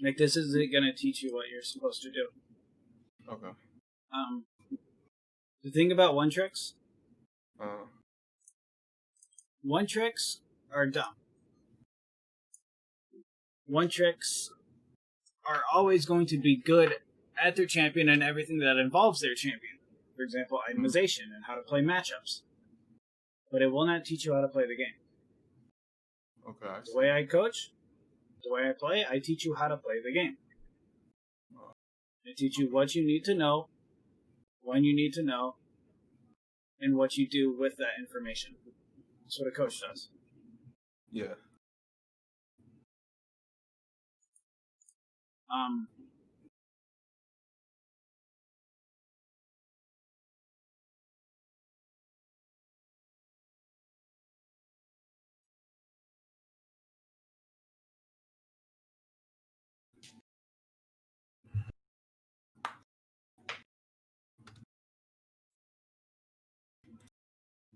Like, this isn't going to teach you what you're supposed to do. Okay. The thing about one-tricks, Uh, one-tricks are dumb. One-tricks are always going to be good at their champion and everything that involves their champion. For example, itemization and how to play matchups. But it will not teach you how to play the game. okay. I see. The way I coach, the way I play, I teach you how to play the game. I teach you what you need to know, when you need to know, and what you do with that information. That's what a coach does. Yeah.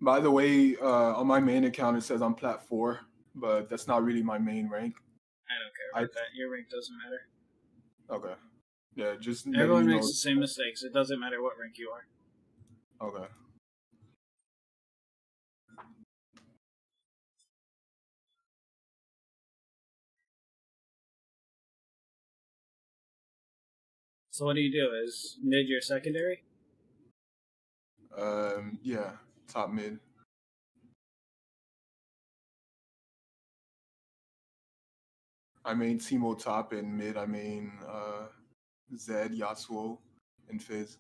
By the way, on my main account it says I'm plat 4, but that's not really my main rank. I don't care about that. Your rank doesn't matter. Okay. Yeah, just Everyone letting you makes know. the same mistakes. It doesn't matter what rank you are. Okay. So what do you do? Is mid your secondary? Yeah, top mid. I main teemo top, and mid I main Zed, Yasuo, and Fizz.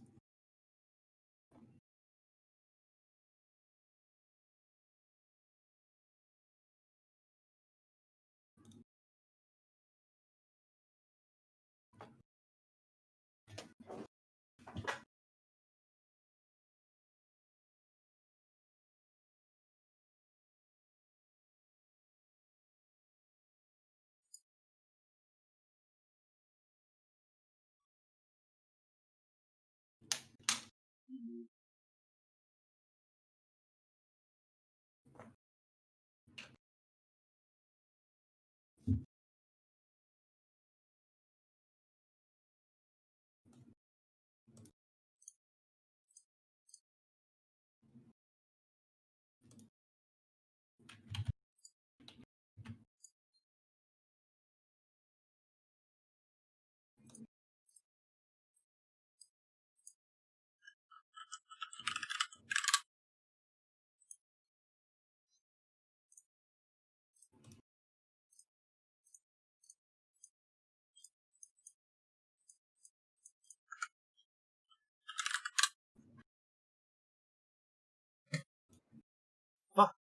Fuck.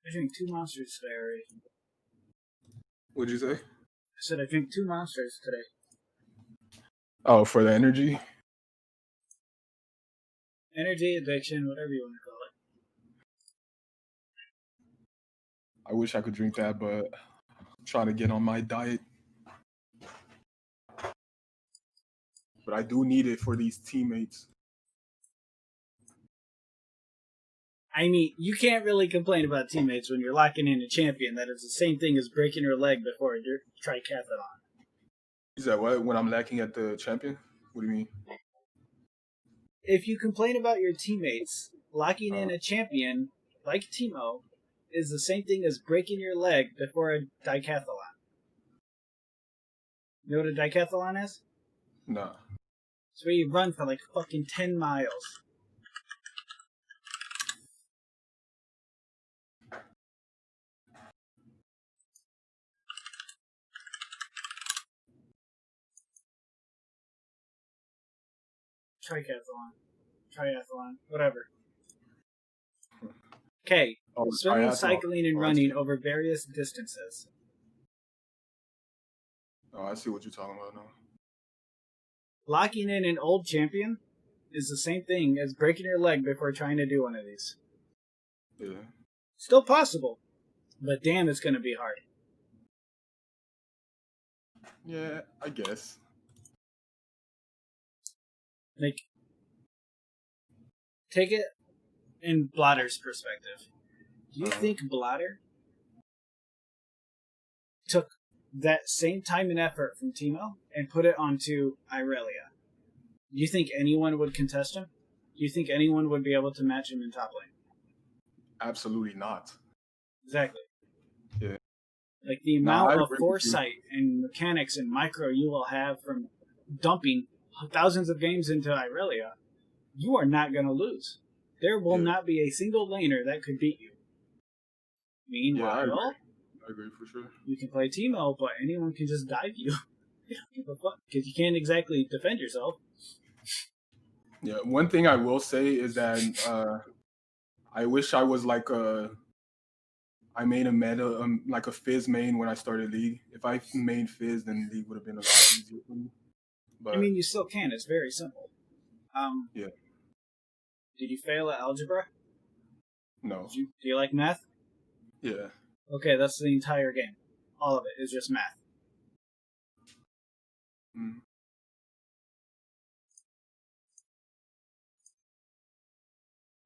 I drank 2 monsters today already. What'd you say? I said I drank 2 monsters today. Oh, for the energy? Energy, addiction, whatever you want to call it. I wish I could drink that, but I'm trying to get on my diet. But I do need it for these teammates. I mean, you can't really complain about teammates when you're locking in a champion that is the same thing as breaking your leg before a tricathlon. Is that what? When I'm lacking at the champion? What do you mean? If you complain about your teammates, locking in a champion like Teemo is the same thing as breaking your leg before a decathlon. You know what a decathlon is? Nah. It's where you run for like fucking 10 miles. Triathlon, whatever. Okay, swimming, triathlon. cycling, and running over various distances. Oh, I see what you're talking about now. Locking in an old champion is the same thing as breaking your leg before trying to do one of these. Yeah. Still possible, but damn, it's going to be hard. Yeah, I guess. Like, take it in Bladder's perspective. Do you think Bladder took that same time and effort from Teemo and put it onto Irelia, do you think anyone would contest him? Do you think anyone would be able to match him in top lane? Absolutely not. Exactly. Yeah. Like the No, I amount of agree with you. foresight and mechanics and micro you will have from dumping thousands of games into Irelia, you are not going to lose. There will not be a single laner that could beat you. Meanwhile, I agree for sure. you can play Teemo, but anyone can just dive you. You don't give a fuck because you can't exactly defend yourself. Yeah, one thing I will say is that I wish I was like I made a meta like a Fizz main when I started League. If I made Fizz, then League would have been a lot easier for me. But I mean, you still can. It's very simple. Yeah. Did you fail at algebra? No. Do you like math? Yeah. Okay, that's the entire game. All of it is just math. Mm.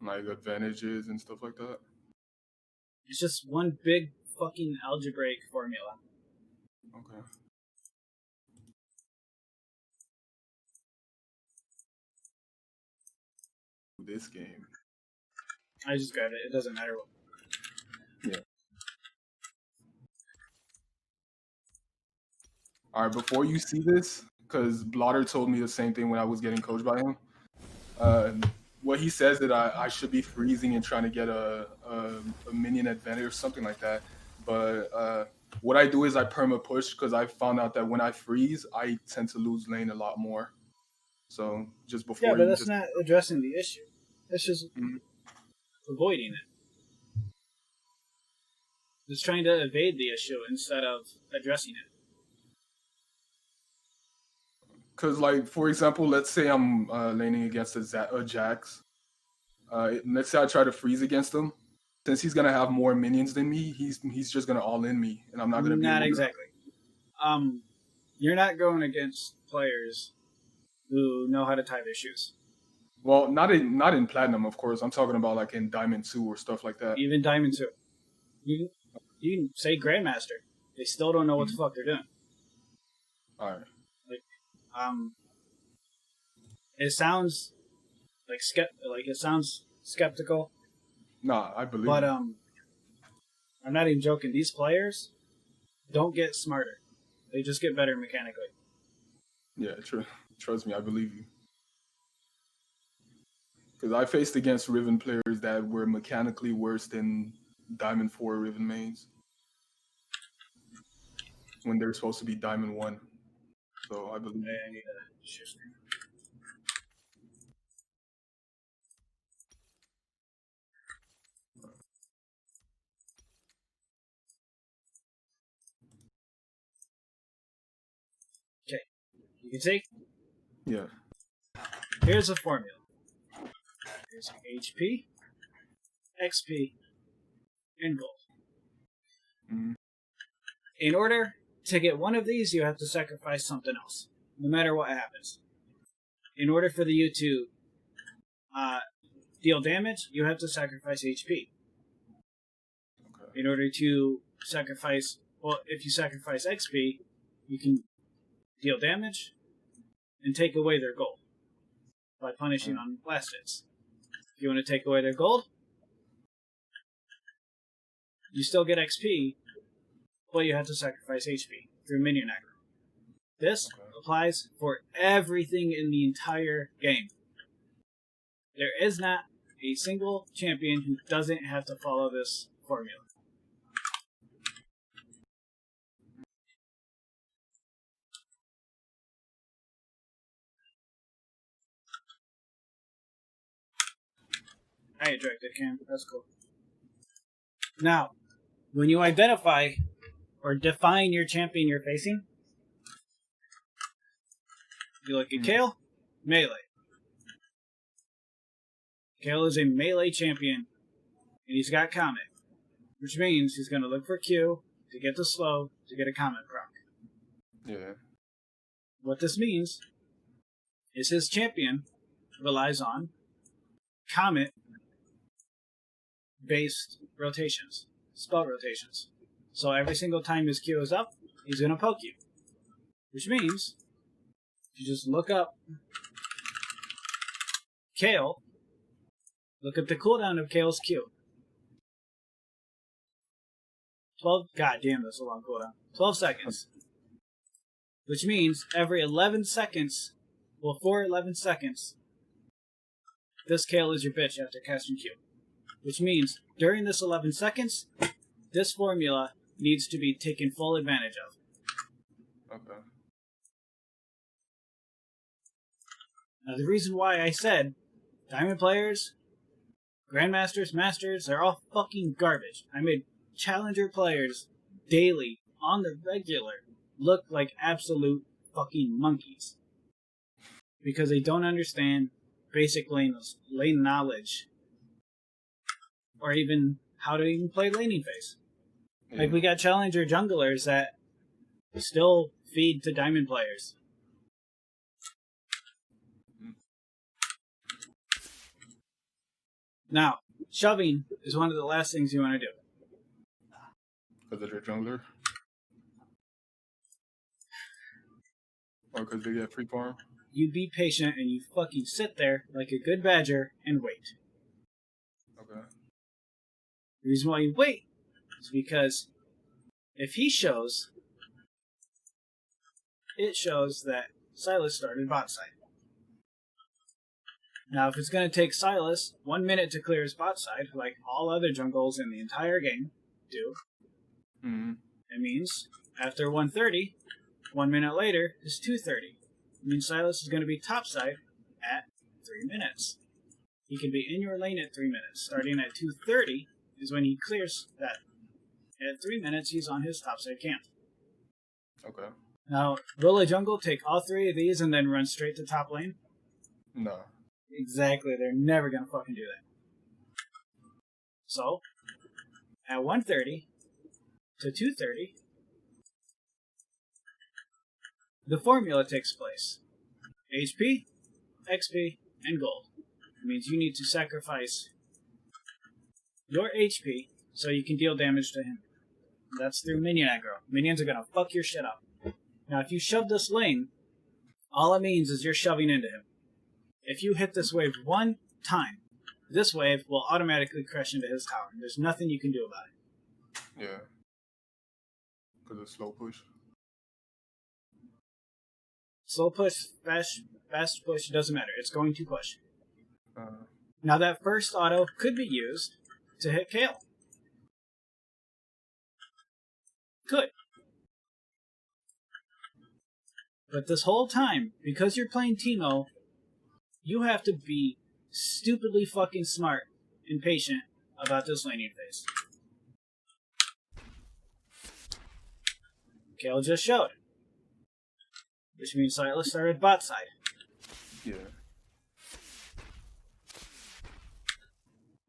Like advantages and stuff like that. It's just one big fucking algebraic formula. Okay. This game. I just grabbed it. It doesn't matter what. Yeah. All right, before you see this, because Blotter told me the same thing when I was getting coached by him. What he says that I should be freezing and trying to get a minion advantage or something like that. But what I do is I perma push because I found out that when I freeze, I tend to lose lane a lot more. So just before Yeah, but you that's just not addressing the issue. That's just Mhm. avoiding it. It's trying to evade the issue instead of addressing it. Because, like, for example, let's say I'm laning against a Jax. Let's say I try to freeze against him. Since he's gonna have more minions than me, he's just gonna all in me, and I'm not gonna be Not able exactly. You're not going against players who know how to tie their shoes. to. Well, not in platinum, of course. I'm talking about like in Diamond 2 or stuff like that. Even Diamond 2. You can say Grandmaster. They still don't know what the fuck they're doing. All right. It sounds it sounds skeptical, Nah, I believe. but you. I'm not even joking. These players don't get smarter; they just get better mechanically. Yeah, trust me, I believe you. Because I faced against Riven players that were mechanically worse than Diamond 4 Riven mains when they're supposed to be Diamond 1. So I believe you. I need a shift screen. Okay, you can see. Yeah. Here's a formula. Here's HP, XP, and gold. Mm-hmm. In order to get one of these, you have to sacrifice something else, no matter what happens. In order for you to deal damage, you have to sacrifice HP. Okay. In order to sacrifice, well, if you sacrifice XP, you can deal damage and take away their gold by punishing on last hits. If you want to take away their gold, you still get XP, but you have to sacrifice HP through minion aggro. This applies for everything in the entire game. There is not a single champion who doesn't have to follow this formula. Alright, directed cam. That's cool. Now, when you identify or define your champion you're facing, you look at Kale, melee. Kale is a melee champion, and he's got Comet, which means he's going to look for Q to get the slow to get a Comet proc. Yeah. What this means is his champion relies on Comet-based rotations, spell rotations. So every single time his Q is up, he's going to poke you. Which means, if you just look up Kale, look at the cooldown of Kale's Q. 12, god damn, that's a long cooldown. 12 seconds. Which means every 11 seconds, well, for 11 seconds, this Kale is your bitch after casting Q. Which means, during this 11 seconds, this formula needs to be taken full advantage of. Okay. Now, the reason why I said Diamond players, Grandmasters, Masters, they're all fucking garbage. I made Challenger players daily, on the regular, look like absolute fucking monkeys. Because they don't understand basic lane knowledge. Or even how to even play laning phase. Like, we got Challenger junglers that still feed to Diamond players. Now, shoving is one of the last things you want to do. Because they're jungler? Or because they get free farm? You be patient and you fucking sit there like a good badger and wait. Okay. The reason why you wait is because if he shows, it shows that Silas started bot side. Now, if it's going to take Silas 1 minute to clear his bot side, like all other jungles in the entire game do, it means after 1:30, 1 minute later is 2:30. It means Silas is going to be topside at 3 minutes. He can be in your lane at 3 minutes. Starting at 2:30 is when he clears that. At 3 minutes, he's on his topside camp. Okay. Now, will a jungle take all three of these and then run straight to top lane? No. Exactly. They're never going to fucking do that. So, at 1:30 to 2:30, the formula takes place. HP, XP, and gold. It means you need to sacrifice your HP so you can deal damage to him. That's through minion aggro. Minions are going to fuck your shit up. Now, if you shove this lane, all it means is you're shoving into him. If you hit this wave one time, this wave will automatically crash into his tower. There's nothing you can do about it. Yeah. Because it's slow push. Slow push, fast push, doesn't matter. It's going to push. Uh, Now, that first auto could be used to hit Kale. Could. But this whole time, because you're playing teemo, you have to be stupidly fucking smart and patient about this laning phase. Kale just showed. Which means Silas started bot side. yeah.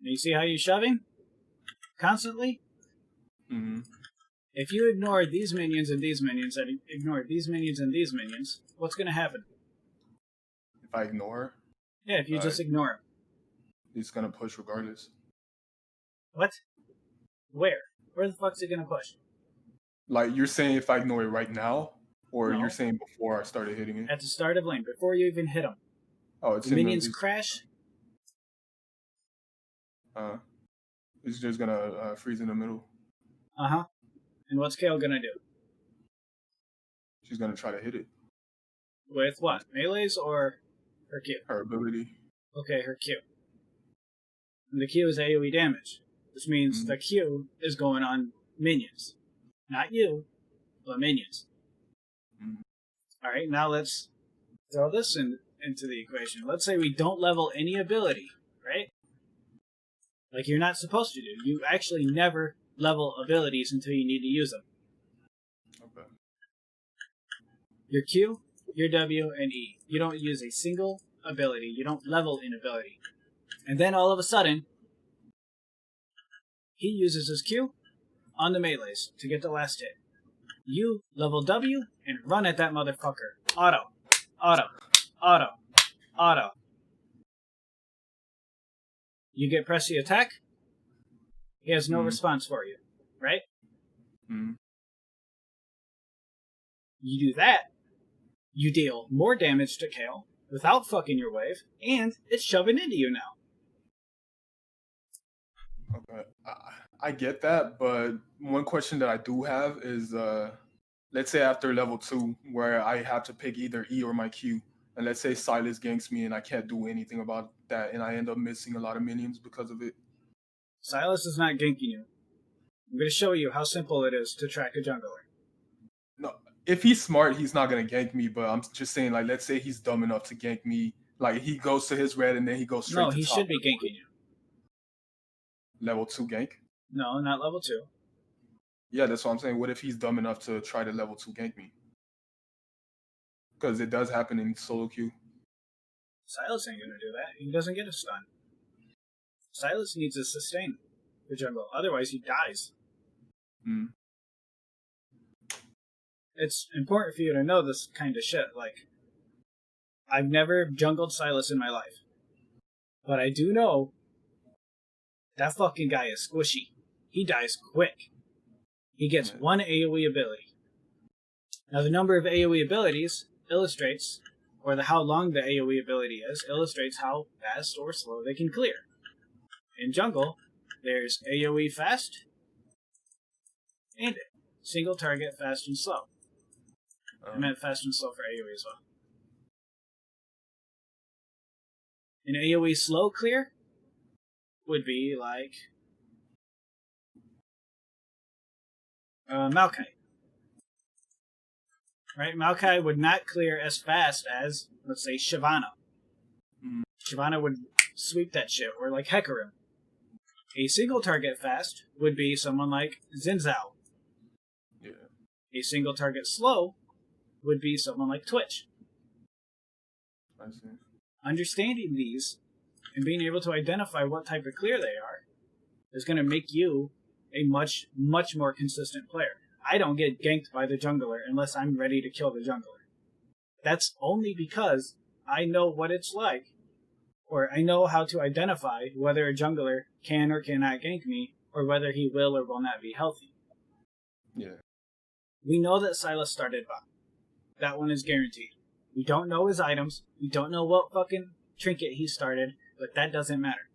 And you see how you're shoving? Constantly? Mm-hmm. If you ignore these minions and these minions, and ignore these minions and these minions, what's going to happen? If I ignore, Yeah, if you just ignore him. he's going to push regardless. What? Where? Where the fuck's it going to push? Like, you're saying if I ignore it right now? Or No. you're saying before I started hitting it? At the start of lane, before you even hit him. Oh, it's The minions crash. It's just going to freeze in the middle. Uh-huh. And what's Kale going to do? She's going to try to hit it. With what? Melees or her Q? Her ability. Okay, her Q. And the Q is AoE damage, which means the Q is going on minions. Not you, but minions. Alright, now let's throw this into the equation. Let's say we don't level any ability, right? Like you're not supposed to do. You actually never level abilities until you need to use them. Okay. Your Q, your W, and E. You don't use a single ability. You don't level an ability. And then all of a sudden, he uses his Q on the melees to get the last hit. You level W and run at that motherfucker. Auto. Auto. Auto. Auto. You get press the attack. He has no response for you. Right? Mm-hmm. You do that, you deal more damage to Kale without fucking your wave, and it's shoving into you now. Okay, I get that, but one question that I do have is, let's say after level 2, where I have to pick either E or my Q, and let's say Silas ganks me and I can't do anything about that, and I end up missing a lot of minions because of it. Silas is not ganking you. I'm going to show you how simple it is to track a jungler. No, if he's smart, he's not gonna gank me. But I'm just saying, like, let's say he's dumb enough to gank me. Like, he goes to his red and then he goes straight No, to he top. should be ganking you. Level 2 gank? No, not level 2. Yeah, that's what I'm saying. What if he's dumb enough to try to level 2 gank me? Because it does happen in solo queue. Silas ain't going to do that. He doesn't get a stun. Silas needs a sustain for jungle. Otherwise, he dies. Mm. It's important for you to know this kind of shit. Like, I've never jungled Silas in my life. But I do know that fucking guy is squishy. He dies quick. He gets one AoE ability. Now, the number of AoE abilities illustrates, or how long the AoE ability is, illustrates how fast or slow they can clear. In jungle, there's AoE fast and single target fast and slow. I meant fast and slow for AoE as well. An AoE slow clear would be like Maokai. Right? Maokai would not clear as fast as, let's say, Shyvana. Shyvana would sweep that shit, or like Hecarim. A single target fast would be someone like Zinzao. Yeah. A single target slow would be someone like Twitch. I see. Understanding these and being able to identify what type of clear they are is going to make you a much, much more consistent player. I don't get ganked by the jungler unless I'm ready to kill the jungler. That's only because I know what it's like, or I know how to identify whether a jungler can or cannot gank me, or whether he will or will not be healthy. Yeah. We know that Silas started bot. That one is guaranteed. We don't know his items. We don't know what fucking trinket he started, but that doesn't matter.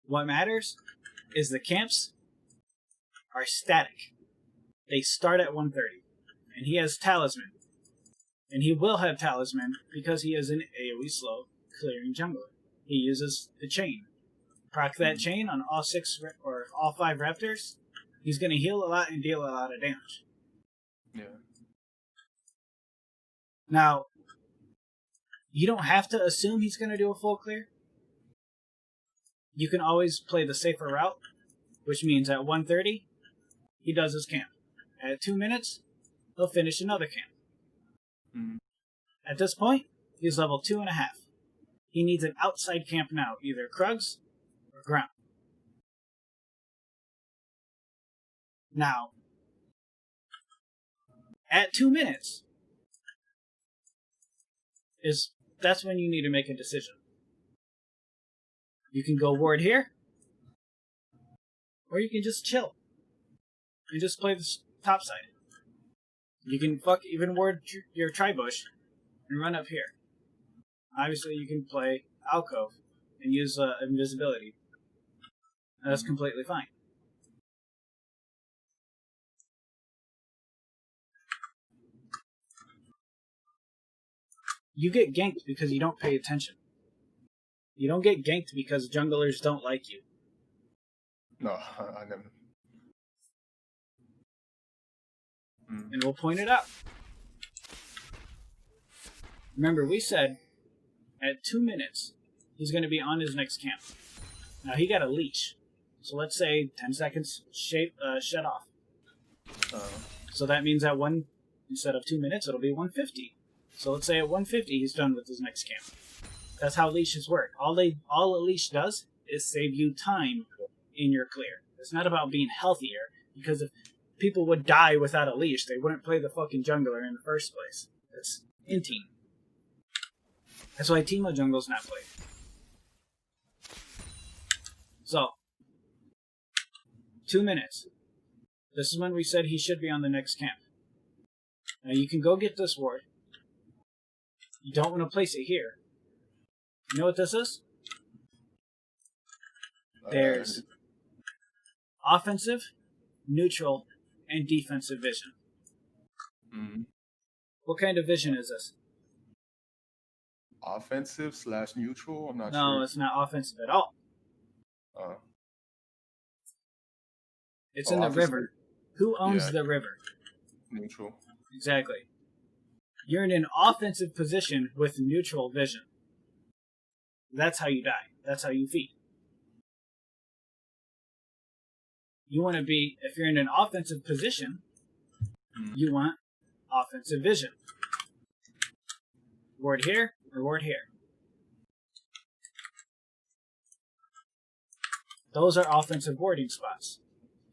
What matters is the camps are static. They start at 130. And he has Talisman. And he will have Talisman because he is an AoE slow clearing jungler. He uses the chain. Proc that chain on all 6 or all 5 raptors. He's going to heal a lot and deal a lot of damage. Yeah. Now, you don't have to assume he's going to do a full clear. You can always play the safer route, which means at 130, he does his camp. At 2 minutes, he'll finish another camp. Mm-hmm. At this point, he's level 2.5. He needs an outside camp now, either Krugs or ground. Now, at 2 minutes, that's when you need to make a decision. You can go ward here, or you can just chill and just play the top side. You can even ward your tri-bush and run up here. Obviously, you can play alcove and use invisibility. That's completely fine. You get ganked because you don't pay attention. You don't get ganked because junglers don't like you. No, I never. And we'll point it out. Remember, we said at 2 minutes, he's going to be on his next camp. Now, he got a leash. So let's say 10 seconds shut off. So that means at instead of 2 minutes, it'll be 150. So let's say at 150, he's done with his next camp. That's how leashes work. All a leash does is save you time in your clear. It's not about being healthier, because if people would die without a leash, they wouldn't play the fucking jungler in the first place. That's in-team. That's why teemo jungle's not played. So, 2 minutes. This is when we said he should be on the next camp. Now you can go get this ward. You don't want to place it here. You know what this is? There's offensive, neutral, and defensive vision. Mm-hmm. What kind of vision is this? Offensive / neutral? I'm not sure. No, it's not offensive at all. It's in the offensive. river. Who owns the river? Neutral. Exactly. You're in an offensive position with neutral vision. That's how you die. That's how you feed. You want to be, if you're in an offensive position, you want offensive vision. Ward here or ward here. Those are offensive warding spots.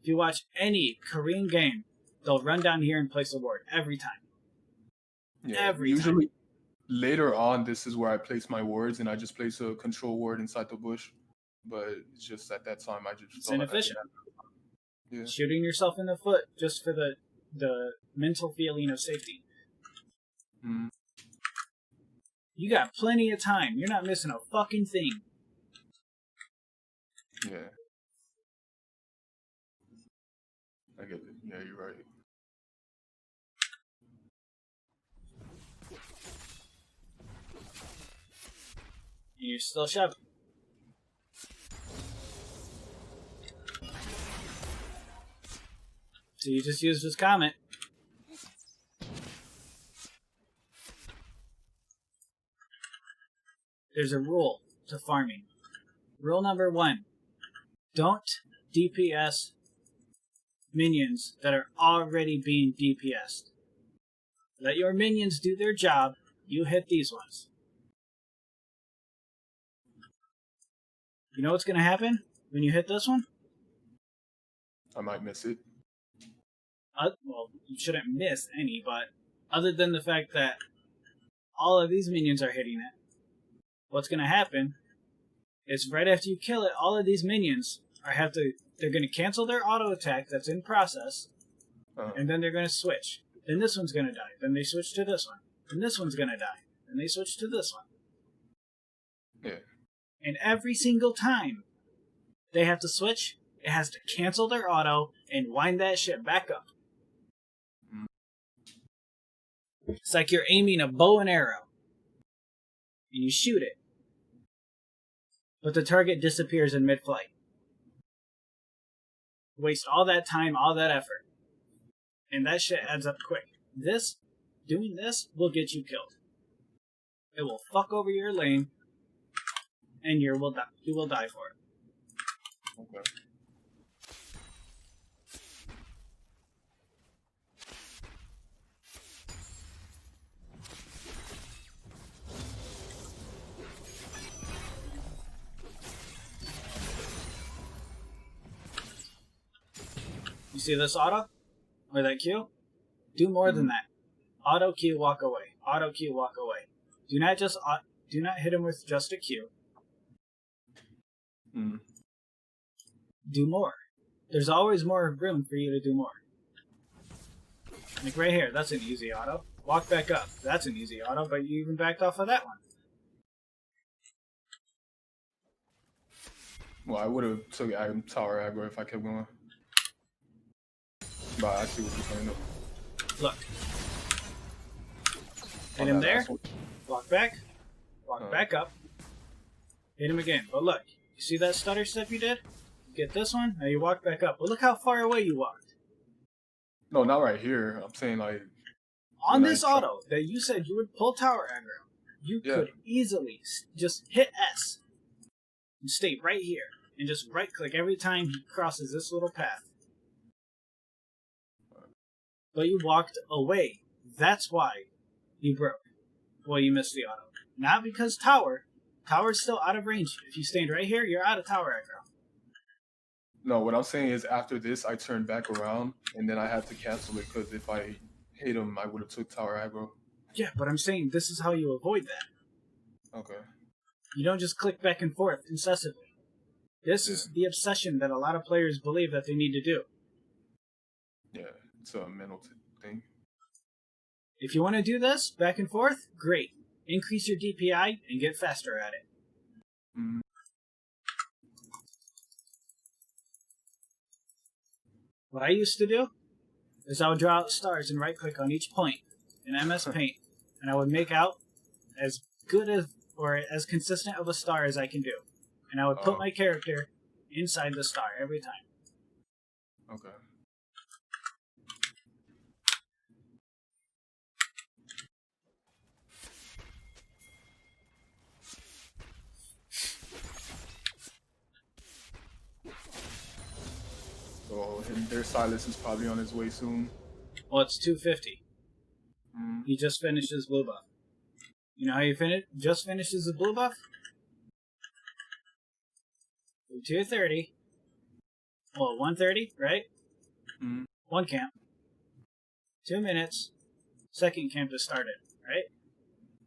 If you watch any Korean game, they'll run down here and place a ward every time. Yeah, usually later on, this is where I place my wards, and I just place a control ward inside the bush. But it's just at that time, I just it's inefficient. Yeah. Shooting yourself in the foot just for the mental feeling of safety. Mm. You got plenty of time. You're not missing a fucking thing. Yeah. I get it. Yeah, you're right. You're still shoving. So you just used his comment. There's a rule to farming. Rule number 1. Don't DPS minions that are already being DPS'd. Let your minions do their job. You hit these ones. You know what's going to happen when you hit this one? I might miss it. Well, you shouldn't miss any, but other than the fact that all of these minions are hitting it, what's going to happen is right after you kill it, all of these minions they're going to cancel their auto attack that's in process, and then they're going to switch. Then this one's going to die. Then they switch to this one. Then this one's going to die. Then they switch to this one. Yeah. And every single time they have to switch, it has to cancel their auto and wind that shit back up. It's like you're aiming a bow and arrow. And you shoot it. But the target disappears in mid-flight. Waste all that time, all that effort. And that shit adds up quick. Doing this will get you killed. It will fuck over your lane, and you will die for it. Okay. You see this auto? Or that Q? Do more than that. Auto Q, walk away. Auto Q, walk away. Do not hit him with just a Q. Do more. There's always more room for you to do more. Like right here, that's an easy auto. Walk back up. That's an easy auto, but you even backed off of that one. Well, I would have took tower aggro if I kept going. But I see what you're saying though. Look. Hit him there. Walk back. Walk back up. Hit him again. But look. You see that stutter step you did? Get this one. Now you walk back up. But look how far away you walked. No, not right here. I'm saying like... On this auto that you said you would pull tower aggro, you could easily just hit S. And stay right here. And just right click every time he crosses this little path. But you walked away. That's why you broke. Well, you missed the auto. Not because Tower's still out of range. If you stand right here, you're out of tower aggro. No, what I'm saying is after this, I turned back around, and then I had to cancel it, because if I hit him, I would have took tower aggro. Yeah, but I'm saying this is how you avoid that. Okay. You don't just click back and forth incessantly. This is the obsession that a lot of players believe that they need to do. Yeah, it's a mental thing. If you want to do this back and forth, great. Increase your DPI and get faster at it. Mm. What I used to do is I would draw out stars and right-click on each point in MS Paint, and I would make out as good as or as consistent of a star as I can do. And I would put my character inside the star every time. Okay. So their Silas is probably on his way soon. Well, it's 250. Mm. He just finished his blue buff. You know how you just finishes his blue buff? 230. Well, 130, right? Mm. One camp. 2 minutes. Second camp just started, right?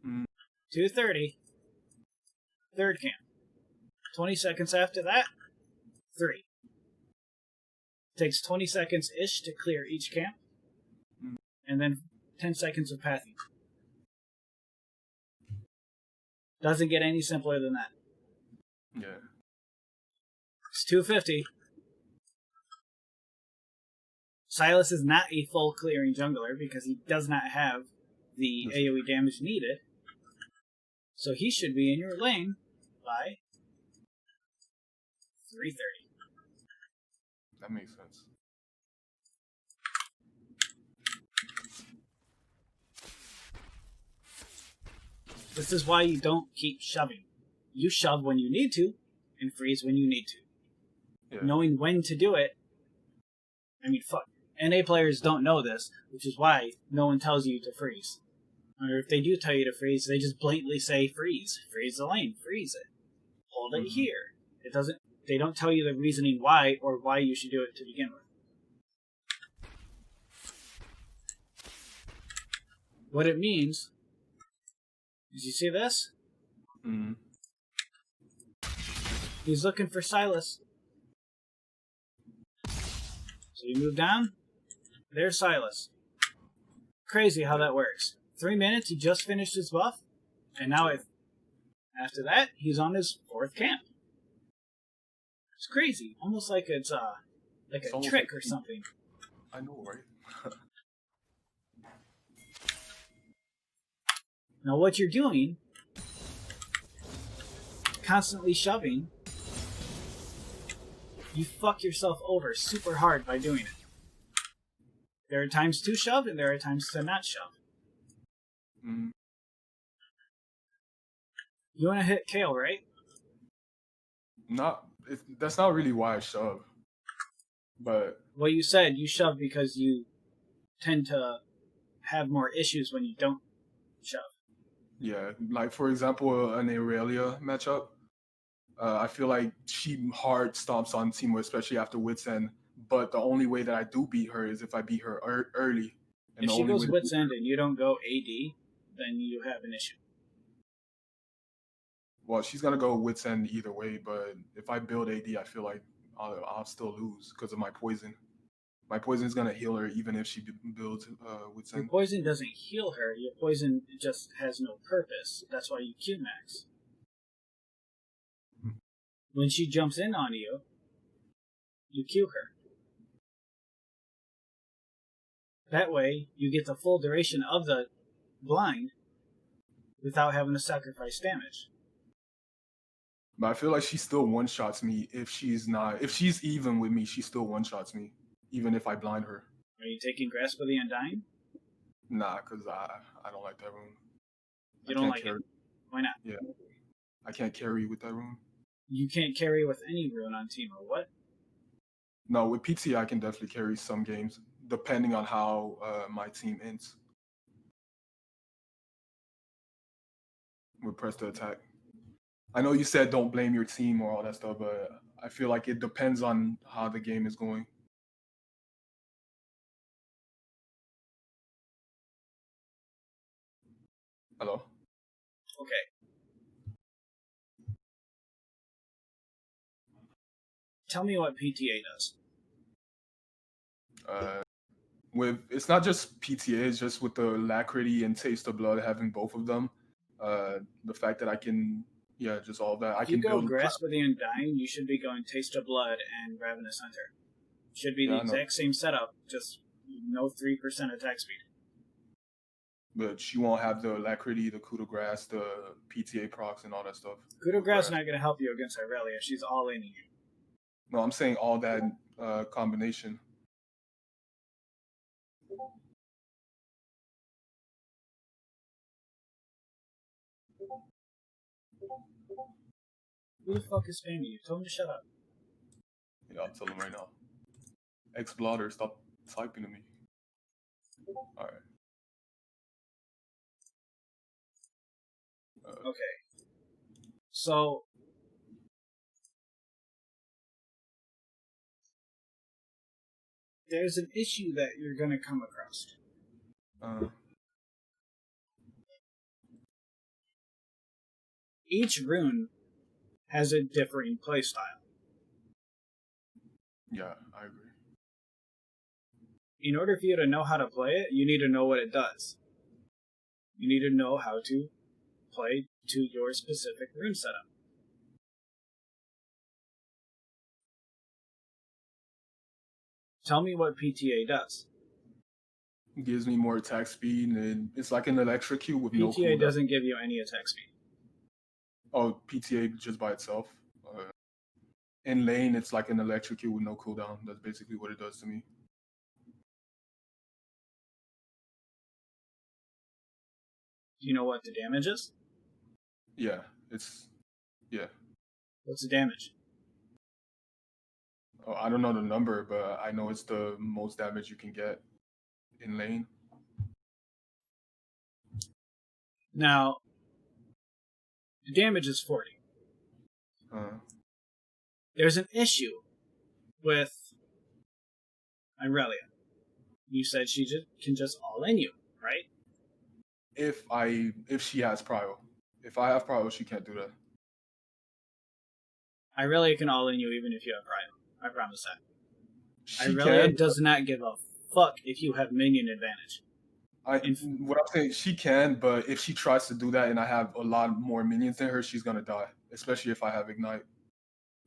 Mm. 230. Third camp. 20 seconds after that, 3. Takes 20 seconds-ish to clear each camp. Mm. And then 10 seconds of pathing. Doesn't get any simpler than that. Yeah. It's 250. Silas is not a full clearing jungler because he does not have the AoE damage needed. So he should be in your lane by 3:30. That makes sense. This is why you don't keep shoving. You shove when you need to, and freeze when you need to. Yeah. Knowing when to do it, I mean, fuck. NA players don't know this, which is why no one tells you to freeze. Or if they do tell you to freeze, they just blatantly say freeze. Freeze the lane. Freeze it. Hold it here. It doesn't. They don't tell you the reasoning why or why you should do it to begin with. What it means is, you see this? Mm. He's looking for Silas. So you move down. There's Silas. Crazy how that works. 3 minutes, he just finished his buff, and now after that, he's on his 4th camp. It's crazy. Almost like it's like a trick or something. I know, right? Now what you're doing, constantly shoving, you fuck yourself over super hard by doing it. There are times to shove, and there are times to not shove. Mm. You want to hit Kale, right? That's not really why I shove. But Well, you said you shove because you tend to have more issues when you don't shove. yeah, like for example, an Aurelia matchup, I feel like she hard stomps on teemo, especially after Wits End. But the only way that I do beat her is if I beat her early. And If she goes Wits End and you don't go AD, then you have an issue. Well, she's gonna go Wits End either way, but if I build AD, I feel like I'll still lose because of my poison. My poison is gonna heal her even if she builds Wits End. Your poison doesn't heal her. Your poison just has no purpose. That's why you Q max. When she jumps in on you, you Q her. That way, you get the full duration of the blind without having to sacrifice damage. But I feel like she still one-shots me if she's even with me, she still one-shots me, even if I blind her. Are you taking Grasp of the Undying? Nah, because I don't like that rune. You don't like it? Why not? Yeah. I can't carry with that rune. You can't carry with any rune on teemo. What? No, with PT I can definitely carry some games, depending on how my team ends. With press to attack. I know you said don't blame your team or all that stuff, but I feel like it depends on how the game is going. Hello? Okay. Tell me what PTA does. It's not just PTA, it's just with the alacrity and taste of blood having both of them. The fact that I can, yeah, just all that I If you can go build. Grasp of the Undying, you should be going Taste of Blood and Ravenous Hunter. Should be the Yeah, I know, exact same setup, just no 3% attack speed. but she won't have the alacrity, the coup de grace, the PTA procs, and all that stuff. Coup de with Grace Grasp. not going to help you against Irelia. She's all in you. No, I'm saying all that combination. Who the fuck is spamming you? Tell him to shut up. Yeah, I'll tell him right now. Ex-blotter, stop typing to me. All right. Okay. So, there's an issue that you're going to come across. Each rune has a differing playstyle. Yeah, I agree. In order for you to know how to play it, you need to know what it does. You need to know how to play to your specific rune setup. Tell me what PTA does. It gives me more attack speed, and it's like an electrocute with no PTA cooldown. doesn't give you any attack speed. Oh, PTA just by itself. In lane, it's like an electrocute with no cooldown. That's basically what it does to me. Do you know what the damage is? Yeah. What's the damage? Oh, I don't know the number, but I know it's the most damage you can get in lane. Now, the damage is 40. There's an issue with Irelia. You said she can just all in you, right? If she has prio. If I have prio, she can't do that. Irelia can all in you even if you have prio. I promise that. She Irelia does not give a fuck if you have minion advantage. What I'm saying, she can, but if she tries to do that and I have a lot more minions than her, she's gonna die. Especially if I have ignite.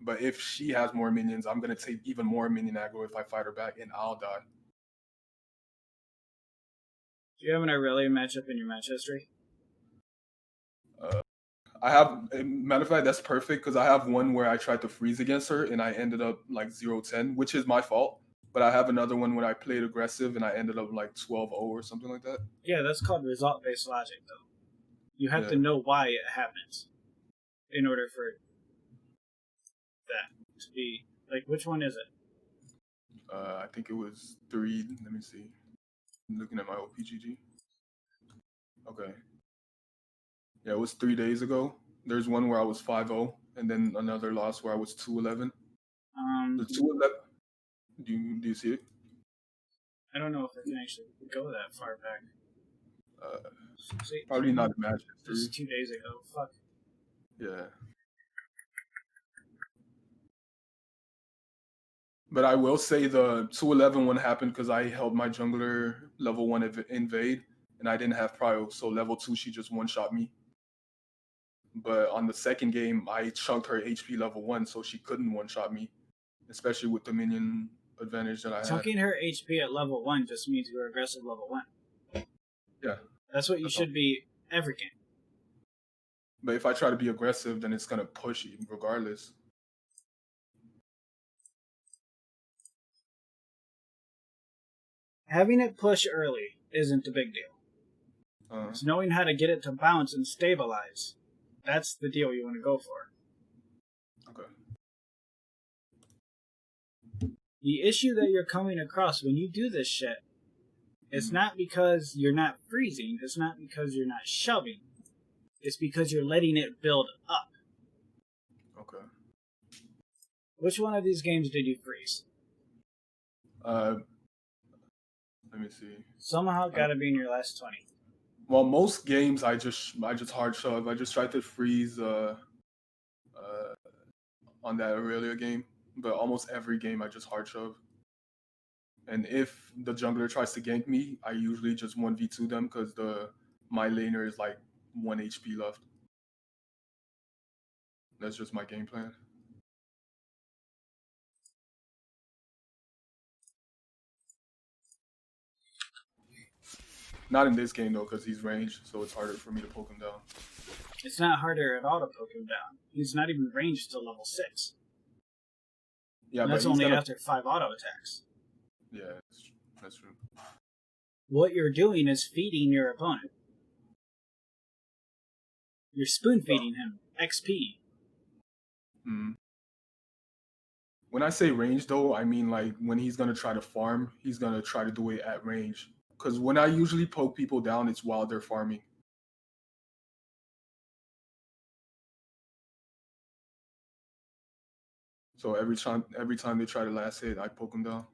But if she has more minions, I'm gonna take even more minion aggro if I fight her back, and I'll die. Do you have an Irelia matchup in your match history? I have, matter of fact, that's perfect because I have one where I tried to freeze against her and I ended up like 0-10, which is my fault. But I have another one where I played aggressive and I ended up like 12-0 or something like that. Yeah, that's called result-based logic, though. You have to know why it happens in order for that to be... Like, which one is it? I think it was 3. Let me see. I'm looking at my OPGG. Okay. Yeah, it was 3 days ago. There's one where I was 5-0, and then another loss where I was 2-11. The 2-11. Do you see it? I don't know if I can actually go that far back. Probably not a match history. This is 2 days ago. Fuck. Yeah. But I will say the 2-11 one happened because I held my jungler level 1 invade, and I didn't have prio, so level 2 she just one-shot me. But on the second game, I chunked her HP level 1, so she couldn't one-shot me, especially with the minion advantage that I had. Chunking her HP at level 1 just means you're aggressive level 1. Yeah. That's what you should be every game. But if I try to be aggressive, then it's going to push you regardless. Having it push early isn't a big deal. It's knowing how to get it to bounce and stabilize. That's the deal you want to go for. Okay. The issue that you're coming across when you do this shit, it's not because you're not freezing, it's not because you're not shoving, it's because you're letting it build up. Okay. Which one of these games did you freeze? Let me see. Somehow gotta be in your last 20. Well, most games I just hard shove. I just tried to freeze on that earlier game, but almost every game I just hard shove. And if the jungler tries to gank me, I usually just 1v2 them because my laner is like 1 HP left. That's just my game plan. Not in this game though, because he's ranged, so it's harder for me to poke him down. It's not harder at all to poke him down. He's not even ranged to level 6. Yeah, And but that's he's only gonna... after 5 auto attacks. Yeah, that's true. What you're doing is feeding your opponent. You're spoon feeding him XP. Mm-hmm. When I say range though, I mean like when he's gonna try to farm, he's gonna try to do it at range. Because when I usually poke people down, it's while they're farming. So every time they try to last hit, I poke them down.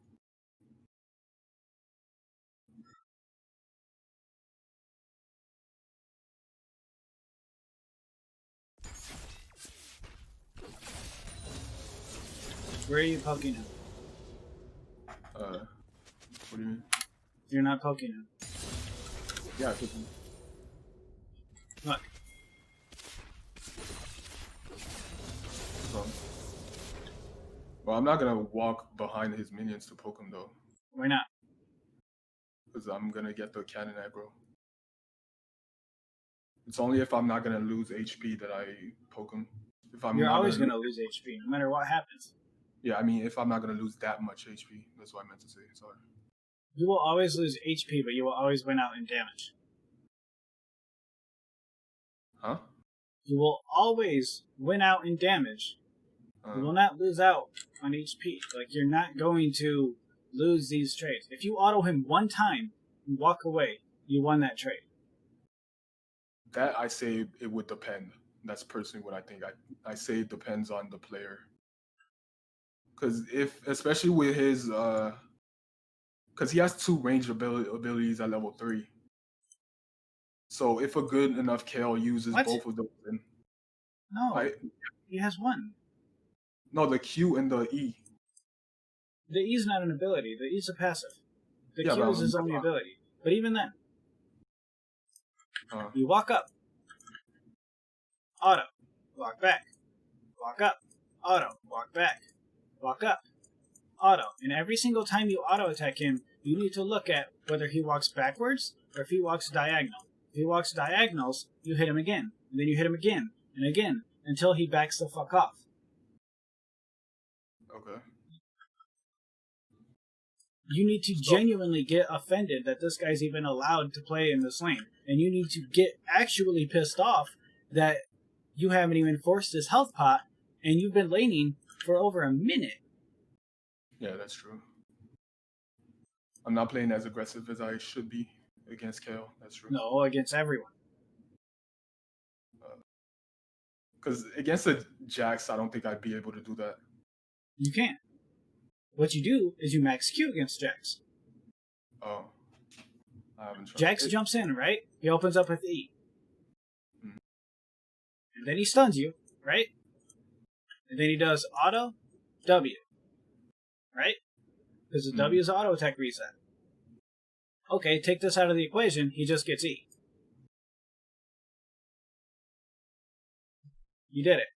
Where are you poking him? What do you mean? You're not poking him. Yeah, I poke him. Look. Well, I'm not gonna walk behind his minions to poke him though. Why not? Because I'm gonna get the cannon aggro. It's only if I'm not gonna lose HP that I poke him. If I'm You're not always going to lose HP, no matter what happens. Yeah, I mean, if I'm not gonna lose that much HP, that's what I meant to say. Sorry. You will always lose HP, but you will always win out in damage. Huh? You will always win out in damage. You will not lose out on HP. Like, you're not going to lose these trades. If you auto him one time and walk away, you won that trade. That I say it would depend. That's personally what I think. I say it depends on the player. Because especially with his, because he has 2 range abilities at level 3. So if a good enough Kale uses both of those, then no, he has 1. No, the Q and the E. The E is not an ability. The E is a passive. The Q is his only ability. But even then, you walk up, auto, walk back, walk up, auto, walk back, walk up, auto. And every single time you auto attack him, you need to look at whether he walks backwards or if he walks diagonal. If he walks diagonals, you hit him again, and then you hit him again, and again, until he backs the fuck off. Okay. You need to genuinely get offended that this guy's even allowed to play in this lane. And you need to get actually pissed off that you haven't even forced his health pot, and you've been laning for over a minute. Yeah, that's true. I'm not playing as aggressive as I should be against Kale. That's true. No, against everyone. Because against the Jax, I don't think I'd be able to do that. You can't. What you do is you max Q against Jax. Oh. I haven't tried. Jax jumps in, right? He opens up with E. And then he stuns you, right? And then he does auto, W. Right? Because the W is auto attack reset. Okay, take this out of the equation, he just gets E. You did it.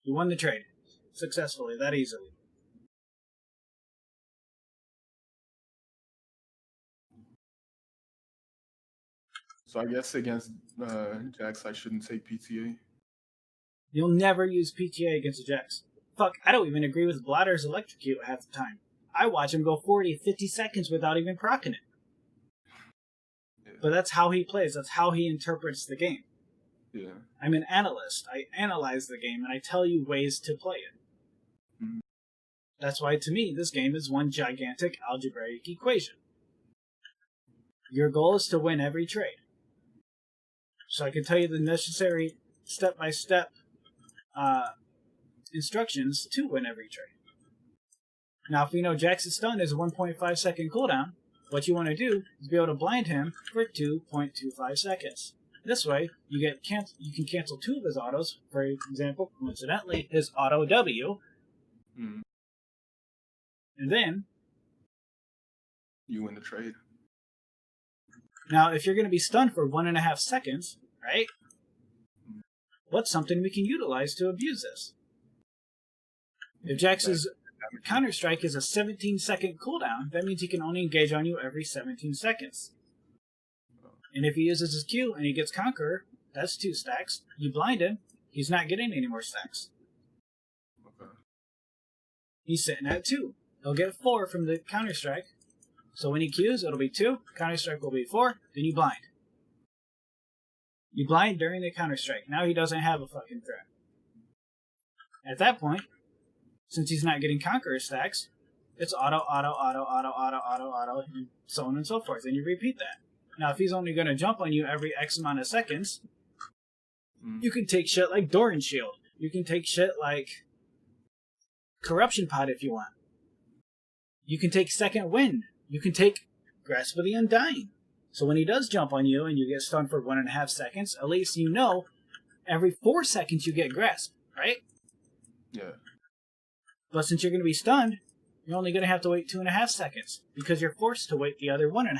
You won the trade. Successfully, that easily. So I guess against Jax, I shouldn't take PTA. You'll never use PTA against a Jax. Fuck, I don't even agree with Bladder's electrocute half the time. I watch him go 40, 50 seconds without even proccing it. Yeah. But that's how he plays. That's how he interprets the game. Yeah. I'm an analyst. I analyze the game, and I tell you ways to play it. Mm-hmm. That's why, to me, this game is one gigantic algebraic equation. Your goal is to win every trade. So I can tell you the necessary step-by-step instructions to win every trade. Now, if we know Jax's stun is a 1.5 second cooldown, what you want to do is be able to blind him for 2.25 seconds. This way, you can cancel 2 of his autos. For example, coincidentally, his auto W. Mm. And then you win the trade. Now, if you're going to be stunned for 1.5 seconds, right? What's something we can utilize to abuse this? If Jax's counter-strike is a 17-second cooldown, that means he can only engage on you every 17 seconds. And if he uses his Q and he gets Conqueror, that's 2 stacks. You blind him, he's not getting any more stacks. Okay. He's sitting at 2. He'll get 4 from the counter-strike. So when he Qs, it'll be 2, counter-strike will be 4, then you blind. You blind during the counter-strike. Now he doesn't have a fucking threat. At that point, since he's not getting Conqueror stacks, it's auto, and so on and so forth, and you repeat that. Now, if he's only going to jump on you every X amount of seconds, you can take shit like Doran Shield. You can take shit like Corruption Pod if you want. You can take Second Wind. You can take Grasp of the Undying. So when he does jump on you and you get stunned for 1.5 seconds, at least you know every 4 seconds you get Grasp, right? Yeah. But since you're going to be stunned, you're only going to have to wait 2.5 seconds because you're forced to wait the other 1.5.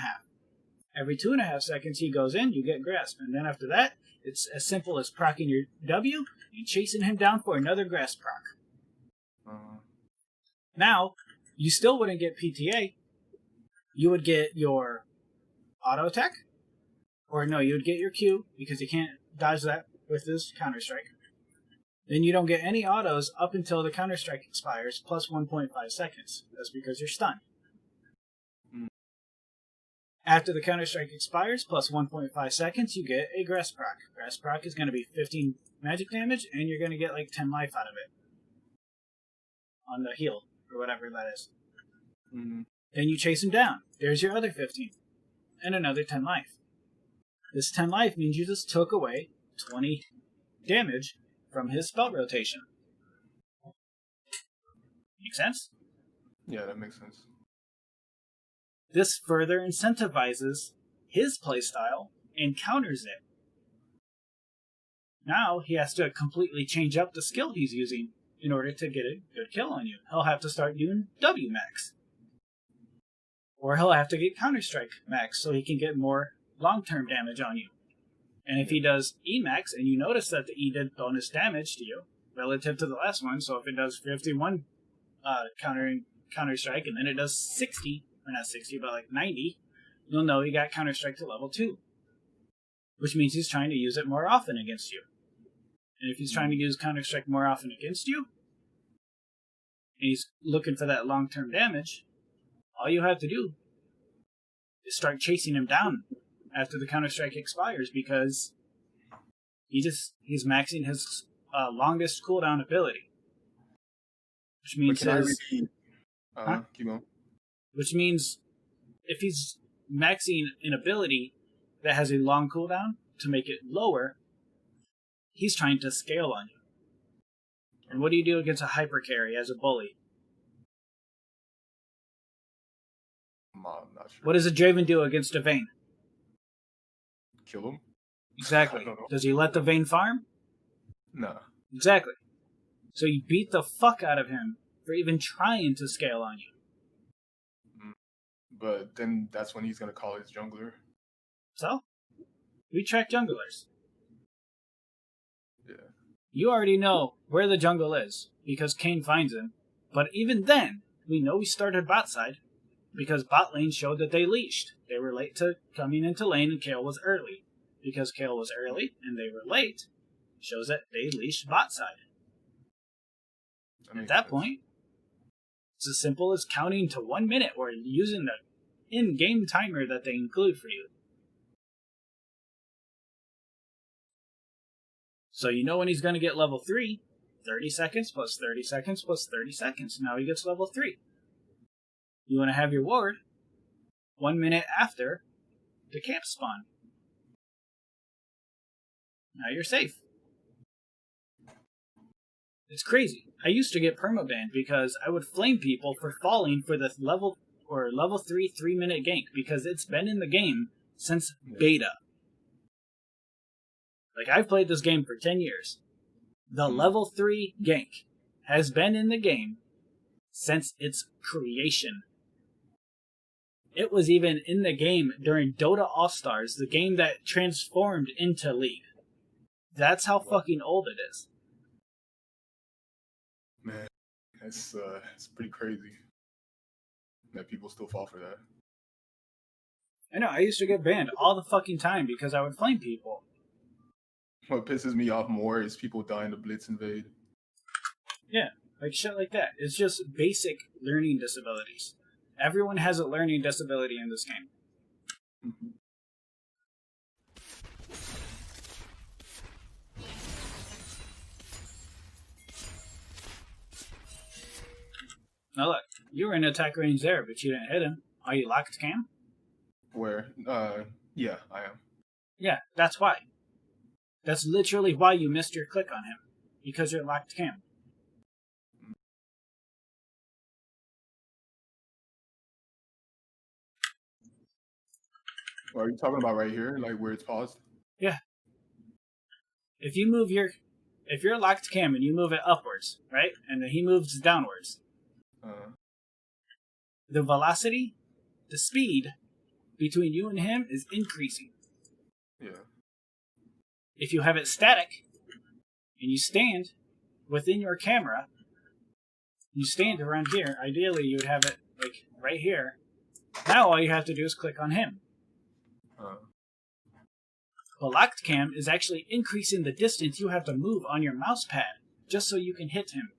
Every 2.5 seconds he goes in, you get Grasp. And then after that, it's as simple as proccing your W and chasing him down for another Grasp proc. Now, you still wouldn't get PTA. You would get your auto attack. Or no, you would get your Q because you can't dodge that with this counter-strike. Then you don't get any autos up until the counter-strike expires, plus 1.5 seconds. That's because you're stunned. After the counter-strike expires, plus 1.5 seconds, you get a Grasp proc. Grasp proc is going to be 15 magic damage, and you're going to get like 10 life out of it. On the heal, or whatever that is. Then you chase him down. There's your other 15. And another 10 life. This 10 life means you just took away 20 damage from his spell rotation. Make sense? Yeah, that makes sense. This further incentivizes his playstyle and counters it. Now he has to completely change up the skill he's using in order to get a good kill on you. He'll have to start doing W max. Or he'll have to get Counter-Strike max so he can get more long-term damage on you. And if he does E max, and you notice that the E did bonus damage to you relative to the last one, so if it does 51 Counter-Strike and then it does 60, or not 60, but like 90, you'll know you got Counter-Strike to level 2. Which means he's trying to use it more often against you. And if he's trying to use Counter-Strike more often against you, and he's looking for that long-term damage, all you have to do is start chasing him down after the Counter-Strike expires, because he's maxing his longest cooldown ability. Which means keep on. Which means if he's maxing an ability that has a long cooldown to make it lower, he's trying to scale on you. And what do you do against a hyper carry as a bully? I'm not sure. What does a Draven do against a Vayne? Kill him? Exactly. Does he let the Vayne farm? No. Exactly. So you beat the fuck out of him for even trying to scale on you. But then that's when he's going to call his jungler. So? We track junglers. Yeah. You already know where the jungle is, because Kayn finds him. But even then, we know we started bot side, because bot lane showed that they leashed. They were late to coming into lane, and Kayle was early. Because Kayle was early, and they were late, shows that they leashed bot side. At that point, it's as simple as counting to 1 minute, or using the in-game timer that they include for you. So you know when he's going to get level 3, 30 seconds plus 30 seconds plus 30 seconds. Now he gets level 3. You want to have your ward 1 minute after the camp spawn. Now you're safe. It's crazy. I used to get permabanned because I would flame people for falling for the level 3 3-minute gank, because it's been in the game since beta. Like, I've played this game for 10 years. The level 3 gank has been in the game since its creation. It was even in the game during Dota All-Stars, the game that transformed into League. That's how fucking old it is. Man, it's pretty crazy that people still fall for that. I know, I used to get banned all the fucking time because I would flame people. What pisses me off more is people dying to Blitz invade. Yeah, like shit like that. It's just basic learning disabilities. Everyone has a learning disability in this game. Mm-hmm. Now look, you were in attack range there, but you didn't hit him. Are you locked cam? Where? Yeah, I am. Yeah, that's why. That's literally why you missed your click on him. Because you're locked cam. Are you talking about right here, like where it's paused? Yeah. If you're locked cam and you move it upwards, right? And then he moves downwards. The velocity, the speed between you and him is increasing. Yeah. If you have it static and you stand within your camera, you stand around here, ideally you would have it like right here. Now all you have to do is click on him. But locked cam is actually increasing the distance you have to move on your mouse pad just so you can hit him.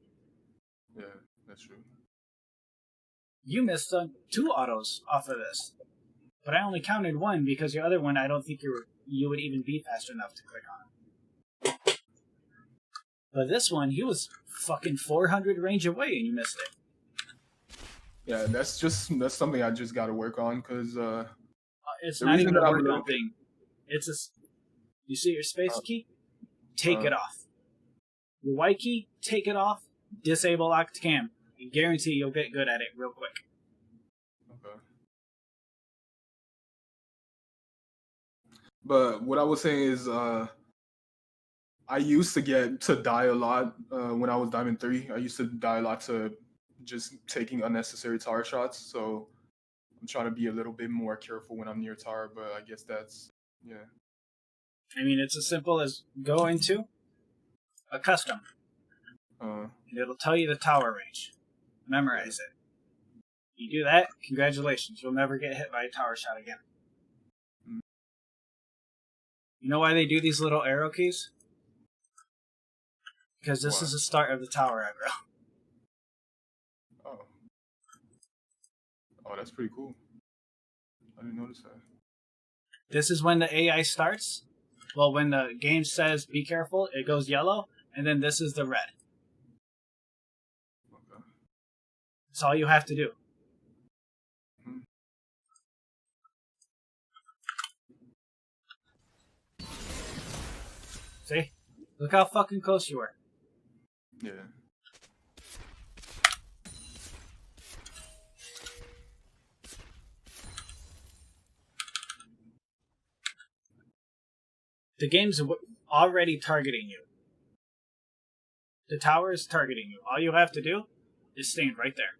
Yeah, that's true. You missed 2 autos off of this. But I only counted 1 because your other one I don't think you would even be fast enough to click on. But this one, he was fucking 400 range away and you missed it. Yeah, that's something I just got to work on because it's not even a work on thing. It's a. You see your space key? Take it off. Your Y key? Take it off. Disable locked cam. I guarantee you'll get good at it real quick. Okay. But what I was saying is, I used to get to die a lot when I was Diamond 3. I used to die a lot to just taking unnecessary tower shots. So I'm trying to be a little bit more careful when I'm near tower. But I guess that's, yeah. I mean, it's as simple as go into a custom. And it'll tell you the tower range. Memorize it. You do that, congratulations. You'll never get hit by a tower shot again. You know why they do these little arrow keys? Because this is the start of the tower aggro. Oh. Oh, that's pretty cool. I didn't notice that. This is when the AI starts. Well, when the game says be careful, it goes yellow, and then this is the red. Okay. That's all you have to do. See? Look how fucking close you were. Yeah. The game's already targeting you. The tower is targeting you. All you have to do is stand right there.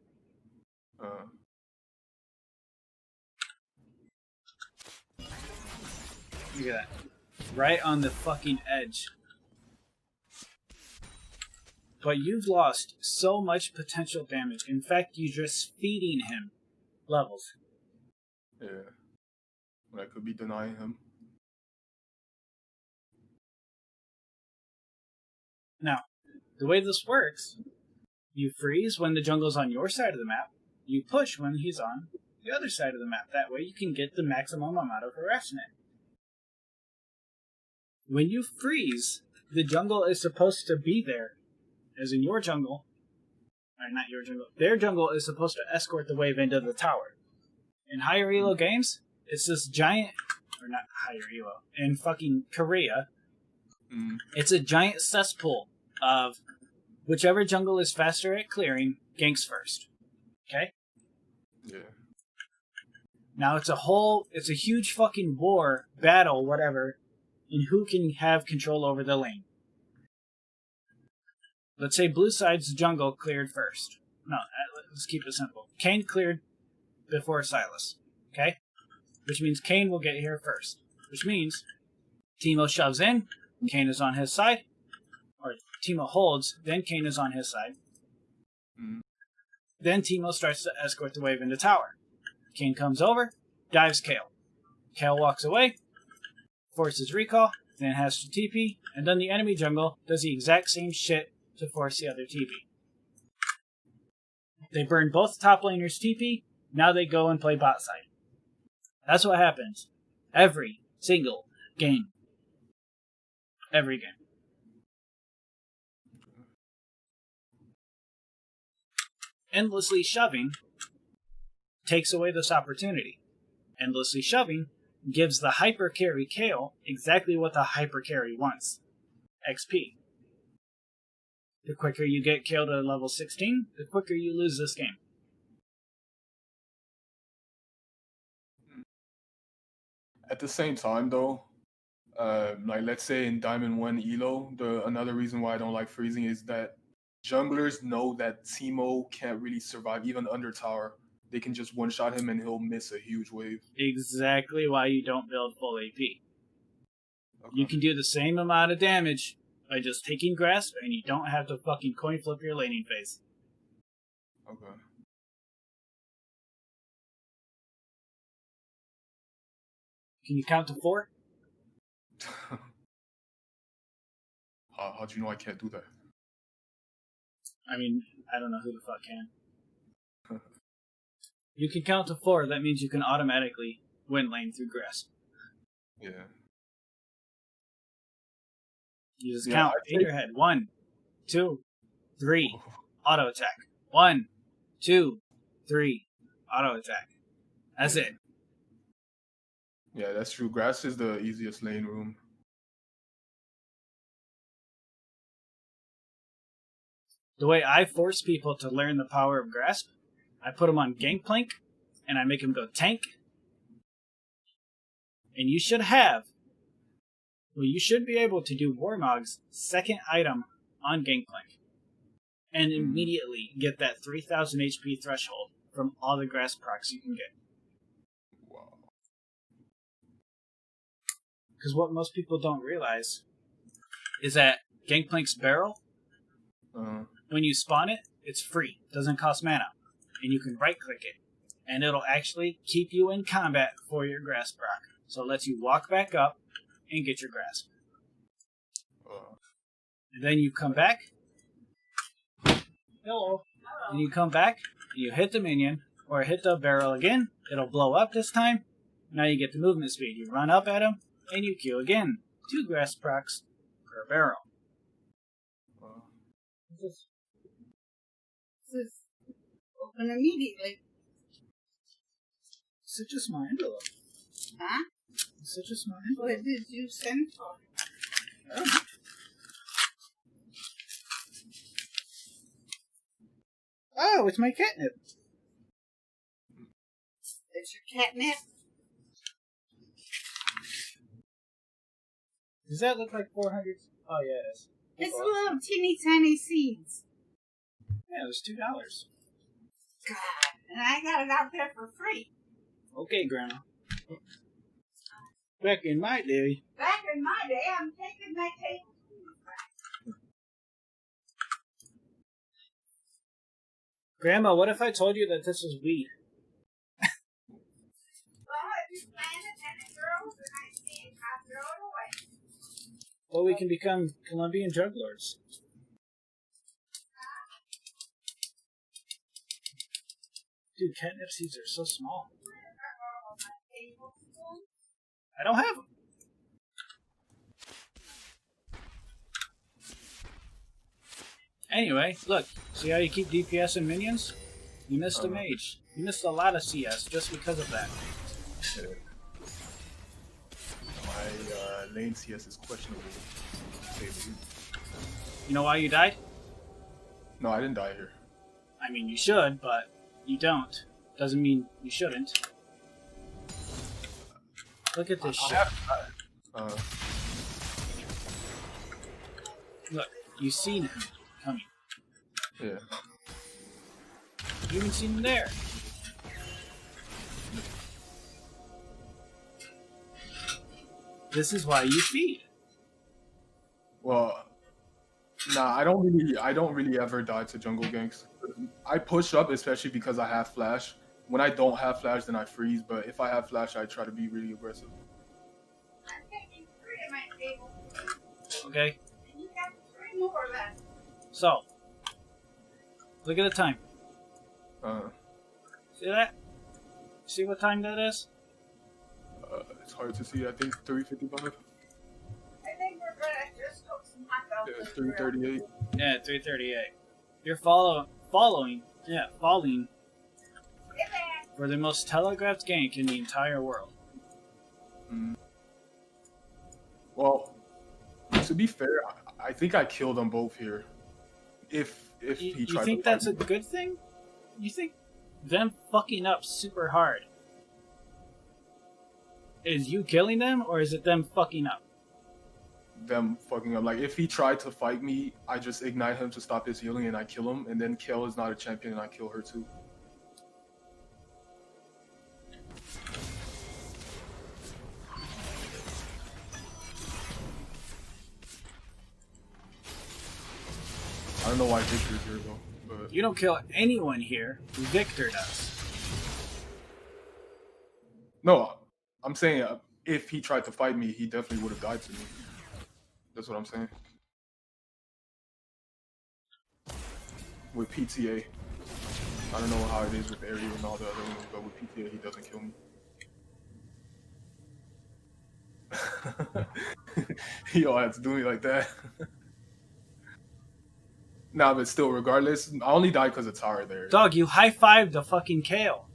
Look at that. Right on the fucking edge. But you've lost so much potential damage. In fact, you're just feeding him levels. Yeah. But I could be denying him. Now, the way this works, you freeze when the jungle's on your side of the map. You push when he's on the other side of the map. That way you can get the maximum amount of harassment. When you freeze, the jungle is supposed to be there. As in your jungle. Or not your jungle. Their jungle is supposed to escort the wave into the tower. In higher elo games, it's this giant... Or not higher elo. In fucking Korea, it's a giant cesspool of whichever jungle is faster at clearing, ganks first. Okay? Yeah. Now it's a huge fucking war, battle, whatever, in who can have control over the lane. Let's say blue side's jungle cleared first. No, let's keep it simple. Kane cleared before Silas. Okay? Which means Kane will get here first. Which means teemo shoves in, Kane is on his side. Or teemo holds, then Kane is on his side. Mm. Then teemo starts to escort the wave into tower. Kane comes over, dives Kale. Kale walks away, forces recall, then has to TP, and then the enemy jungle does the exact same shit to force the other TP. They burn both top laners' TP, now they go and play bot side. That's what happens every single game. Every game. Endlessly shoving takes away this opportunity. Endlessly shoving gives the hyper carry Kale exactly what the hyper carry wants. XP. The quicker you get Kale to level 16, the quicker you lose this game. At the same time, though, like let's say in Diamond 1 Elo, another reason why I don't like freezing is that junglers know that teemo can't really survive even under tower. They can just one-shot him and he'll miss a huge wave. Exactly why you don't build full AP. Okay. You can do the same amount of damage by just taking grasp, and you don't have to fucking coin flip your laning phase. Okay. Can you count to 4? How'd you know I can't do that? I mean, I don't know who the fuck can. You can count to 4, that means you can automatically win lane through grasp. Yeah. You just count in your head. 1, 2, 3, auto attack. 1, 2, 3, auto attack. That's it. Yeah, that's true. Grass is the easiest lane room. The way I force people to learn the power of grasp, I put them on Gangplank, and I make them go tank. And you should be able to do Warmog's second item on Gangplank. And immediately get that 3000 HP threshold from all the grass procs you can get. Wow. Because what most people don't realize is that Gangplank's barrel, when you spawn it, it's free. It doesn't cost mana. And you can right-click it. And it'll actually keep you in combat for your grasp proc. So it lets you walk back up and get your grasp. And then you come back. Hello. And you come back, and you hit the minion, or hit the barrel again. It'll blow up this time. Now you get the movement speed. You run up at him, and you Q again. 2 grasp procs per barrel. This is open immediately. It's just my envelope. Huh? It's just my envelope. What did you send for? Oh, it's my catnip. It's your catnip? Does that look like 400? Oh, yeah, it is. It's little teeny tiny seeds. Yeah, it was $2. God, and I got it out there for free. Okay, Grandma. Back in my day. Back in my day, I'm taking my table. Grandma, what if I told you that this is weed? Well, if you plant it and it grows and I see it, I'll throw it away. Well, we can become Colombian drug lords. Dude, catnip seeds are so small. I don't have them. Anyway, look. See how you keep DPS and minions? You missed a mage. You missed a lot of CS just because of that. My lane CS is questionable. You know why you died? No, I didn't die here. I mean, you should, but you don't. Doesn't mean you shouldn't. Look at this shit. Look, you've seen him coming. Yeah. You even seen him there. This is why you feed. Well, nah, I don't really ever die to jungle ganks. I push up especially because I have flash. When I don't have flash, then I freeze. But if I have flash, I try to be really aggressive. I'm taking 3 at my table. Okay? And you got 3 more left. So, look at the time. See that? See what time that is? It's hard to see. I think 3:55. I think we're gonna just cook some hot dogs. Yeah, 3:38. Yeah, 3:38. You're falling Get back. for the most telegraphed gank in the entire world. Well, to be fair, I think I killed them both here. If he You tried think to that's a fight me. good thing? You think them fucking up super hard is you killing them, or is it them fucking up? Them fucking up. Like if he tried to fight me, I just ignite him to stop his healing and I kill him, and then Kale is not a champion and I kill her too. I don't know why Victor's here though, but You don't kill anyone here. Victor does. no, I'm saying if he tried to fight me, he definitely would have died to me. That's what I'm saying. With PTA. I don't know how it is with Ariel and all the other ones, but with PTA, he doesn't kill me. He all had to do me like that. Nah, but still, regardless, I only died because of Tower there. Dog, you high-fived the fucking Kale.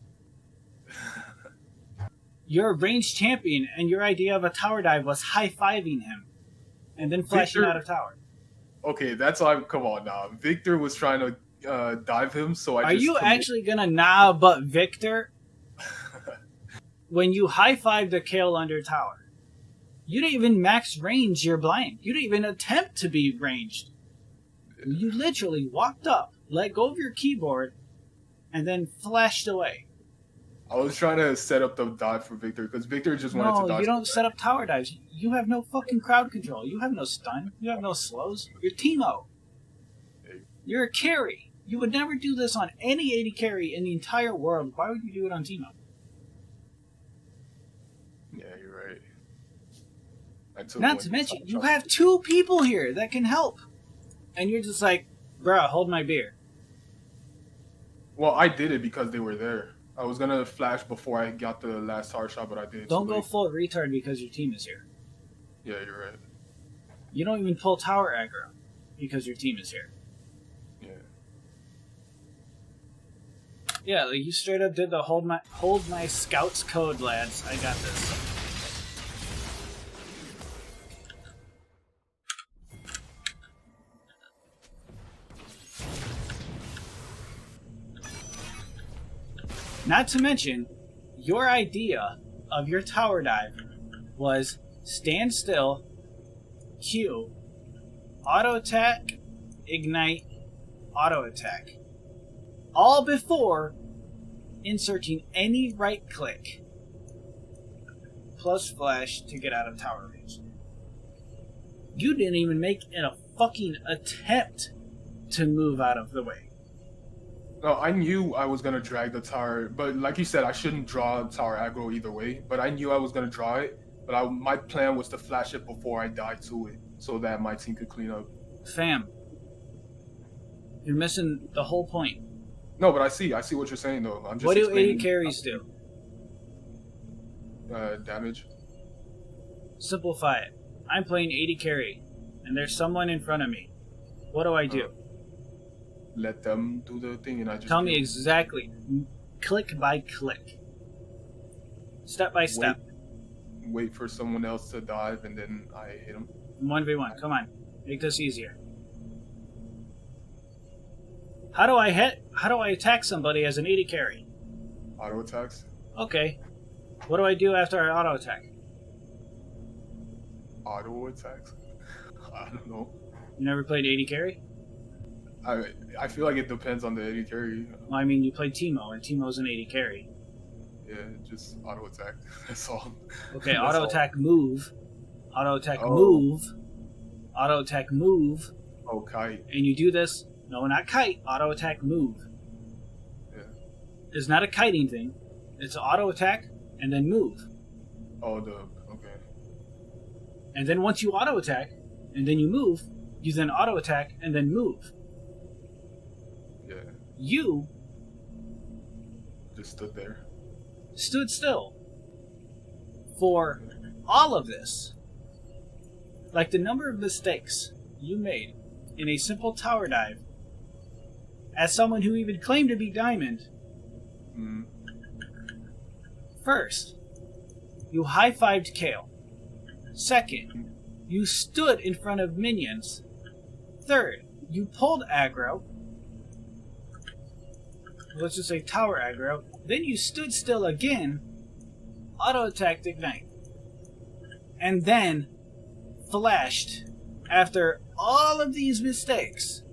You're a ranged champion, and your idea of a tower dive was high-fiving him. And then flashing Victor- out of tower. Okay, that's why. Come on now. Victor was trying to dive him, so I Are just. you actually gonna nah but Victor? When you high-five the Kale under tower. You didn't even max range your blind. You didn't even attempt to be ranged. You literally walked up, let go of your keyboard, and then flashed away. I was trying to set up the dive for Victor because Victor just wanted to No, dive. you don't set up tower dives. You have no fucking crowd control. You have no stun. You have no slows. You're teemo. You're a carry. You would never do this on any 80 carry in the entire world. Why would you do it on teemo? Yeah, you're right. I took Not one to mention, shot. you have 2 people here that can help. And you're just like, bruh, hold my beer. Well, I did it because they were there. I was gonna flash before I got the last tower shot, but I did. Don't too go late. full retard because your team is here. Yeah, you're right. You don't even pull tower aggro because your team is here. Yeah. Yeah, like you straight up did the hold my scouts code, lads. I got this. Not to mention, your idea of your tower dive was stand still, Q, auto attack, ignite, auto attack. All before inserting any right click plus flash to get out of tower range. You didn't even make a fucking attempt to move out of the way. No, I knew I was gonna drag the tower, but like you said, I shouldn't draw tower aggro either way. But I knew I was gonna draw it. But my plan was to flash it before I died to it, so that my team could clean up. Fam, you're missing the whole point. No, but I see what you're saying though. I'm just. What do 80 explaining, carries do? Damage. Simplify it. I'm playing 80 carry, and there's someone in front of me. What do I do? Let them do the thing, and I just Tell me exactly, click by click, step by step, Wait for someone else to dive, and then I hit them. 1v1. Come on, make this easier. How do I attack somebody as an 80 carry? Auto attacks. Okay. What do I do after I auto attack? Auto attacks. I don't know. You never played 80 carry? I feel like it depends on the 80 carry. Well, I mean, you played teemo, and teemo's an 80 carry. Yeah, just auto attack. That's all. Okay, That's auto all. attack move, auto attack move, auto attack move, Oh, kite. and you do this. No, not kite. Auto attack move. Yeah. It's not a kiting thing. It's auto attack and then move. Oh, okay. And then once you auto attack and then you move, you then auto attack and then move. Yeah. You Just stood there. stood still for all of this. Like the number of mistakes you made in a simple tower dive, as someone who even claimed to be Diamond. Mm. First, you high-fived Kale. Second, you stood in front of minions. Third, you pulled aggro. Let's just say tower aggro. Then you stood still again, auto-attacked Ignite. And then flashed after all of these mistakes.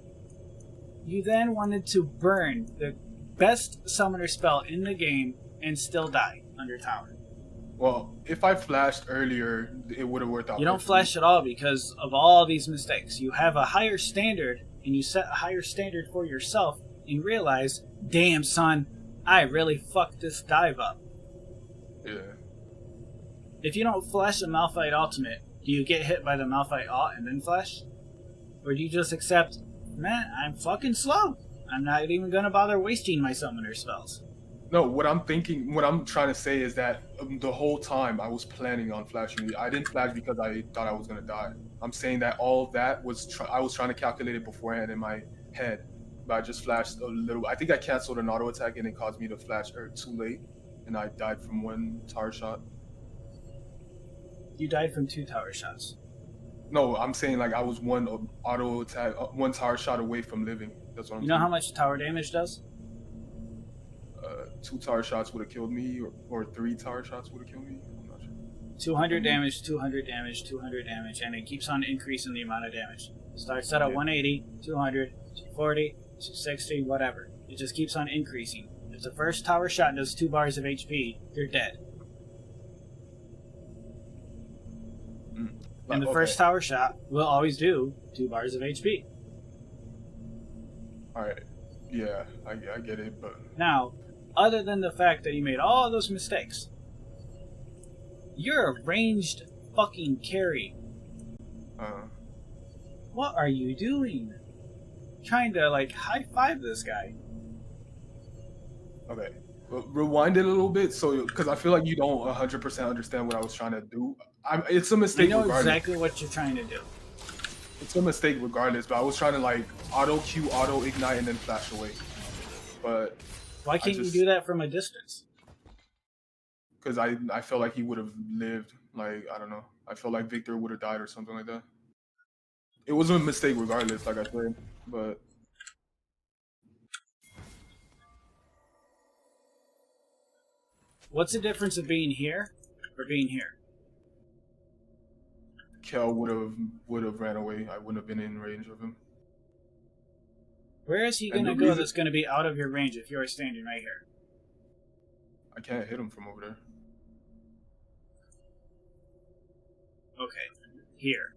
You then wanted to burn the best summoner spell in the game and still die under tower. Well, if I flashed earlier, it would have worked out. You don't flash at all because of all these mistakes. You have a higher standard, and you set a higher standard for yourself and realize, damn son, I really fucked this dive up. Yeah. If you don't flash a Malphite ultimate, do you get hit by the Malphite ult and then flash? Or do you just accept, man, I'm fucking slow. I'm not even gonna bother wasting my summoner spells. No, what I'm trying to say is that the whole time I was planning on flashing. I didn't flash because I thought I was gonna die. I'm saying that all of that was I was trying to calculate it beforehand in my head, but I just flashed a little. I think I canceled an auto attack and it caused me to flash too late, and I died from one tower shot. You died from 2 tower shots. No, I'm saying like I was one auto attack, one tower shot away from living. That's what I'm saying. You know how much tower damage does? 2 tower shots would have killed me, or 3 tower shots would have killed me. I'm not sure. 200 damage, 200 damage, 200 damage, and it keeps on increasing the amount of damage. Starts at 180, 200, 240, 260, whatever. It just keeps on increasing. If the first tower shot does 2 bars of HP, you're dead. And the first tower shot will always do 2 bars of HP. Alright. Yeah, I get it, but... Now, other than the fact that you made all those mistakes, you're a ranged fucking carry. What are you doing? Trying to, like, high-five this guy. Okay. Well, rewind it a little bit, because I feel like you don't 100% understand what I was trying to do. It's a mistake. I know regardless. exactly what you're trying to do. It's a mistake regardless, but I was trying to like auto Q, auto ignite, and then flash away. But why can't you do that from a distance? Because I felt like he would have lived. Like, I don't know. I felt like Victor would have died or something like that. It was a mistake regardless, like I said, but. What's the difference of being here or being here? Kel would have ran away. I wouldn't have been in range of him. Where is he going to go that's going to be out of your range if you're standing right here? I can't hit him from over there. Okay, here.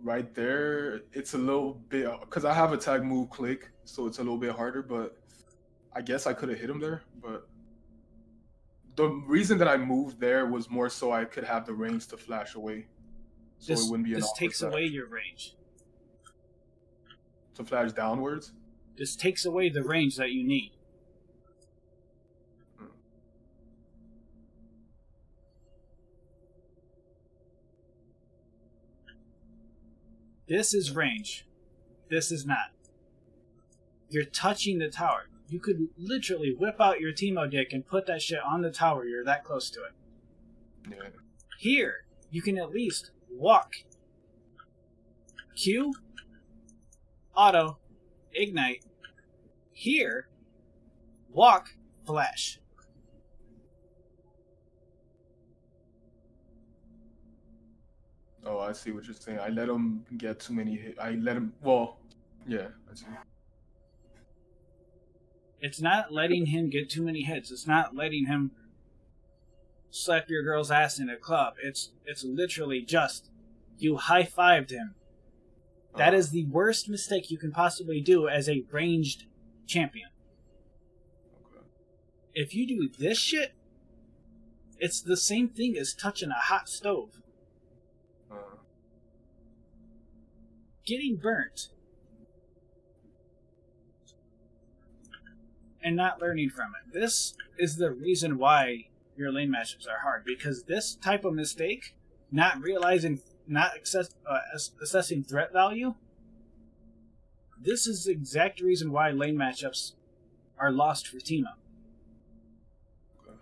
Right there, it's a little bit, because I have a tag move click, so it's a little bit harder, but I guess I could have hit him there, but the reason that I moved there was more so I could have the range to flash away. So it wouldn't be an This takes away your range. To flash downwards? This takes away the range that you need. This is range. This is not. You're touching the tower. You could literally whip out your teemo dick and put that shit on the tower. You're that close to it. Yeah. Here, you can at least walk. Q, auto, ignite. Here, walk, flash. Oh, I see what you're saying. I let him get too many hits. I let him, well, yeah, I see. It's not letting him get too many hits. It's not letting him slap your girl's ass in a club. It's literally just you high-fived him. That is the worst mistake you can possibly do as a ranged champion. Okay. If you do this shit, it's the same thing as touching a hot stove. Getting burnt and not learning from it. This is the reason why your lane matchups are hard, because this type of mistake, not realizing, assessing threat value, this is the exact reason why lane matchups are lost for teemo. Okay.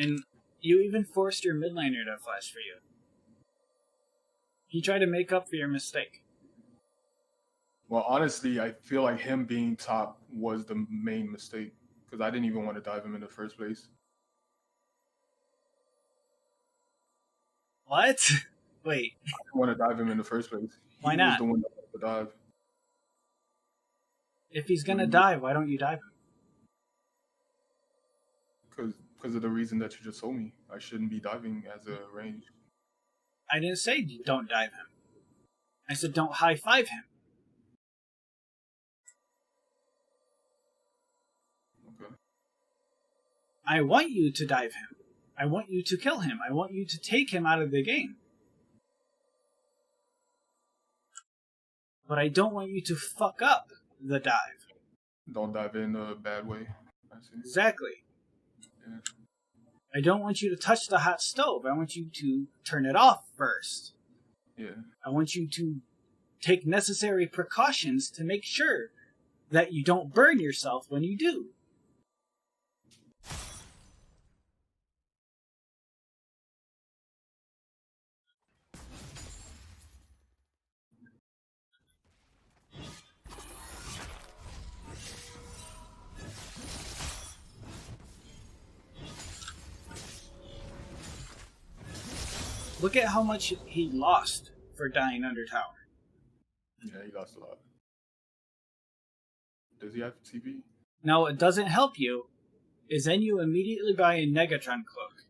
And you even forced your mid laner to flash for you. He tried to make up for your mistake. Well, honestly, I feel like him being top was the main mistake because I didn't even want to dive him in the first place. What? Wait. I didn't want to dive him in the first place. Why He not? was the one that wanted to dive. If he's gonna dive, why don't you dive him? Because of the reason that you just told me. I shouldn't be diving as a range. I didn't say don't dive him. I said don't high-five him. Okay. I want you to dive him. I want you to kill him. I want you to take him out of the game. But I don't want you to fuck up the dive. Don't dive in a bad way. I see. Exactly. Yeah. I don't want you to touch the hot stove. I want you to turn it off first. Yeah. I want you to take necessary precautions to make sure that you don't burn yourself when you do. Look at how much he lost for dying under tower. Yeah, he lost a lot. Does he have TP? Now, what doesn't help you is then you immediately buy a Negatron cloak.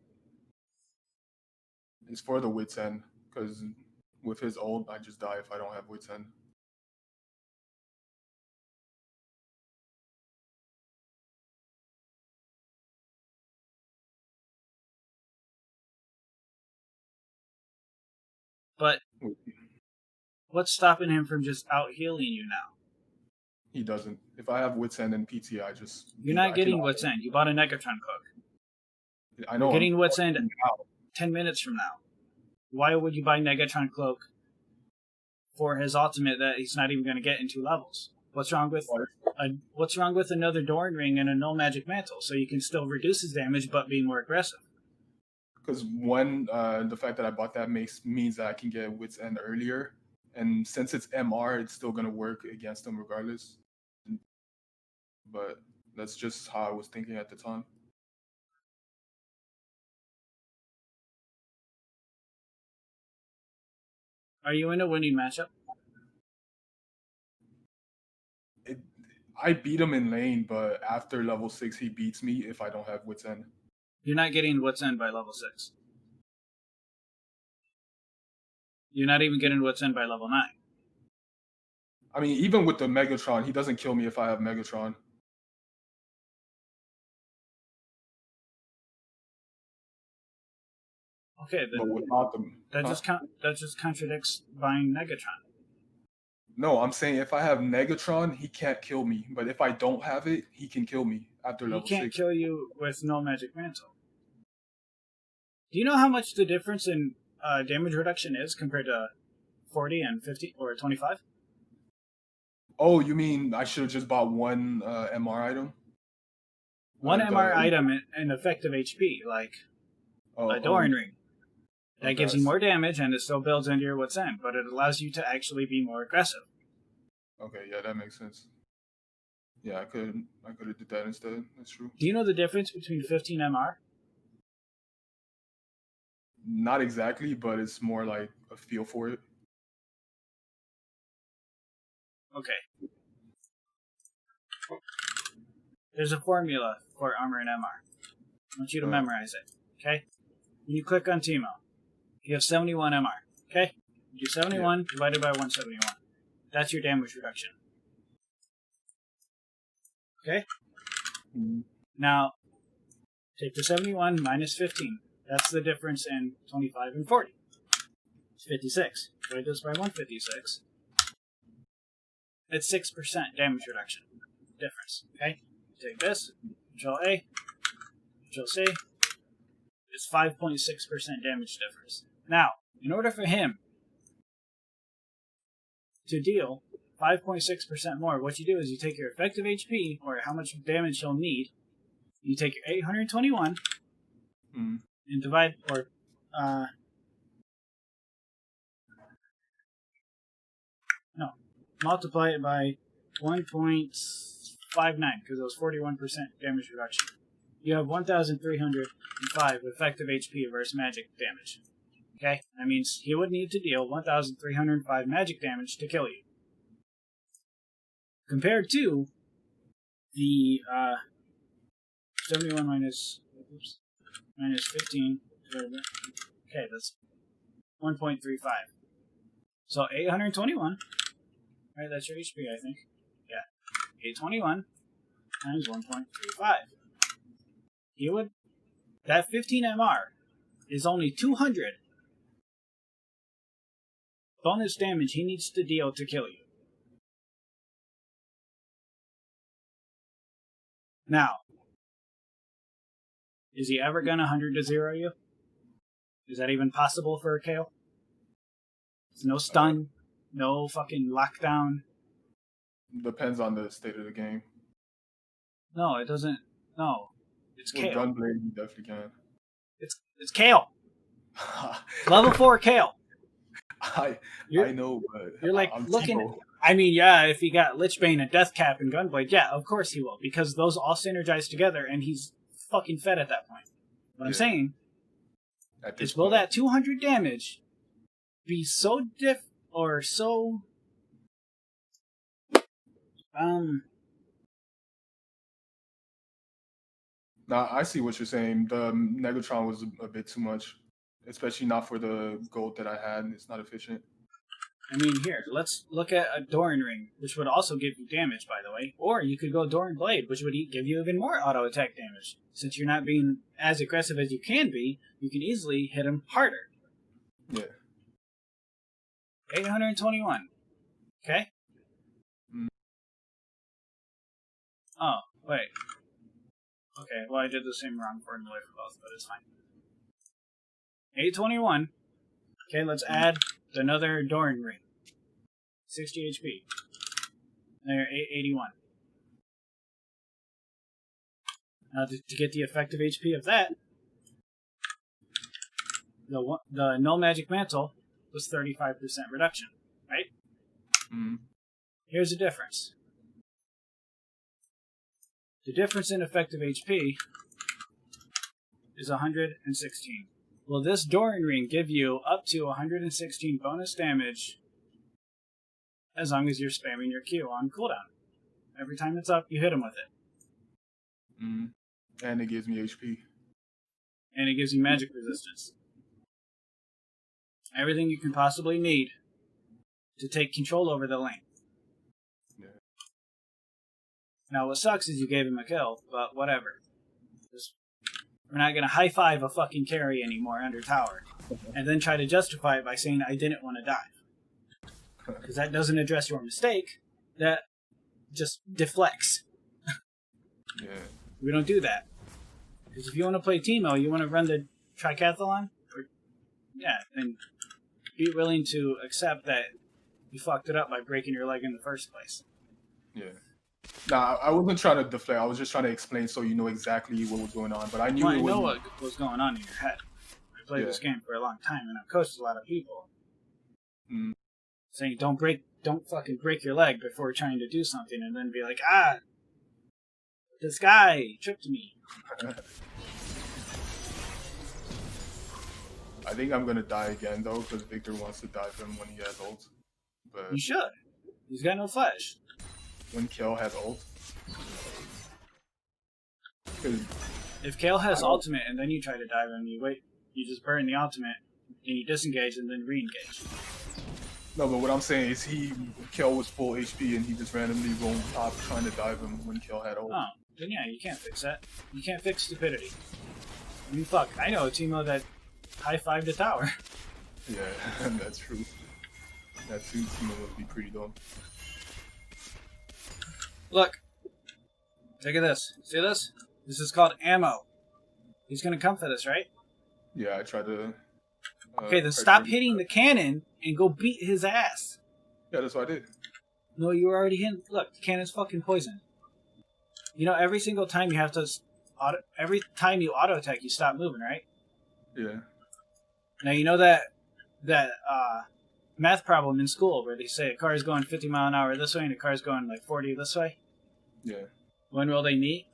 It's for the Wits End, because with his ult, I just die if I don't have Wits End. But what's stopping him from just out healing you now? He doesn't. If I have Wits End and PT, I just... You're not getting Wits End. You bought a Negatron cloak. I know. You're getting I'm Wits End now. 10 minutes from now. Why would you buy Negatron cloak for his ultimate that he's not even going to get in 2 levels? What's wrong with another Doran Ring and a null magic mantle so you can still reduce his damage but be more aggressive? Because one, the fact that I bought that means that I can get Wits End earlier, and since it's MR, it's still gonna work against him regardless. But that's just how I was thinking at the time. Are you in a winning matchup? I beat him in lane, but after level 6, he beats me if I don't have Wits End. You're not getting Wits End by level 6. You're not even getting Wits End by level 9. I mean, even with the Megatron, he doesn't kill me if I have Megatron. Okay, But without them, that just contradicts buying Negatron. No, I'm saying if I have Negatron, he can't kill me. But if I don't have it, he can kill me after level 6. He can't kill you with no magic mantle. Do you know how much the difference in damage reduction is compared to 40 and 50 or 25? Oh, you mean I should have just bought one MR item? One MR item and effective HP, like a Doran Ring. That gives you more damage and it still builds into your Wits End, but it allows you to actually be more aggressive. Okay, yeah, that makes sense. Yeah, I could have did that instead. That's true. Do you know the difference between 15 MR? Not exactly, but it's more like a feel for it. Okay. There's a formula for armor and MR. I want you to memorize it. Okay? When you click on teemo, you have 71 MR. Okay? You do 71 divided by 171. That's your damage reduction. Okay? Mm-hmm. Now, take the 71 minus 15. That's the difference in 25 and 40. It's 56. Divide this by 156. It's 6% damage reduction difference. Okay? Take this, Control A, Control C. It's 5.6% damage difference. Now, in order for him to deal 5.6% more, what you do is you take your effective HP, or how much damage he'll need, you take your 821 and divide, or multiply it by 1.59, because it was 41% damage reduction. You have 1,305 effective HP versus magic damage. Okay? That means he would need to deal 1,305 magic damage to kill you. Compared to the 71 minus 15. Okay, that's 1.35. So 821. Right, that's your HP, I think. Yeah. 821 times 1.35. He would... That 15 MR is only 200 bonus damage he needs to deal to kill you. Now, is he ever gonna 100 to 0 you? Is that even possible for a KO? There's no stun, no fucking lockdown. Depends on the state of the game. No, it doesn't. No, it's With Kale. Gunblade, you definitely can. It's Kale. Level 4 Kale. I know, but you're like I'm looking. Teemo. I mean, yeah, if he got Lichbane and Deathcap and Gunblade, yeah, of course he will, because those all synergize together, and he's fucking fed at that point. What I'm saying is, will that 200 damage be so Nah, I see what you're saying. The Negatron was a bit too much, especially not for the gold that I had. It's not efficient. I mean, here, let's look at a Doran Ring, which would also give you damage, by the way. Or you could go Doran Blade, which would give you even more auto attack damage. Since you're not being as aggressive as you can be, you can easily hit him harder. Yeah. 821. Okay? Oh, wait. Okay, well, I did the same wrong formula for both, but it's fine. 821. Okay, let's add another Doran Ring. 60 HP. There, 881. Now, to get the effective HP of that, the Null Magic Mantle was 35% reduction, right? Mm-hmm. Here's the difference. The difference in effective HP is 116. Will this Doran Ring give you up to 116 bonus damage as long as you're spamming your Q on cooldown? Every time it's up, you hit him with it. Mm-hmm. And it gives me HP. And it gives you magic resistance. Everything you can possibly need to take control over the lane. Yeah. Now, what sucks is you gave him a kill, but whatever. We're not going to high-five a fucking carry anymore under tower, and then try to justify it by saying I didn't want to dive. Because that doesn't address your mistake. That just deflects. Yeah. We don't do that. Because if you want to play teemo, you want to run the tricathlon, then be willing to accept that you fucked it up by breaking your leg in the first place. Yeah. Nah, I wasn't trying to deflect. I was just trying to explain so you know exactly what was going on. But I knew I know what was going on in your head. I played this game for a long time, and I've coached a lot of people. Saying don't fucking break your leg before trying to do something, and then be like, This guy tricked me. I think I'm gonna die again though, because Victor wants to dive him when he has ult. But You should. He's got no flesh. when Kill has ult, because If Kale has ultimate and then you try to dive him, you wait, you just burn the ultimate, and you disengage and then re-engage. no, but what I'm saying is Kill was full HP and he just randomly roamed top trying to dive him when Kill had ult. Oh, then yeah, you can't fix that. You can't fix stupidity. I mean, fuck, I know a teemo that high-fived a tower. Yeah, that's true. That too, Teemo would be pretty dumb. Look. Look at this. See this? This is called ammo. He's gonna come for this, right? Yeah, I tried to. Okay, then stop hitting the cannon and go beat his ass. Yeah, that's what I did. No, you were already hit. Look, the cannon's fucking poison. You know, every single time you have to... every time you auto-attack, you stop moving, right? Yeah. Now, you know that math problem in school where they say a car is going 50 mile an hour this way and a car is going like 40 this way? Yeah. When will they meet?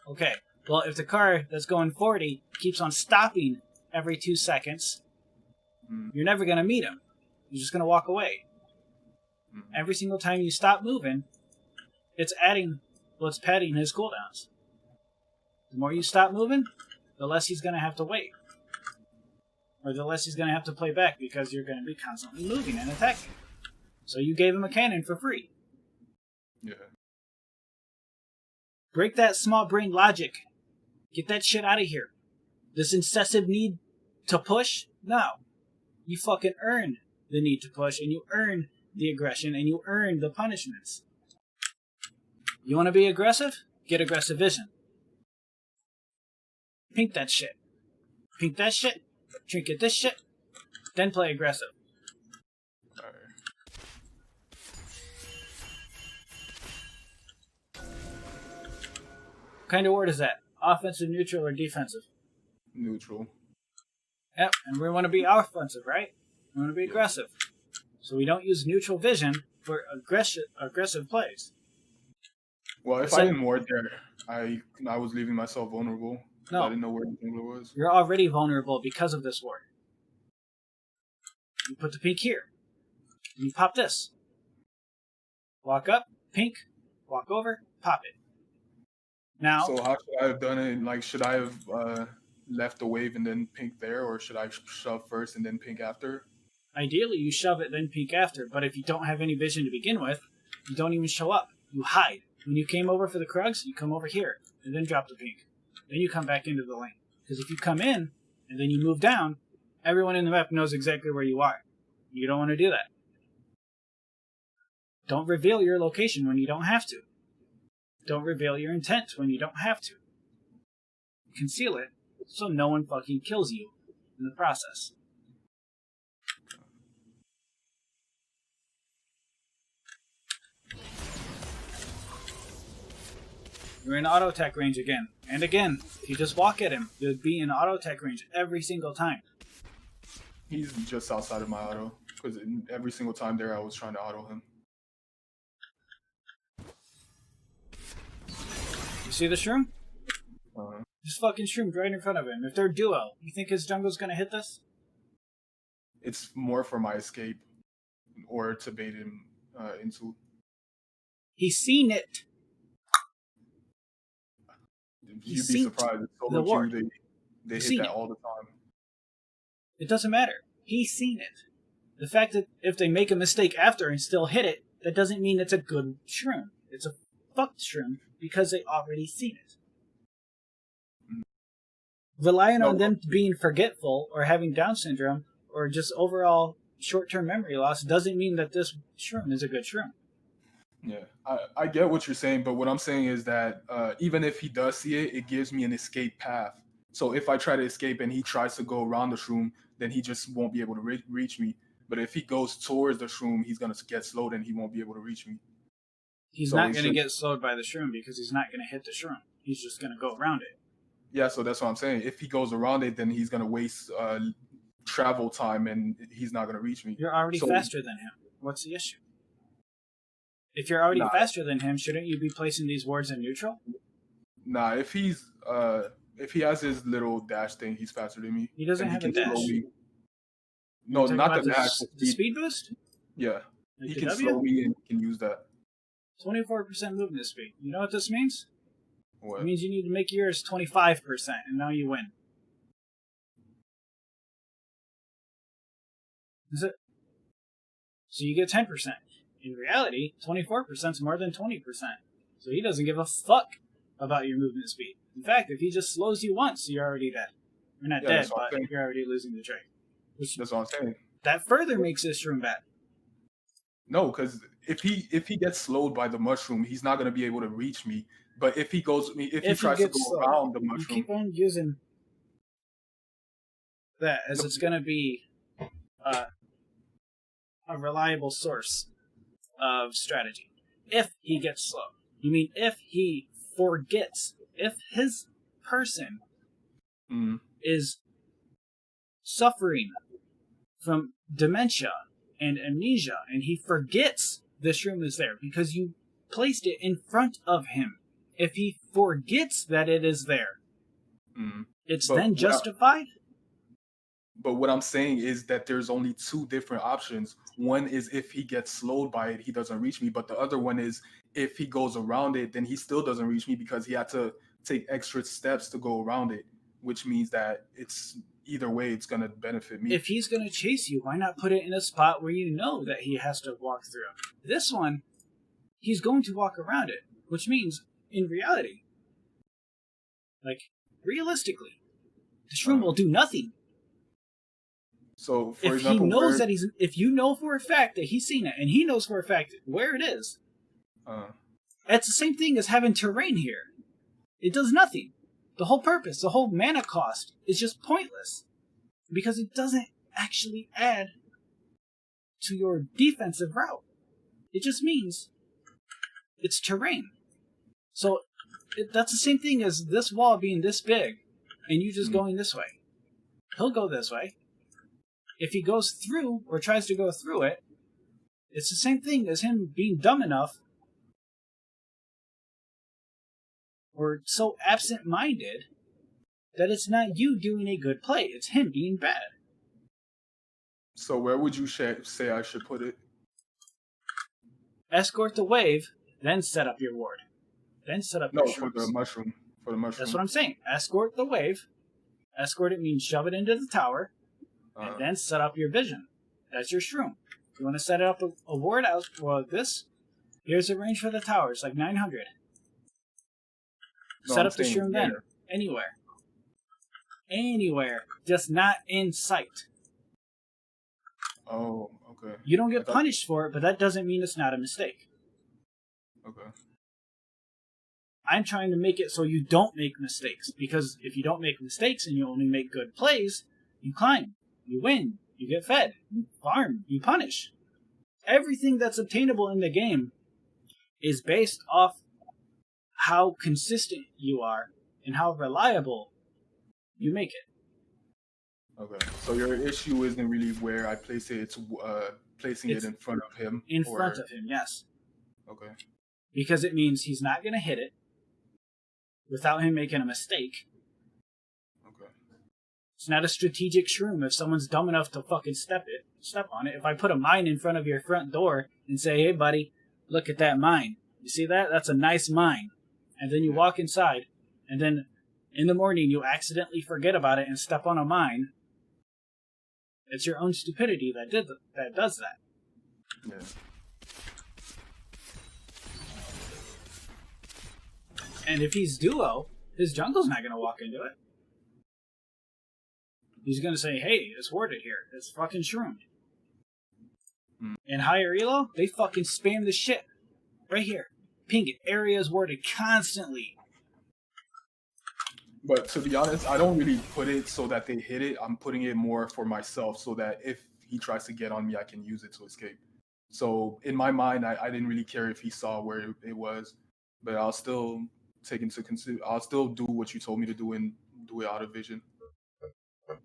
Okay. Well, if the car that's going 40 keeps on stopping every 2 seconds, you're never going to meet him. You're just going to walk away. Every single time you stop moving, it's padding his cooldowns. The more you stop moving, the less he's going to have to wait. Or the less he's going to have to play back because you're going to be constantly moving and attacking. So you gave him a cannon for free. Yeah. Break that small brain logic. Get that shit out of here. This incessive need to push? No. You fucking earn the need to push, and you earn the aggression, and you earn the punishments. You want to be aggressive? Get aggressive vision. Pink that shit. Pink that shit. Trinket this shit. Then play aggressive. Alright. What kind of word is that? Offensive, neutral, or defensive? Neutral. Yep, and we want to be offensive, right? We want to be aggressive. So we don't use neutral vision for aggressive plays. Well, if I didn't ward there, I was leaving myself vulnerable. No. I didn't know where the jungler was. You're already vulnerable because of this ward. You put the pink here. And you pop this. Walk up, pink, walk over, pop it. Now... So how should I have done it? Like, should I have left the wave and then pink there, or should I shove first and then pink after? Ideally, you shove it, then pink after. But if you don't have any vision to begin with, you don't even show up. You hide. When you came over for the Krugs, you come over here, and then drop the pink. Then you come back into the lane. Because if you come in, and then you move down, everyone in the map knows exactly where you are. You don't want to do that. Don't reveal your location when you don't have to. Don't reveal your intent when you don't have to. Conceal it, so no one fucking kills you in the process. You're in auto attack range again. And again, if you just walk at him, you'll be in auto attack range every single time. He's just outside of my auto. Because every single time there, I was trying to auto him. You see the shroom? Uh-huh. Just fucking shroomed right in front of him. If they're duo, you think his jungle's gonna hit this? It's more for my escape. Or to bait him into. He's seen it. You'd be surprised. The ward. They hit that all the time. It doesn't matter. He's seen it. The fact that if they make a mistake after and still hit it, that doesn't mean it's a good shroom. It's a fucked shroom because they already seen it. Relying on them being forgetful or having Down syndrome or just overall short-term memory loss doesn't mean that this shroom is a good shroom. Yeah, I get what you're saying, but what I'm saying is that even if he does see it, it gives me an escape path. So if I try to escape and he tries to go around the shroom, then he just won't be able to reach me. But if he goes towards the shroom, he's going to get slowed and he won't be able to reach me. He's not going to get slowed by the shroom because he's not going to hit the shroom. He's just going to go around it. Yeah, so that's what I'm saying. If he goes around it, then he's going to waste travel time and he's not going to reach me. You're already faster than him. What's the issue? If you're already Nah. faster than him, shouldn't you be placing these wards in neutral? Nah, if he has his little dash thing, he's faster than me. He doesn't And have a can dash. slow me. You're No, talking not about the dash. the speed boost? Yeah, Like he the can W? slow me and can use that. 24% movement speed. You know what this means? What? It means you need to make yours 25%, and now you win. Is it? So you get 10%. In reality, 24% is more than 20%. So he doesn't give a fuck about your movement speed. In fact, if he just slows you once, you're already dead. You're not dead, but you're already losing the trade. That's what I'm saying. That further makes this room bad. No, because if he gets slowed by the mushroom, he's not gonna be able to reach me. But if he goes, if he tries to go around the mushroom, you keep on using that as it's gonna be a reliable source of strategy. If he gets slow, you mean if he forgets, if his person is suffering from dementia and amnesia, and he forgets this room is there because you placed it in front of him. If he forgets that it is there, it's then justified? But what I'm saying is that there's only two different options. One is if he gets slowed by it, he doesn't reach me. But the other one is if he goes around it, then he still doesn't reach me because he had to take extra steps to go around it, which means that it's either way, it's going to benefit me. If he's going to chase you, why not put it in a spot where you know that he has to walk through? This one, he's going to walk around it, which means, in reality, like, realistically, this room will do nothing. So, for if example, he knows that if you know for a fact that he's seen it, and he knows for a fact where it is, it's the same thing as having terrain here. It does nothing. The whole purpose, the whole mana cost, is just pointless. Because it doesn't actually add to your defensive route. It just means it's terrain. So, that's the same thing as this wall being this big, and you just going this way. He'll go this way. If he goes through, or tries to go through it, it's the same thing as him being dumb enough, or so absent-minded, that it's not you doing a good play, it's him being bad. So where would you say I should put it? Escort the wave, then set up your ward. Then set up your for the mushroom. For the mushroom. That's what I'm saying. Escort the wave. Escort it means shove it into the tower, and then set up your vision. That's your shroom. If you want to set up a ward out for this, here's the range for the tower. It's like 900. Set up the shroom then. Anywhere. Anywhere. Just not in sight. Oh, okay. You don't get punished for it, but that doesn't mean it's not a mistake. Okay. I'm trying to make it so you don't make mistakes. Because if you don't make mistakes and you only make good plays, you climb. You win. You get fed. You farm. You punish. Everything that's obtainable in the game is based off how consistent you are and how reliable you make it. Okay. So your issue isn't really where I place it, it's placing it in front of him. In front of him, yes. Okay. Because it means he's not going to hit it without him making a mistake. Okay. It's not a strategic shroom if someone's dumb enough to fucking step on it. If I put a mine in front of your front door and say, hey buddy, look at that mine. You see that? That's a nice mine. And then you walk inside, and then in the morning you accidentally forget about it and step on a mine. It's your own stupidity that does that. Yeah. And if he's duo, his jungle's not going to walk into it. He's going to say, hey, it's warded here. It's fucking shroomed. In higher elo, they fucking spam the shit. Right here. Ping it. Area is warded constantly. But to be honest, I don't really put it so that they hit it. I'm putting it more for myself so that if he tries to get on me, I can use it to escape. So in my mind, I didn't really care if he saw where it was, but I'll still take into consider. I'll still do what you told me to do and do it out of vision. Okay.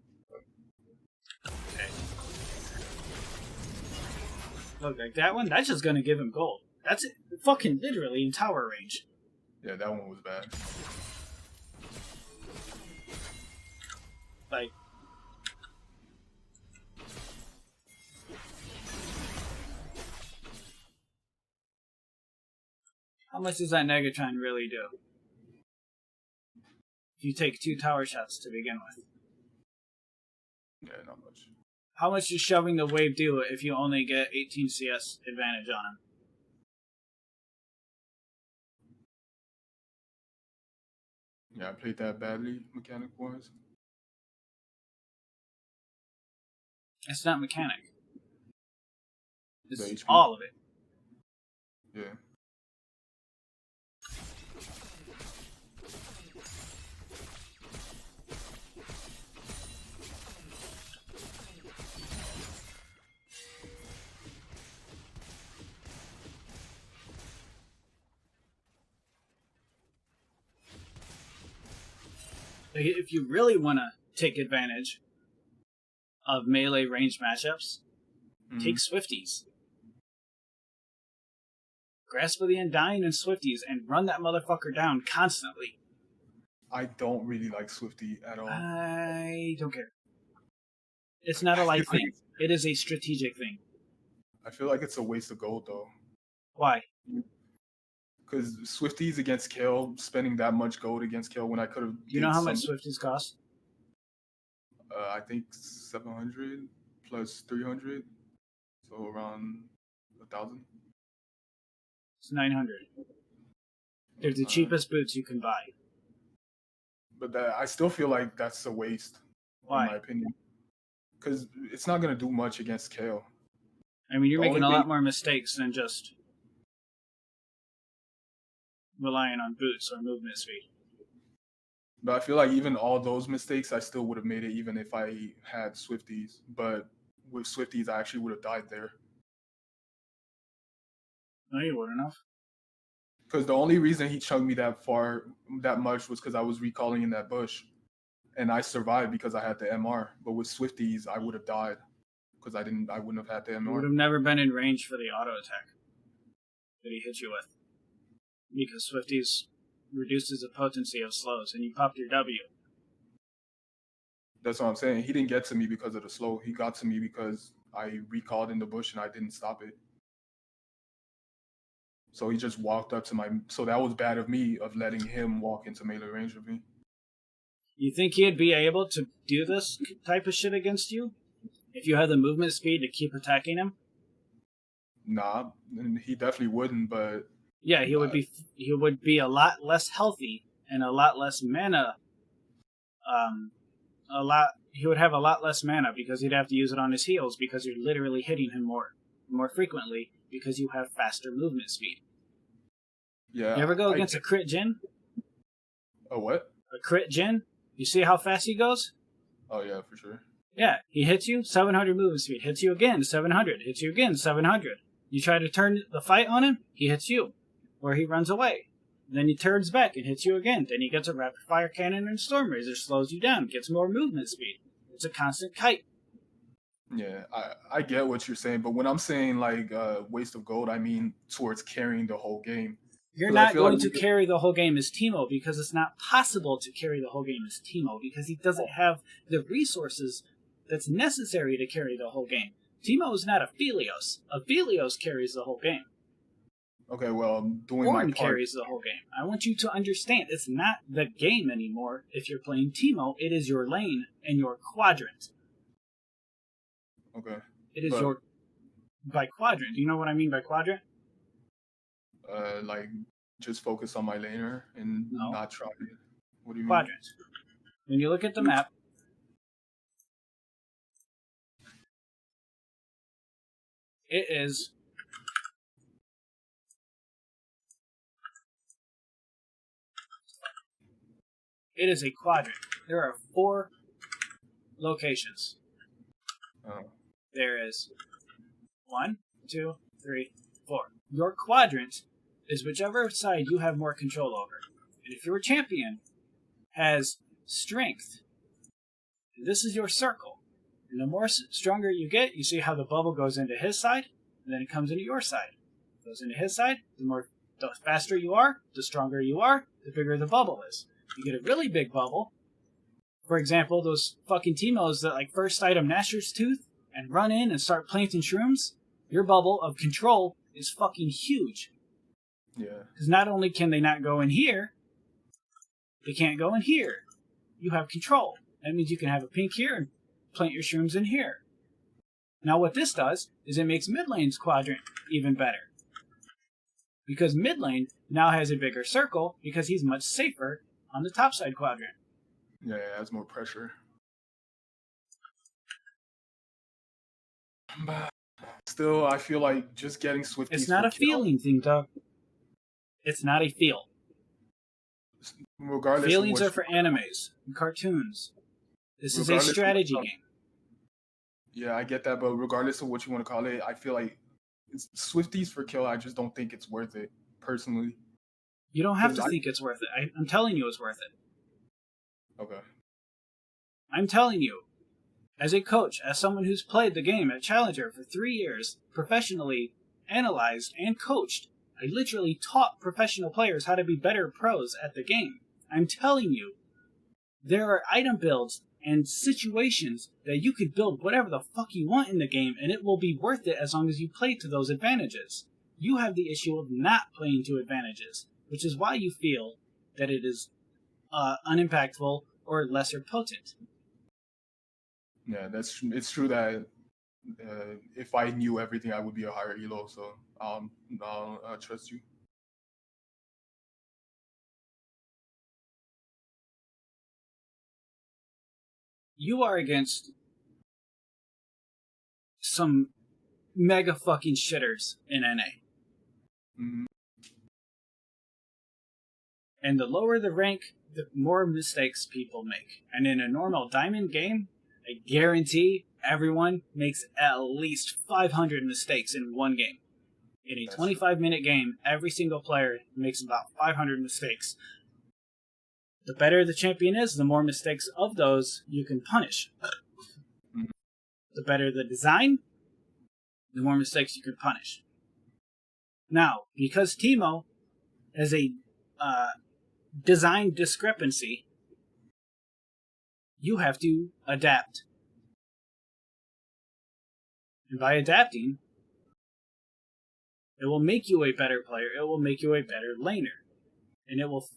Look, like that one, that's just going to give him gold. That's it. Fucking literally in tower range. Yeah, that one was bad. Like, how much does that Negatron really do? If you take 2 tower shots to begin with. Yeah, not much. How much does shoving the wave do if you only get 18 CS advantage on him? Yeah, I played that badly, mechanic-wise. It's not mechanic. The It's HP? all of it. Yeah. Like, if you really want to take advantage of melee range matchups, take Swifties. Grasp of the Undying and Swifties and run that motherfucker down constantly. I don't really like Swifty at all. I don't care. It's not a like thing. It is a strategic thing. I feel like it's a waste of gold, though. Why? Because Swifties against Kale, spending that much gold against Kale when I could have. Do you know how much Swifties cost? I think 700 plus 300, so around 1,000. It's 900. They're the cheapest boots you can buy. But I still feel like that's a waste. Why? In my opinion. Because it's not going to do much against Kale. I mean, you're making a lot more mistakes than just relying on boots or movement speed. But I feel like even all those mistakes, I still would have made it even if I had Swifties. But with Swifties, I actually would have died there. No, you wouldn't have. Because the only reason he chunked me that much was because I was recalling in that bush. And I survived because I had the MR. But with Swifties, I would have died. Because I wouldn't have had the MR. You would have never been in range for the auto attack that he hit you with. Because Swifties reduces the potency of slows, and you popped your W. That's what I'm saying. He didn't get to me because of the slow. He got to me because I recalled in the bush and I didn't stop it. So he just walked up to my... So that was bad of me, of letting him walk into melee range of me. You think he'd be able to do this type of shit against you? If you had the movement speed to keep attacking him? Nah, he definitely wouldn't, but... Yeah, he would be a lot less healthy and a lot less mana. He would have a lot less mana because he'd have to use it on his heals because you're literally hitting him more frequently because you have faster movement speed. Yeah. You ever go against a crit Jin? A what? A crit Jin? You see how fast he goes? Oh yeah, for sure. Yeah, he hits you, 700 movement speed. Hits you again, 700. Hits you again, 700. You try to turn the fight on him, he hits you. Or he runs away. Then he turns back and hits you again. Then he gets a rapid fire cannon and storm razor, slows you down, gets more movement speed. It's a constant kite. Yeah, I get what you're saying, but when I'm saying like waste of gold, I mean towards carrying the whole game. You're not going to carry the whole game as Teemo because it's not possible to carry the whole game as Teemo because he doesn't have the resources that's necessary to carry the whole game. Teemo is not Aphelios. Aphelios carries the whole game. Okay, well, I'm doing Ornn my part. Carries the whole game. I want you to understand, it's not the game anymore. If you're playing Teemo, it is your lane and your quadrant. Okay. It is by quadrant. Do you know what I mean by quadrant? Like just focus on my laner and not try it. What do you mean? Quadrant. When you look at the map, it is a quadrant. There are 4 locations. Oh. There is 1, 2, 3, 4. Your quadrant is whichever side you have more control over. And if your champion has strength, this is your circle. And the more stronger you get, you see how the bubble goes into his side, and then it comes into your side. goes into his side, the faster you are, the stronger you are, the bigger the bubble is. You get a really big bubble. For example, those fucking teemos that like first item Gnasher's Tooth and run in and start planting shrooms, your bubble of control is fucking huge. Yeah. Because not only can they not go in here, they can't go in here. You have control. That means you can have a pink here and plant your shrooms in here. Now what this does is it makes mid lane's quadrant even better. Because mid lane now has a bigger circle because he's much safer on the top side quadrant. Yeah, it has more pressure. But still, I feel like just getting Swifties. It's not a feeling thing, dog. It's not a feel. Regardless, feelings are for animes and cartoons. This is a strategy game. Yeah, I get that, but regardless of what you want to call it, I feel like it's Swifties for kill. I just don't think it's worth it, personally. You don't have to think it's worth it. I'm telling you it's worth it. Okay. I'm telling you, as a coach, as someone who's played the game at Challenger for 3 years, professionally analyzed and coached, I literally taught professional players how to be better pros at the game. I'm telling you, there are item builds and situations that you could build whatever the fuck you want in the game, and it will be worth it as long as you play to those advantages. You have the issue of not playing to advantages, which is why you feel that it is unimpactful or lesser potent. Yeah, it's true that if I knew everything, I would be a higher elo. So I'll trust you. You are against some mega fucking shitters in NA. Mm-hmm. And the lower the rank, the more mistakes people make. And in a normal diamond game, I guarantee everyone makes at least 500 mistakes in one game. In a 25-minute game, every single player makes about 500 mistakes. The better the champion is, the more mistakes of those you can punish. The better the design, the more mistakes you can punish. Now, because teemo has a design discrepancy, you have to adapt. And by adapting, it will make you a better player, it will make you a better laner. And it will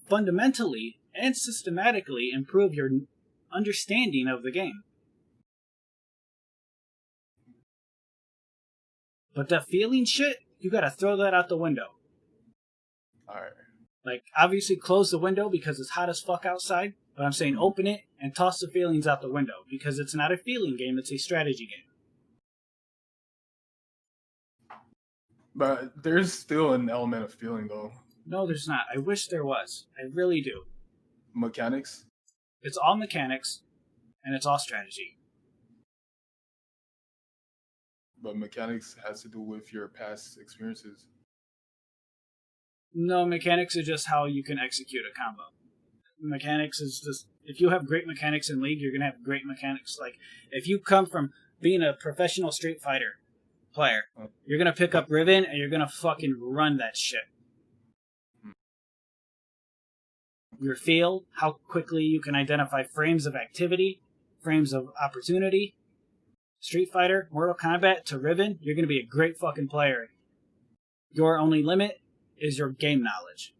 fundamentally and systematically improve your understanding of the game. But that feeling shit, you gotta throw that out the window. Alright. Like, obviously close the window because it's hot as fuck outside, but I'm saying open it and toss the feelings out the window because it's not a feeling game, it's a strategy game. But there's still an element of feeling, though. No, there's not. I wish there was. I really do. Mechanics? It's all mechanics, and it's all strategy. But mechanics has to do with your past experiences. No, mechanics are just how you can execute a combo. Mechanics is just... If you have great mechanics in League, you're going to have great mechanics. Like, if you come from being a professional Street Fighter player, you're going to pick up Riven, and you're going to fucking run that shit. Your feel, how quickly you can identify frames of activity, frames of opportunity. Street Fighter, Mortal Kombat to Riven, you're going to be a great fucking player. Your only limit is your game knowledge.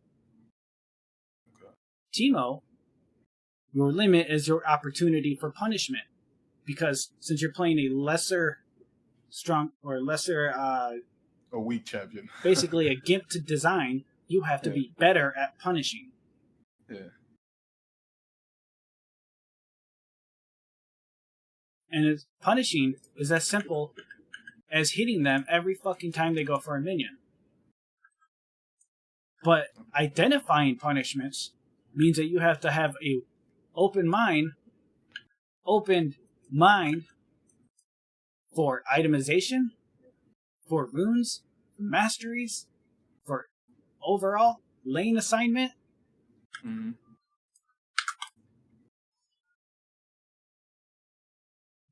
Okay. teemo, your limit is your opportunity for punishment. Because since you're playing a lesser strong or lesser a weak champion. basically a gimp to design, you have to be better at punishing. Yeah. And punishing is as simple as hitting them every fucking time they go for a minion. But identifying punishments means that you have to have a open mind for itemization, for runes, for masteries, for overall lane assignment. Mm-hmm.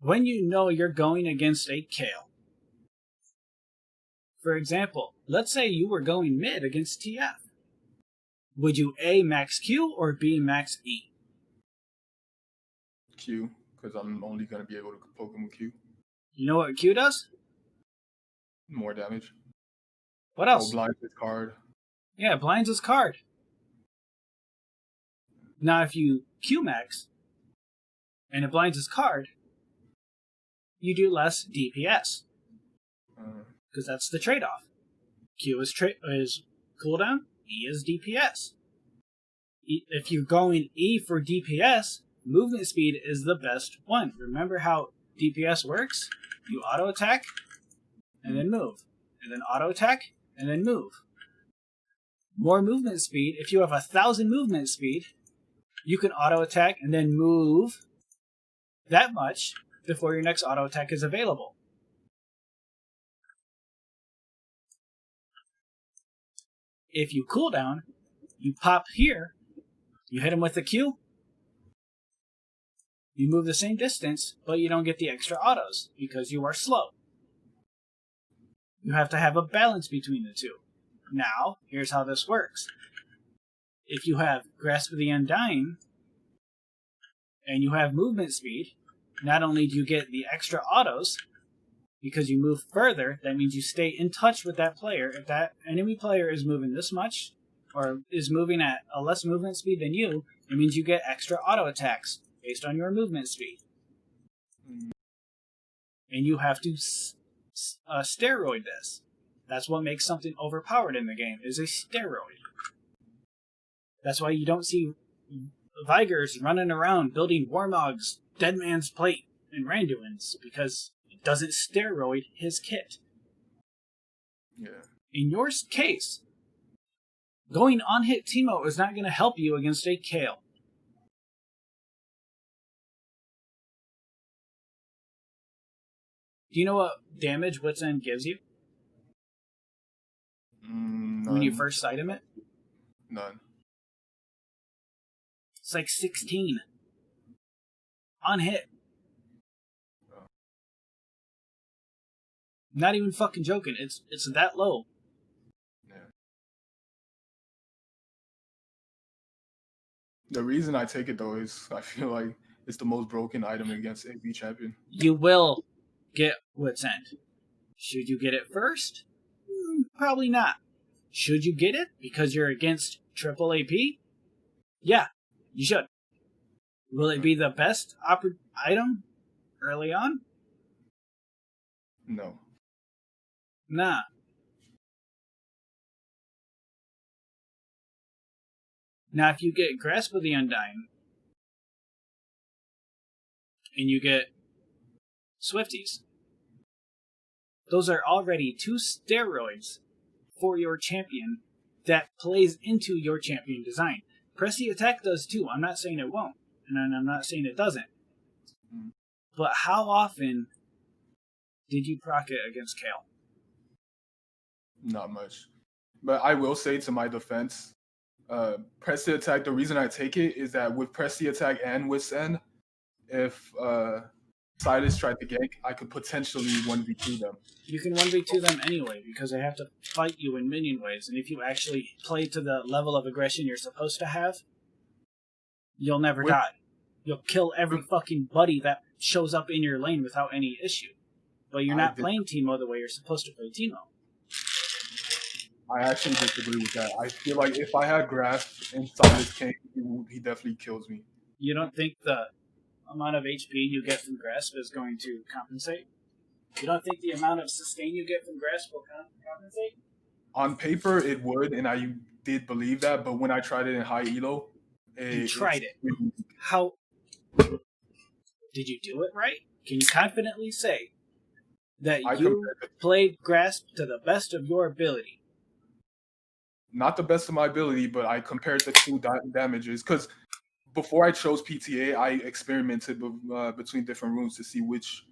When you know you're going against a Kale, For example, let's say you were going mid against TF. Would you A, max Q, or B, max E? Q, because I'm only going to be able to poke him with Q. You know what Q does? More damage. What else? Oh, blinds his card. Yeah, blinds his card. Now, if you Q max, and it blinds his card, you do less DPS. Because that's the trade-off. Q is cooldown, E is DPS. If you're going E for DPS, movement speed is the best one. Remember how DPS works? You auto-attack, and then move. And then auto-attack, and then move. More movement speed, if you have 1,000 movement speed, you can auto-attack and then move that much before your next auto-attack is available. If you cooldown, you pop here, you hit him with the Q, you move the same distance, but you don't get the extra autos because you are slow. You have to have a balance between the two. Now, here's how this works. If you have Grasp of the Undying, and you have movement speed, not only do you get the extra autos, because you move further, that means you stay in touch with that player. If that enemy player is moving this much, or is moving at a less movement speed than you, it means you get extra auto attacks based on your movement speed. And you have to steroid this. That's what makes something overpowered in the game, is a steroid. That's why you don't see Vigors running around building Warmogs, Dead Man's Plate, and Randuins, because it doesn't steroid his kit. Yeah. In your case, going on hit teemo is not going to help you against a Kale. Do you know what damage Wit's End gives you? When you first item it? None. It's like 16. On hit. Oh. Not even fucking joking. It's that low. Yeah. The reason I take it though is I feel like it's the most broken item against AP champion. You will get Wit's End. Should you get it first? Probably not. Should you get it because you're against triple AP? Yeah, you should. Will it be the best item early on? No. Nah. Now, if you get Grasp of the Undying, and you get Swifties, those are already two steroids for your champion that plays into your champion design. Pressy Attack does too. I'm not saying it won't, and I'm not saying it doesn't. But how often did you proc it against Kale? Not much. But I will say to my defense, Pressy Attack, the reason I take it is that with Pressy Attack and Wit's End, if Silas tried to gank, I could potentially 1v2 them. You can 1v2 them anyway, because they have to fight you in minion waves, and if you actually play to the level of aggression you're supposed to have, you'll never die. You'll kill every fucking buddy that shows up in your lane without any issue. But you're not playing teemo the way you're supposed to play teemo. I actually disagree with that. I feel like if I had Grasp inside this king, he definitely kills me. You don't think the amount of HP you get from Grasp is going to compensate? You don't think the amount of sustain you get from Grasp will compensate? On paper, it would, and I did believe that, but when I tried it in high elo... You tried it. How... Did you do it right? Can you confidently say that you played Grasp to the best of your ability? Not the best of my ability, but I compared the two damages, because before I chose PTA, I experimented between different runes to see which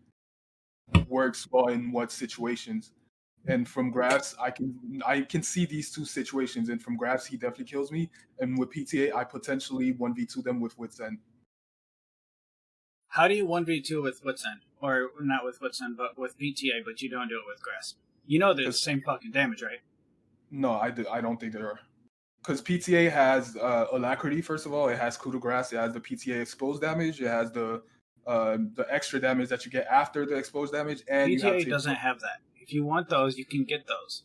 works well in what situations. And from Grasp, I can see these two situations. And from Grasp, he definitely kills me. And with PTA, I potentially 1v2 them with Wit's End. How do you 1v2 with Wit's End? Or not with Wit's End, but with PTA, but you don't do it with Grasp? You know they're the same fucking damage, right? No, I don't think they are. Because PTA has Alacrity, first of all. It has Coup de Grace. It has the PTA exposed damage. It has the extra damage that you get after the exposed damage. And you have PTA doesn't have that. If you want those, you can get those.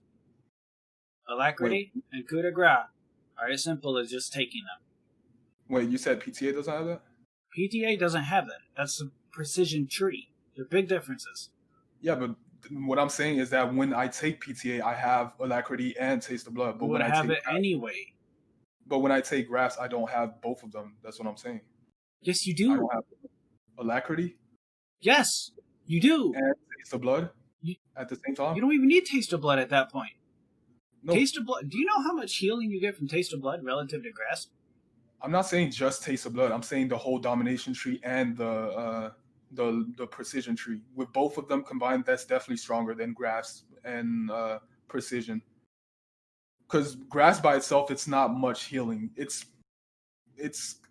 Alacrity and Coup de Grace are as simple as just taking them. Wait, you said PTA doesn't have that? PTA doesn't have that. That's a precision tree. They're big differences. Yeah, but what I'm saying is that when I take PTA, I have Alacrity and Taste of Blood. But You would when have I take it anyway. But when I take Grass, I don't have both of them. That's what I'm saying. Yes, you I do. don't have Alacrity Yes, you do. and Taste of Blood You- at the same time. You don't even need Taste of Blood at that point. No, Taste of Blood. Do you know how much healing you get from Taste of Blood relative to Grass? I'm not saying just Taste of Blood. I'm saying the whole Domination tree and the Precision tree. With both of them combined, that's definitely stronger than Grass and Precision. Because Grass by itself, it's not much healing. It's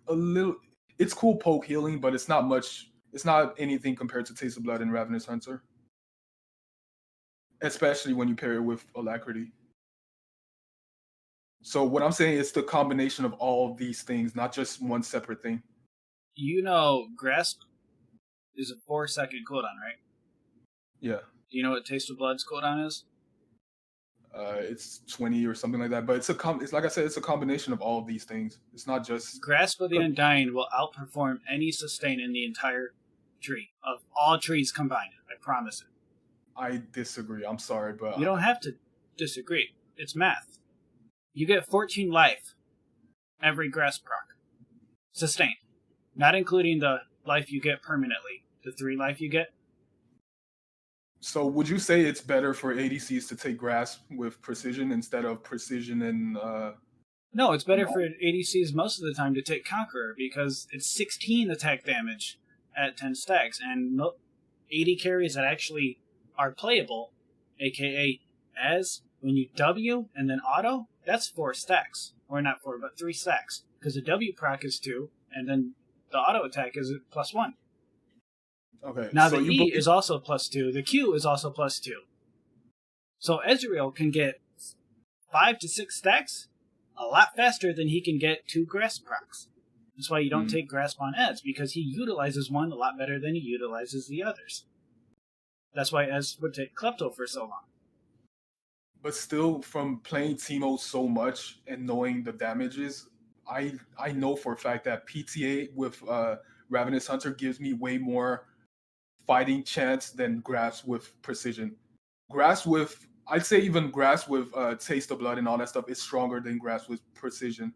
a little. It's cool poke healing, but it's not much. It's not anything compared to Taste of Blood and Ravenous Hunter. Especially when you pair it with Alacrity. So what I'm saying is the combination of all of these things, not just one separate thing. You know, Grasp is a 4-second cooldown, right? Yeah. Do you know what Taste of Blood's cooldown is? It's 20 or something like that. But it's like I said, it's a combination of all of these things. It's not just Grasp of the Undying will outperform any sustain in the entire tree, of all trees combined. I promise it. I disagree. I'm sorry, but You don't have to disagree. It's math. You get 14 life every Grasp proc. Sustained. Not including the life you get permanently. The 3 life you get. So would you say it's better for ADCs to take Grasp with Precision instead of Precision and No, it's better for ADCs most of the time to take Conqueror because it's 16 attack damage at 10 stacks, and 80 carries that actually are playable, aka as when you W and then auto, that's 4 stacks. Or not 4, but 3 stacks. Because the W proc is 2, and then the auto attack is +1. Okay. Now so the E is also +2, the Q is also +2. So Ezreal can get 5 to 6 stacks a lot faster than he can get 2 Grasp procs. That's why you don't take Grasp on Ez, because he utilizes one a lot better than he utilizes the others. That's why Ez would take Klepto for so long. But still, from playing teemo so much and knowing the damages, I know for a fact that PTA with Ravenous Hunter gives me way more fighting chance than Grasp with Precision. I'd say even Grasp with Taste of Blood and all that stuff is stronger than Grasp with Precision.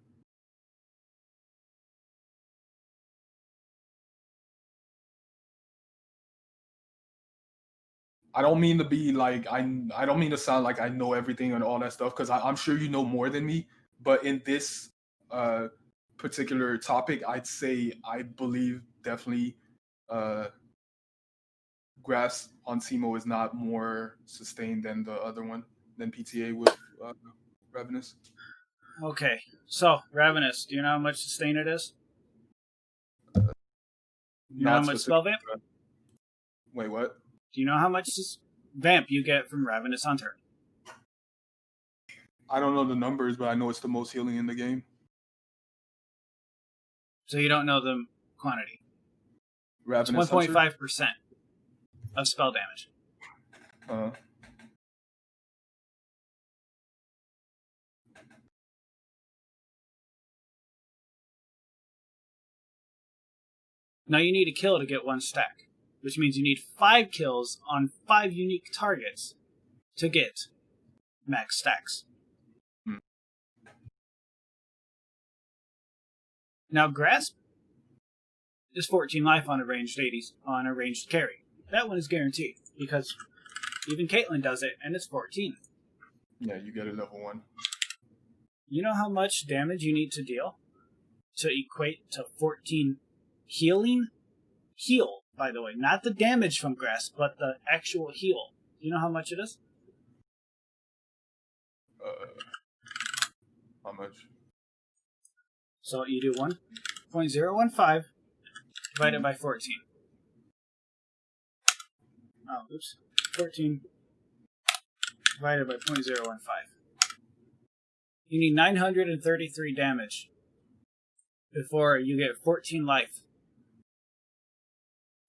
I don't mean to be like I don't mean to sound like I know everything and all that stuff because I'm sure you know more than me. But in this particular topic, I'd say I believe definitely Grasp on teemo is not more sustained than the other one than PTA with Ravenous. Okay, so Ravenous, do you know how much sustain it is? Do you know how much spell vamp? Wait, what? Do you know how much vamp you get from Ravenous Hunter? I don't know the numbers, but I know it's the most healing in the game. So you don't know the quantity. Ravenous It's 1.5% of spell damage. Now you need a kill to get 1 stack, which means you need 5 kills on 5 unique targets to get max stacks. Now Grasp is 14 life on a ranged 80s on a ranged carry. That one is guaranteed because even Caitlyn does it, and it's 14. Yeah, you get it level 1. You know how much damage you need to deal to equate to 14 healing? Heal, by the way. Not the damage from Grasp, but the actual heal. Do you know how much it is? How much? So you do 1.015 divided by 14. Oh, oops. 14 divided by 0.015. You need 933 damage before you get 14 life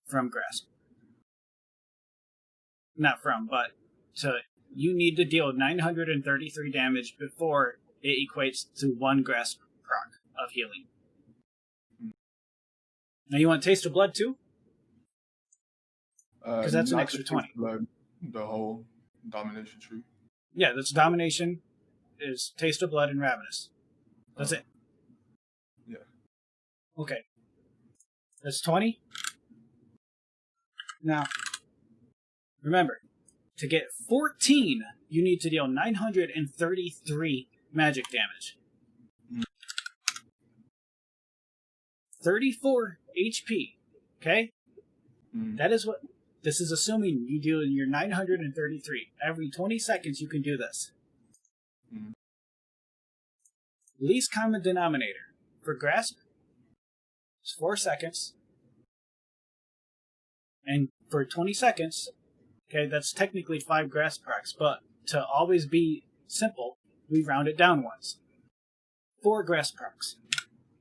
from Grasp. Not from, but you need to deal 933 damage before it equates to 1 Grasp proc of healing. Now you want Taste of Blood too? Because that's an extra 20. Blood, the whole domination tree. Yeah, that's Domination, is Taste of Blood, and Ravenous. That's it. Yeah. Okay. That's 20. Now, remember, to get 14, you need to deal 933 magic damage. 34 HP. Okay? That is what... This is assuming you deal your 933. Every 20 seconds you can do this. Least common denominator for Grasp is 4 seconds. And for 20 seconds, okay, that's technically 5 Grasp procs, but to always be simple, we round it down once. 4 Grasp procs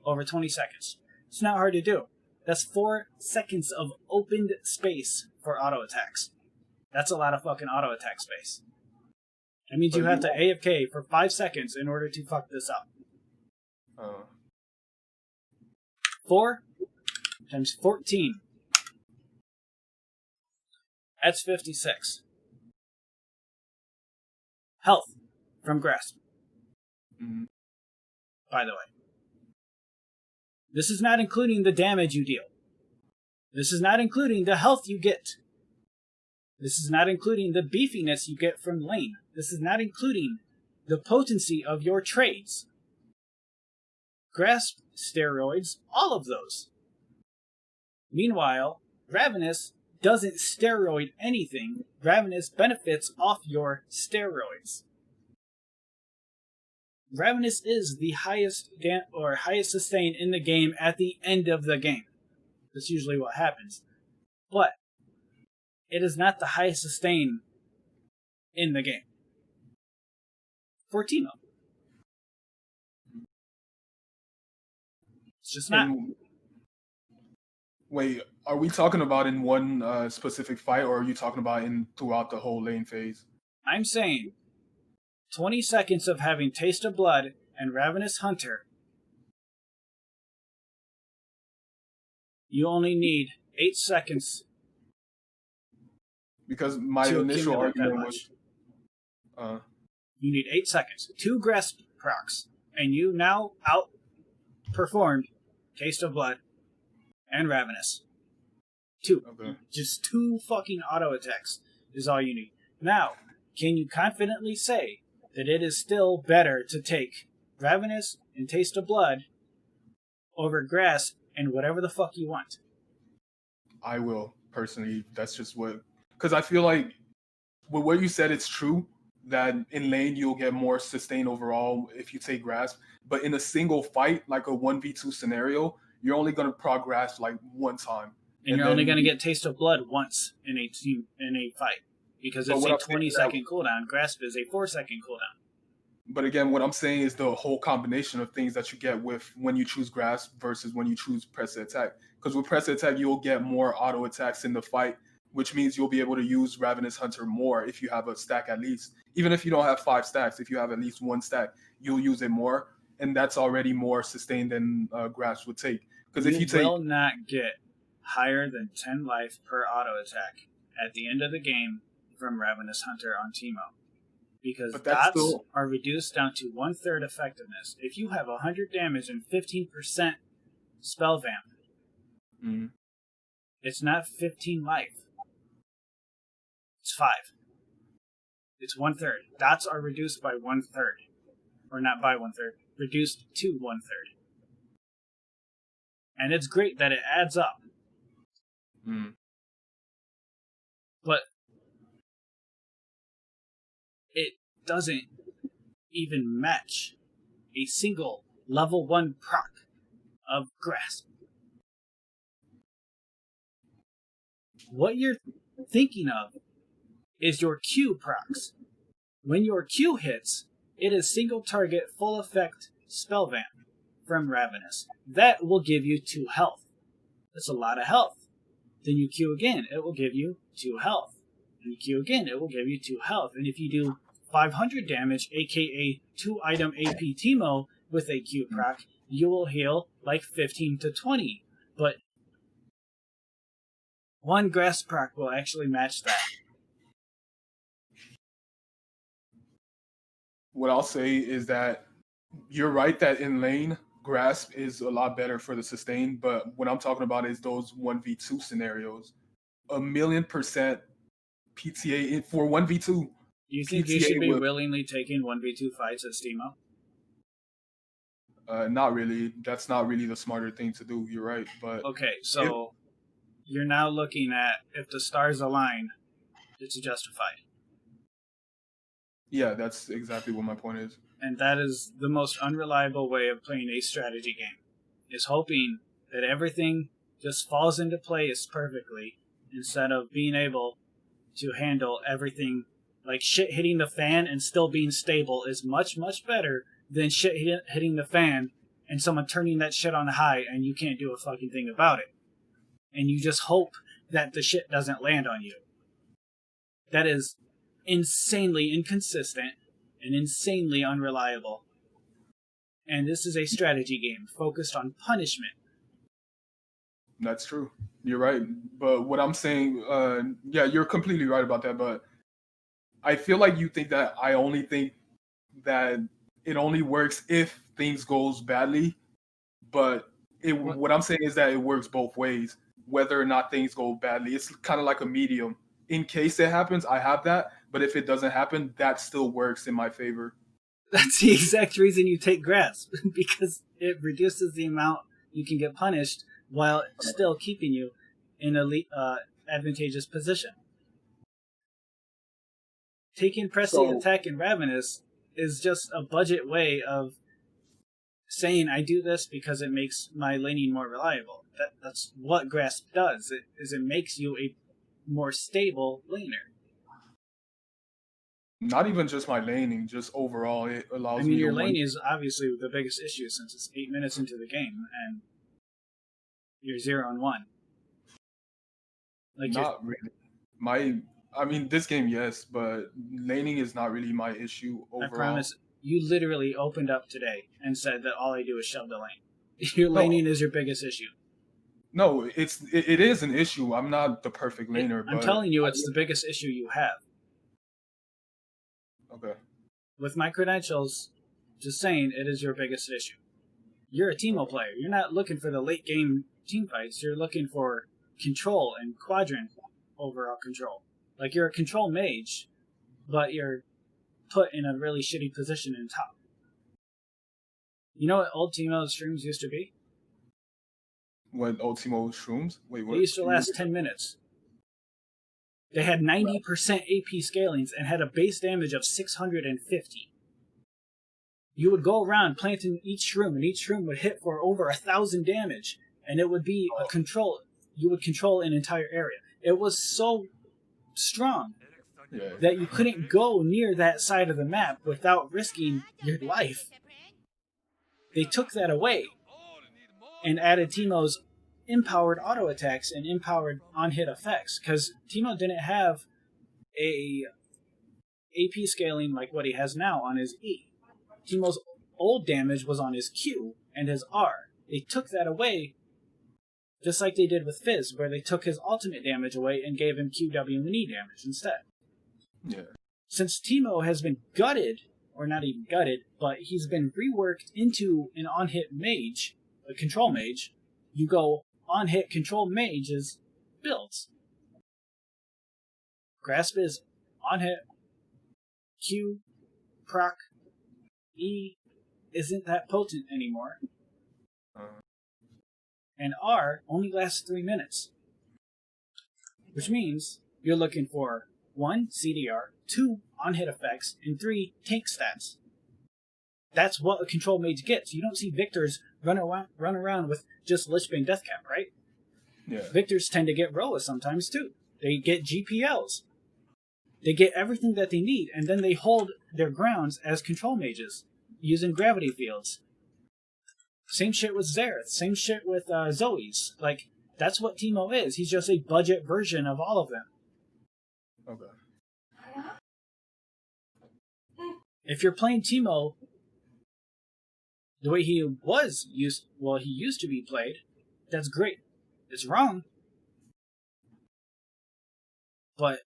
over 20 seconds. It's not hard to do. That's 4 seconds of opened space for auto attacks. That's a lot of fucking auto attack space. That means you have to AFK for 5 seconds in order to fuck this up. 4 times 14. That's 56. Health from Grasp. By the way. This is not including the damage you deal. This is not including the health you get. This is not including the beefiness you get from lane. This is not including the potency of your trades. Grasp, steroids, all of those. Meanwhile, Ravenous doesn't steroid anything. Ravenous benefits off your steroids. Ravenous is the highest highest sustain in the game at the end of the game. That's usually what happens. But it is not the highest sustain in the game. For teemo. It's just not. Wait, are we talking about in one specific fight, or are you talking about throughout the whole lane phase? I'm saying 20 seconds of having Taste of Blood and Ravenous Hunter. You only need 8 seconds. Because my initial argument was... You need 8 seconds. 2 Grasp procs. And you now outperformed Taste of Blood and Ravenous. 2. Okay. Just 2 fucking auto attacks is all you need. Now, can you confidently say that it is still better to take Ravenous and Taste of Blood over Grasp and whatever the fuck you want? I will, personally. That's just what... Because I feel like, with what you said, it's true that in lane you'll get more sustain overall if you take Grasp. But in a single fight, like a 1v2 scenario, you're only going to progress like one time. And you're only going to get Taste of Blood once in a fight. Because it's a 20-second cooldown. Grasp is a 4-second cooldown. But again, what I'm saying is the whole combination of things that you get with when you choose Grasp versus when you choose Press Attack. Because with Press Attack, you'll get more auto attacks in the fight, which means you'll be able to use Ravenous Hunter more if you have a stack at least. Even if you don't have 5 stacks, if you have at least 1 stack, you'll use it more. And that's already more sustained than Grasp would take. Because if you will not get higher than 10 life per auto attack at the end of the game from Ravenous Hunter on teemo. Because dots are reduced down to 1/3 effectiveness. If you have 100 damage and 15% spell vamp, it's not 15 life. It's 5. It's 1/3. Dots are reduced by 1/3. Or not by 1/3. Reduced to 1/3. And it's great that it adds up. But it doesn't even match a single level 1 proc of Grasp. What you're thinking of is your Q procs. When your Q hits, it is single target full effect spell vamp from Ravenous. That will give you 2 health. That's a lot of health. Then you Q again, it will give you 2 health. And you Q again, it will give you 2 health. And if you do 500 damage, aka 2 item AP teemo with a Q proc, you will heal like 15 to 20. But 1 grass proc will actually match that. What I'll say is that you're right that in lane, grasp is a lot better for the sustain, but what I'm talking about is those 1v2 scenarios. 1,000,000% PTA for 1v2. You think you should be willingly taking 1v2 fights as teemo? Not really. That's not really the smarter thing to do. You're right, but okay, so you're now looking at if the stars align, it's justified. Yeah, that's exactly what my point is. And that is the most unreliable way of playing a strategy game, is hoping that everything just falls into place perfectly instead of being able to handle everything. Like shit hitting the fan and still being stable is much, much better than shit hitting the fan and someone turning that shit on high and you can't do a fucking thing about it. And you just hope that the shit doesn't land on you. That is insanely inconsistent and insanely unreliable. And this is a strategy game focused on punishment. That's true. You're right. But what I'm saying, yeah, you're completely right about that. But I feel like you think that I only think that it only works if things goes badly. But what I'm saying is that it works both ways, whether or not things go badly. It's kind of like a medium. In case it happens, I have that. But if it doesn't happen, that still works in my favor. That's the exact reason you take grasp, because it reduces the amount you can get punished while still keeping you in an advantageous position. Taking Prescient Attack and Ravenous is just a budget way of saying I do this because it makes my laning more reliable. That's what grasp does. It makes you a more stable laner. Not even just my laning, just overall, it allows me. I mean, your laning is obviously the biggest issue since it's 8 minutes into the game and you're 0-1. Like not really. I mean, this game, yes, but laning is not really my issue overall. I promise. You literally opened up today and said that all I do is shove the lane. Your laning is your biggest issue. No, it is an issue. I'm not the perfect laner. I'm telling you, it's the biggest issue you have. Okay. With my credentials, just saying, it is your biggest issue. You're a teemo player. You're not looking for the late game team fights. You're looking for control and quadrant overall control. Like you're a control mage, but you're put in a really shitty position in top. You know what old teemo streams used to be? What old teemo shrooms? Wait, what? They used to last 10 minutes. They had 90% AP scalings and had a base damage of 650. You would go around planting each shroom, and each shroom would hit for over 1,000 damage, and it would be a control. You would control an entire area. It was so strong that you couldn't go near that side of the map without risking your life. They took that away and added teemo's empowered auto attacks and empowered on-hit effects, because teemo didn't have a AP scaling like what he has now on his E. teemo's old damage was on his Q and his R. They took that away, just like they did with Fizz, where they took his ultimate damage away and gave him QW and E damage instead. Yeah. Since teemo has been gutted, or not even gutted, but he's been reworked into an on-hit mage, a control mage, you go on-hit control mages builds. Grasp is on-hit, Q, proc, E isn't that potent anymore. And R only lasts 3 minutes. Which means you're looking for 1, CDR, 2, on-hit effects, and 3, tank stats. That's what a control mage gets. You don't see Victors run around with just Lichbane Deathcap, right? Yeah. Victors tend to get Roa sometimes too. They get GPLs. They get everything that they need, and then they hold their grounds as control mages, using gravity fields. Same shit with Xerath. Same shit with Zoe's. Like, that's what teemo is. He's just a budget version of all of them. Okay. If you're playing teemo the way he used to be played, that's great. It's wrong. But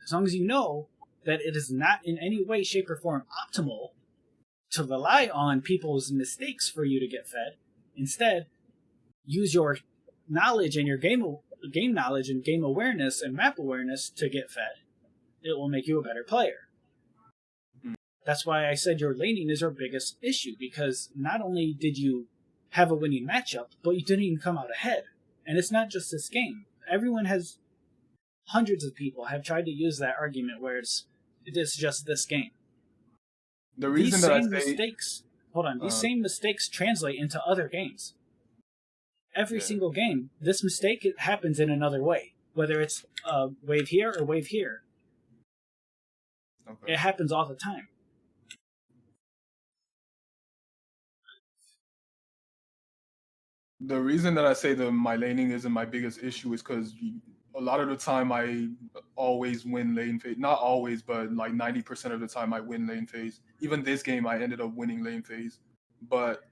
as long as you know that it is not in any way, shape, or form optimal to rely on people's mistakes for you to get fed, instead, use your knowledge and your game knowledge and game awareness and map awareness to get fed, it will make you a better player. That's why I said your laning is your biggest issue, because not only did you have a winning matchup, but you didn't even come out ahead. And it's not just this game. Hundreds of people have tried to use that argument where it's just this game. The reason These same mistakes translate into other games. Every single game, this mistake happens in another way. Whether it's wave here or wave here. Okay. It happens all the time. The reason that I say that my laning isn't my biggest issue is because a lot of the time I always win lane phase. Not always, but like 90% of the time I win lane phase. Even this game, I ended up winning lane phase. But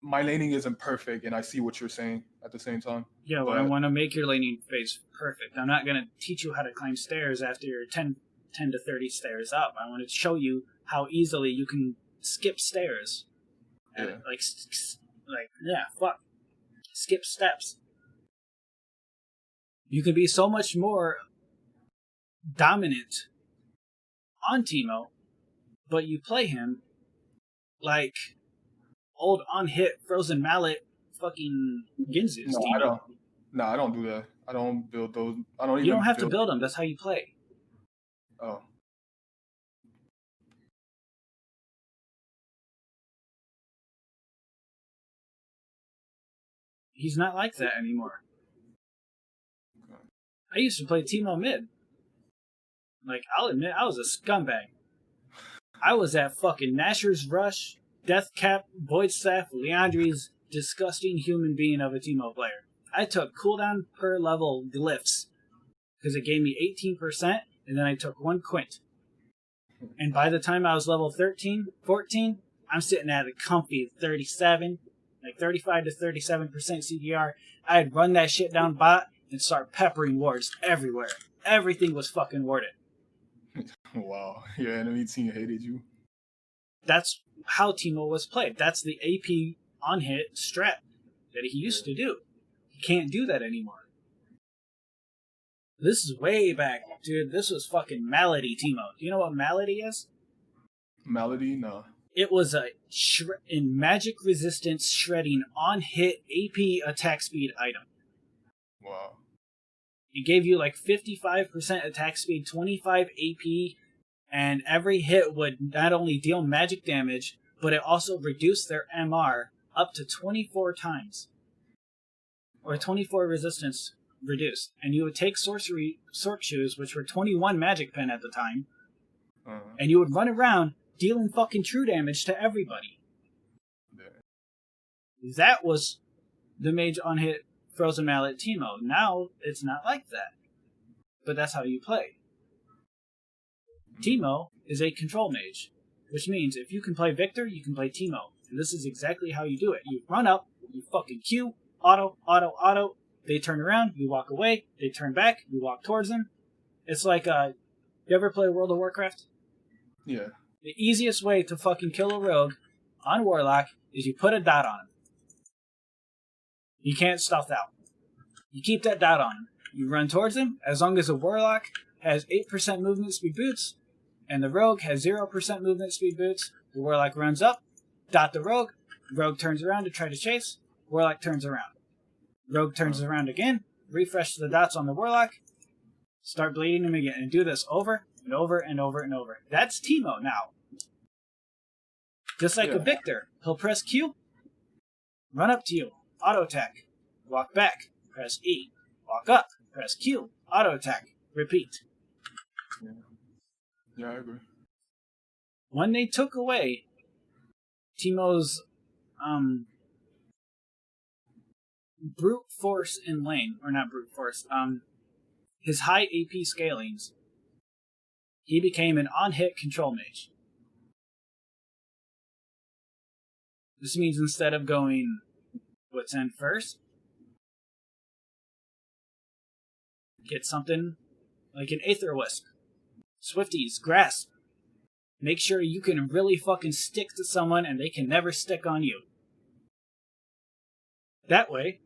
my laning isn't perfect, and I see what you're saying at the same time. Yeah, well, I want to make your laning phase perfect. I'm not going to teach you how to climb stairs after you're 10 to 30 stairs up. I want to show you how easily you can skip stairs. Yeah. Skip steps. You can be so much more dominant on teemo, but you play him like old on-hit Frozen Mallet fucking Ginzu's. No, I don't do that. I don't build those. You don't have to build them. That's how you play. Oh. He's not like that anymore. I used to play teemo mid. Like, I'll admit, I was a scumbag. I was that fucking Nashor's Rush, Deathcap, Void Staff, Leandri's disgusting human being of a teemo player. I took cooldown per level glyphs because it gave me 18%, and then I took 1 quint. And by the time I was level 13, 14, I'm sitting at a comfy 37, like 35 to 37% CDR. I'd run that shit down bot and start peppering wards everywhere. Everything was fucking warded. Wow, your enemy team hated you. That's how teemo was played. That's the AP on-hit strat that he used to do. He can't do that anymore. This is way back, dude. This was fucking Malady teemo. Do you know what Malady is? Malady? No. It was a in magic resistance shredding on-hit AP attack speed item. Wow. It gave you like 55% attack speed, 25 AP, and every hit would not only deal magic damage, but it also reduced their MR up to 24 times. Or 24 resistance reduced. And you would take sorcery Sorc Shoes, which were 21 magic pen at the time, and you would run around dealing fucking true damage to everybody. Yeah. That was the mage on-hit Frozen Mallet teemo. Now, it's not like that. But that's how you play. Teemo is a control mage, which means if you can play Victor, you can play teemo. And this is exactly how you do it. You run up, you fucking Q, auto, they turn around, you walk away, they turn back, you walk towards them. It's like, you ever play World of Warcraft? Yeah. The easiest way to fucking kill a rogue on Warlock is you put a dot on him. You can't stealth out. You keep that dot on him. You run towards him. As long as a Warlock has 8% movement speed boots, and the Rogue has 0% movement speed boots, the Warlock runs up, dot the Rogue turns around to try to chase, Warlock turns around. Rogue turns around again, refresh the dots on the Warlock, start bleeding him again, and do this over and over and over and over. That's teemo now. Just like a Victor, he'll press Q, run up to you, auto attack, walk back, press E, walk up, press Q, auto attack, repeat. Yeah, I agree. When they took away Teemo's brute force in lane, or not brute force, his high AP scalings, he became an on-hit control mage. This means instead of going what's in first, get something like an Aether Wisp, Swifties, Grasp. Make sure you can really fucking stick to someone and they can never stick on you. That way,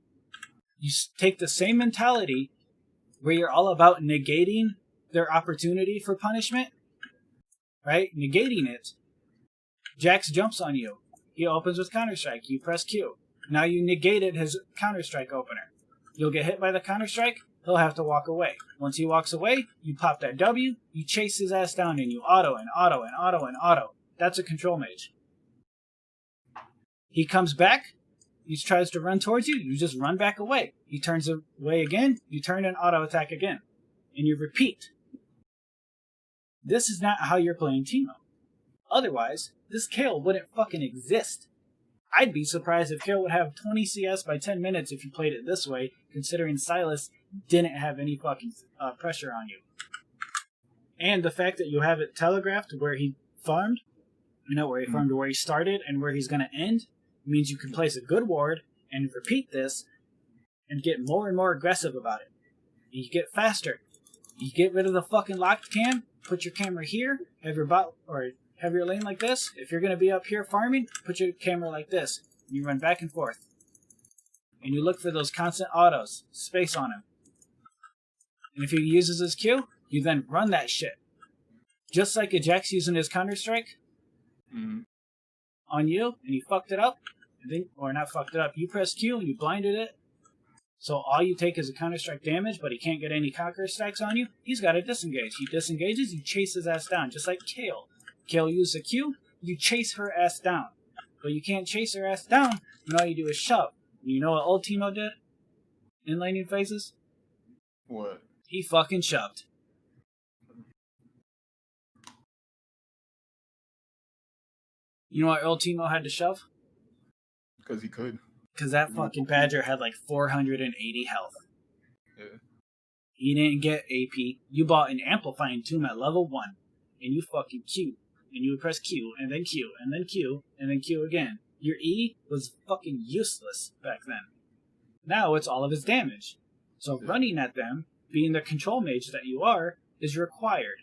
you take the same mentality where you're all about negating their opportunity for punishment, right? Negating it. Jax jumps on you. He opens with Counter-Strike. You press Q. Now you negated his Counter-Strike opener. You'll get hit by the Counter-Strike. He'll have to walk away. Once he walks away, you pop that W, you chase his ass down, and you auto and auto and auto and auto. That's a control mage. He comes back, he tries to run towards you, you just run back away. He turns away again, you turn and auto attack again. And you repeat. This is not how you're playing teemo. Otherwise, this Kale wouldn't fucking exist. I'd be surprised if Kale would have 20 CS by 10 minutes if you played it this way, considering Silas didn't have any fucking pressure on you. And the fact that you have it telegraphed where he farmed, where he farmed, where he started, and where he's going to end, means you can place a good ward and repeat this and get more and more aggressive about it. You get faster. You get rid of the fucking locked cam, put your camera here, have your bot, or have your lane like this. If you're going to be up here farming, put your camera like this. And you run back and forth. And you look for those constant autos, space on him. And if he uses his Q, you then run that shit. Just like a Jax using his Counter-Strike on you, and he fucked it up, or not fucked it up, you press Q and you blinded it, so all you take is a Counter-Strike damage, but he can't get any Conqueror stacks on you, he's got to disengage. He disengages, you chase his ass down, just like Kale. Kale uses a Q, you chase her ass down. But you can't chase her ass down, and all you do is shove. You know what old teemo did in laning phases? What? He fucking shoved. You know why old teemo had to shove? Because he could. Because that fucking Badger had like 480 health. Yeah. He didn't get AP. You bought an Amplifying Tomb at level 1, and you fucking Q. And you would press Q, and then Q, and then Q, and then Q again. Your E was fucking useless back then. Now it's all of his damage. So running at them, being the control mage that you are, is required.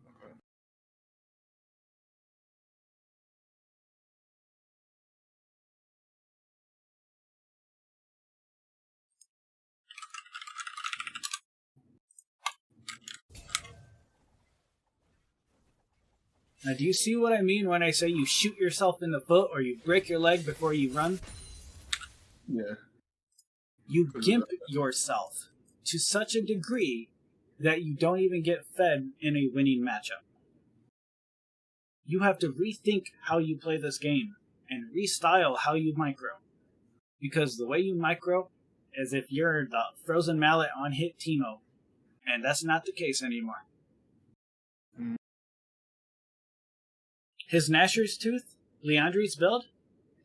Okay. Now, do you see what I mean when I say you shoot yourself in the foot or you break your leg before you run? Yeah. You gimp yourself to such a degree that you don't even get fed in a winning matchup. You have to rethink how you play this game and restyle how you micro. Because the way you micro is if you're the Frozen Mallet on hit teemo, and that's not the case anymore. His Gnasher's Tooth, Leandri's build,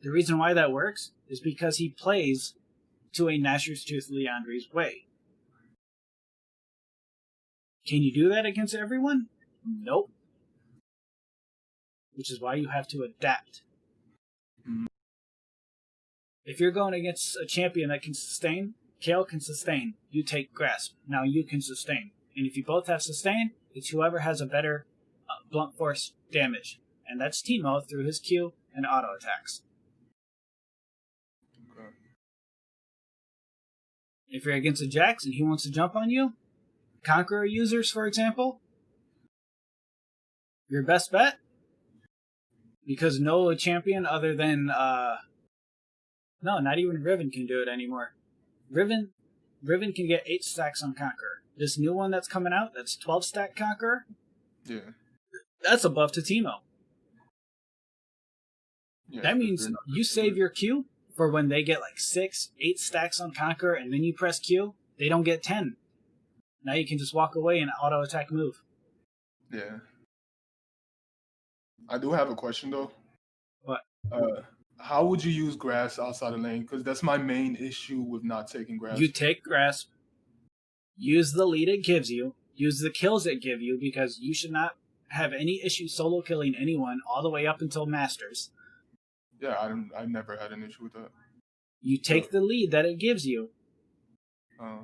the reason why that works is because he plays to a Gnasher's Tooth Leandri's way. Can you do that against everyone? Nope. Which is why you have to adapt. If you're going against a champion that can sustain, Kale can sustain. You take Grasp. Now you can sustain. And if you both have sustain, it's whoever has a better blunt force damage. And that's teemo through his Q and auto attacks. Okay. If you're against a Jax and he wants to jump on you, Conqueror users, for example, your best bet, because no champion other than, no, not even Riven can do it anymore. Riven can get 8 stacks on Conqueror. This new one that's coming out, that's 12 stack Conqueror, Yeah. that's a buff to teemo. Yeah, That means you save your Q for when they get like 6, 8 stacks on Conqueror and then you press Q, they don't get 10. Now you can just walk away and auto attack move. Yeah. I do have a question though. What? How would you use grass outside of lane? Because that's my main issue with not taking grass. You take grasp, use the lead it gives you, use the kills it give you, because you should not have any issue solo killing anyone all the way up until Masters. Yeah, I've never had an issue with that. You take the lead that it gives you, Uh,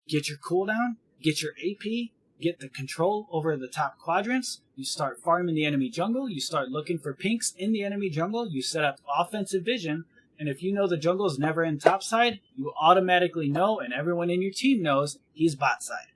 get your cooldown, get your AP, get the control over the top quadrants, you start farming the enemy jungle, you start looking for pinks in the enemy jungle, you set up offensive vision, and if you know the jungle is never in top side, you automatically know, and everyone in your team knows, he's bot side.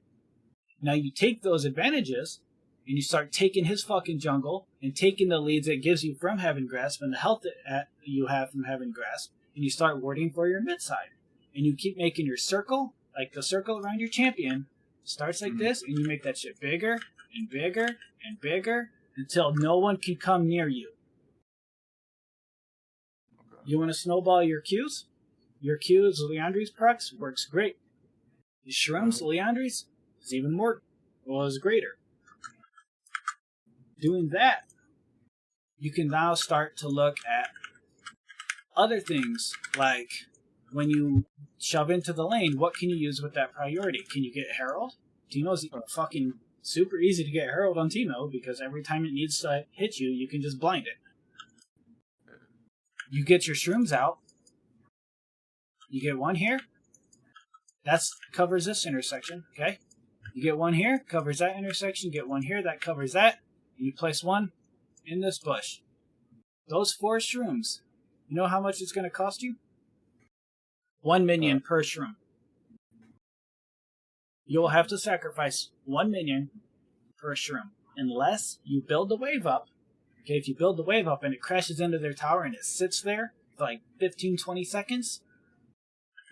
Now you take those advantages, and you start taking his fucking jungle, and taking the leads it gives you from having grasp, and the health that you have from having grasp, and you start warding for your mid side. And you keep making your circle, like the circle around your champion, starts like this, and you make that shit bigger, and bigger, and bigger, until no one can come near you. You want to snowball your Qs? Your Qs, Leandri's procs, works great. The Shrooms, Leandri's, is even more, well, is greater. Doing that, you can now start to look at other things, like when you shove into the lane, what can you use with that priority? Can you get Herald? Teemo's fucking super easy to get Herald on Teemo, because every time it needs to hit you, you can just blind it. You get your Shrooms out. You get one here. That covers this intersection, okay? You get one here, covers that intersection. You get one here, that covers that. And you place one in this bush. Those 4 Shrooms, you know how much it's going to cost you? 1 minion per Shroom. You will have to sacrifice 1 minion per Shroom, unless you build the wave up. Okay, if you build the wave up and it crashes into their tower and it sits there for like 15-20 seconds,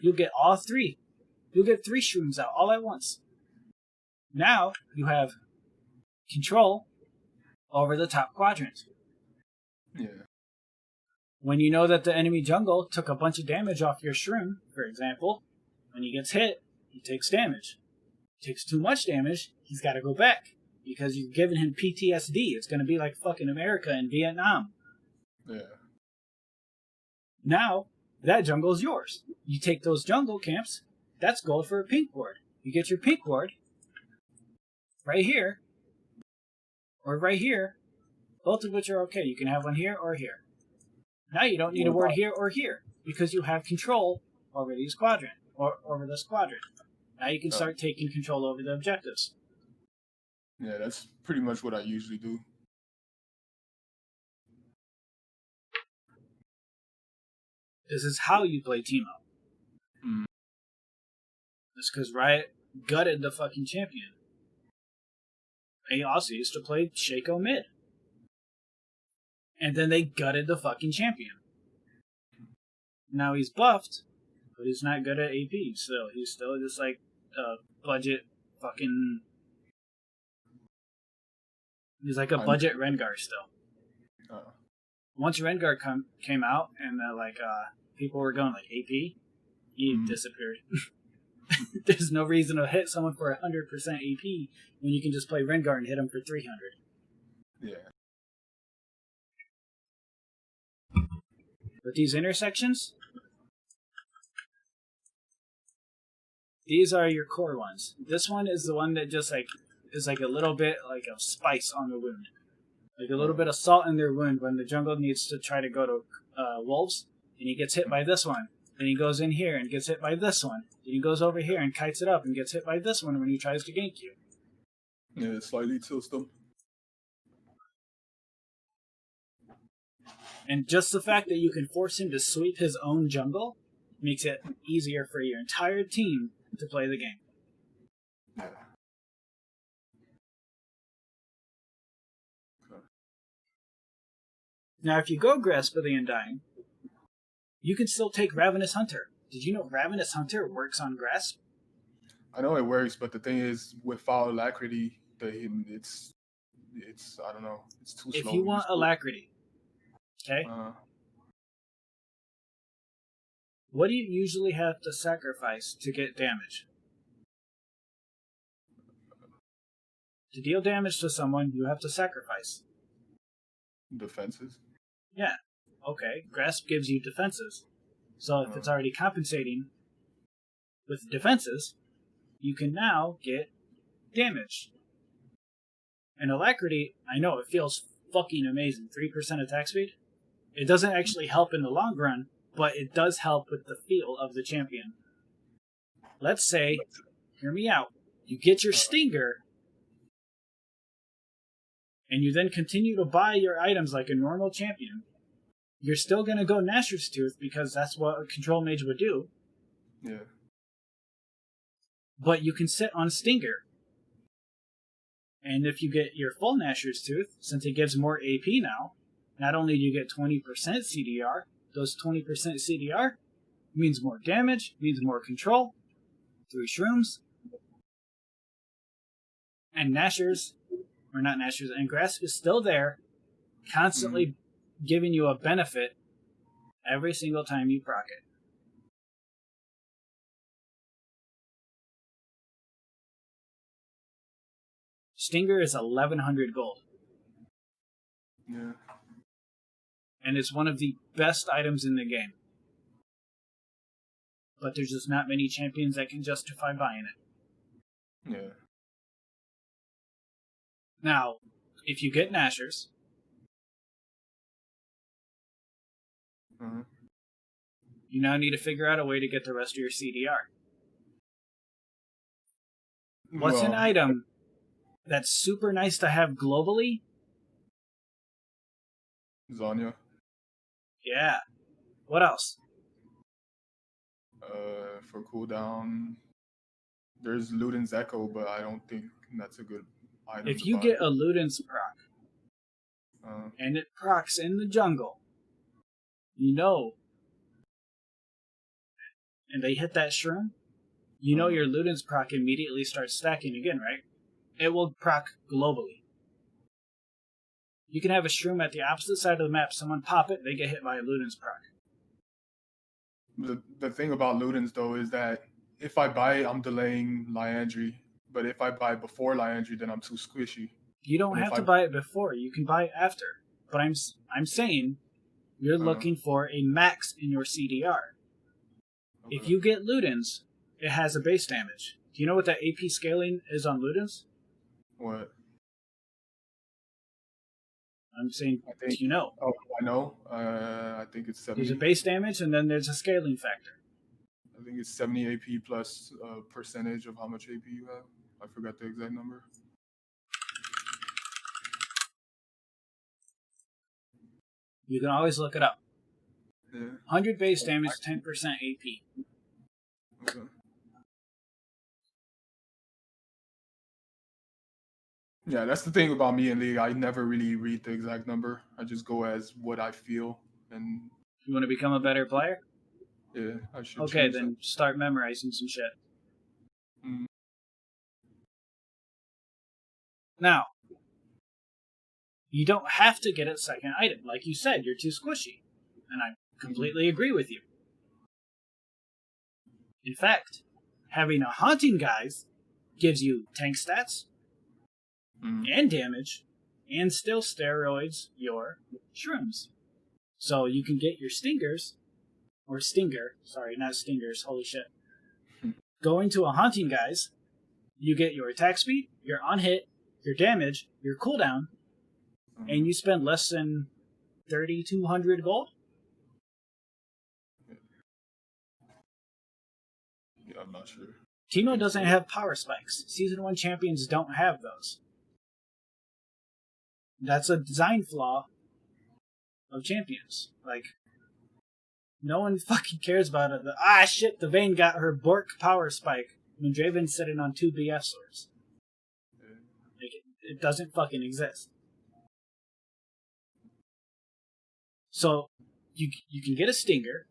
you'll get all 3. You'll get 3 Shrooms out all at once. Now you have control over the top quadrant. yeah. When you know that the enemy jungle took a bunch of damage off your Shroom, for example, when he gets hit, he takes damage. Takes too much damage, he's got to go back, because you've given him PTSD. It's going to be like fucking America and Vietnam. Yeah. Now, that jungle is yours. You take those jungle camps, that's gold for a pink ward. You get your pink ward right here, or right here, both of which are okay. You can have one here or here. Now you don't need a ward here or here, because you have control over these quadrant, or over this quadrant. Now you can start taking control over the objectives. Yeah, that's pretty much what I usually do. This is how you play Teemo. Mm. It's because Riot gutted the fucking champion. They also used to play Shaco mid. And then they gutted the fucking champion. Now he's buffed, but he's not good at AP, so he's still just like a budget fucking... He's like a budget Rengar still. Once Rengar came out and people were going like AP, he disappeared. There's no reason to hit someone for 100% AP when you can just play Rengar and hit him for 300. Yeah. But these intersections, these are your core ones. This one is the one that just like is like a little bit like of spice on the wound. Like a little bit of salt in their wound when the jungle needs to try to go to wolves, and he gets hit by this one. Then he goes in here and gets hit by this one. Then he goes over here and kites it up and gets hit by this one when he tries to gank you. Yeah, it slightly tilts them. And just the fact that you can force him to sweep his own jungle makes it easier for your entire team to play the game. Yeah. Now, if you go Grasp of the Undying, you can still take Ravenous Hunter. Did you know Ravenous Hunter works on Grasp? I know it works, but the thing is, with Foul Alacrity, it's I don't know, it's too slow. If you want Alacrity, okay? What do you usually have to sacrifice to get damage? To deal damage to someone, you have to sacrifice. Defenses. Yeah. Okay. Grasp gives you defenses. So if it's already compensating with defenses, you can now get damage. And Alacrity, I know it feels fucking amazing. 3% attack speed. It doesn't actually help in the long run, but it does help with the feel of the champion. Let's say, hear me out, you get your Stinger, and you then continue to buy your items like a normal champion. You're still going to go Gnasher's Tooth because that's what a control mage would do. Yeah. But you can sit on Stinger. And if you get your full Gnasher's Tooth, since it gives more AP now, not only do you get 20% CDR, those 20% CDR means more damage, means more control, 3 shrooms, and Gnashers, or not Gnashers, and Grasp is still there, constantly giving you a benefit every single time you proc it. Stinger is 1100 gold. Yeah. And it's one of the best items in the game. But there's just not many champions that can justify buying it. Yeah. Now, if you get Gnashers, you now need to figure out a way to get the rest of your CDR. What's an item that's super nice to have globally? Zanya. Yeah. What else? For cooldown, there's Luden's Echo, but I don't think that's a good item. If you get a Luden's proc, and it procs in the jungle, you know, and they hit that shroom, you know your Luden's proc immediately starts stacking again, right? It will proc globally. You can have a shroom at the opposite side of the map, someone pop it, they get hit by a Luden's proc. The thing about Ludens, though, is that if I buy it, I'm delaying Liandry. But if I buy before Liandry, then I'm too squishy. You don't have to buy it before. You can buy it after. But I'm saying you're looking for a max in your CDR. Okay. If you get Ludens, it has a base damage. Do you know what that AP scaling is on Ludens? What? I'm saying, do you know? Oh, I know. I think it's 70. There's a base damage, and then there's a scaling factor. I think it's 70 AP plus a percentage of how much AP you have. I forgot the exact number. You can always look it up. Yeah. 100 base damage, 10% AP. Okay. Yeah, that's the thing about me in League. I never really read the exact number. I just go as what I feel. And you want to become a better player? Yeah, I should. Okay, then start memorizing some shit. Now, you don't have to get a second item. Like you said, you're too squishy. And I completely agree with you. In fact, having a Haunting Guise gives you tank stats, and damage, and still steroids your shrooms. So you can get your Stingers, or Stinger, sorry, not Stingers, holy shit. Going to a Haunting Guise, you get your attack speed, your on hit, your damage, your cooldown, and you spend less than 3,200 gold? Yeah, I'm not sure. Teemo doesn't have power spikes. Season 1 champions don't have those. That's a design flaw of champions. Like, no one fucking cares about it. Shit, the Vayne got her Bork power spike when Draven's sitting on 2 BF swords. Like, it doesn't fucking exist. So, you can get a Stinger.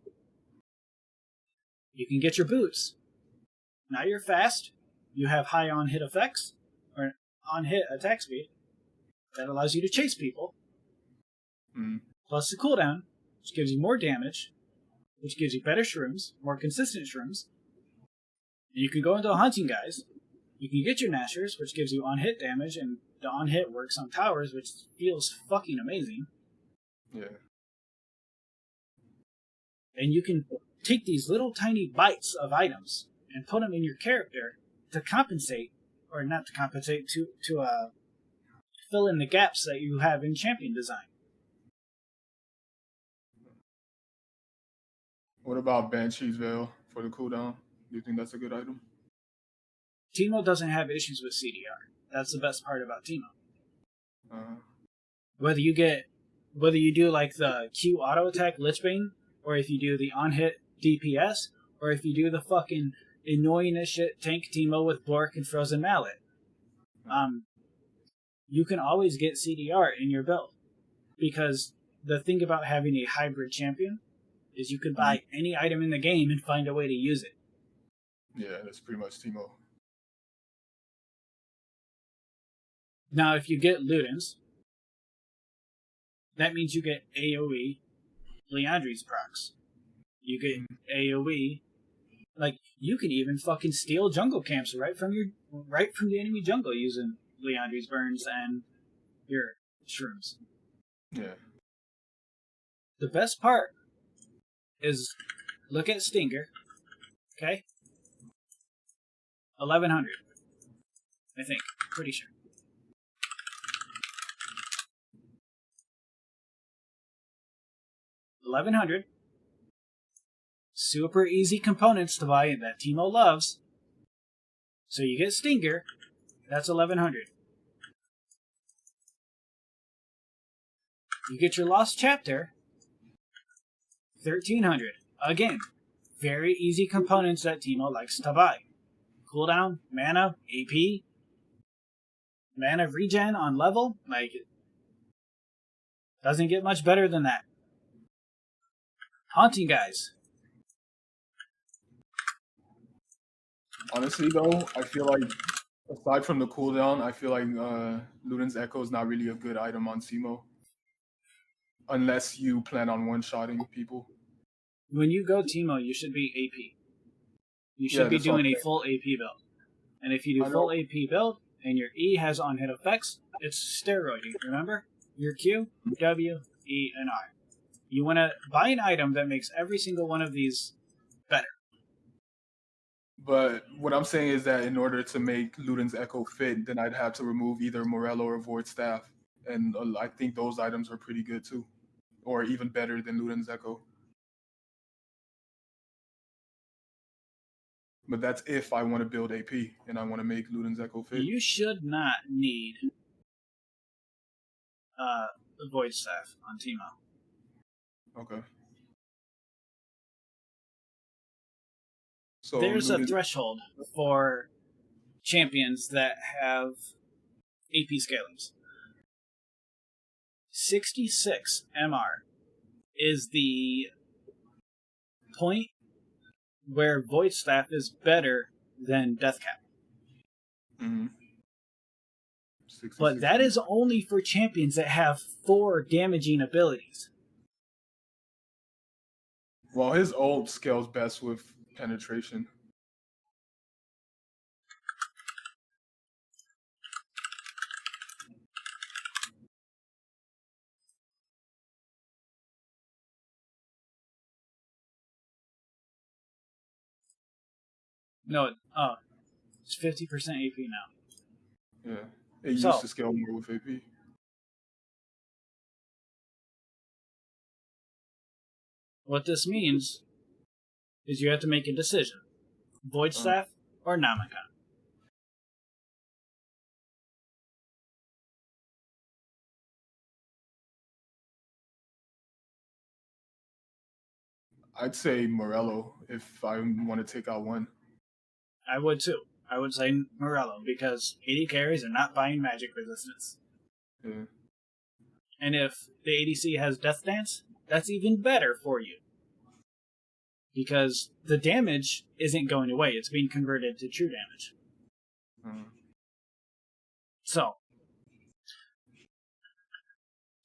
You can get your boots. Now you're fast. You have high on-hit effects, or on-hit attack speed. That allows you to chase people. Plus the cooldown, which gives you more damage, which gives you better shrooms, more consistent shrooms. And you can go into a Haunting Guise, You can get your Nashers, which gives you on-hit damage, and the on-hit works on towers, which feels fucking amazing. Yeah. And you can take these little tiny bites of items and put them in your character to compensate, or not to compensate, to fill in the gaps that you have in champion design. What about Banshee's Veil for the cooldown? Do you think that's a good item? Teemo doesn't have issues with CDR. That's the best part about Teemo. Whether you do like the Q auto attack Lichbane, or if you do the on-hit DPS, or if you do the fucking annoying as shit tank Teemo with Blork and Frozen Mallet, you can always get CDR in your build. Because the thing about having a hybrid champion is you can buy any item in the game and find a way to use it. Yeah, that's pretty much Teemo. Now, if you get Ludens, that means you get AoE Leandri's procs. You get AoE, like, you can even fucking steal jungle camps right from the enemy jungle using Leandri's burns and your shrooms. Yeah. The best part is, look at Stinger, okay? 1100, I think, pretty sure. 1100. Super easy components to buy that Teemo loves. So you get Stinger, that's 1100. You get your Lost Chapter, 1300. Again, very easy components that Teemo likes to buy. Cooldown, mana, AP, mana regen on level, like, doesn't get much better than that. Haunting Guys. Honestly, though, I feel like, aside from the cooldown, I feel like Luden's Echo is not really a good item on Teemo. Unless you plan on one-shotting people. When you go Teemo, you should be AP. You should be doing a full AP build. And if you do full AP build, and your E has on-hit effects, it's steroiding, remember? Your Q, W, E, and R. You want to buy an item that makes every single one of these better. But what I'm saying is that in order to make Luden's Echo fit, then I'd have to remove either Morello or Void Staff. And I think those items are pretty good too. Or even better than Luden's Echo. But that's if I want to build AP and I want to make Luden's Echo fit. You should not need the Void Staff on Teemo. Okay. So there's a threshold for champions that have AP scalings. 66 MR is the point where Void Staff is better than Death Cap. Mm-hmm. But that is only for champions that have 4 damaging abilities. Well, his ult scales best with penetration. No, it's 50% AP now. Yeah, it used to scale more with AP. What this means is you have to make a decision. Void Staff or Namaka. I'd say Morello if I want to take out one. I would too. I would say Morello because AD carries are not buying magic resistance. Yeah. And if the ADC has Death Dance, that's even better for you. Because the damage isn't going away, it's being converted to true damage. So,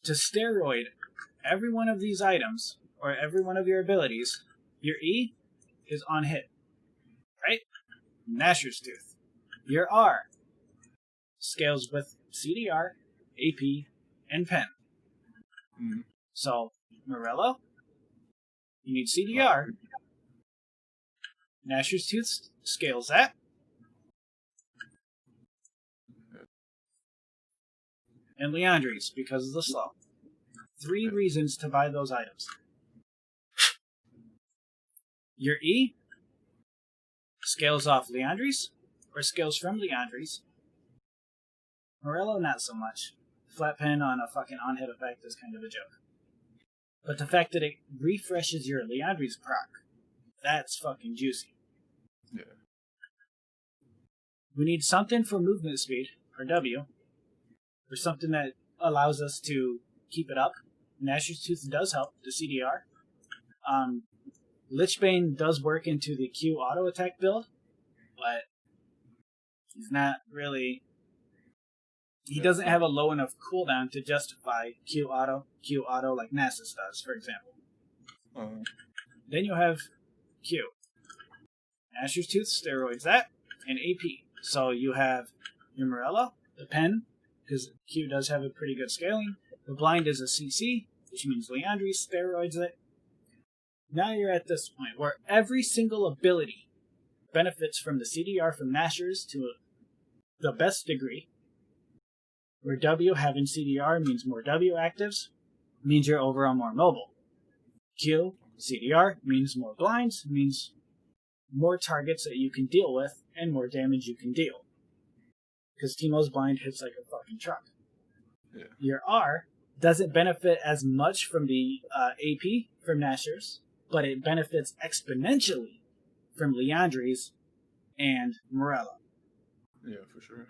to steroid every one of these items, or every one of your abilities, your E is on hit. Right? Gnasher's Tooth. Your R scales with CDR, AP, and Pen. Mm. So, Morello, you need CDR. Gnasher's Tooth scales that. And Leandri's, because of the slow. 3 reasons to buy those items. Your E scales off Leandri's, or scales from Leandri's. Morello, not so much. Flat pen on a fucking on-hit effect is kind of a joke. But the fact that it refreshes your Leandri's proc, that's fucking juicy. Yeah. We need something for movement speed, or W, or something that allows us to keep it up. Gnasher's Tooth does help, the CDR. Lichbane does work into the Q auto attack build, but he's not really... He doesn't have a low enough cooldown to justify Q auto like Nasus does, for example. Then you have Q. Gnasher's Tooth steroids that, and AP. So you have your Morello, the Pen, because Q does have a pretty good scaling. The Blind is a CC, which means Leandri steroids it. Now you're at this point where every single ability benefits from the CDR from Gnashers to the best degree. Where W having CDR means more W actives, means you're overall more mobile. Q, CDR, means more blinds, means more targets that you can deal with, and more damage you can deal. Because Teemo's blind hits like a fucking truck. Yeah. Your R doesn't benefit as much from the AP from Gnashers, but it benefits exponentially from Leandri's and Morello. Yeah, for sure.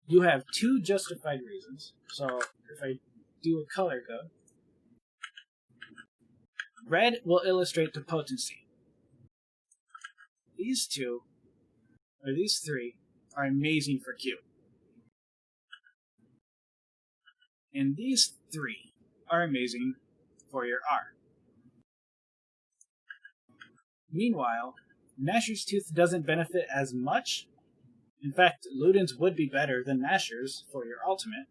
You have 2 justified reasons. So if I do a color code, red will illustrate the potency. These 2, or these 3, are amazing for Q. And these 3 are amazing for your R. Meanwhile, Gnasher's Tooth doesn't benefit as much. In fact, Luden's would be better than Gnasher's for your ultimate.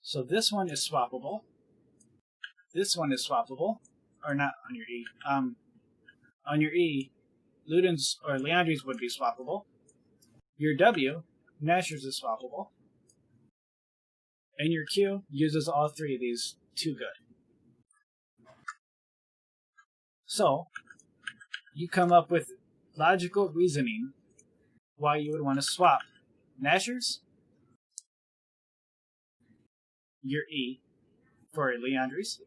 So this one is swappable. This one is swappable. Or not on your E. On your E, Luden's or Leandri's would be swappable. Your W, Gnasher's is swappable. And your Q uses all 3 of these too good. So, you come up with logical reasoning why you would want to swap Gnasher's, your E, for Leandri's,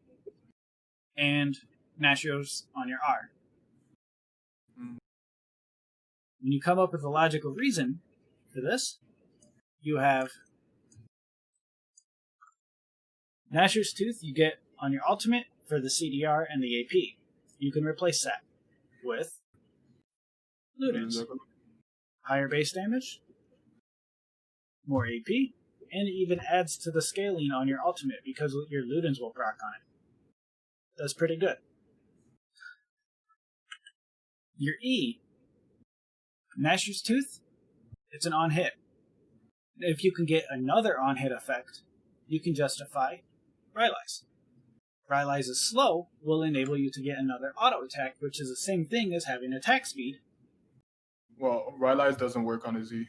and Gnasher's on your R. When you come up with a logical reason for this, you have Gnasher's Tooth you get on your ultimate for the CDR and the AP. You can replace that with Luden's. Higher base damage, more AP, and it even adds to the scaling on your ultimate because your Luden's will proc on it. That's pretty good. Your E, Gnasher's Tooth, it's an on-hit. If you can get another on-hit effect, you can justify Rylai's. Rylai's slow will enable you to get another auto attack, which is the same thing as having attack speed. Well, Rylai's doesn't work on a Z.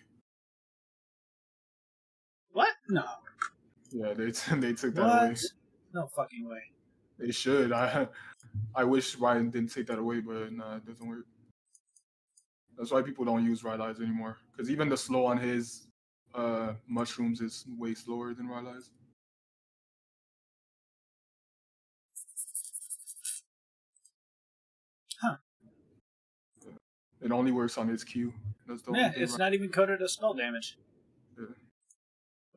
What? No. Yeah, they took that What? away. No fucking way. They should. I wish Ryan didn't take that away, but nah, it doesn't work. That's why people don't use Rylai's anymore. Because even the slow on his mushrooms is way slower than Rylai's. Huh. It only works on his Q. That's the only Yeah, thing it's not even coded as spell damage. Yeah.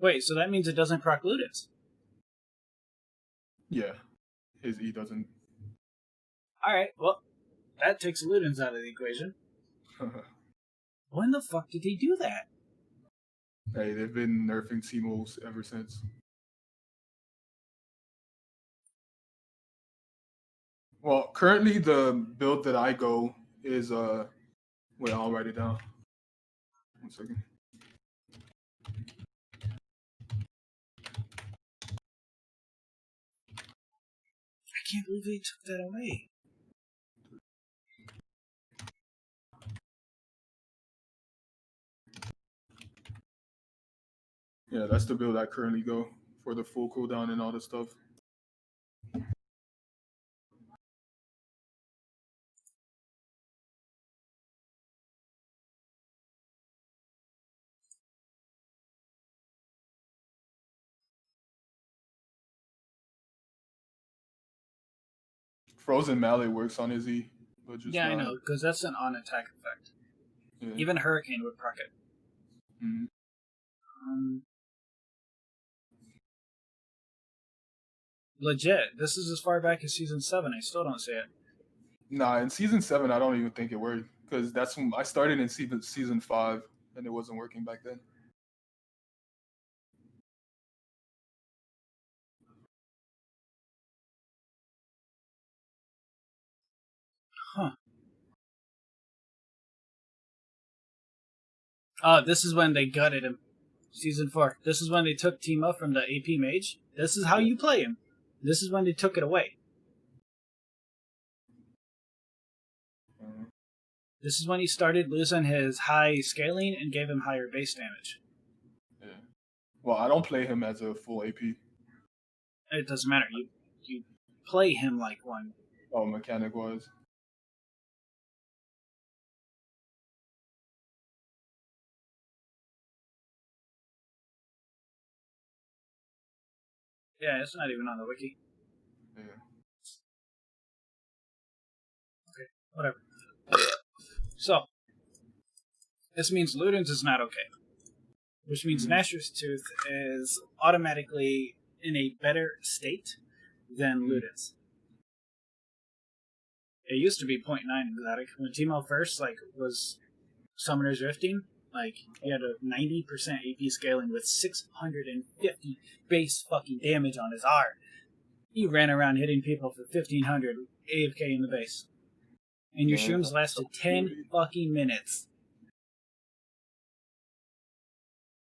Wait, so that means it doesn't proc Luden's? Yeah. His E doesn't. Alright, well, that takes Luden's out of the equation. When the fuck did they do that? Hey, they've been nerfing teemos ever since. Well, currently the build that I go is wait, I'll write it down. 1 second. I can't believe they took that away. Yeah, that's the build I currently go for the full cooldown and all this stuff. Frozen Mallet works on Izzy, but just Yeah, not. I know, because that's an on-attack effect. Yeah. Even Hurricane would proc it. Mm-hmm. Legit, this is as far back as Season 7. I still don't see it. Nah, in season 7, I don't even think it worked because that's when I started in season 5 and it wasn't working back then. Huh. Oh, this is when they gutted him. Season 4. This is when they took Teemo from the AP Mage. This is how you play him. This is when they took it away. This is when he started losing his high scaling and gave him higher base damage. Yeah. Well, I don't play him as a full AP. It doesn't matter. You play him like one. Oh, mechanic wise. Yeah, it's not even on the wiki. Yeah. Okay, whatever. So, this means Ludens is not okay. Which means Gnasher's Tooth is automatically in a better state than Ludens. It used to be 0.9 exotic. When Teemo first was Summoner's Rifting, he had a 90% AP scaling with 650 base fucking damage on his R. He ran around hitting people for 1500 AFK in the base. And your shrooms lasted 10 fucking minutes.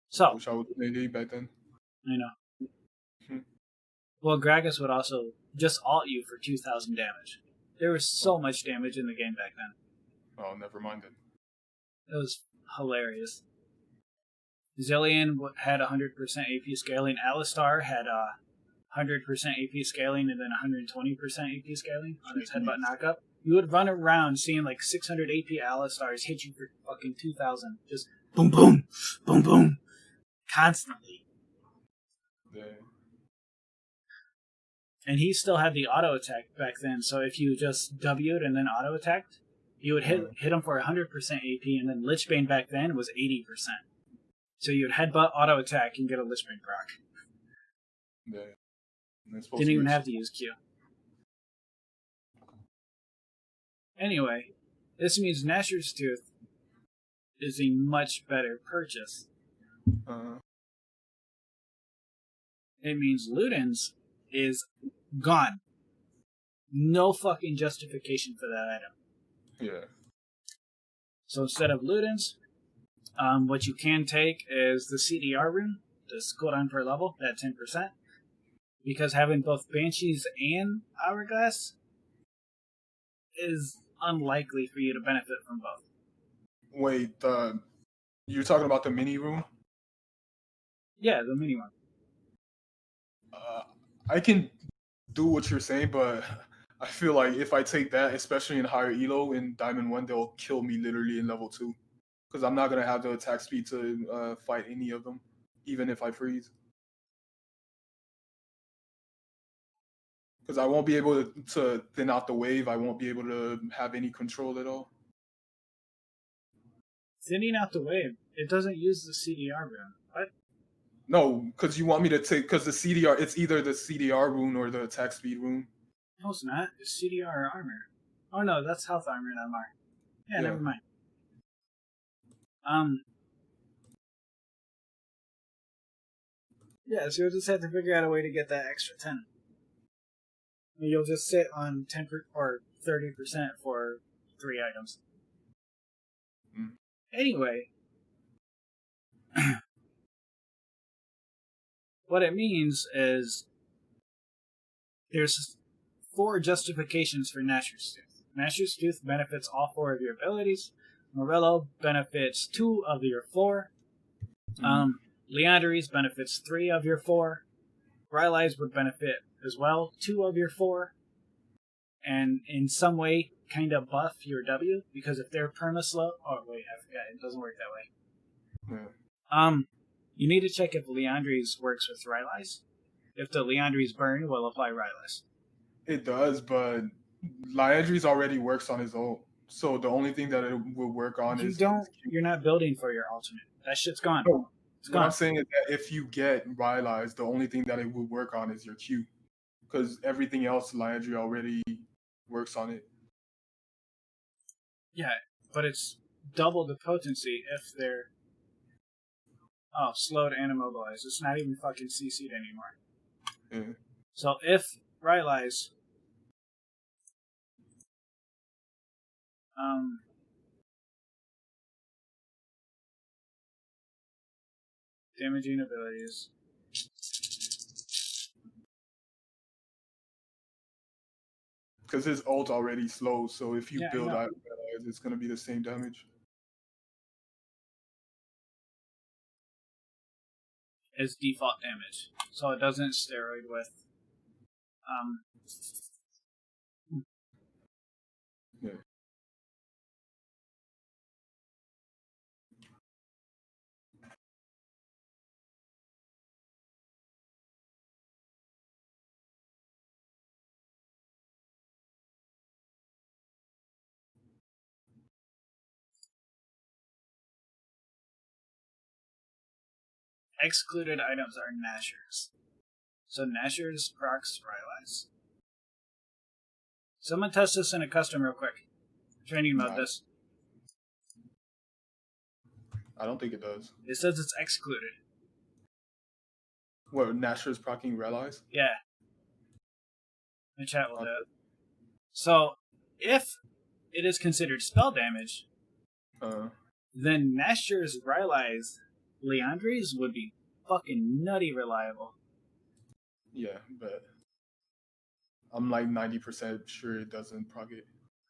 So, Wish I was an AD back then. I know. Well, Gragas would also just ult you for 2000 damage. There was so much damage in the game back then. Oh, never mind it. It was hilarious. Zillion had 100% AP scaling. Alistar had 100% AP scaling and then 120% AP scaling on his headbutt knockup. You would run around seeing 600 AP Alistars hit you for fucking 2000. Just boom, boom, boom, boom. Constantly. Yeah. And he still had the auto attack back then, so if you just W'd and then auto attacked, you would hit him for 100% AP, and then Lichbane back then was 80%. So you'd headbutt, auto attack, and get a Lichbane proc. Yeah. Didn't even have to use Q. Anyway, this means Gnasher's Tooth is a much better purchase. It means Ludens is gone. No fucking justification for that item. Yeah. So instead of Ludens, what you can take is the CDR rune, the cooldown per level, that 10%. Because having both Banshees and Hourglass is unlikely for you to benefit from both. Wait, you're talking about the mini room? Yeah, the mini one. I can do what you're saying, but I feel like if I take that, especially in higher elo in Diamond 1, they'll kill me literally in level 2. Because I'm not going to have the attack speed to fight any of them, even if I freeze. Because I won't be able to thin out the wave. I won't be able to have any control at all. Thinning out the wave, it doesn't use the CDR rune. What? No, because you want me to take... Because the CDR... It's either the CDR rune or the attack speed rune. No, it's not. It's CDR or armor. Oh no, that's health armor and MR. Yeah, never mind. Yeah, so you'll just have to figure out a way to get that extra 10. You'll just sit on 10% or 30% for 3 items. Anyway, What it means is there's 4 justifications for Nashor's Tooth. Nashor's Tooth benefits all 4 of your abilities. Morello benefits 2 of your 4. Leandries benefits 3 of your 4. Rylai's would benefit as well 2 of your 4. And in some way, kind of buff your W, because if they're perma-slow... Oh, wait, I forgot. It doesn't work that way. Yeah. You need to check if Leandries works with Rylai's. If the Leandries burn, will apply Rylai's. It does, but Liandry's already works on his own. So the only thing that it will work on is... You're not building for your alternate. That shit's gone. No, It's what gone. I'm saying is that if you get Rylai's, the only thing that it will work on is your Q. Because everything else, Liandry already works on it. Yeah, but it's double the potency if they're... Oh, slowed and immobilized. It's not even fucking CC'd anymore. Yeah. So if Rylai's... damaging abilities... Because his ult already slow, so if you Yeah, build out Rylai's, it's going to be the same damage. is default damage. So it doesn't steroid with... Yeah. Excluded items are Nashers. So Nashers procs Rylai's. Someone test this in a custom real quick. Training mode this. I don't think it does. It says it's excluded. What, Nasher's proccing Rylai's? Yeah. The chat will do it. So, if it is considered spell damage, then Nashor's Rylai's Leandries would be fucking nutty reliable. Yeah, but I'm like 90% sure it doesn't proc it.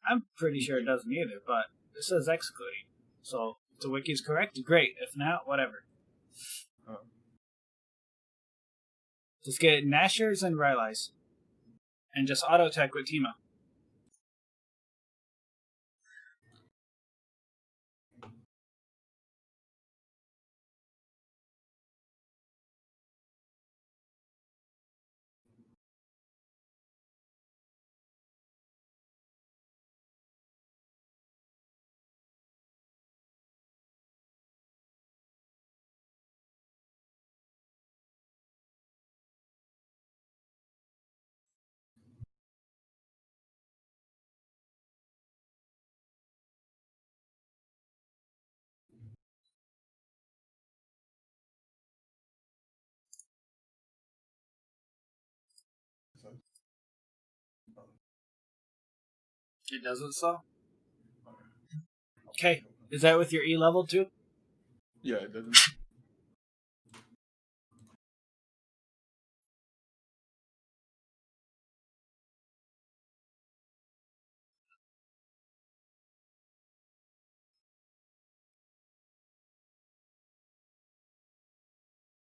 I'm pretty sure it doesn't either, but it says excluding. So, if the wiki's correct, great. If not, whatever. Just get Nashor's and Rylai's. And just auto-tech with teemo. It doesn't so? Okay. Is that with your E level too? Yeah, it doesn't.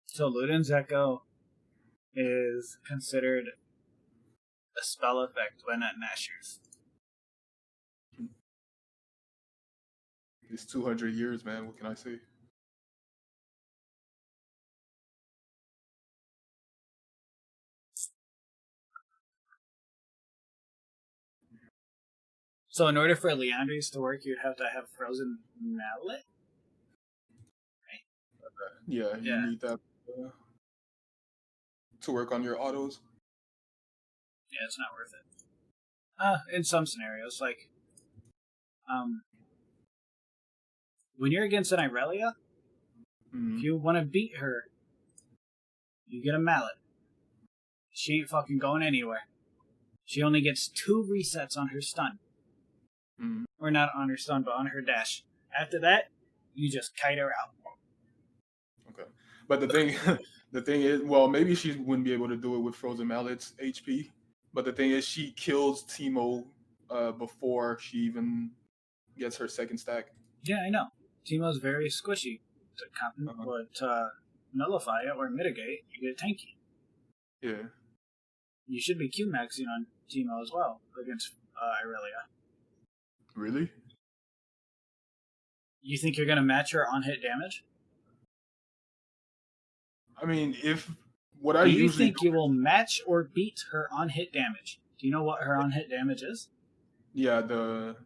So Luden's Echo is considered a spell effect when at Nashor's. It's 200 years, man. What can I say? So in order for Leandries to work, you'd have to have Frozen Mallet? Yeah, you need that to work on your autos. Yeah, it's not worth it. In some scenarios, like, when you're against an Irelia, if you want to beat her, you get a mallet. She ain't fucking going anywhere. She only gets 2 resets on her stun. Or not on her stun, but on her dash. After that, you just kite her out. But the thing, the thing is, well, maybe she wouldn't be able to do it with Frozen Mallet's HP. But the thing is, she kills Teemo before she even gets her second stack. Yeah, I know. Teemo's very squishy. To nullify it or mitigate, you get tanky. Yeah. You should be Q-maxing on Teemo as well against Irelia. Really? You think you're going to match her on-hit damage? I mean, if what Do I you usually think you will match or beat her on-hit damage? Do you know what her on-hit damage is? yeah, the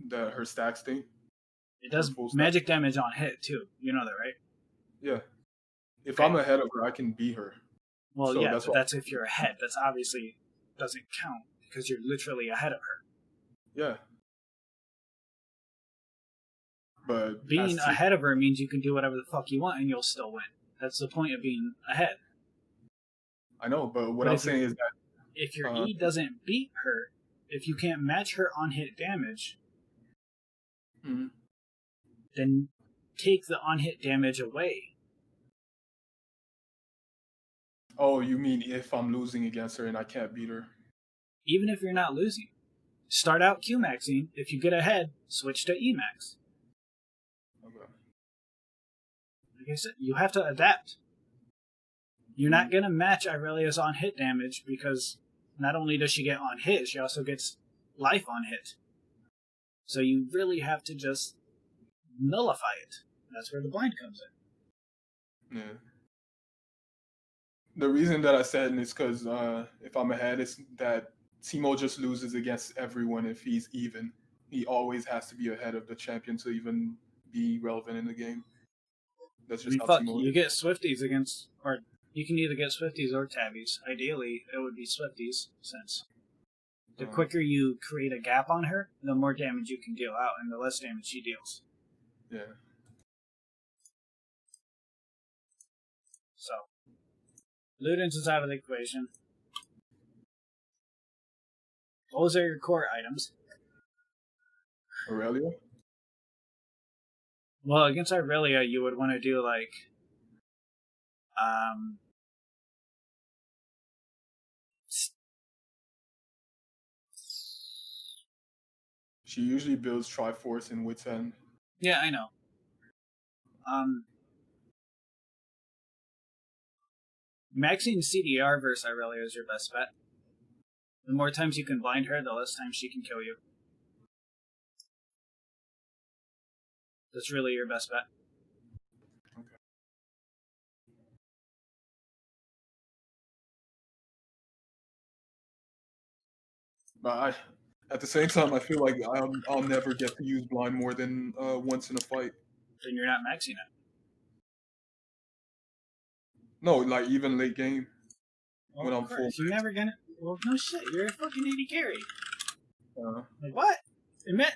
her stacks thing. It does full stack. magic damage on hit, too. You know that, right? Yeah. If Okay. I'm ahead of her, I can beat her. Well, So yeah, that's but what- that's if you're ahead. That's obviously doesn't count because you're literally ahead of her. Yeah. But Being as ahead of her means you can do whatever the fuck you want and you'll still win. That's the point of being ahead. I know, but what But I'm if you- saying is that If your E doesn't beat her, if you can't match her on-hit damage, Mhm. then take the on-hit damage away. Oh, you mean if I'm losing against her and I can't beat her? Even if you're not losing. Start out Q-maxing. If you get ahead, switch to E-max. Okay. Like I said, you have to adapt. You're not going to match Irelia's on-hit damage because not only does she get on-hit, she also gets life on-hit. So you really have to just nullify it. That's where the blind comes in. Yeah. The reason that I said it is because if I'm ahead, it's that Teemo just loses against everyone if he's even. He always has to be ahead of the champion to even be relevant in the game. That's I just mean, how fuck, Teemo you is. get Swifties against, or you can either get Swifties or Tabbies. Ideally, it would be Swifties, since the quicker you create a gap on her, the more damage you can deal out, and the less damage she deals. Yeah. So, Ludens is out of the equation. Those are your core items. Aurelia? Well, against Irelia, you would want to do like, She usually builds Triforce and Wits End. yeah, I know. Maxing CDR versus Irelia is your best bet. The more times you can blind her, the less times she can kill you. That's really your best bet. Okay. But at the same time, I feel like I'll never get to use blind more than once in a fight. Then you're not maxing it. No, like even late game. Well, When of I'm full course. You're never gonna. Well, no shit. You're a fucking 80 carry. Uh, Like, what? It meant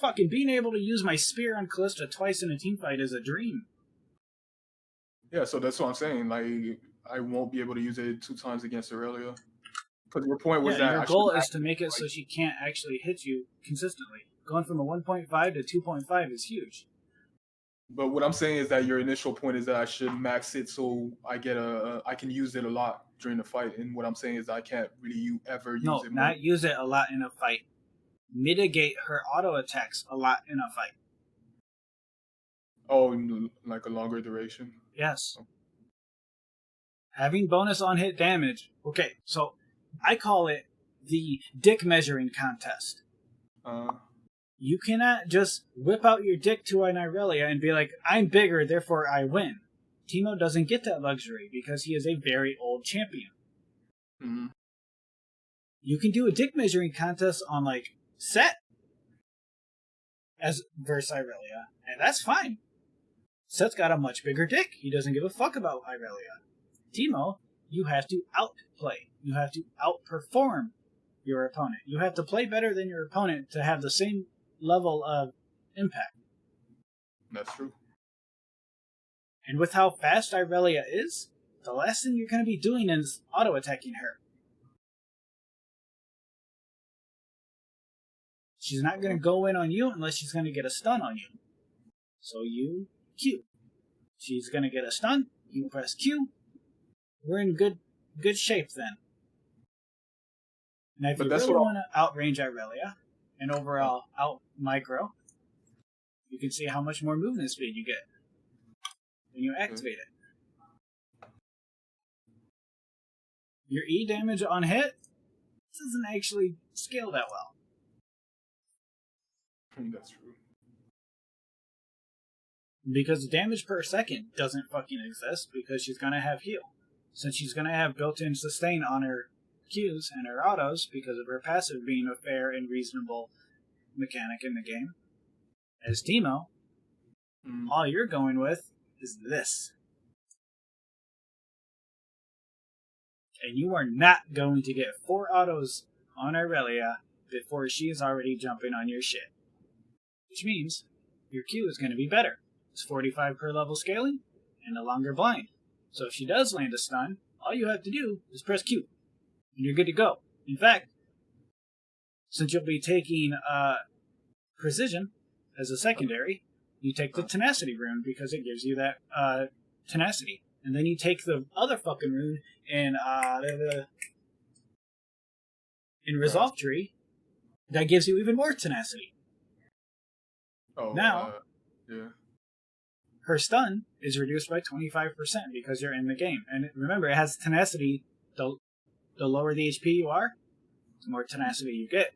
fucking being able to use my spear on Callista twice in a team fight is a dream. yeah, so that's what I'm saying. Like I won't be able to use it 2 times against Aurelia. Because your point was that your I goal should is to make it so she can't actually hit you consistently. Going from a 1.5 to 2.5 is huge. But what I'm saying is that your initial point is that I should max it so I get I can use it a lot during the fight. And what I'm saying is I can't really ever use No, it. not more. use it a lot in a fight. Mitigate her auto attacks a lot in a fight. Oh, in like a longer duration. Yes. Having bonus on hit damage. Okay, so I call it the dick measuring contest. You cannot just whip out your dick to an Irelia and be like, I'm bigger, therefore I win. Teemo doesn't get that luxury because he is a very old champion. Mm-hmm. You can do a dick measuring contest on, like, Set as versus Irelia, and that's fine. Set's got a much bigger dick. He doesn't give a fuck about Irelia. Teemo, you have to outplay. You have to outperform your opponent. You have to play better than your opponent to have the same level of impact. That's true. And with how fast Irelia is, the last thing you're going to be doing is auto-attacking her. She's not going to go in on you unless she's going to get a stun on you. So you Q. She's going to get a stun, You press Q. We're in good shape then. Now, if But you that's really what want to outrange Irelia and overall out micro, you can see how much more movement speed you get when you activate it. Your E damage on hit doesn't actually scale that well. That's true. Because the damage per second doesn't fucking exist because she's going to have heal. Since she's going to have built-in sustain on her Qs and her autos because of her passive being a fair and reasonable mechanic in the game. As teemo, all you're going with is this. And you are not going to get 4 autos on Irelia before she's already jumping on your shit. Which means your Q is going to be better. It's 45 per level scaling and a longer blind. So if she does land a stun, all you have to do is press Q. And you're good to go. In fact, since you'll be taking Precision as a secondary, you take the Tenacity rune because it gives you that Tenacity. And then you take the other fucking rune in Resolve Tree that gives you even more Tenacity. Oh, now, yeah. Her stun is reduced by 25% because you're in the game. And remember, it has Tenacity. The lower the HP you are, the more Tenacity you get.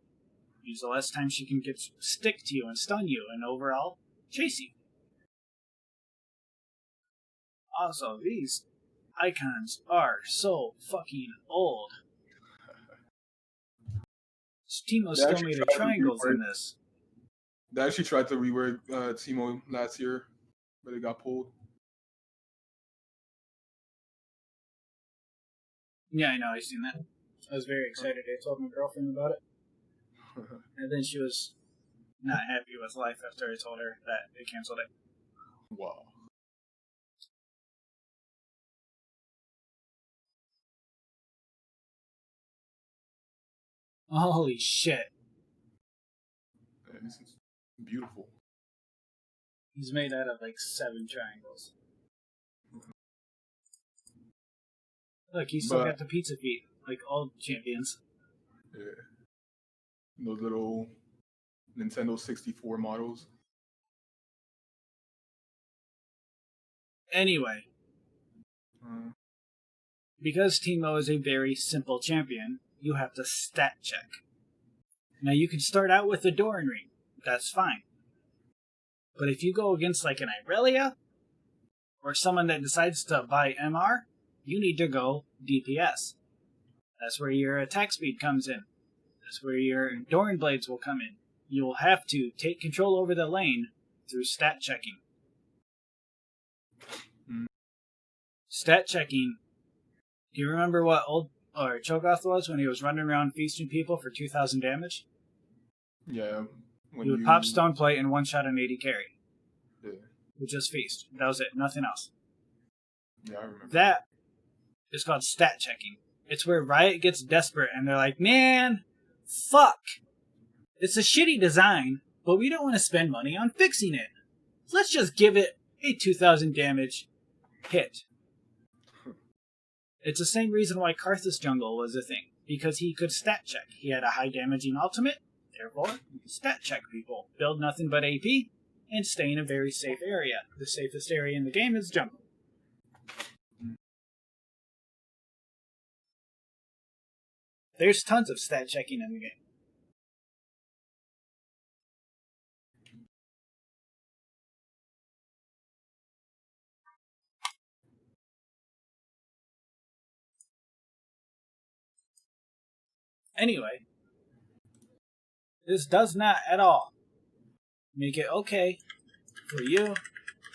Means the less time she can stick to you and stun you and overall chase you. Also, these icons are so fucking old. Teemo still made a triangles in this. They actually tried to rework Teemo last year, but it got pulled. Yeah, I know, I've seen that. I was very excited. I told my girlfriend about it. And then she was not happy with life after I told her that they canceled it. Wow. Holy shit. This is beautiful. He's made out of like 7 triangles. Look, he's still got the pizza feet, like all champions. Yeah. Those little Nintendo 64 models. Anyway. Because Teemo is a very simple champion, you have to stat check. Now you can start out with a Doran Ring. That's fine. But if you go against like an Irelia, or someone that decides to buy MR, you need to go DPS. That's where your attack speed comes in. That's where your Doran Blades will come in. You will have to take control over the lane through stat checking. Stat checking. Do you remember what Cho'Gath was when he was running around feasting people for 2,000 damage? Yeah. He would pop Stone Plate and one-shot an 80 carry. Yeah. With just feast. That was it. Nothing else. Yeah, I remember. That is called stat checking. It's where Riot gets desperate and they're like, man, fuck. It's a shitty design, but we don't want to spend money on fixing it. Let's just give it a 2,000 damage hit. It's the same reason why Karthus Jungle was a thing, because he could stat check. He had a high damaging ultimate, therefore, he could stat check people, build nothing but AP, and stay in a very safe area. The safest area in the game is jungle. There's tons of stat checking in the game. Anyway, this does not at all make it okay for you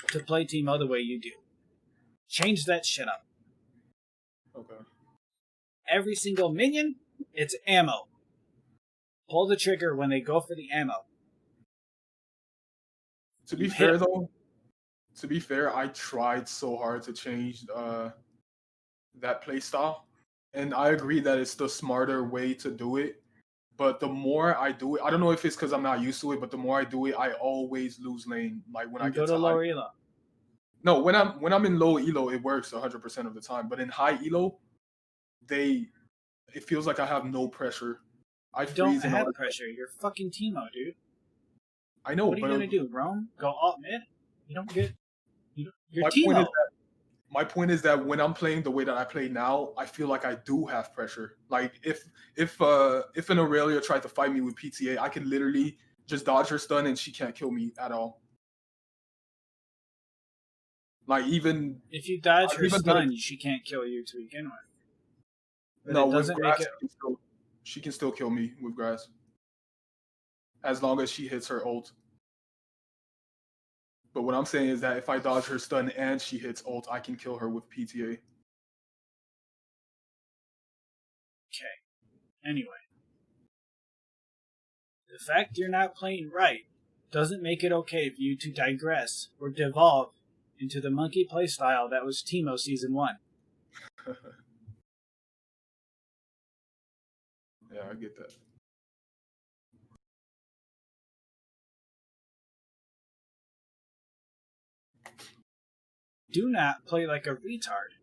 to play Teemo the way you do. Change that shit up. Okay. Every single minion, it's ammo. Pull the trigger when they go for the ammo. To be fair, though, I tried so hard to change that playstyle. And I agree that it's the smarter way to do it. But the more I do it, I don't know if it's because I'm not used to it, but the more I do it, I always lose lane. Like when I get to lower elo. No, when I'm in low elo, it works 100% of the time. But in high elo, it feels like I have no pressure. I You don't freeze and have all. pressure. You're fucking teemo, dude. I know, What are you but gonna do? Roam? Go alt mid? You don't get. You're my point is teemo. my point is that when I'm playing the way that I play now, I feel like I do have pressure. Like if an Aurelia tried to fight me with PTA, I can literally just dodge her stun and she can't kill me at all. Like even If you dodge her even stun, she can't kill you to begin with. But no, it with doesn't grass, make it. she can still kill me with grass as long as she hits her ult. But what I'm saying is that if I dodge her stun and she hits ult, I can kill her with PTA. Okay. Anyway. The fact you're not playing right doesn't make it okay for you to digress or devolve into the monkey playstyle that was teemo Season 1. Yeah, I get that. Do not play like a retard.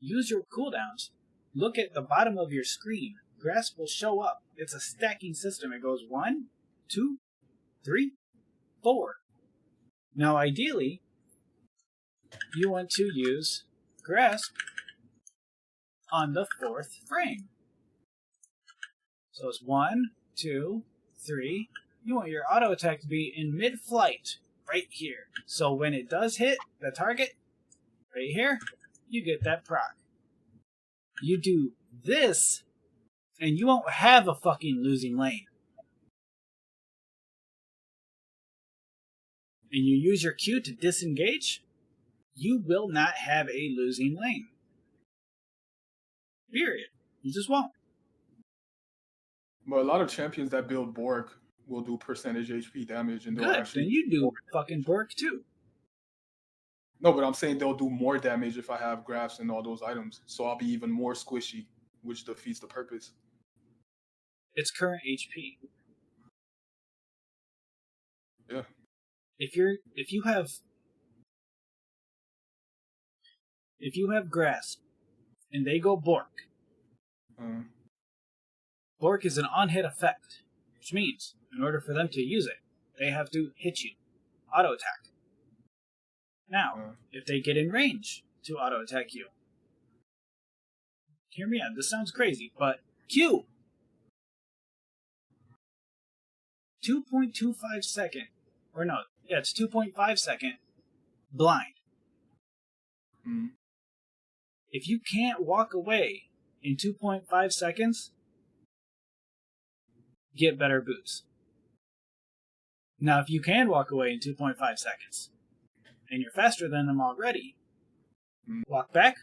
Use your cooldowns. Look at the bottom of your screen. Grasp will show up. It's a stacking system. It goes 1, 2, 3, 4. Now, ideally, you want to use Grasp on the 4th frame. So it's 1, 2, 3. You want your auto attack to be in mid-flight, right here. So when it does hit the target, right here, you get that proc. You do this, and you won't have a fucking losing lane. And you use your Q to disengage, you will not have a losing lane. Period. You just won't. But a lot of champions that build Bork will do percentage HP damage, and they'll Good. actually. Then you do fucking Bork too. No, but I'm saying they'll do more damage if I have graphs and all those items, so I'll be even more squishy, which defeats the purpose. It's current HP. Yeah. If you have grass and they go Bork, Bork is an on-hit effect, which means in order for them to use it, they have to hit you, auto attack. Now, if they get in range to auto attack you, hear me out. This sounds crazy, but Q 2.25 second, or no, yeah, it's 2.5 second blind. If you can't walk away in 2.5 seconds, get better boots. Now, if you can walk away in 2.5 seconds, and you're faster than them already, walk back,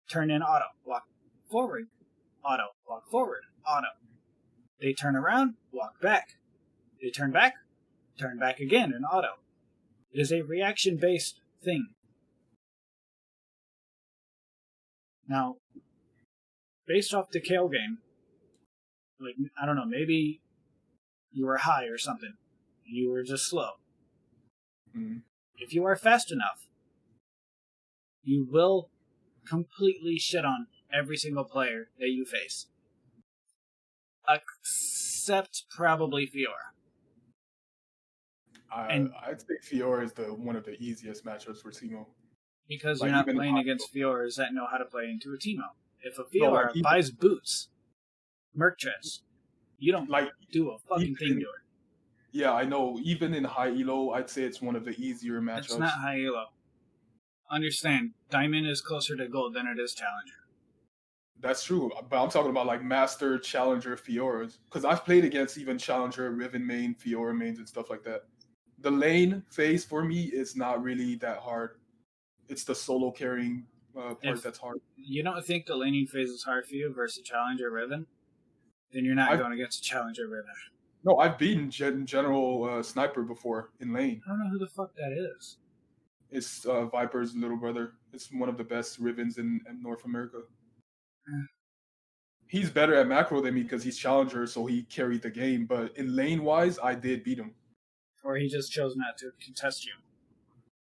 turn in auto, walk forward, auto, walk forward, auto. They turn around, walk back. They turn back again in auto. It is a reaction-based thing. Now, based off the Kale game, like, I don't know, maybe you were high or something. You were just slow. If you are fast enough, you will completely shit on every single player that you face. Except probably Fiora. I'd say Fiora is one of the easiest matchups for teemo. Because you're not playing against Fioras that know how to play into a teemo. If a Fiora buys boots, Merc Chest, you don't do a fucking thing to her. Yeah, I know. Even in high elo, I'd say it's one of the easier matchups. It's not high elo. Understand, Diamond is closer to gold than it is Challenger. That's true, but I'm talking about like Master, Challenger, Fioras. Because I've played against even Challenger, Riven main, Fiora mains, and stuff like that. The lane phase for me is not really that hard. It's the solo carrying part that's hard. You don't think the laning phase is hard for you versus Challenger Riven? Then you're not going against a Challenger Riven. No, I've beaten General Sniper before in lane. I don't know who the fuck that is. It's Viper's little brother. It's one of the best Rivens in North America. He's better at macro than me because he's Challenger, so he carried the game. But in lane-wise, I did beat him. Or he just chose not to contest you.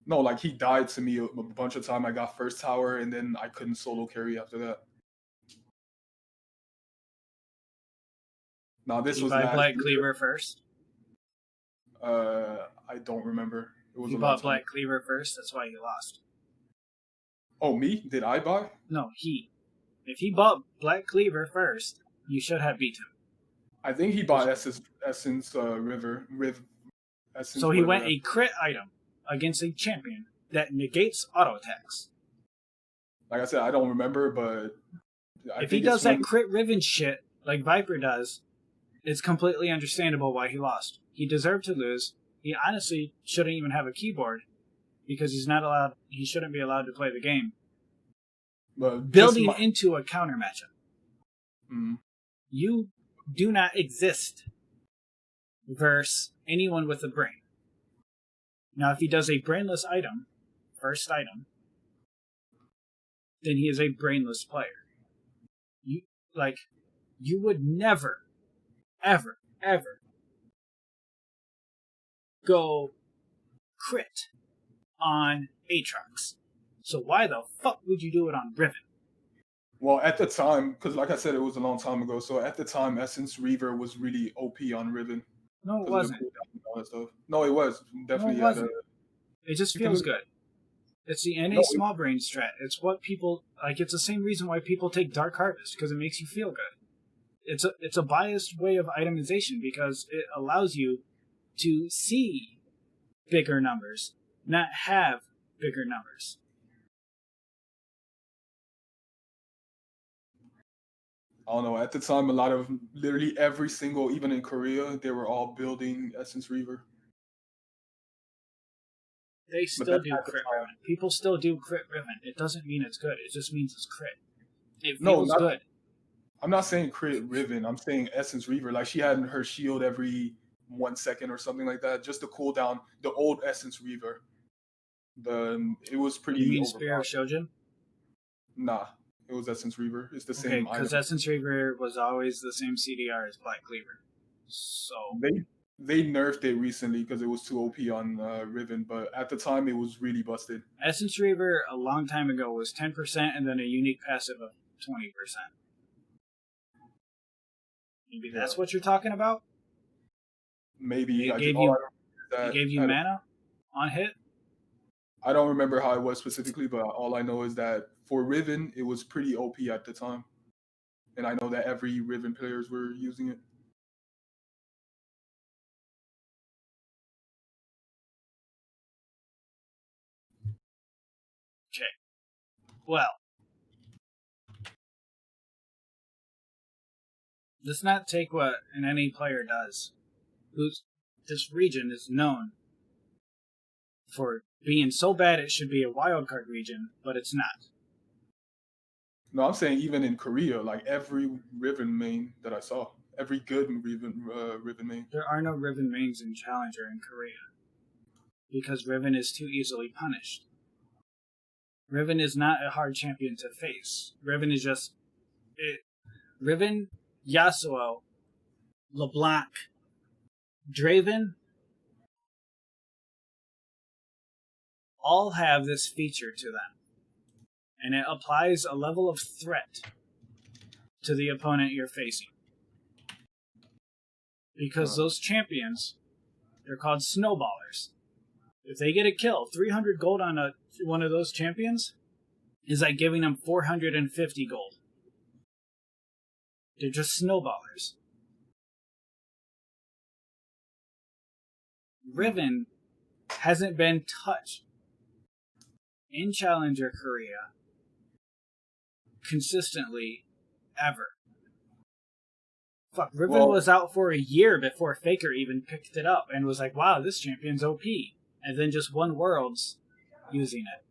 No, like he died to me a bunch of time. I got first tower, and then I couldn't solo carry after that. Now Did this you was buy last Black year. Cleaver first? I don't remember. It was He a long bought time. Black Cleaver first, that's why he lost. Oh, me? Did I buy? No, he. If he bought Black Cleaver first, you should have beat him. I think he bought Essence Riv Essence. So he went whatever. a crit item against a champion that negates auto attacks. Like I said, I don't remember, but If he does that crit Riven shit like Viper does, it's completely understandable why he lost. He deserved to lose. He honestly shouldn't even have a keyboard because he's not allowed. He shouldn't be allowed to play the game. But Building into a counter matchup. Mm. You do not exist versus anyone with a brain. Now, if he does a brainless item, first item, then he is a brainless player. You would never, ever, ever go crit on Aatrox. So why the fuck would you do it on Riven? Well, at the time, because like I said, it was a long time ago. So at the time, Essence Reaver was really OP on Riven. No, it wasn't. All that stuff. No, it was definitely. No, it wasn't. It just feels good. It's the NA small brain strat. It's what people like. It's the same reason why people take Dark Harvest, because it makes you feel good. It's a biased way of itemization because it allows you to see bigger numbers, not have bigger numbers. I don't know. At the time, a lot of literally every single, even in Korea, they were all building Essence Reaver. They still do crit Riven. People still do crit Riven. It doesn't mean it's good. It just means it's crit. It feels good. I'm not saying crit Riven. I'm saying Essence Reaver. Like she had her shield every 1 second or something like that. Just the cooldown. The old Essence Reaver. It was pretty. You mean Spear of Shojin? Nah, it was Essence Reaver. It's the same. Okay, because Essence Reaver was always the same CDR as Black Cleaver. So they nerfed it recently because it was too OP on Riven, but at the time it was really busted. Essence Reaver a long time ago was 10% and then a unique passive of 20%. Maybe that's what you're talking about? Maybe. It gave you mana on hit? I don't remember how it was specifically, but all I know is that for Riven, it was pretty OP at the time. And I know that every Riven players were using it. Okay. Well, let's not take what an NA player does. This region is known for being so bad it should be a wildcard region, but it's not. No, I'm saying even in Korea, like every Riven main that I saw, every good Riven main. There are no Riven mains in Challenger in Korea because Riven is too easily punished. Riven is not a hard champion to face. Riven is just Riven, Yasuo, LeBlanc, Draven all have this feature to them. And it applies a level of threat to the opponent you're facing. Because those champions, they're called snowballers. If they get a kill, 300 gold on one of those champions is like giving them 450 gold. They're just snowballers. Riven hasn't been touched in Challenger Korea consistently ever. Fuck, Riven was out for a year before Faker even picked it up and was like, wow, this champion's OP. And then just won Worlds using it.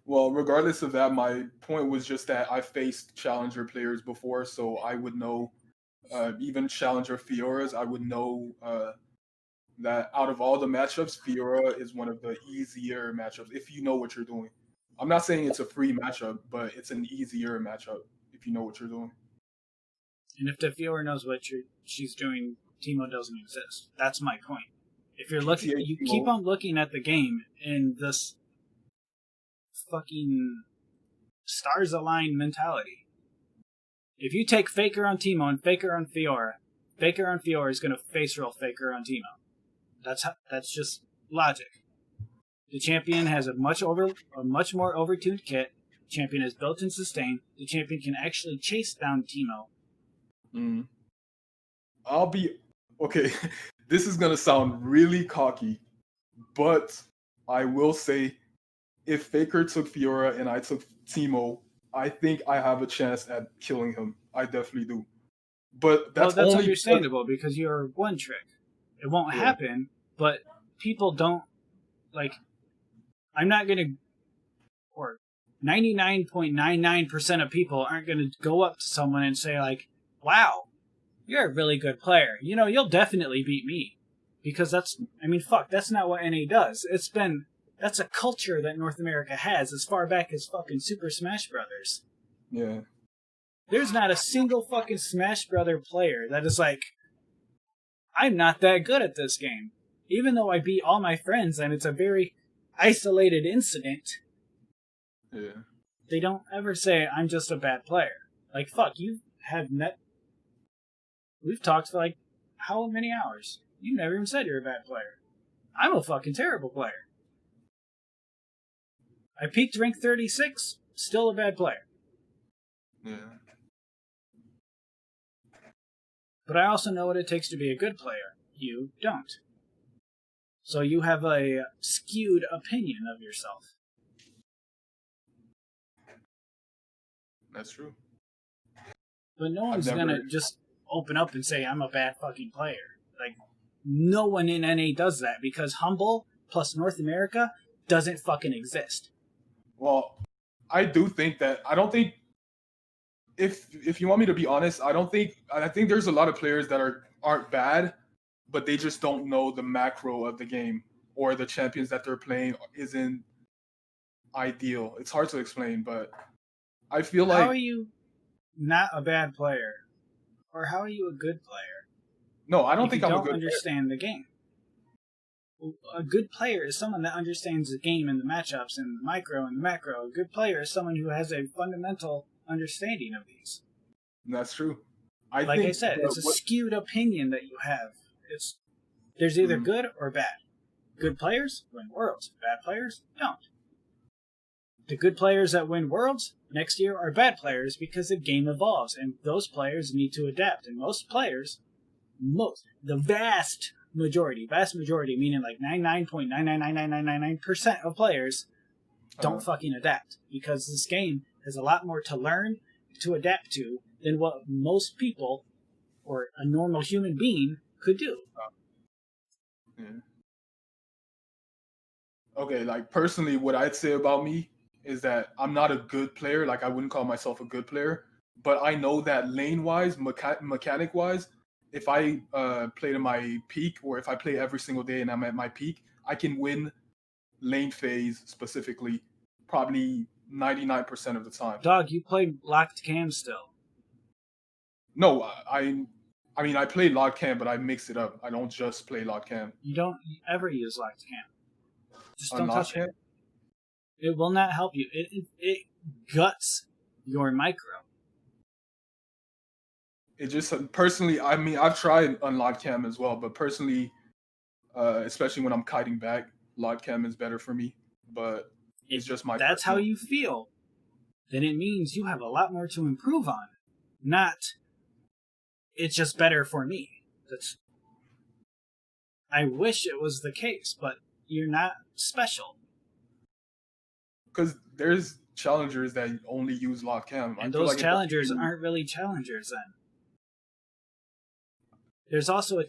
Well, regardless of that, my point was just that I faced Challenger players before, so I would know, even Challenger Fioras, I would know that out of all the matchups, Fiora is one of the easier matchups if you know what you're doing. I'm not saying it's a free matchup, but it's an easier matchup if you know what you're doing. And if the Fiora knows what she's doing, teemo doesn't exist. That's my point. If you're looking, PTA you Teemo. keep on looking at the game in this fucking stars align mentality. If you take Faker on Teemo and Faker on Fiora is going to face roll Faker on Teemo. That's just logic. The champion has a much more overtuned kit. The champion is built in sustain. The champion can actually chase down Teemo. Mm. I'll be okay. This is gonna sound really cocky, but I will say, if Faker took Fiora and I took Teemo, I think I have a chance at killing him. I definitely do. But that's that's only understandable because you're one trick. It won't happen, but people don't like. I'm not gonna, or 99.99% of people aren't gonna go up to someone and say like, "Wow, you're a really good player. You know, you'll definitely beat me," because that's not what NA does. That's a culture that North America has as far back as fucking Super Smash Brothers. Yeah. There's not a single fucking Smash Brother player that is like, I'm not that good at this game. Even though I beat all my friends and it's a very isolated incident, Yeah. they don't ever say, I'm just a bad player. Like, fuck, we've talked for like, how many hours? You never even said you're a bad player. I'm a fucking terrible player. I peaked rank 36, still a bad player. Yeah. But I also know what it takes to be a good player. You don't. So you have a skewed opinion of yourself. That's true. But no one's gonna just open up and say, I'm a bad fucking player. Like, no one in NA does that because Humble plus North America doesn't fucking exist. Well, I do think that I don't think if you want me to be honest, I think there's a lot of players that aren't bad, but they just don't know the macro of the game or the champions that they're playing isn't ideal. It's hard to explain, but I feel like how are you not a bad player? Or how are you a good player? No, I don't think I'm a good player. You don't understand the game. A good player is someone that understands the game and the matchups and the micro and the macro. A good player is someone who has a fundamental understanding of these. That's true. Like I said, it's a skewed opinion that you have. There's either good or bad. Good players win worlds. Bad players don't. The good players that win worlds next year are bad players because the game evolves and those players need to adapt. And the vast majority meaning like 99.9999999% of players don't fucking adapt because this game has a lot more to learn, to adapt to than what most people or a normal human being could do. Yeah. Okay, like personally, what I'd say about me is that I'm not a good player. Like I wouldn't call myself a good player, but I know that lane-wise, mechanic-wise, if I play to my peak or if I play every single day and I'm at my peak, I can win lane phase specifically probably 99% of the time. Dog, you play locked cam still. No, I mean, I play locked cam, but I mix it up. I don't just play locked cam. You don't ever use locked cam. Just don't touch cam? it. It will not help you. It guts your micro. It just personally, I mean, I've tried unlocked cam as well, but personally, especially when I'm kiting back, locked cam is better for me. But it's just my. That's how you feel. Then it means you have a lot more to improve on. Not, it's just better for me. I wish it was the case, but you're not special. Because there's challengers that only use lock cam. And those challengers aren't really challengers then. There's also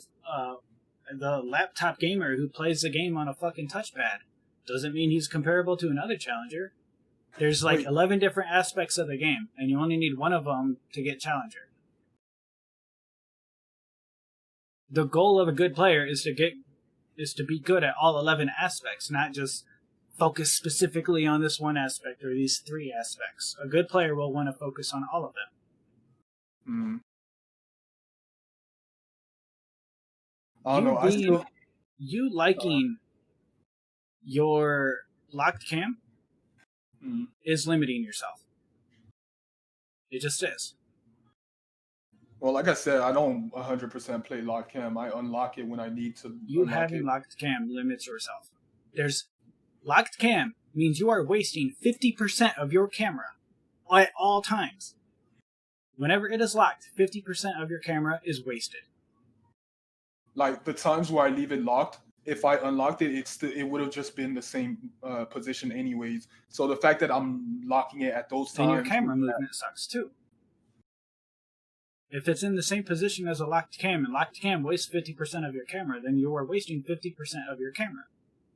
the laptop gamer who plays the game on a fucking touchpad. Doesn't mean he's comparable to another challenger. There's 11 different aspects of the game, and you only need one of them to get challenger. The goal of a good player is to be good at all 11 aspects, not just focus specifically on this one aspect or these 3 aspects. A good player will want to focus on all of them. I don't know. you liking your locked cam is limiting yourself. It just is. Well, like I said, I don't 100% play lock cam. I unlock it when I need to. You unlock having it. locked cam limits yourself. There's locked cam means you are wasting 50% of your camera at all times. Whenever it is locked, 50% of your camera is wasted. Like the times where I leave it locked, if I unlocked it, it would have just been the same position anyways. So the fact that I'm locking it at those Then times, your camera movement sucks too. If it's in the same position as a locked cam, and locked cam wastes 50% of your camera, then you are wasting 50% of your camera,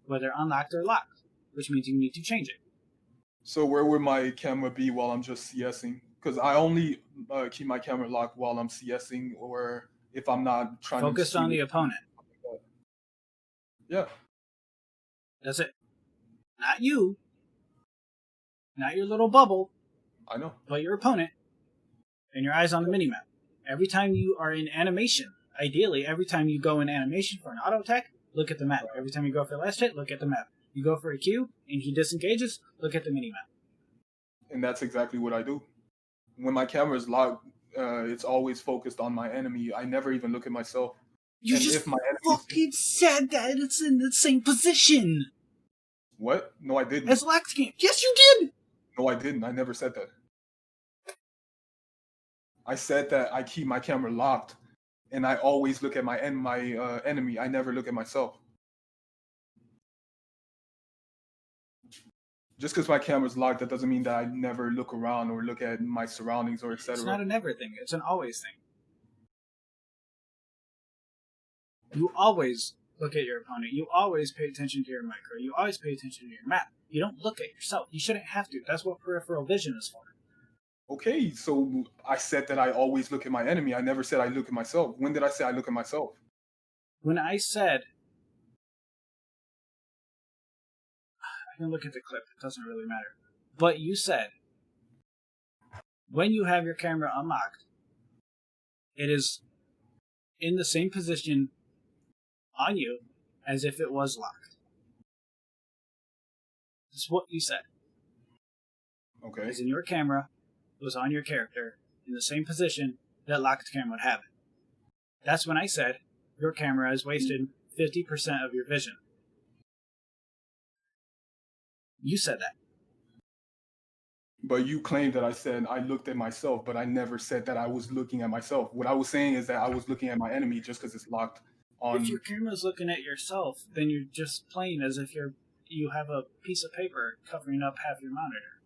whether unlocked or locked, which means you need to change it. So where would my camera be while I'm just CSing? Because I only keep my camera locked while I'm CSing, or if I'm not trying to Focused on the opponent. Yeah. That's it. Not you. Not your little bubble. I know. But your opponent. And your eyes on the minimap. Every time you are in animation, ideally, every time you go in animation for an auto attack, look at the map. Every time you go for a last hit, look at the map. You go for a Q, and he disengages, look at the minimap. And that's exactly what I do. When my camera is locked, it's always focused on my enemy. I never even look at myself. You and just if my fucking said that it's in the same position. What? No, I didn't. As locked game. Yes, you did! No, I didn't. I never said that. I said that I keep my camera locked, and I always look at my enemy. I never look at myself. Just because my camera's locked, that doesn't mean that I never look around or look at my surroundings or etc. It's not a never thing. It's an always thing. You always look at your opponent. You always pay attention to your micro. You always pay attention to your map. You don't look at yourself. You shouldn't have to. That's what peripheral vision is for. Okay, so I said that I always look at my enemy. I never said I look at myself. When did I say I look at myself? When I said... I can look at the clip. It doesn't really matter. But you said, when you have your camera unlocked, it is in the same position on you as if it was locked. That's what you said. Okay. As in your camera was on your character in the same position that locked camera would have it. That's when I said your camera has wasted 50% of your vision. You said that. But you claimed that I said I looked at myself, but I never said that I was looking at myself. What I was saying is that I was looking at my enemy just because it's locked on. If your camera's looking at yourself, then you're just playing as if you have a piece of paper covering up half your monitor.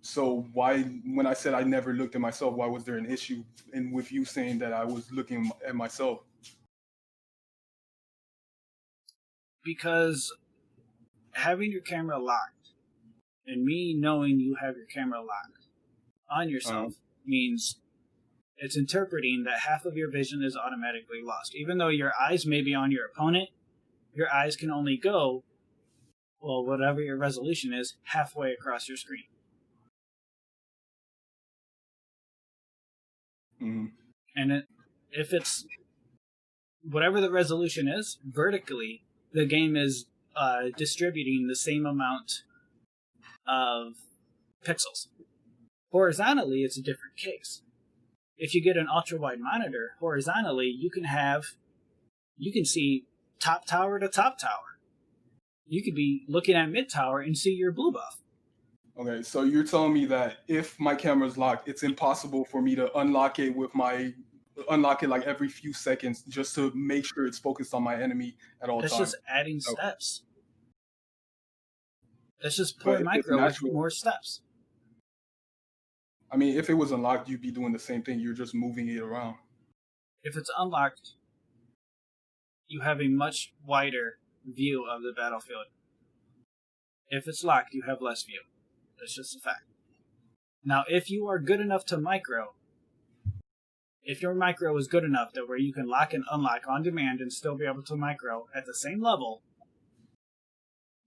So why, when I said I never looked at myself, why was there an issue with you saying that I was looking at myself? Because having your camera locked and me knowing you have your camera locked on yourself means it's interpreting that half of your vision is automatically lost. Even though your eyes may be on your opponent, your eyes can only go, well, whatever your resolution is, halfway across your screen. Mm-hmm. And if it's whatever the resolution is, vertically, the game is distributing the same amount of pixels. Horizontally, it's a different case. If you get an ultra-wide monitor, horizontally, you can see top tower to top tower. You could be looking at mid tower and see your blue buff. Okay, so you're telling me that if my camera's locked, it's impossible for me to unlock it like every few seconds just to make sure it's focused on my enemy at all times. That's just adding steps. That's just poor micro with more steps. I mean, if it was unlocked, you'd be doing the same thing. You're just moving it around. If it's unlocked, you have a much wider view of the battlefield. If it's locked, you have less view. That's just a fact. Now, if you are good enough to micro, if your micro is good enough that where you can lock and unlock on demand and still be able to micro at the same level,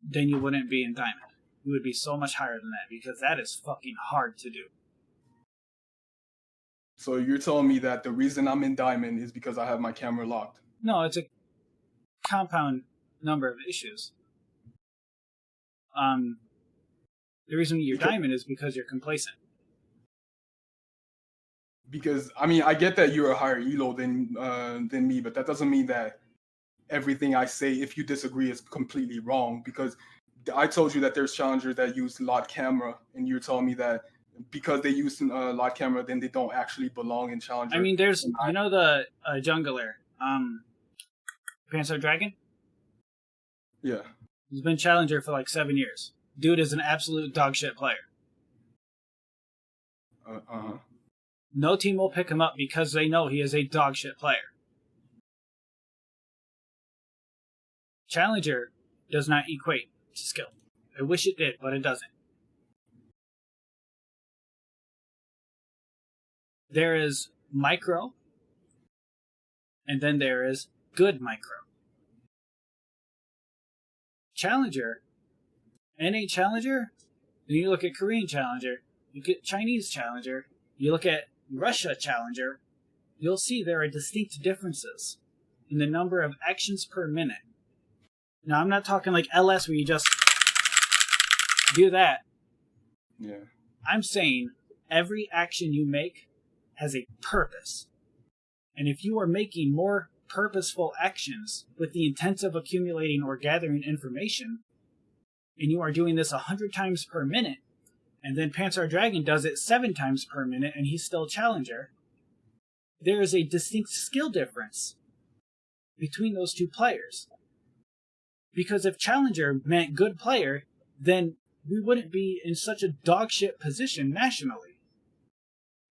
then you wouldn't be in Diamond. You would be so much higher than that because that is fucking hard to do. So you're telling me that the reason I'm in Diamond is because I have my camera locked? No, it's a compound number of issues. The reason you're diamond is because you're complacent. Because I mean, I get that you're a higher elo than me, but that doesn't mean that everything I say, if you disagree, is completely wrong. Because I told you that there's challengers that use lot camera, and you're telling me that because they use lot camera, then they don't actually belong in challenger. I mean, there's the jungler, Panzer Dragon. Yeah, he's been challenger for like 7 years. Dude is an absolute dogshit player. No team will pick him up because they know he is a dogshit player. Challenger does not equate to skill. I wish it did, but it doesn't. There is micro, and then there is good micro. Challenger, NA Challenger, then you look at Korean Challenger, you get Chinese Challenger, you look at Russia Challenger, you'll see there are distinct differences in the number of actions per minute. Now, I'm not talking like LS where you just do that. Yeah. I'm saying every action you make has a purpose. And if you are making more purposeful actions with the intent of accumulating or gathering information, and you are doing this 100 times per minute, and then Panzer Dragon does it 7 times per minute, and he's still Challenger, there is a distinct skill difference between those two players. Because if Challenger meant good player, then we wouldn't be in such a dogshit position nationally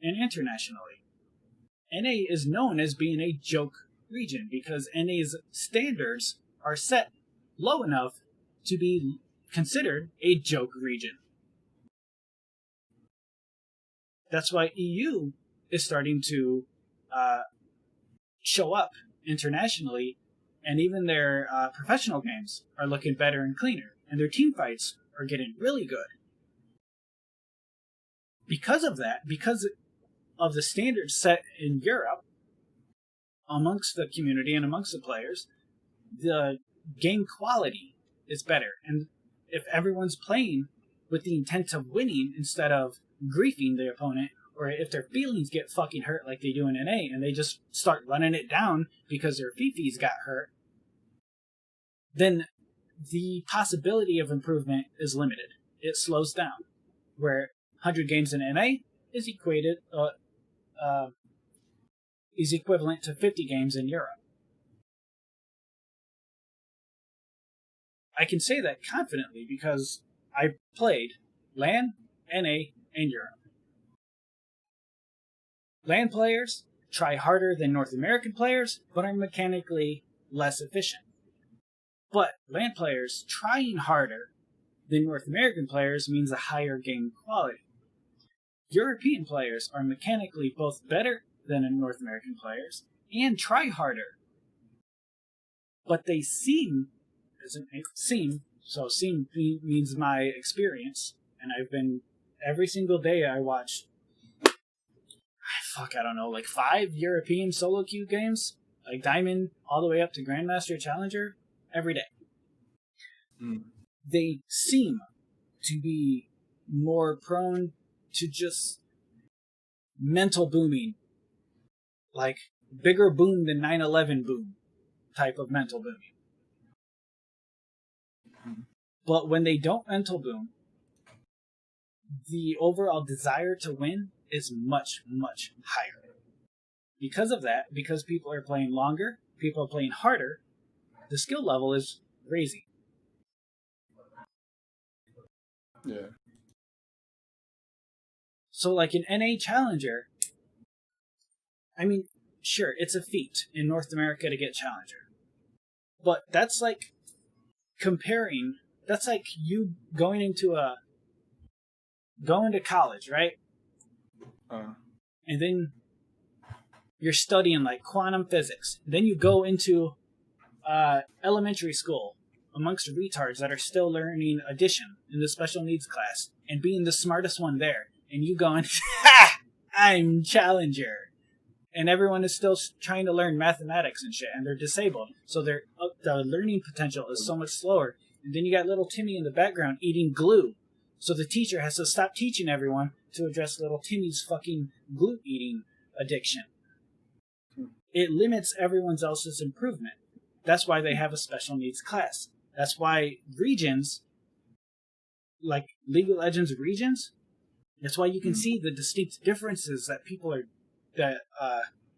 and internationally. NA is known as being a joke region because NA's standards are set low enough to be considered a joke region. That's why EU is starting to show up internationally, and even their professional games are looking better and cleaner, and their team fights are getting really good. Because of that, because of the standards set in Europe amongst the community and amongst the players, the game quality is better. And if everyone's playing with the intent of winning instead of griefing the opponent, or if their feelings get fucking hurt like they do in NA and they just start running it down because their fifis got hurt, then the possibility of improvement is limited. It slows down. Where 100 games in NA is equivalent to 50 games in Europe. I can say that confidently because I played LAN, NA, and Europe. LAN players try harder than North American players, but are mechanically less efficient. But LAN players trying harder than North American players means a higher game quality. European players are mechanically both better than North American players and try harder. But they seem means my experience, and I've been, every single day I watch, I don't know, like 5 European solo queue games, like Diamond all the way up to Grandmaster Challenger, every day. They seem to be more prone to just mental booming, like bigger boom than 9/11 boom type of mental booming. But when they don't mental boom, the overall desire to win is much, much higher. Because of that, because people are playing longer, people are playing harder, the skill level is raising. Yeah. So like an NA Challenger, I mean, sure, it's a feat in North America to get Challenger. But that's like comparing, that's like you going to college, right? And then you're studying like quantum physics. Then you go into elementary school amongst retards that are still learning addition in the special needs class and being the smartest one there. And you going, ha! I'm Challenger. And everyone is still trying to learn mathematics and shit, and they're disabled. So they're the learning potential is so much slower. And then you got little Timmy in the background eating glue. So the teacher has to stop teaching everyone to address little Timmy's fucking glue eating addiction. It limits everyone else's improvement. That's why they have a special needs class. That's why regions, like League of Legends regions, that's why you can see the distinct differences that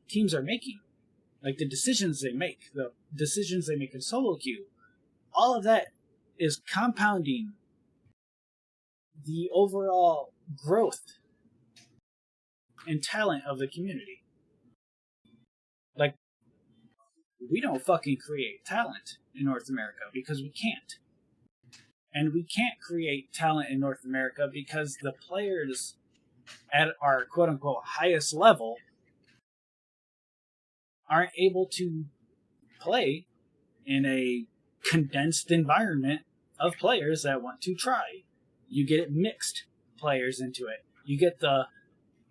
teams are making. Like the decisions they make in solo queue. All of that is compounding the overall growth and talent of the community. Like, we don't fucking create talent in North America because we can't. And we can't create talent in North America because the players at our quote-unquote highest level aren't able to play in a condensed environment of players that want to try. You get mixed players into it. You get the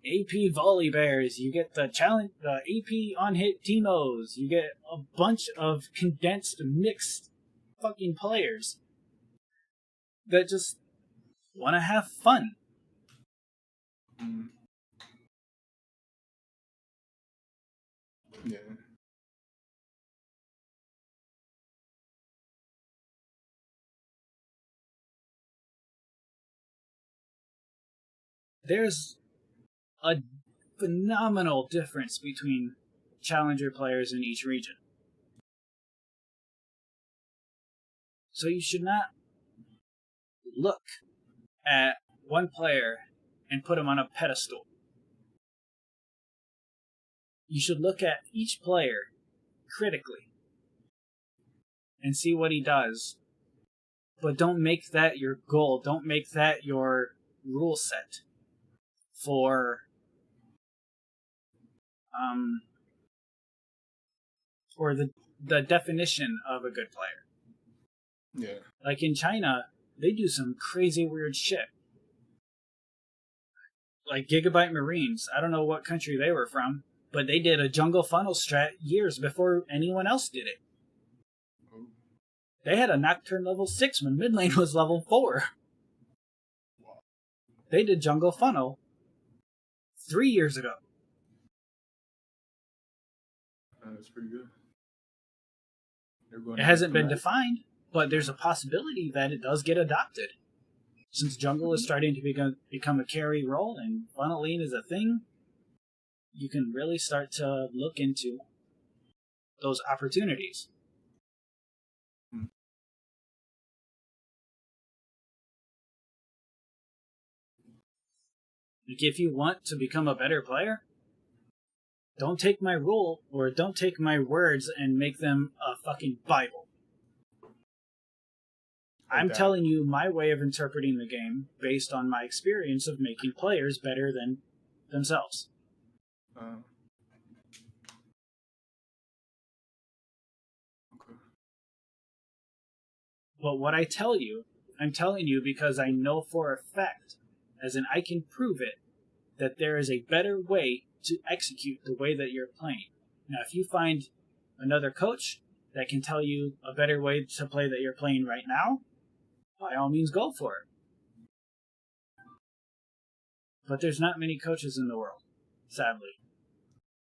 AP volley bears. You get the AP on hit teemos. You get a bunch of condensed, mixed fucking players that just want to have fun. Yeah. There's a phenomenal difference between challenger players in each region. So you should not look at one player and put him on a pedestal. You should look at each player critically and see what he does. But don't make that your goal. Don't make that your rule set for the definition of a good player. Yeah. Like in China, they do some crazy weird shit. Like Gigabyte Marines, I don't know what country they were from, but they did a jungle funnel strat years before anyone else did it. They had a Nocturne level 6 when mid lane was level 4. They did jungle funnel 3 years ago. That's pretty good. It hasn't been defined, but there's a possibility that it does get adopted. Since jungle is starting to become a carry role and funneling is a thing, you can really start to look into those opportunities. Like, if you want to become a better player, don't take my rule or don't take my words and make them a fucking Bible. I'm telling you my way of interpreting the game based on my experience of making players better than themselves. Okay. But what I tell you, I'm telling you because I know for a fact, as in I can prove it, that there is a better way to execute the way that you're playing. Now, if you find another coach that can tell you a better way to play that you're playing right now, by all means go for it. But there's not many coaches in the world, sadly.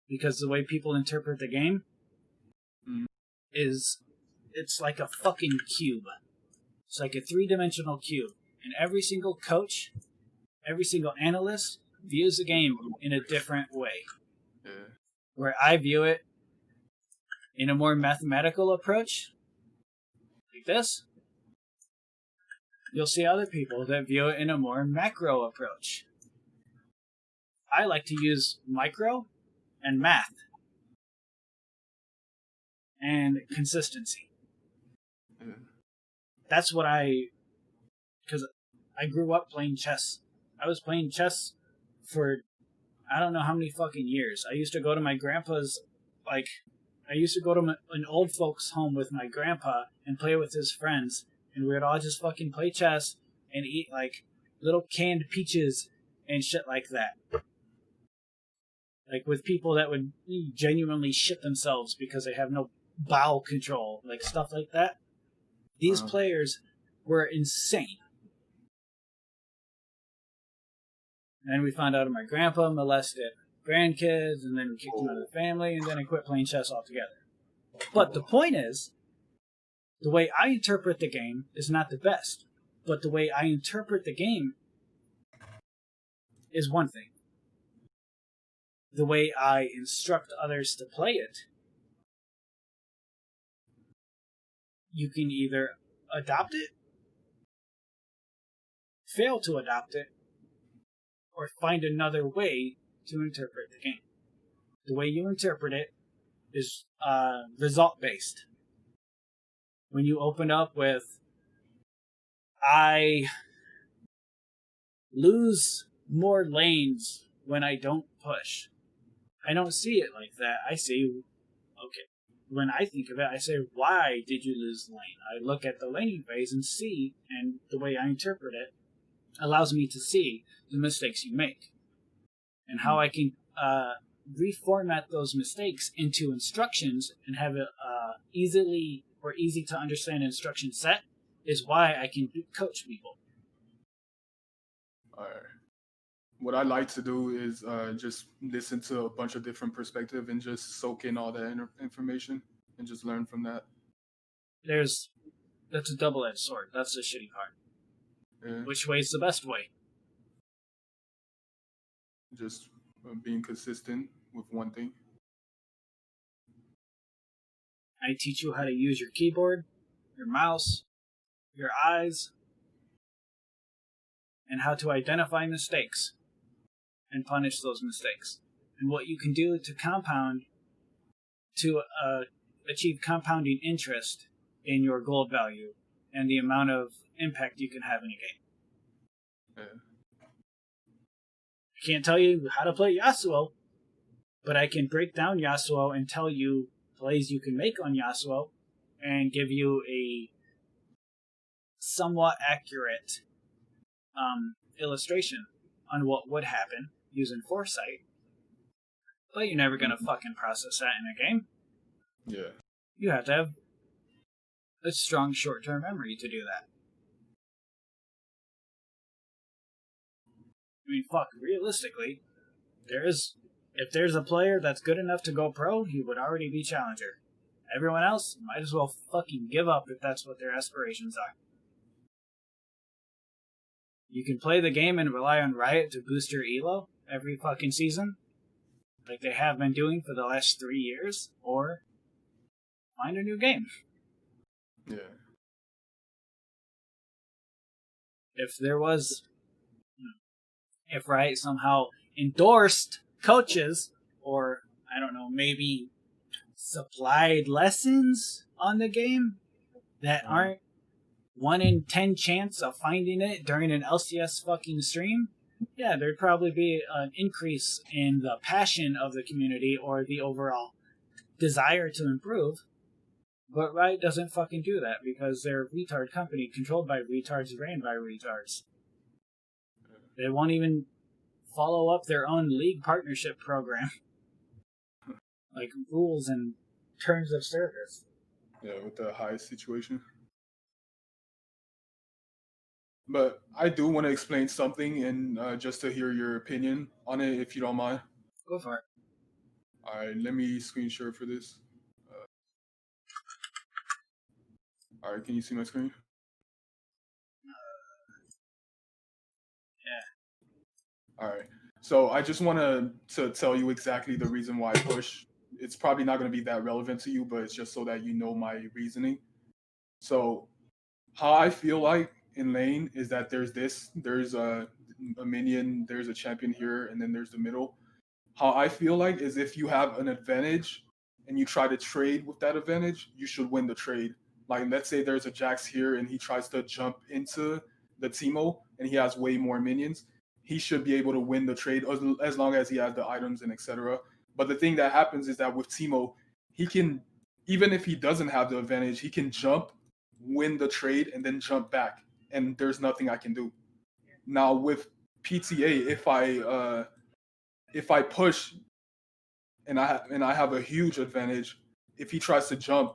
Because the way people interpret the game is, it's like a fucking cube. It's like a 3-dimensional cube. And every single coach, every single analyst views the game in a different way. Yeah. Where I view it in a more mathematical approach, like this, you'll see other people that view it in a more macro approach. I like to use micro and math and consistency. Yeah. That's what because I grew up playing chess. I was playing chess for I don't know how many fucking years. I used to go to my grandpa's, I used to go to an old folks' home with my grandpa and play with his friends, and we would all just fucking play chess and eat, little canned peaches and shit like that. With people that would genuinely shit themselves because they have no bowel control, like stuff like that. These players were insane. And we found out my grandpa molested grandkids, and then we kicked him out of the family, and then I quit playing chess altogether. But the point is, the way I interpret the game is not the best, but the way I interpret the game is one thing. The way I instruct others to play it, you can either adopt it, fail to adopt it, or find another way to interpret the game. The way you interpret it is result-based. When you open up with, I lose more lanes when I don't push, I don't see it like that. I see, okay, when I think of it, I say, why did you lose the lane? I look at the laning phase and see, and the way I interpret it allows me to see the mistakes you make and how I can reformat those mistakes into instructions and have it easy to understand instruction set is why I can coach people. All right. What I like to do is just listen to a bunch of different perspectives and just soak in all that information and just learn from that. That's a double-edged sword. That's the shitty part. Yeah. Which way is the best way? Just being consistent with one thing. I teach you how to use your keyboard, your mouse, your eyes, and how to identify mistakes and punish those mistakes. And what you can do to compound, to achieve compounding interest in your gold value and the amount of impact you can have in a game. Yeah. I can't tell you how to play Yasuo, but I can break down Yasuo and tell you plays you can make on Yasuo and give you a somewhat accurate illustration on what would happen using foresight. But you're never going to fucking process that in a game. Yeah. You have to have a strong short-term memory to do that. I mean, fuck, realistically, if there's a player that's good enough to go pro, he would already be challenger. Everyone else might as well fucking give up if that's what their aspirations are. You can play the game and rely on Riot to boost your elo every fucking season, like they have been doing for the last 3 years, or find a new game. Yeah. If Riot somehow endorsed coaches, or, I don't know, maybe supplied lessons on the game that aren't 1 in 10 chance of finding it during an LCS fucking stream, yeah, there'd probably be an increase in the passion of the community or the overall desire to improve. But Riot doesn't fucking do that because they're a retard company controlled by retards, ran by retards. They won't even follow up their own league partnership program. Like rules and terms of service. Yeah, with the high situation. But I do want to explain something and just to hear your opinion on it, if you don't mind. Go for it. All right, let me screen share for this. All right, can you see my screen? Yeah. All right. So I just want to tell you exactly the reason why I push. It's probably not going to be that relevant to you, but it's just so that you know my reasoning. So how I feel like in lane is that there's a minion, there's a champion here, and then there's the middle. How I feel like is if you have an advantage and you try to trade with that advantage, you should win the trade. Like, let's say there's a Jax here and he tries to jump into the teemo and he has way more minions. He should be able to win the trade as long as he has the items and etc. But the thing that happens is that with teemo, he can, even if he doesn't have the advantage, he can jump, win the trade, and then jump back. And there's nothing I can do. Now with PTA, if I push and I have a huge advantage, if he tries to jump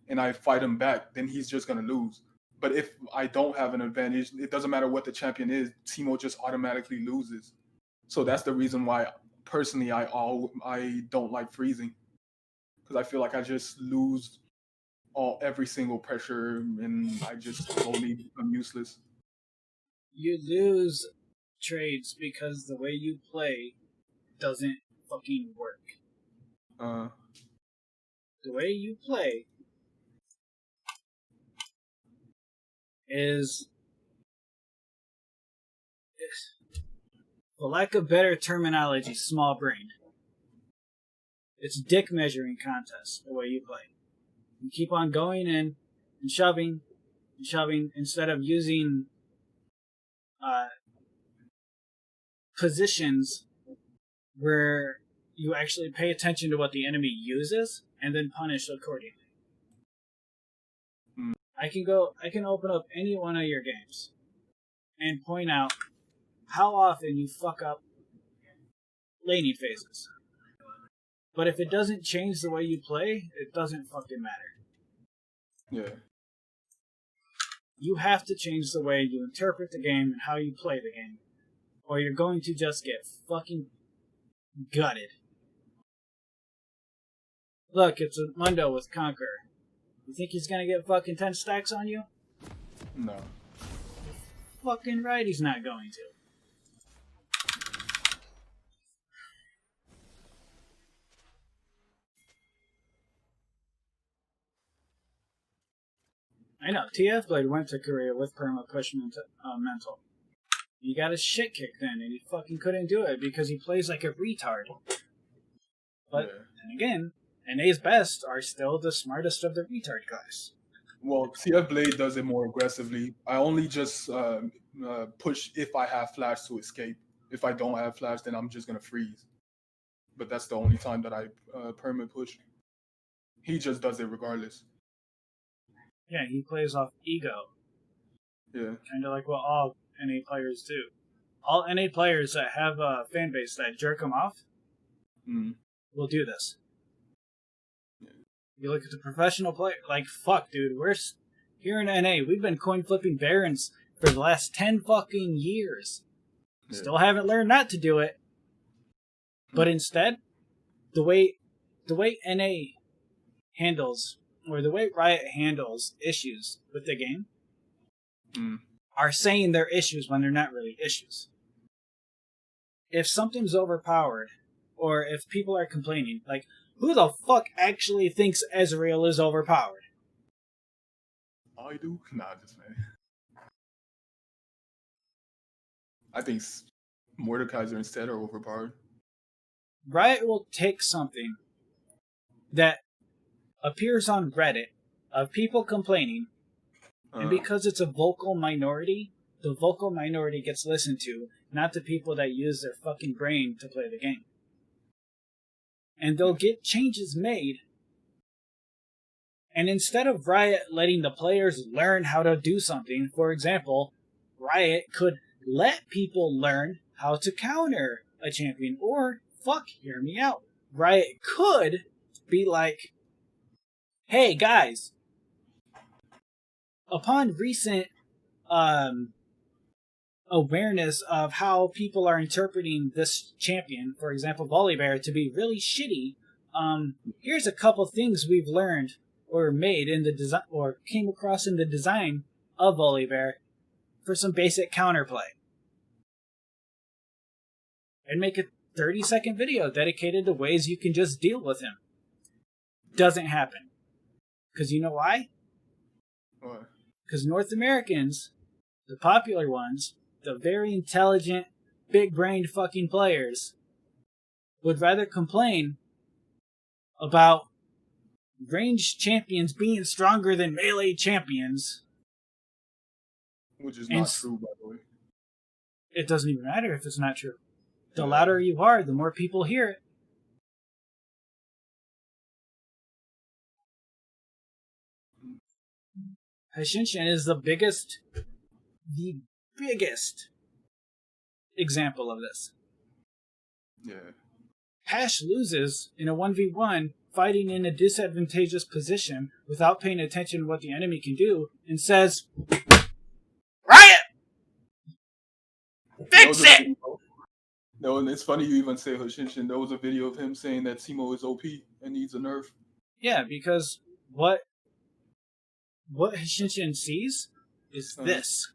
and I fight him back, then he's just gonna lose. But if I don't have an advantage, it doesn't matter what the champion is. Teemo just automatically loses. So that's the reason why, personally, I don't like freezing, because I feel like I just lose every single pressure and I just slowly become useless. You lose trades because the way you play doesn't fucking work. The way you play is, for lack of better terminology, small brain. It's dick measuring contest, the way you play. You keep on going in and shoving instead of using positions where you actually pay attention to what the enemy uses and then punish accordingly. I can open up any one of your games and point out how often you fuck up laning phases. But if it doesn't change the way you play, it doesn't fucking matter. Yeah. You have to change the way you interpret the game and how you play the game, or you're going to just get fucking gutted. Look, it's a Mundo with Conqueror. You think he's gonna get fucking 10 stacks on you? No. Fucking right he's not going to. I know, TF Blade went to Korea with perma push mental. He got his shit kicked in, and he fucking couldn't do it because he plays like a retard. But, then again, NA's best are still the smartest of the retard class. Well, TF Blade does it more aggressively. I only just push if I have flash to escape. If I don't have flash, then I'm just going to freeze. But that's the only time that I perma push. He just does it regardless. Yeah, he plays off ego. Yeah. Kind of like what all NA players do. All NA players that have a fan base that jerk them off will do this. Yeah. You look at the professional player, like, fuck, dude, we're here in NA, we've been coin flipping Barons for the last 10 fucking years. Yeah. Still haven't learned not to do it. But instead, the way NA handles, or the way Riot handles issues with the game, are saying they're issues when they're not really issues. If something's overpowered, or if people are complaining, like, who the fuck actually thinks Ezreal is overpowered? I do? Nah, just man. I think Mordekaiser instead are overpowered. Riot will take something that appears on Reddit of people complaining, and because it's a vocal minority, the vocal minority gets listened to, not the people that use their fucking brain to play the game. And they'll get changes made, and instead of Riot letting the players learn how to do something, for example, Riot could let people learn how to counter a champion, or, hear me out, Riot could be like, hey guys, upon recent awareness of how people are interpreting this champion, for example, Volibear, to be really shitty, here's a couple things we've learned or made in the design, or came across in the design of Volibear for some basic counterplay. And make a 30-second video dedicated to ways you can just deal with him. Doesn't happen. Because you know why? What? Because North Americans, the popular ones, the very intelligent, big-brained fucking players, would rather complain about ranged champions being stronger than melee champions. Which is not true, by the way. It doesn't even matter if it's not true. The louder you are, the more people hear it. Hashinshin is the biggest example of this. Yeah. Hash loses in a 1v1 fighting in a disadvantageous position without paying attention to what the enemy can do, and says, "Riot! Fix it!" No, and it's funny you even say Hoshinshin. There was a video of him saying that teemo is OP and needs a nerf. Yeah, because what Hoshinshin sees is this.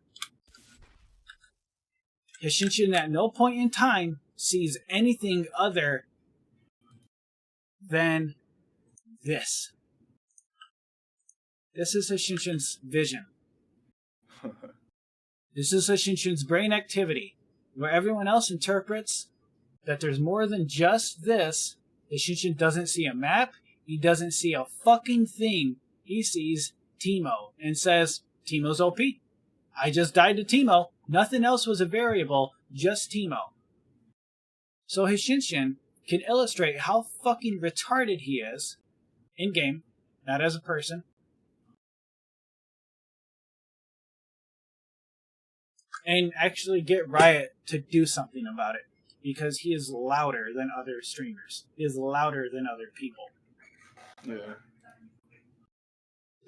Hoshinshin at no point in time sees anything other than this. This is Hoshinshin's vision. This is Hoshinshin's brain activity. Where everyone else interprets that there's more than just this, Hoshinshin doesn't see a map, he doesn't see a fucking thing. He sees teemo and says, Teemo's OP. I just died to teemo. Nothing else was a variable, just teemo. So Hoshinshin can illustrate how fucking retarded he is in-game, not as a person. And actually get Riot to do something about it. Because he is louder than other streamers. He is louder than other people. Yeah.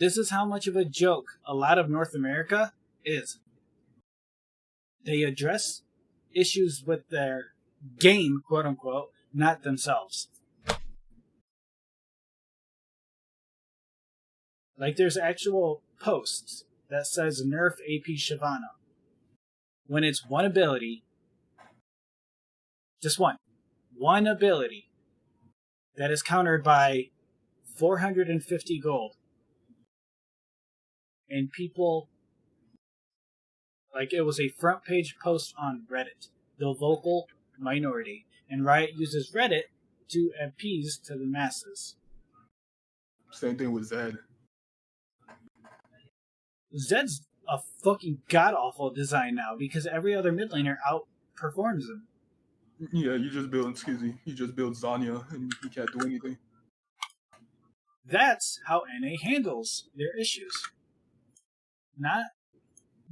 This is how much of a joke a lot of North America is. They address issues with their game, quote unquote, not themselves. Like there's actual posts that says nerf AP Shyvana. When it's one ability, just one ability that is countered by 450 gold. And people, like it was a front page post on Reddit, the vocal minority. And Riot uses Reddit to appease to the masses. Same thing with Zed. Zed's a fucking god-awful design now because every other mid laner outperforms him. Yeah, you just build Zanya and you can't do anything. That's how NA handles their issues. Not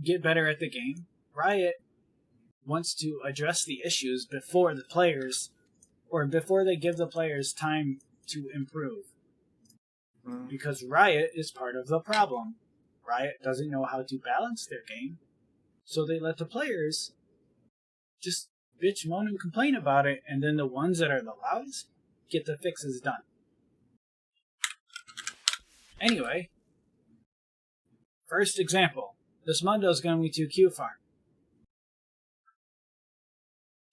get better at the game. Riot wants to address the issues before the players, or before they give the players time to improve. Because Riot is part of the problem. Riot doesn't know how to balance their game, so they let the players just bitch, moan, and complain about it, and then the ones that are the loudest get the fixes done. Anyway, first example. This Mundo's going to Q farm.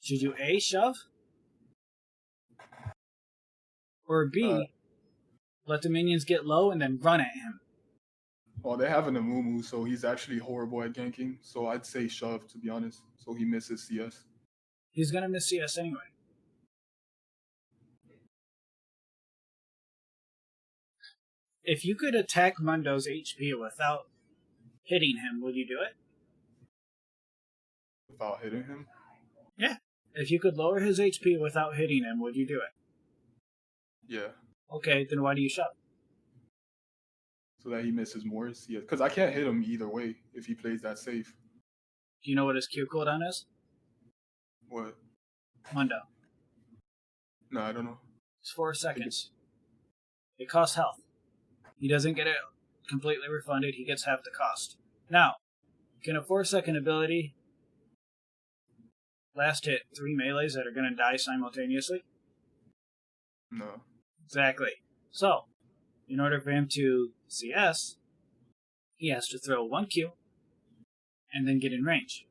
Should you A, shove? Or B, let the minions get low and then run at him? Well, they have an Amumu, so he's actually horrible at ganking. So I'd say shove, to be honest. So he misses CS. He's going to miss CS anyway. If you could attack Mundo's HP without hitting him, would you do it? Without hitting him? Yeah. If you could lower his HP without hitting him, would you do it? Yeah. Okay, then why do you shove? So that he misses more CS. Because I can't hit him either way if he plays that safe. Do you know what his Q cooldown is? What? Mundo. No, I don't know. It's 4 seconds. It costs health. He doesn't get it completely refunded, he gets half the cost. Now, can a 4-second ability last hit 3 melees that are going to die simultaneously? No. Exactly. So, in order for him to CS, he has to throw 1 Q and then get in range.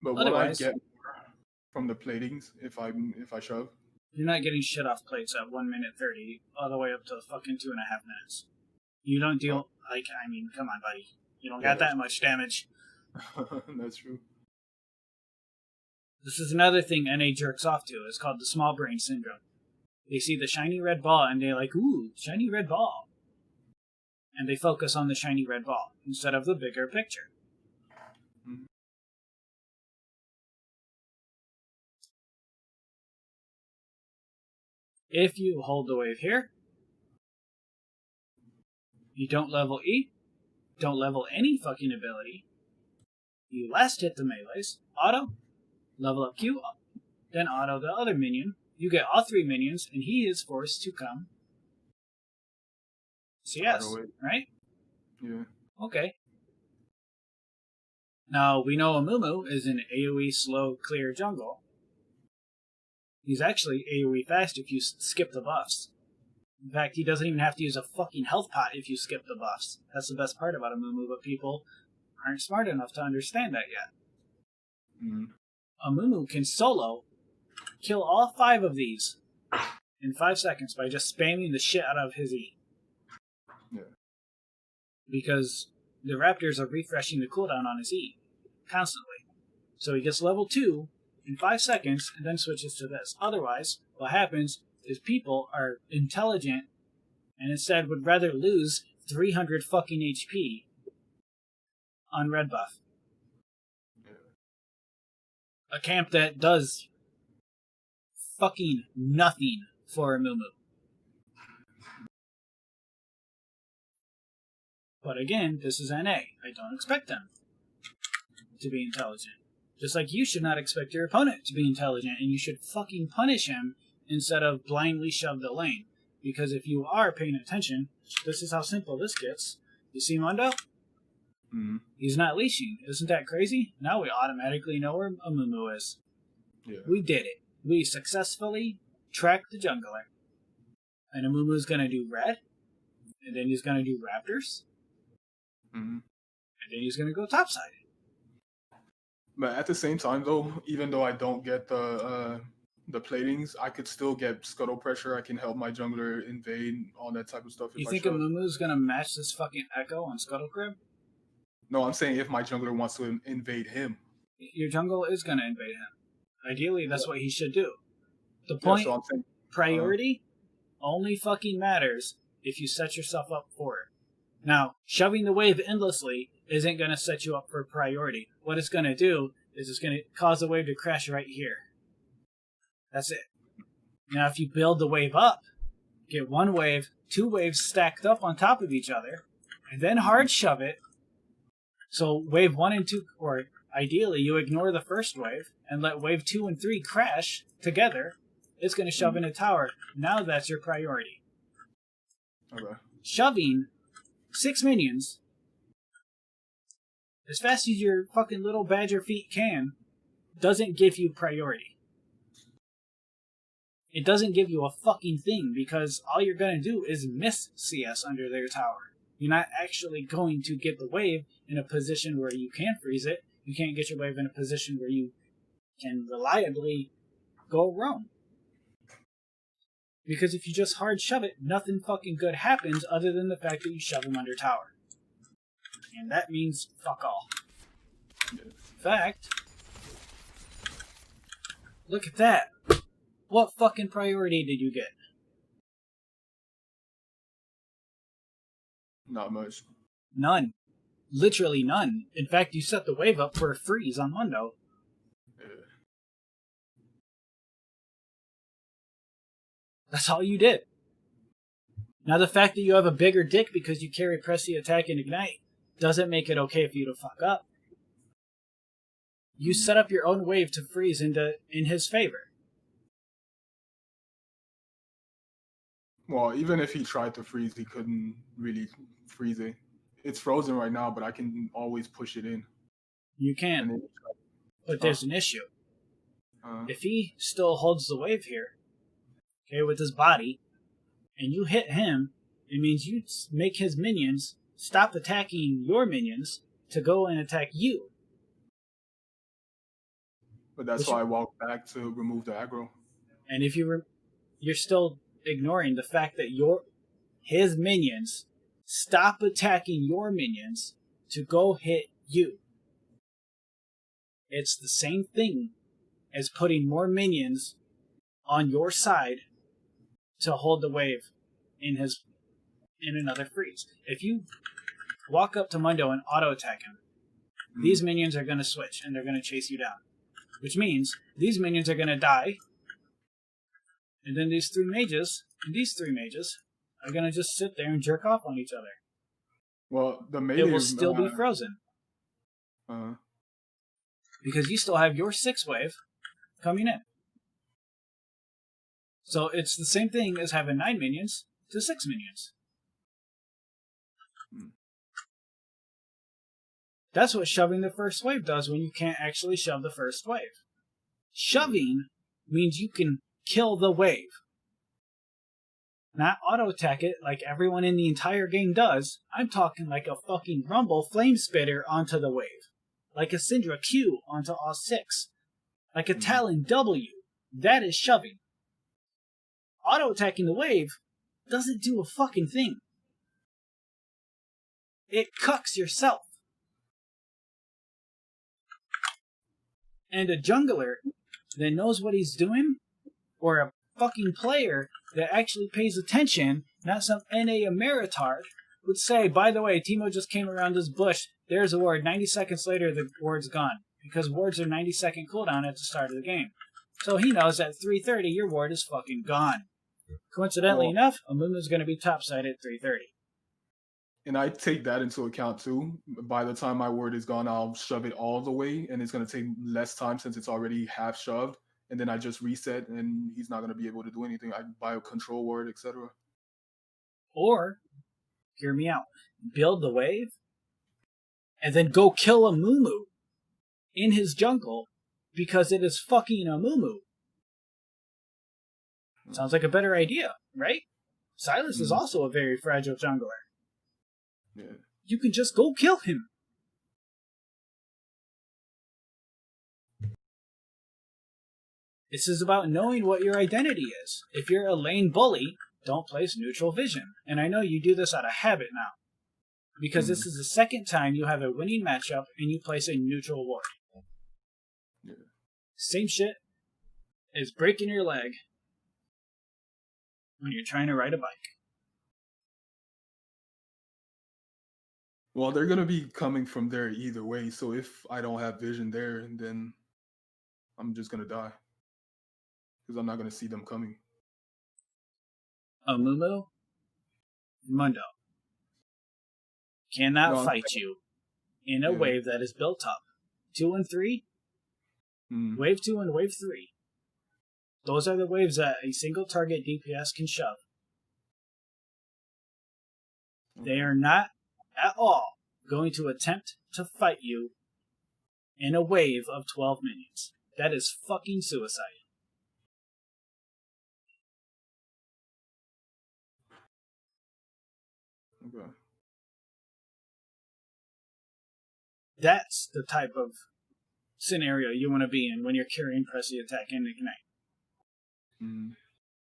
But what I get from the platings if I shove? You're not getting shit off plates at 1 minute 30 all the way up to fucking 2.5 minutes. You don't deal, come on, buddy. You don't got that much damage. That's true. This is another thing NA jerks off to. It's called the small brain syndrome. They see the shiny red ball and they're like, ooh, shiny red ball. And they focus on the shiny red ball instead of the bigger picture. Mm-hmm. If you hold the wave here, you don't level E, don't level any fucking ability, you last hit the melees, auto, level up Q, then auto the other minion. You get all 3 minions, and he is forced to come CS, Auto it. right? Yeah. Okay. Now, we know Amumu is an AoE slow clear jungle. He's actually AoE fast if you skip the buffs. In fact, he doesn't even have to use a fucking health pot if you skip the buffs. That's the best part about Amumu, but people aren't smart enough to understand that yet. Amumu can solo kill all 5 of these in 5 seconds by just spamming the shit out of his E. Yeah. Because the Raptors are refreshing the cooldown on his E constantly. So he gets level 2 in 5 seconds and then switches to this. Otherwise, what happens is people are intelligent and instead would rather lose 300 fucking HP on red buff. A camp that does fucking nothing for Amumu. But again, this is NA. I don't expect them to be intelligent. Just like you should not expect your opponent to be intelligent, and you should fucking punish him instead of blindly shove the lane. Because if you are paying attention, this is how simple this gets. You see Mundo? Mm-hmm. He's not leashing. Isn't that crazy? Now we automatically know where Amumu is. Yeah. We did it. We successfully tracked the jungler. And Amumu's gonna do red, and then he's gonna do Raptors, and then he's gonna go topside. But at the same time, though, even though I don't get the platings, I could still get scuttle pressure. I can help my jungler invade, all that type of stuff. You think Amumu's gonna match this fucking Echo on Scuttle Crib? No, I'm saying if my jungler wants to invade him. Your jungle is gonna invade him. Ideally, that's what he should do. The point, so I'm saying, priority, only fucking matters if you set yourself up for it. Now, shoving the wave endlessly isn't going to set you up for priority. What it's going to do is it's going to cause the wave to crash right here. That's it. Now, if you build the wave up, get 1 wave, 2 waves stacked up on top of each other, and then hard shove it, so wave 1 and 2, or ideally you ignore the first wave and let wave 2 and 3 crash together, it's going to shove in a tower. Now that's your priority. Okay. Shoving 6 minions as fast as your fucking little badger feet can doesn't give you priority. It doesn't give you a fucking thing because all you're going to do is miss CS under their tower. You're not actually going to get the wave in a position where you can freeze it. You can't get your wave in a position where you can reliably go roam. Because if you just hard shove it, nothing fucking good happens other than the fact that you shove them under tower. And that means fuck all. In fact, look at that. What fucking priority did you get? Not much. None. Literally none. In fact, you set the wave up for a freeze on Mundo. That's all you did. Now the fact that you have a bigger dick because you carry press the attack and ignite doesn't make it okay for you to fuck up. You set up your own wave to freeze in his favor. Well, even if he tried to freeze, he couldn't really freeze it. It's frozen right now, but I can always push it in. You can. But there's an issue. If he still holds the wave here, okay, with his body, and you hit him, it means you make his minions stop attacking your minions to go and attack you. But that's why I walked back to remove the aggro. And if you're still ignoring the fact that his minions stop attacking your minions to go hit you. It's the same thing as putting more minions on your side to hold the wave in another freeze. If you walk up to Mundo and auto attack him, these minions are going to switch and they're going to chase you down. Which means these minions are going to die, and then these 3 mages and these 3 mages are going to just sit there and jerk off on each other. Well, the mages... It will still be frozen. Because you still have your 6 wave coming in. So it's the same thing as having 9 minions to 6 minions. That's what shoving the first wave does when you can't actually shove the first wave. Shoving means you can kill the wave. Not auto-attack it like everyone in the entire game does. I'm talking like a fucking Rumble Flame Spitter onto the wave. Like a Syndra Q onto all 6. Like a Talon W. That is shoving. Auto-attacking the wave doesn't do a fucking thing. It cucks yourself. And a jungler that knows what he's doing, or a fucking player that actually pays attention, not some NA Ameritard, would say, by the way, Teemo just came around this bush, there's a ward, 90 seconds later the ward's gone. Because wards are 90-second cooldown at the start of the game. So he knows at 3:30 your ward is fucking gone. Coincidentally enough, Amumu's going to be topside at 3:30. And I take that into account too. By the time my word is gone, I'll shove it all the way, and it's going to take less time since it's already half shoved. And then I just reset, and he's not going to be able to do anything. I buy a control word, etc. Or, hear me out, build the wave, and then go kill a Mumu in his jungle because it is fucking a Mumu. Sounds like a better idea, right? Silas is also a very fragile jungler. Yeah. You can just go kill him. This is about knowing what your identity is. If you're a lane bully, don't place neutral vision. And I know you do this out of habit now. Because this is the second time you have a winning matchup and you place a neutral ward. Yeah. Same shit as breaking your leg when you're trying to ride a bike. Well, they're going to be coming from there either way. So if I don't have vision there, then I'm just going to die. Because I'm not going to see them coming. Amumu, Mundo cannot fight you in a wave that is built up. 2 and 3, wave 2 and wave 3. Those are the waves that a single target DPS can shove. They are not at all going to attempt to fight you in a wave of 12 minions. That is fucking suicide. Okay. That's the type of scenario you want to be in when you're carrying press the attack and ignite.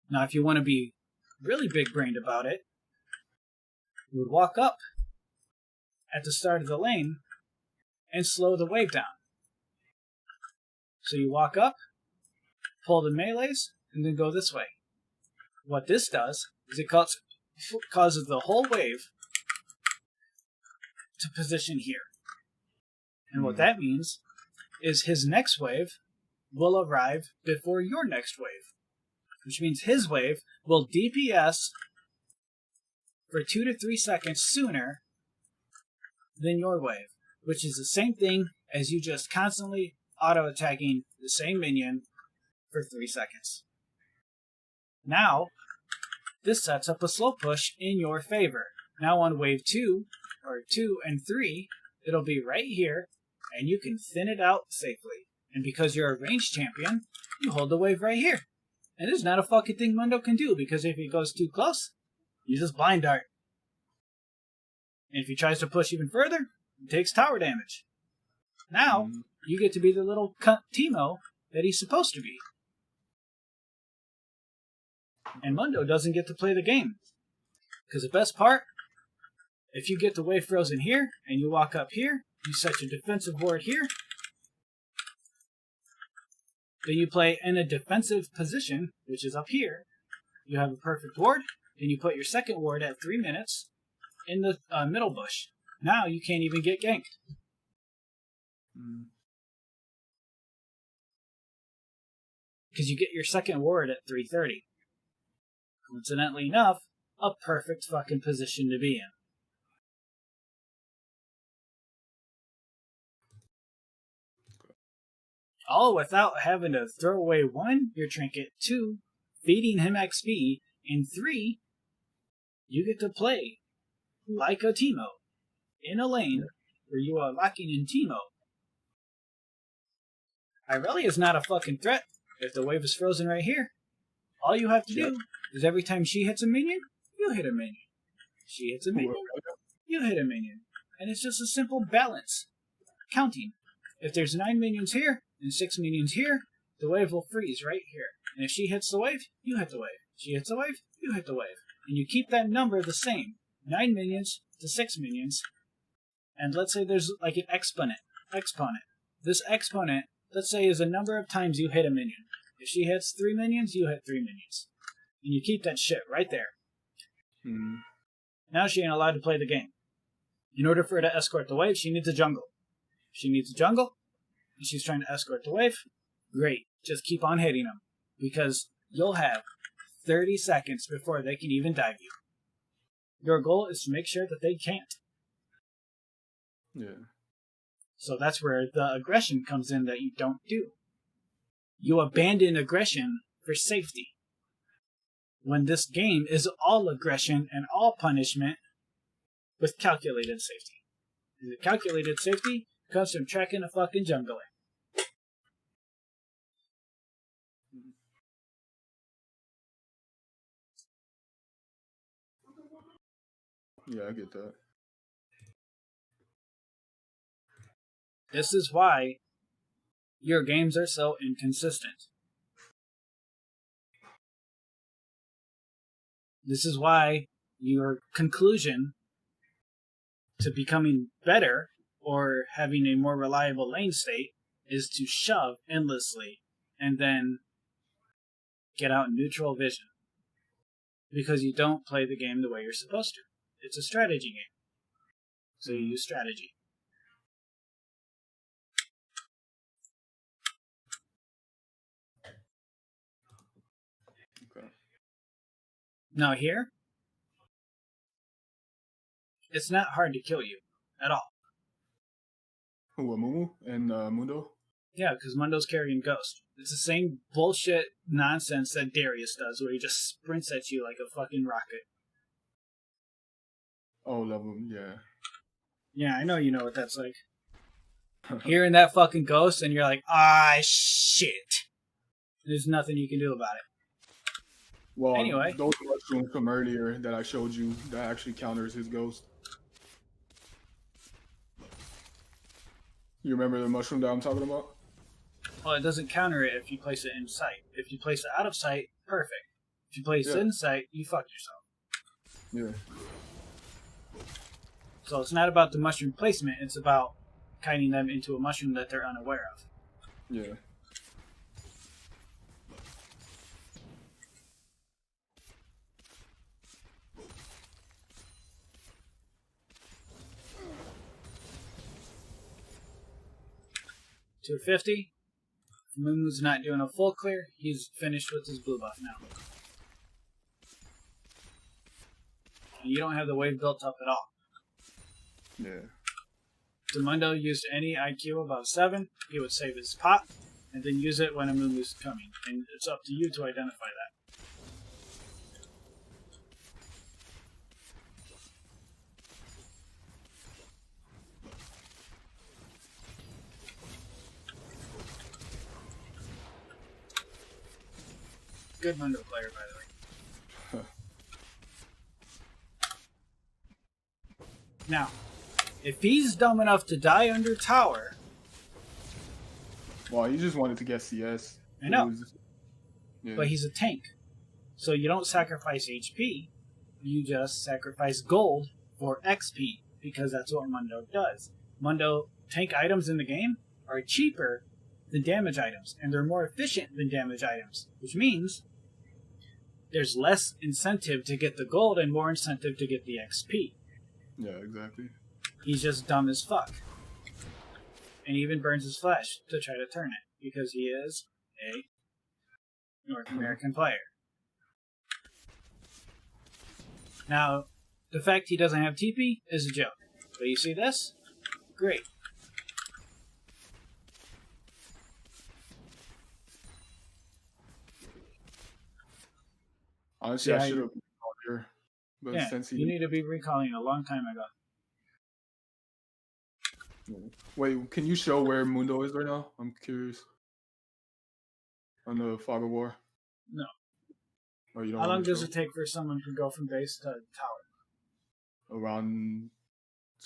Now, if you want to be really big-brained about it, you would walk up at the start of the lane and slow the wave down. So you walk up, pull the melees, and then go this way. What this does is it causes the whole wave to position here. And what that means is his next wave will arrive before your next wave. Which means his wave will DPS for 2 to 3 seconds sooner than your wave. Which is the same thing as you just constantly auto-attacking the same minion for 3 seconds. Now, this sets up a slow push in your favor. Now on wave 2, or 2 and 3, it'll be right here, and you can thin it out safely. And because you're a ranged champion, you hold the wave right here. And there's not a fucking thing Mundo can do, because if he goes too close, you just blind dart. And if he tries to push even further, he takes tower damage. Now, you get to be the little cunt teemo that he's supposed to be. And Mundo doesn't get to play the game. Because the best part, if you get the wave frozen here, and you walk up here, you set your defensive ward here, then you play in a defensive position, which is up here. You have a perfect ward, then you put your second ward at 3 minutes in the middle bush. Now you can't even get ganked. Because you get your second ward at 3:30. Coincidentally enough, a perfect fucking position to be in. All without having to throw away 1, your trinket, 2, feeding him XP, and 3, you get to play like a teemo in a lane where you are lacking in teemo. Irelia is not a fucking threat if the wave is frozen right here. All you have to do is every time she hits a minion, you hit a minion. She hits a minion, you hit a minion. And it's just a simple balance. Counting. If there's 9 minions here and 6 minions here, the wave will freeze right here. And if she hits the wave, you hit the wave. She hits the wave, you hit the wave. And you keep that number the same. 9 minions to 6 minions. And let's say there's like an exponent. This exponent, let's say, is a number of times you hit a minion. If she hits 3 minions, you hit 3 minions. And you keep that shit right there. Now she ain't allowed to play the game. In order for her to escort the wave, she needs a jungle. If she needs a jungle, and she's trying to escort the wave, great. Just keep on hitting them. Because you'll have 30 seconds before they can even dive you. Your goal is to make sure that they can't. Yeah. So that's where the aggression comes in that you don't do. You abandon aggression for safety. When this game is all aggression and all punishment with calculated safety. The calculated safety comes from tracking a fucking jungler. Yeah, I get that. This is why your games are so inconsistent. This is why your conclusion to becoming better or having a more reliable lane state is to shove endlessly and then get out neutral vision. Because you don't play the game the way you're supposed to. It's a strategy game. So you use strategy. Okay. Now here, it's not hard to kill you at all. Who, Mumu and Mundo? Yeah, because Mundo's carrying Ghost. It's the same bullshit nonsense that Darius does, where he just sprints at you like a fucking rocket. Oh, level, yeah. Yeah, I know you know what that's like. Hearing that fucking Ghost, and you're like, ah, shit. There's nothing you can do about it. Well, anyway, those mushrooms from earlier that I showed you, that actually counters his Ghost. You remember the mushroom that I'm talking about? Well, it doesn't counter it if you place it in sight. If you place it out of sight, perfect. If you place it in sight, you fucked yourself. Yeah. So it's not about the mushroom placement, it's about kiting them into a mushroom that they're unaware of. Yeah. $250. Mumu's not doing a full clear. He's finished with his blue buff now. And you don't have the wave built up at all. Yeah. If Mundo used any IQ above 7, he would save his pot, and then use it when a Mumu's coming. And it's up to you to identify that. Good Mundo player, by the way. Now, if he's dumb enough to die under tower... Well, he just wanted to get CS. I know. Yeah. But he's a tank. So you don't sacrifice HP, you just sacrifice gold for XP, because that's what Mundo does. Mundo tank items in the game are cheaper than damage items, and they're more efficient than damage items, which means there's less incentive to get the gold and more incentive to get the XP. Yeah, exactly. He's just dumb as fuck. And he even burns his flesh to try to turn it, because he is a North American player. Now, the fact he doesn't have TP is a joke. But you see this? Great. Honestly, Yeah, I should have called here, but Yeah, since you he need to be recalling a long time ago. wait, can you show where Mundo is right now? I'm curious. On the Fog of War. No. Or you don't How want long to does show? it take for someone to go from base to tower? Around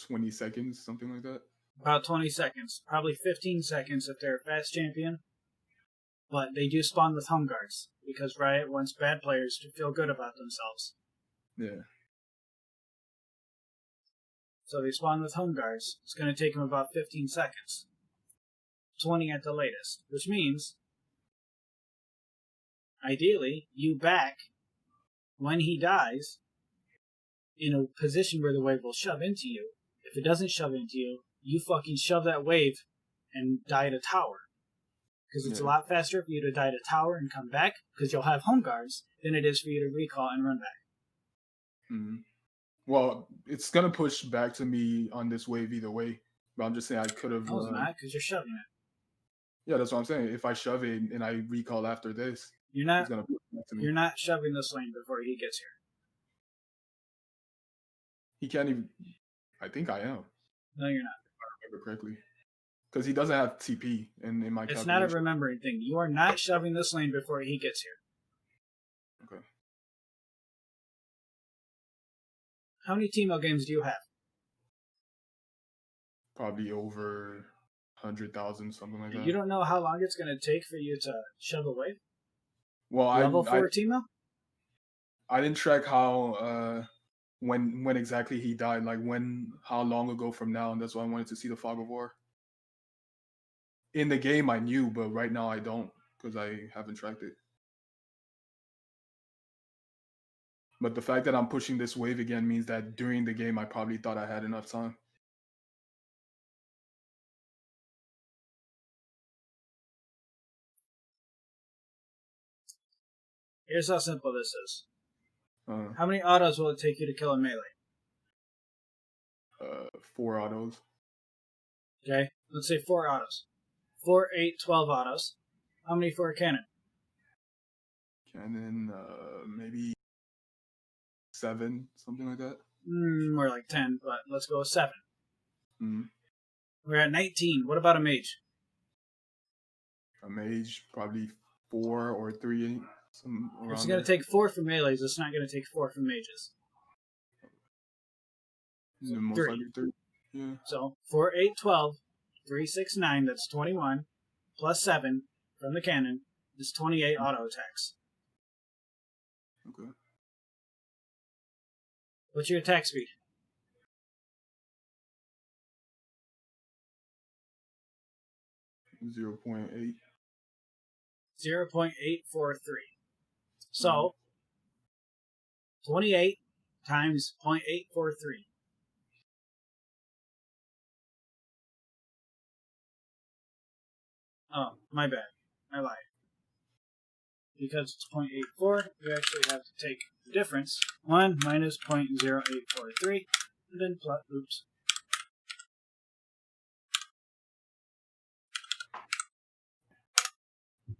20 seconds, something like that. About 20 seconds. Probably 15 seconds if they're a fast champion. But they do spawn with home guards, because Riot wants bad players to feel good about themselves. Yeah. So they spawn with home guards. It's going to take them about 15 seconds. 20 at the latest. Which means, ideally, you back when he dies in a position where the wave will shove into you. If it doesn't shove into you, you fucking shove that wave and die to tower. Because it's a lot faster for you to die to tower and come back, because you'll have home guards, than it is for you to recall and run back. Mm-hmm. Well, it's gonna push back to me on this wave either way. But I'm just saying I could have. No, it's not, because you're shoving it. Yeah, that's what I'm saying. If I shove it and I recall after this, You're not. it's gonna push back to me. You're not shoving this lane before he gets here. He can't even. I think I am. No, you're not. If I remember correctly, because he doesn't have TP in my. It's not a remembering thing. You are not shoving this lane before he gets here. Okay. How many teemo games do you have? Probably over 100,000, something like that. You don't know how long it's going to take for you to shove a wave? Well, Level 4 teemo? I didn't track how when exactly he died, like how long ago from now, and that's why I wanted to see the Fog of War. In the game, I knew, but right now I don't because I haven't tracked it. But the fact that I'm pushing this wave again means that during the game, I probably thought I had enough time. Here's how simple this is. How many autos will it take you to kill a melee? 4 autos. Okay, let's say 4 autos. 4, 8, 12 autos. How many for a cannon? Cannon, maybe 7, something like that. More like 10, but let's go with 7. Mm-hmm. We're at 19. What about a mage? A mage, probably 4 or 3. It's going to take 4 for melees. It's not going to take 4 for mages. Most 3. likely 3. Yeah. So 4, 8, 12, 3, 6, 9. That's 21. Plus 7 from the cannon is 28 auto attacks. Okay. What's your attack speed? 0.8. 0.843. So 28 times 0.843. Oh, my bad. I lied. Because it's 0.84, we actually have to take the difference. 1 minus 0.0843, and then plus, oops.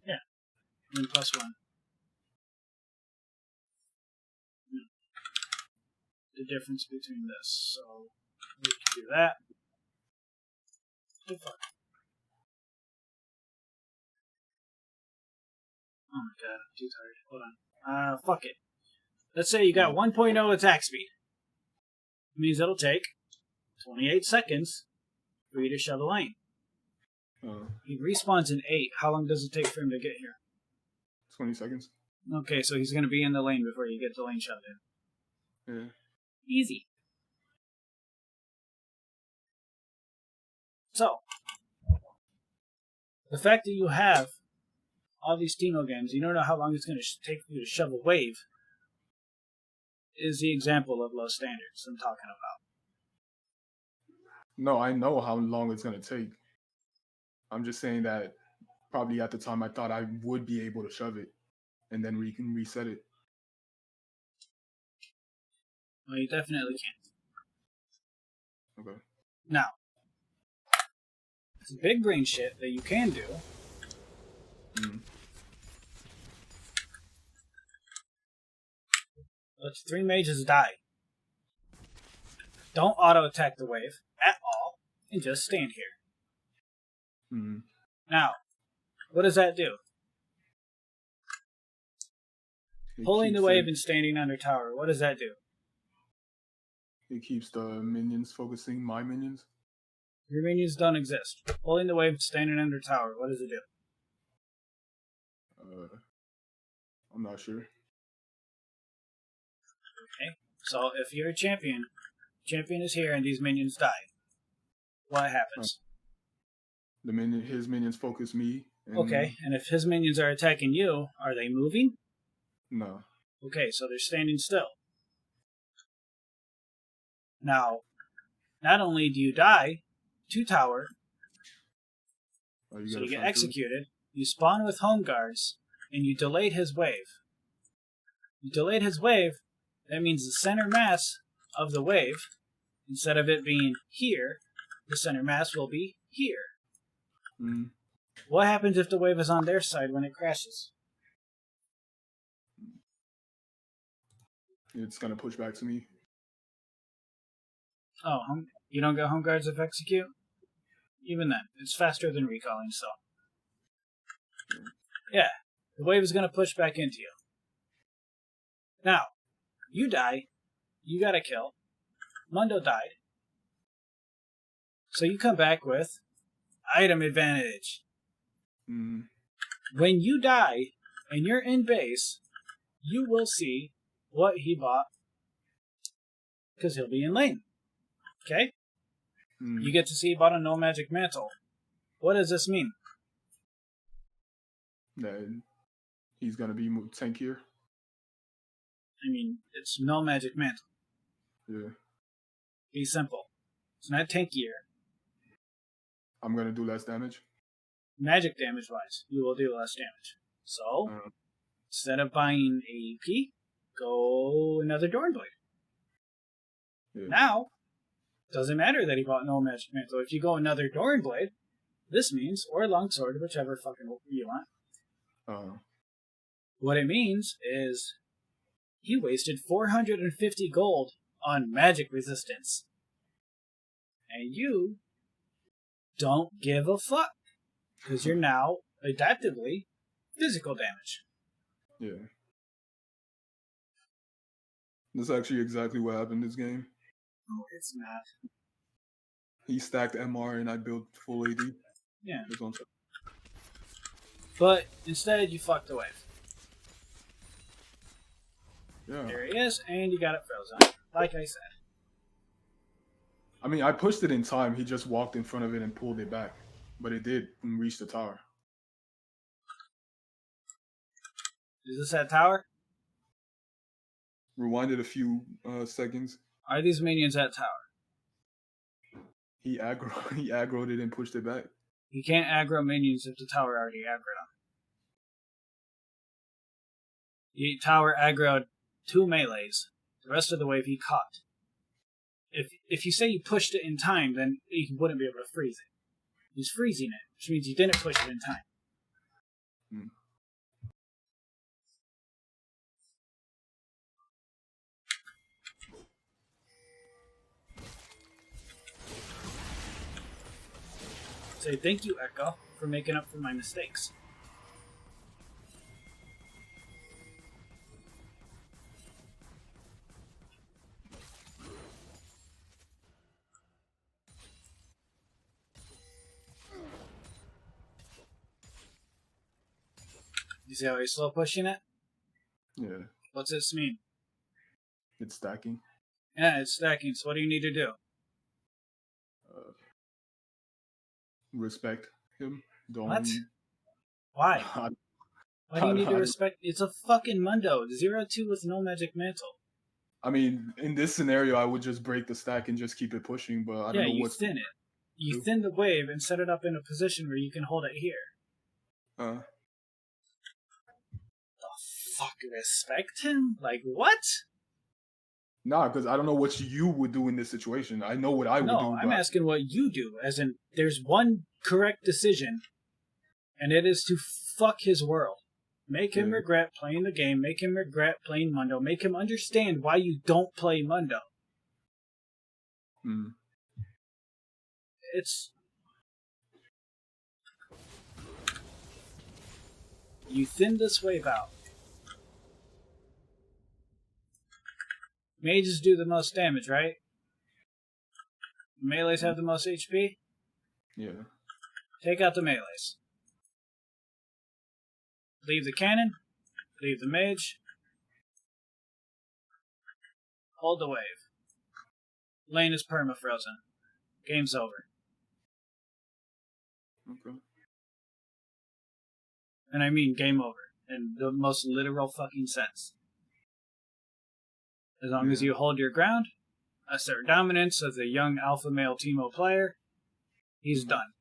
Yeah, and then plus 1. The difference between this. So, we can do that. Oh, fuck. Oh my god, I'm too tired. Hold on. Fuck it. Let's say you got 1.0 attack speed. It means it'll take 28 seconds for you to shove a lane. He respawns in 8. How long does it take for him to get here? 20 seconds. Okay, so he's going to be in the lane before you get the lane shoved in. Yeah. Easy. So, the fact that you have all these teemo games, you don't know how long it's going to take you to shove a wave, is the example of low standards I'm talking about. No, I know how long it's going to take. I'm just saying that probably at the time I thought I would be able to shove it, and then we can reset it. Well, you definitely can't. Okay. Now, some big brain shit that you can do. Let 3 mages die. Don't auto-attack the wave at all, and just stand here. Mm. Now, what does that do? Pulling the wave and standing under tower, what does that do? It keeps the minions focusing, my minions. Your minions don't exist. Pulling the wave and standing under tower, what does it do? I'm not sure. Okay, so if you're a champion is here and these minions die, what happens? His minions focus me. And Okay, and if his minions are attacking you, are they moving? No. Okay, so they're standing still. Now, not only do you die to tower, Oh, so you get executed, you spawn with home guards, and you delayed his wave. You delayed his wave, that means the center mass of the wave, instead of it being here, the center mass will be here. Mm. What happens if the wave is on their side when it crashes? It's gonna push back to me. Oh, you don't get home guards if execute? Even then, it's faster than recalling, so. Yeah, the wave is going to push back into you. Now, you die, you got a kill, Mundo died, so you come back with item advantage. Mm. When you die and you're in base, you will see what he bought because he'll be in lane. Okay? Mm. You get to see he bought a no magic mantle. What does this mean? That he's gonna be tankier. I mean, it's no magic mantle. Yeah. Be simple. It's not tankier. I'm gonna do less damage. Magic damage wise, you will do less damage. So, instead of buying AEP, go another Dornblade. Yeah. Now, doesn't matter that he bought no magic mantle. If you go another Dornblade, this means, or longsword, whichever fucking you want. What it means is he wasted 450 gold on magic resistance. And you don't give a fuck. Because you're now, adaptively, physical damage. Yeah. That's actually exactly what happened this game. No, it's not. He stacked MR and I built full AD. Yeah. It's on top. But instead, you fucked the wave. Yeah. There he is, and you got it frozen. Like I said. I mean, I pushed it in time. He just walked in front of it and pulled it back. But it did reach the tower. Is this that tower? Rewinded a few seconds. Are these minions at tower? He aggroed it and pushed it back. You can't aggro minions if the tower already aggroed them. The tower aggroed 2 melees. The rest of the wave he caught. If you say you pushed it in time, then you wouldn't be able to freeze it. He's freezing it, which means you didn't push it in time. Hmm. Say thank you, Echo, for making up for my mistakes. You see how he's slow pushing it? Yeah. What's this mean? It's stacking. Yeah, it's stacking, so what do you need to do? Respect him. Don't. What? Why? Why do you need to respect? It's a fucking Mundo. 0-2 with no magic mantle. I mean, in this scenario, I would just break the stack and just keep it pushing, but I don't know what's... Yeah, you thin it. You thin the wave and set it up in a position where you can hold it here. The fuck? Respect him? Like, what? Nah, because I don't know what you would do in this situation. I know what I would do. No, I'm asking what you do. As in, there's one correct decision, and it is to fuck his world. Make him regret playing the game. Make him regret playing Mundo. Make him understand why you don't play Mundo. It's... You thin this wave out. Mages do the most damage, right? Melees have the most HP? Yeah. Take out the melees. Leave the cannon. Leave the mage. Hold the wave. Lane is perma-frozen. Game's over. Okay. And I mean game over. In the most literal fucking sense. As long as you hold your ground, assert dominance as a young alpha male teemo player, he's done.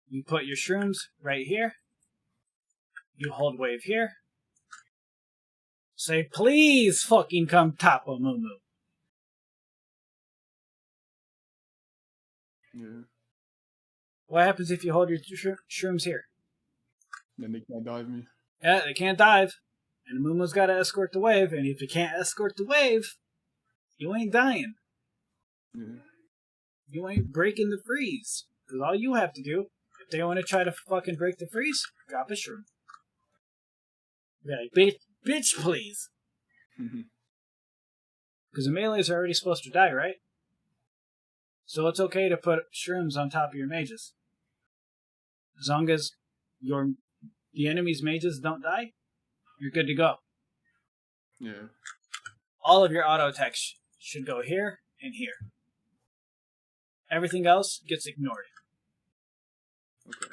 You put your shrooms right here. You hold wave here. Say, please fucking come Tapo Mumu. Yeah. What happens if you hold your shrooms here? Then they can't dive me. Yeah, they can't dive. And Mumu's got to escort the wave. And if you can't escort the wave, you ain't dying. Yeah. You ain't breaking the freeze. Because all you have to do, if they want to try to fucking break the freeze, drop a shroom. Be like, bitch, please. Because the melees are already supposed to die, right? So it's okay to put shrooms on top of your mages. As long as the enemy's mages don't die, you're good to go. Yeah. All of your auto attacks should go here and here. Everything else gets ignored. Okay.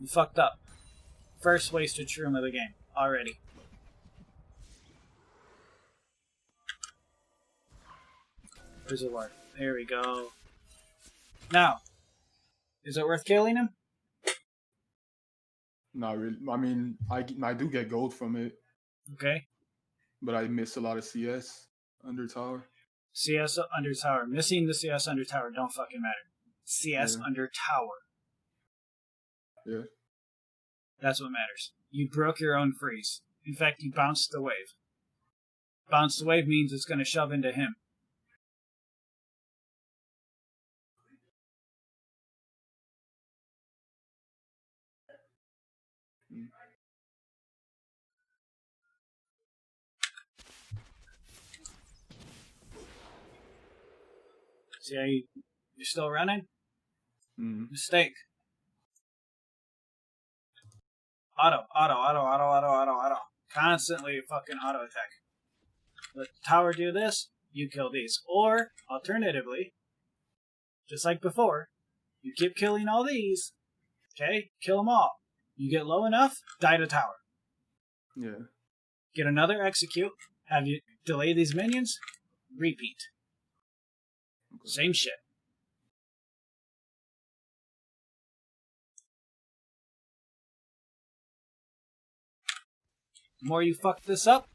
You fucked up. First wasted shroom of the game. Already. Where's the ward? There we go. Now, is it worth killing him? Not really. I mean, I do get gold from it. Okay. But I miss a lot of CS under tower. CS under tower. Missing the CS under tower don't fucking matter. CS under tower. Yeah. That's what matters. You broke your own freeze. In fact, you bounced the wave. Bounce the wave means it's going to shove into him. See how you're still running? Mistake. Auto. Constantly fucking auto attack. Let the tower do this, you kill these. Or, alternatively, just like before, you keep killing all these, okay? Kill them all. You get low enough, die to tower. Yeah. Get another execute, have you delay these minions, repeat. Okay. Same shit. The more you fuck this up,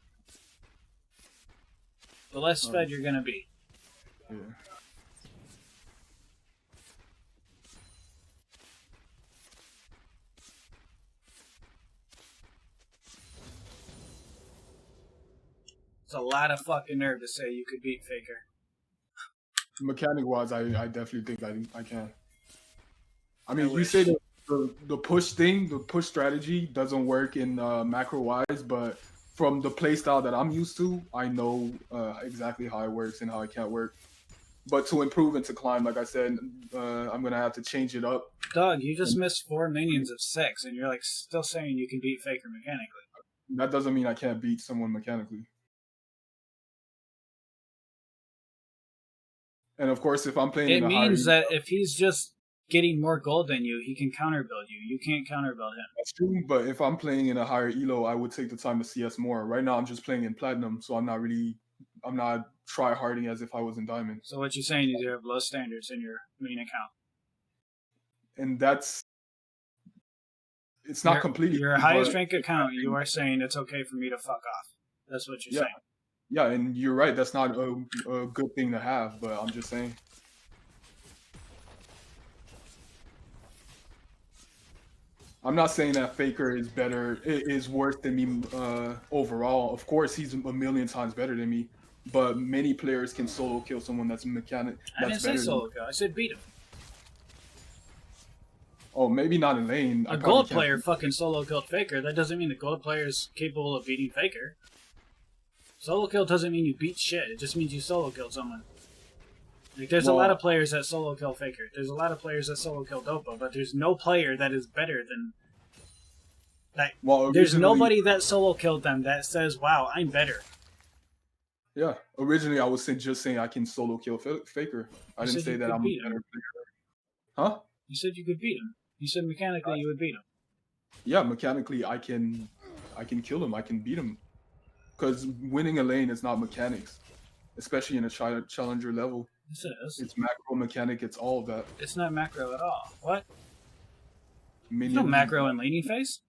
the less fed you're gonna be. Yeah. It's a lot of fucking nerve to say you could beat Faker. Mechanic wise, I definitely think I can. I mean, you say that the push thing, the push strategy doesn't work in macro wise, but from the playstyle that I'm used to, I know exactly how it works and how it can't work. But to improve and to climb, like I said, I'm gonna have to change it up. Dog, you just missed 4 minions of 6, and you're like still saying you can beat Faker mechanically. That doesn't mean I can't beat someone mechanically. And of course, if I'm playing, it means that if he's just getting more gold than you, he can counterbuild you. You can't counterbuild him. That's true, but if I'm playing in a higher elo, I would take the time to CS more. Right now, I'm just playing in platinum, so I'm not try-harding as if I was in diamond. So what you're saying is you have low standards in your main account. And it's not completely... Your highest rank account, you are saying it's okay for me to fuck off. That's what you're saying. Yeah, and you're right. That's not a good thing to have, but I'm just saying. I'm not saying that Faker is better, is worse than me overall. Of course, he's a million times better than me. But many players can solo kill someone I that's didn't say better than me. solo kill. I said beat him. Oh, maybe not in lane. I A probably gold can't. player fucking solo killed Faker. That doesn't mean the gold player is capable of beating Faker. Solo kill doesn't mean you beat shit. It just means you solo killed someone. Like, there's a lot of players that solo kill Faker. There's a lot of players that solo kill Dopa, but there's no player that is better than that. Well, There's nobody that solo killed them that says, "Wow, I'm better." Yeah, originally I was just saying I can solo kill Faker. I didn't say that I'm a better player. Huh? You said you could beat him. You said mechanically you would beat him. Yeah, mechanically I can kill him. I can beat him. Because winning a lane is not mechanics, especially in a challenger level. Yes, it is. It's macro mechanic. It's all of that. It's not macro at all. What? There's no macro in laning phase.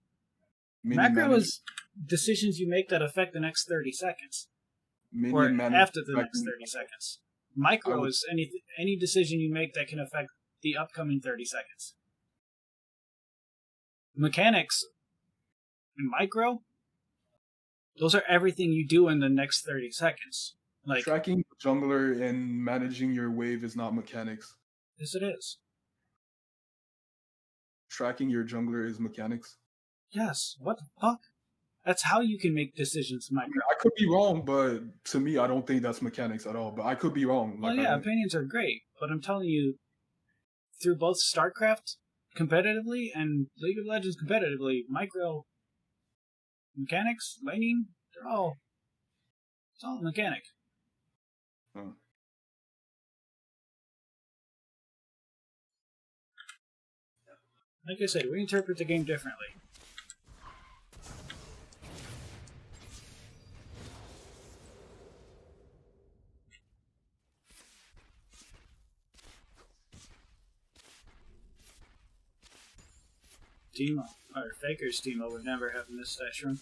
Macro is decisions you make that affect the next 30 seconds. Or after the next 30 seconds. Micro is any decision you make that can affect the upcoming 30 seconds. Mechanics and micro, those are everything you do in the next 30 seconds. Like tracking the jungler and managing your wave is not mechanics. Yes, it is. Tracking your jungler is mechanics. Yes. What the fuck? That's how you can make decisions, micro. I could be wrong, but to me, I don't think that's mechanics at all. But I could be wrong. Well, yeah, opinions are great, but I'm telling you, through both StarCraft competitively and League of Legends competitively, micro mechanics, laning, it's all mechanic. Like I said, we interpret the game differently. Teemo, or Faker's Teemo would never have in this stash room.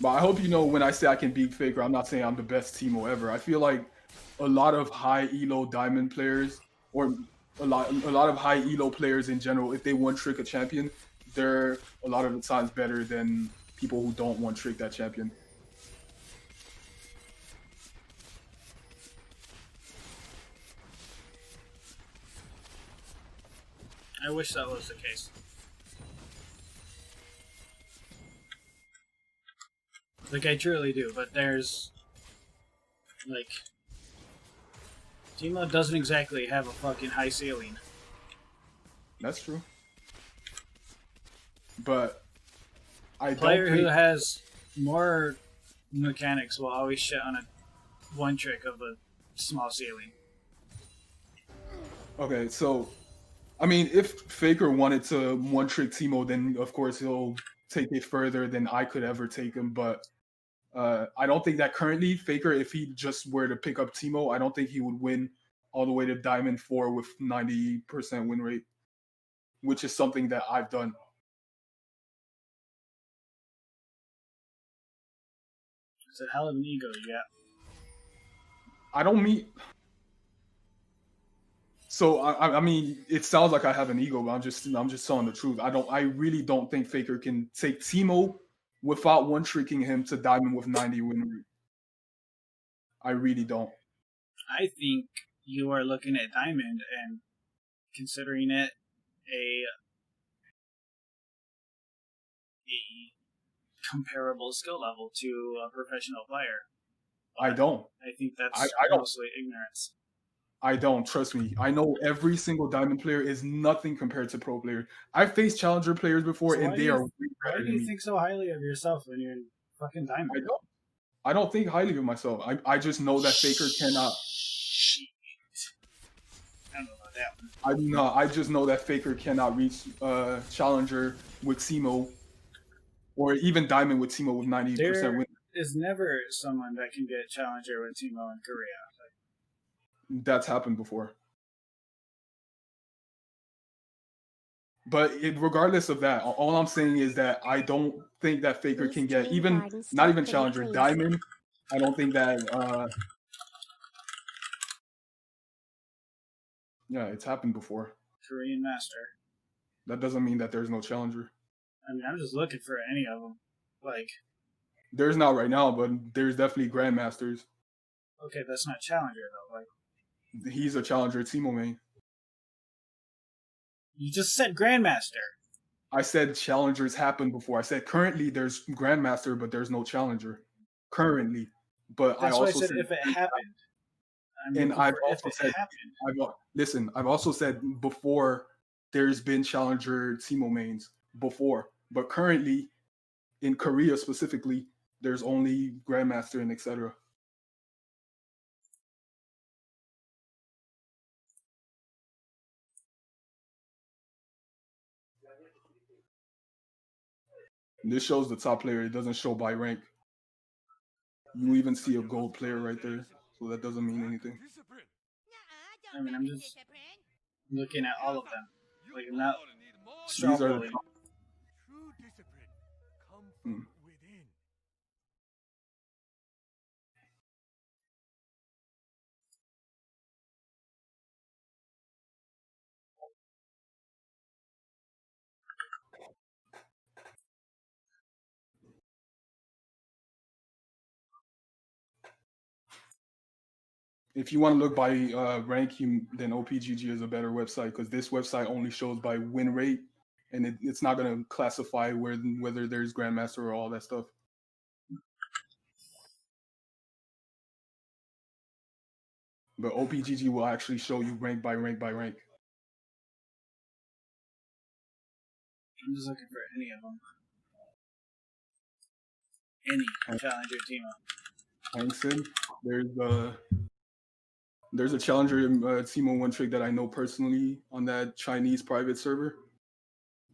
But I hope you know when I say I can beat Faker, I'm not saying I'm the best teemo ever. I feel like a lot of high elo diamond players, or a lot of high elo players in general, if they one trick a champion, they're a lot of the times better than people who don't one trick that champion. I wish that was the case. Like, I truly do, but there's... Like... Teemo doesn't exactly have a fucking high ceiling. That's true. But... A player who has more mechanics will always shit on a one trick of a small ceiling. Okay, so... I mean, if Faker wanted to one trick Teemo, then of course he'll take it further than I could ever take him, but... I don't think that currently Faker, if he just were to pick up Teemo, I don't think he would win all the way to Diamond 4 with 90% win rate, which is something that I've done. It's a hell of an ego you got. I don't mean... So I mean, it sounds like I have an ego, but I'm just telling the truth. I really don't think Faker can take Teemo without one tricking him to Diamond with 90 win rate. I really don't. I think you are looking at Diamond and considering it a comparable skill level to a professional player. But I don't. I think that's mostly ignorance. I don't. Trust me. I know every single Diamond player is nothing compared to pro player. I've faced Challenger players before, and they are way better than me. Why do you think so highly of yourself when you're in fucking Diamond? I don't think highly of myself. I just know that Faker cannot. I don't know about that one. I just know that Faker cannot reach Challenger with Teemo, or even Diamond with Teemo with 90% win. There is never someone that can get Challenger with Teemo in Korea. That's happened before. But regardless of that, all I'm saying is that I don't think that Faker can get even not even challenger diamond. I don't think that. Yeah, it's happened before. Korean Master. That doesn't mean that there's no challenger. I mean, I'm just looking for any of them. Like, there's not right now, but there's definitely grandmasters. Okay, that's not challenger though. Like, he's a challenger teemo main. You just said grandmaster. I said challengers happened before. I said currently there's grandmaster, but there's no challenger currently. But that's I also why I said if it happened. And I've also said, I've also said before there's been challenger teemo mains before, but currently in Korea specifically, there's only grandmaster and etc. This shows the top player. It doesn't show by rank. You even see a gold player right there, so that doesn't mean anything. I mean, I'm just looking at all of them. Like, I'm not These are the top. True discipline come from within. If you want to look by rank, then OPGG is a better website because this website only shows by win rate, and it's not going to classify whether there's grandmaster or all that stuff. But OPGG will actually show you rank by rank by rank. I'm just looking for any of them. Any challenger team up. There's a challenger teemo one trick that I know personally on that Chinese private server.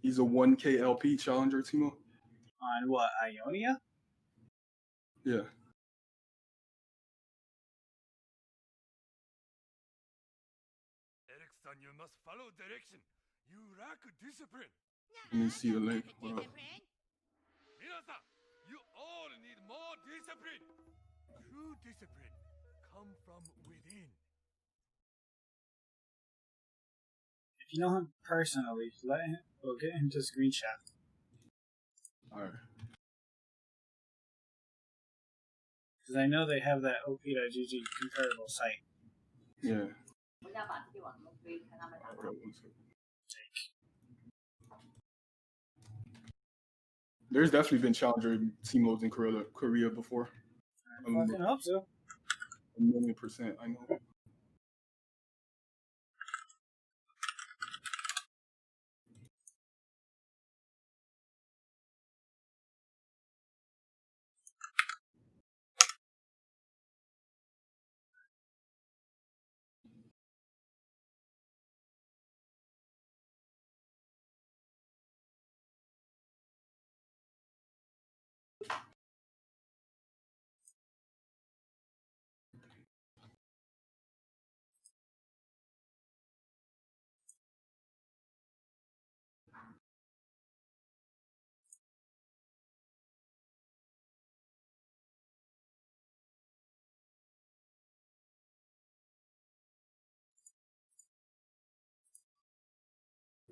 He's a 1K LP challenger teemo. On what, Ionia? Yeah. Eric-san, you must follow direction. You lack discipline. Let me see the link. Minasan, you all need more discipline. True discipline come from within. If you know him personally, we'll get him to screenshot. All right. Because I know they have that op.gg comparable site. Yeah. There's definitely been challenger teemos in Korea before. I fucking hope so. 1,000,000%, I know.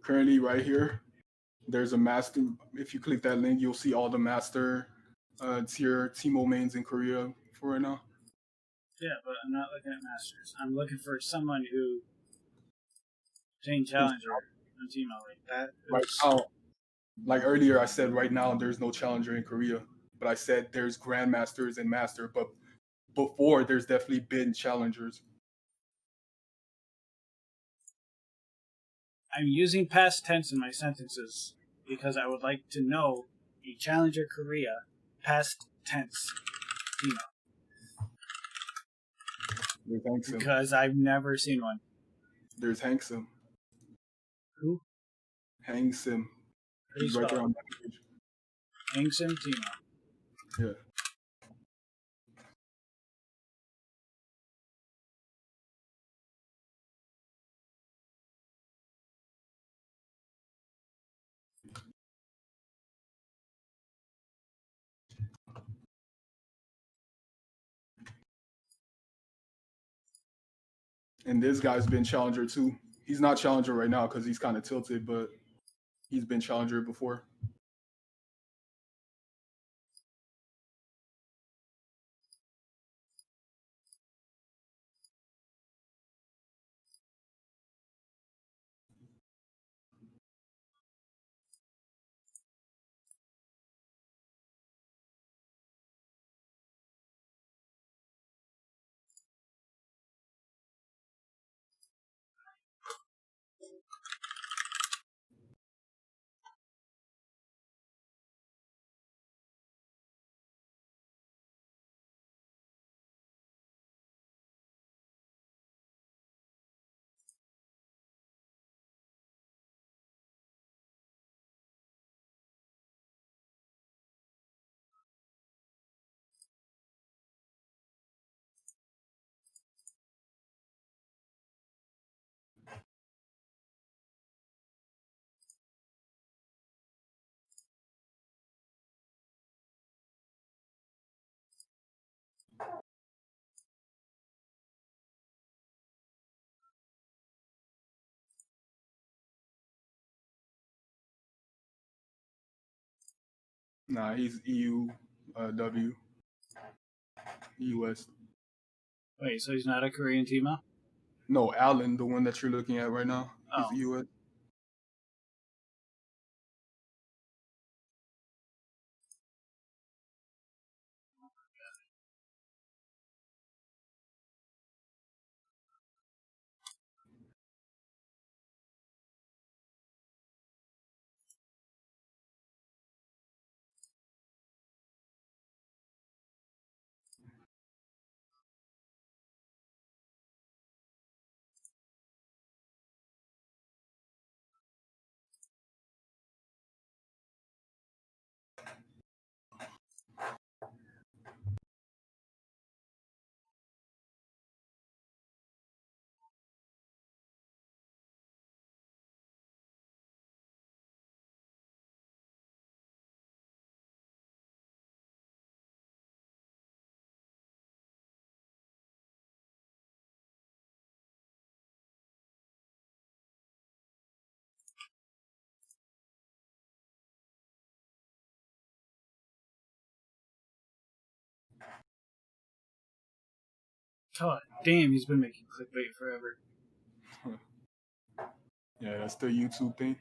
Currently, right here, there's a master. If you click that link, you'll see all the master tier teemo mains in Korea for right now. Yeah, but I'm not looking at masters. I'm looking for someone who playing challenger on Teemo. Like that. Right now, like earlier, I said right now there's no challenger in Korea, but I said there's grandmasters and master. But before, there's definitely been challengers. I'm using past tense in my sentences because I would like to know a challenger Korea past tense Teemo. Because I've never seen one. There's Hang Sim. Who? Hang Sim. He's right there on that page. Hang Sim Teemo. Yeah. And this guy's been challenger too. He's not challenger right now because he's kind of tilted, but he's been challenger before. Nah, he's EU, W, US. Wait, so he's not a Korean teemo? No, Allen, the one that you're looking at right now, he's Oh. US. God damn, he's been making clickbait forever. Yeah, that's the YouTube thing.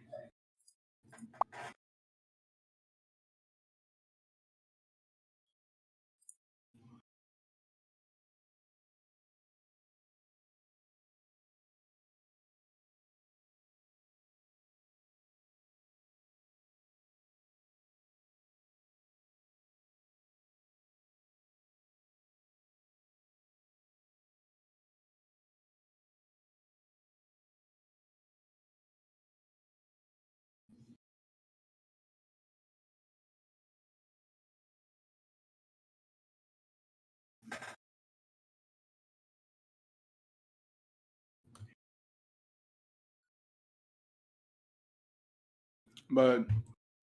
But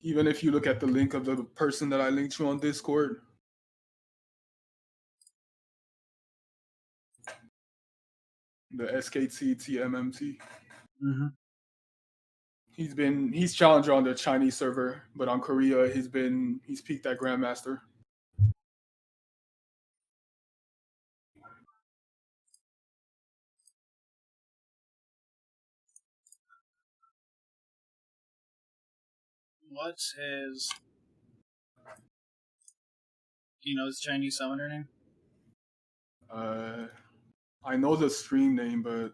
even if you look at the link of the person that I linked you on Discord, the SKT TMMT, Mm-hmm. he's challenger on the Chinese server, but on Korea he's peaked at Grandmaster. What's his... Do you know his Chinese summoner name? I know the stream name, but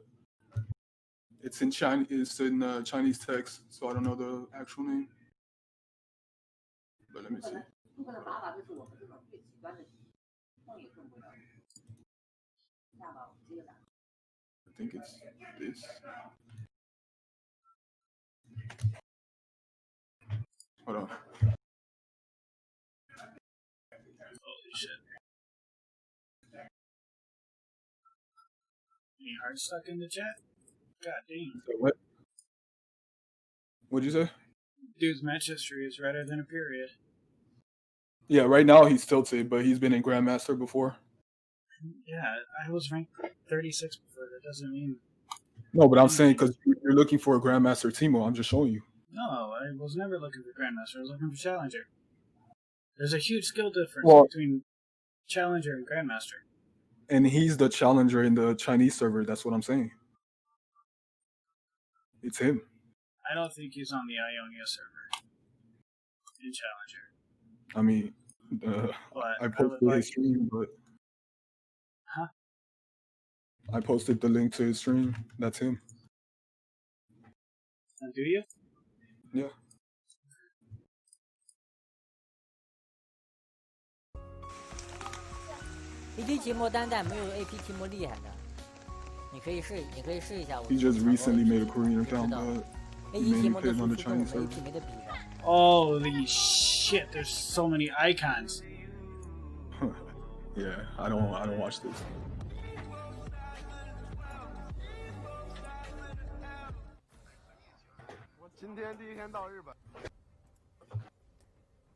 it's in Chinese. It's in Chinese text, so I don't know the actual name. But let me see. I think it's this. Hold on. Holy shit. Any heart stuck in the chat? God damn. So what? What'd you say? Dude's match history is redder than a period. Yeah, right now he's tilted, but he's been in Grandmaster before. Yeah, I was ranked 36 before doesn't mean. No, but I'm saying because you're looking for a Grandmaster Teemo. I'm just showing you. No, I was never looking for Grandmaster. I was looking for Challenger. There's a huge skill difference between Challenger and Grandmaster. And he's the challenger in the Chinese server. That's what I'm saying. It's him. I don't think he's on the Ionia server in Challenger. I mean, I posted his stream, but I posted the link to his stream. That's him. Do you? Yeah. AD 提莫单带没有 AP 提莫厉害的，你可以试一下。He just recently made a Korean account, but AD 提莫的输出跟我们 AP 没得比的。Holy shit! There's so many icons. Yeah, I don't watch this. 我今天第一天到日本。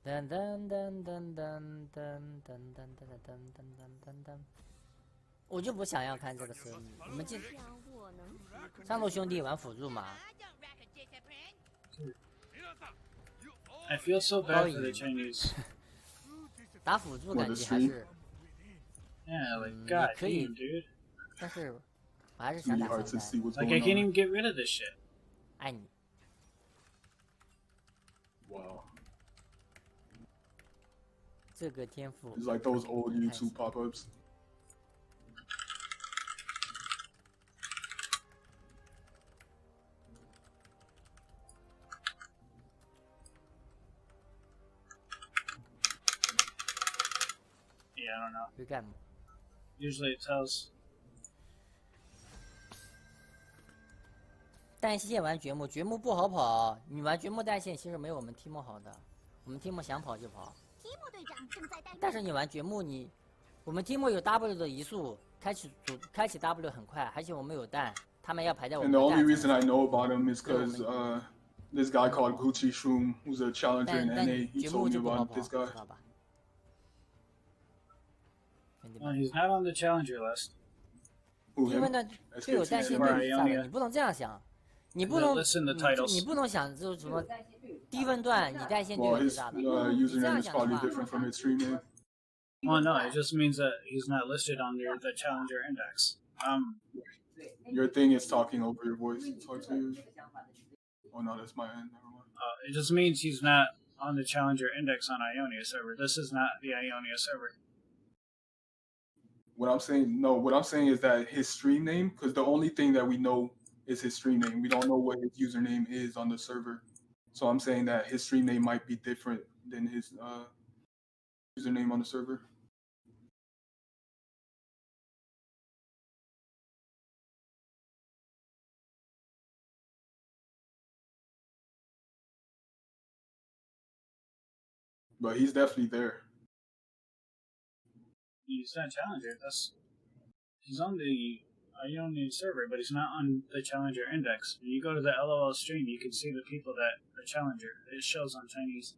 噔噔噔噔噔噔噔噔噔噔噔噔，我就不想要看这个声音。你们上路兄弟玩辅助嘛？ I feel so bad for the Chinese. 打辅助感觉还是 Yeah, like God damn, dude. 但是我还是想打三单。 Like I can't even get rid of this shit. 爱你。 Wow. 这个天赋。 It's like those old YouTube pop-ups. Yeah, I don't know. 会干嘛 Usually it tells. 单线玩掘墓，掘墓不好跑。你玩掘墓单线其实没有我们 teemo 好的，我们 teemo 想跑就跑。但是你玩掘墓，我们 teemo 有 W 的移速，开启 W 很快，而且我们有弹，他们要排在我们 And 的 the 蛋。 only reason I know about him is because this guy called Gucci Shroom, who's a challenger in NA, he told me about this guy. Well, he's not on the challenger list. 因为呢，队友带线对比赛了，你不能这样想，你不能想就是什么低分段你带线队友最大的。username is probably different from his stream name. Well, no, it just means that he's not listed on the challenger index. Your thing is talking over your voice. Talk to you. Oh no, that's my end. Never mind. It just means he's not on the challenger index on Ionia server. This is not the Ionia server. What I'm saying is that his stream name, because the only thing that we know is his stream name. We don't know what his username is on the server. So I'm saying that his stream name might be different than his username on the server. But he's definitely there. He's not challenger. He's on the Ionian server, but he's not on the challenger index. When you go to the LOL stream, you can see the people that are challenger. It shows on Chinese.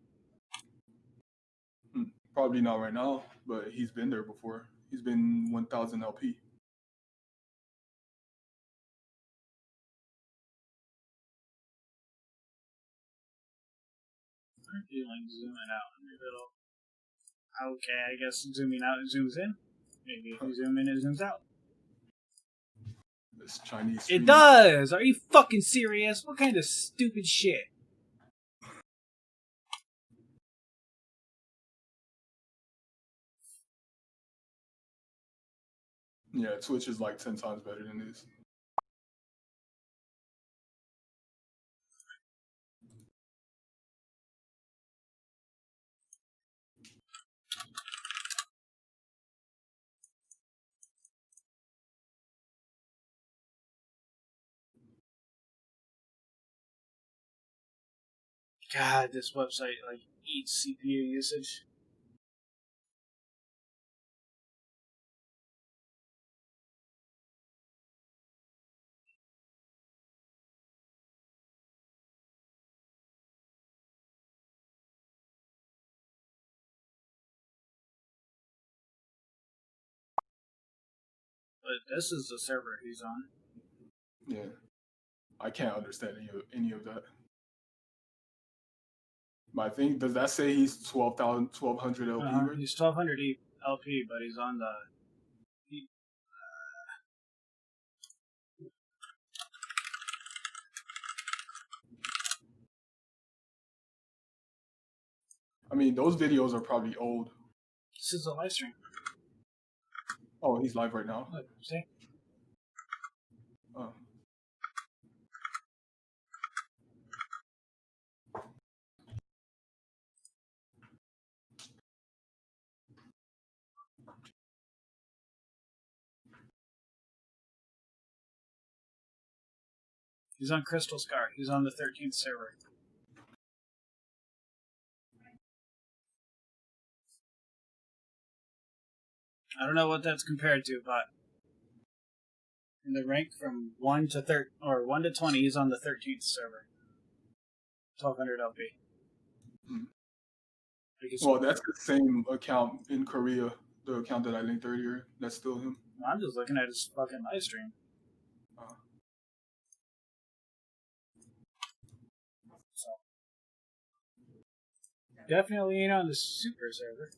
Probably not right now, but he's been there before. He's been 1000 LP. I'm feeling zooming out in the middle. Okay, I guess zooming out it zooms in. Maybe if you zoom in, it zooms out. This Chinese. It does! Are you fucking serious? What kind of stupid shit? Yeah, Twitch is like 10 times better than this. God, this website like eats CPU usage. But this is the server he's on. Yeah, I can't understand any of that. But I think, does that say he's 1200 LP? Right? He's 1200 LP, but he's on the. I mean, those videos are probably old. This is a live stream. Oh, he's live right now. Look, see? Oh. He's on Crystal Scar. He's on the 13th server. I don't know what that's compared to, but in the rank from 1 to 20, he's on the 13th server. 1200 LP. Well, that's the same account in Korea. The account that I linked earlier. That's still him. I'm just looking at his fucking live stream. So. Definitely ain't on the super server.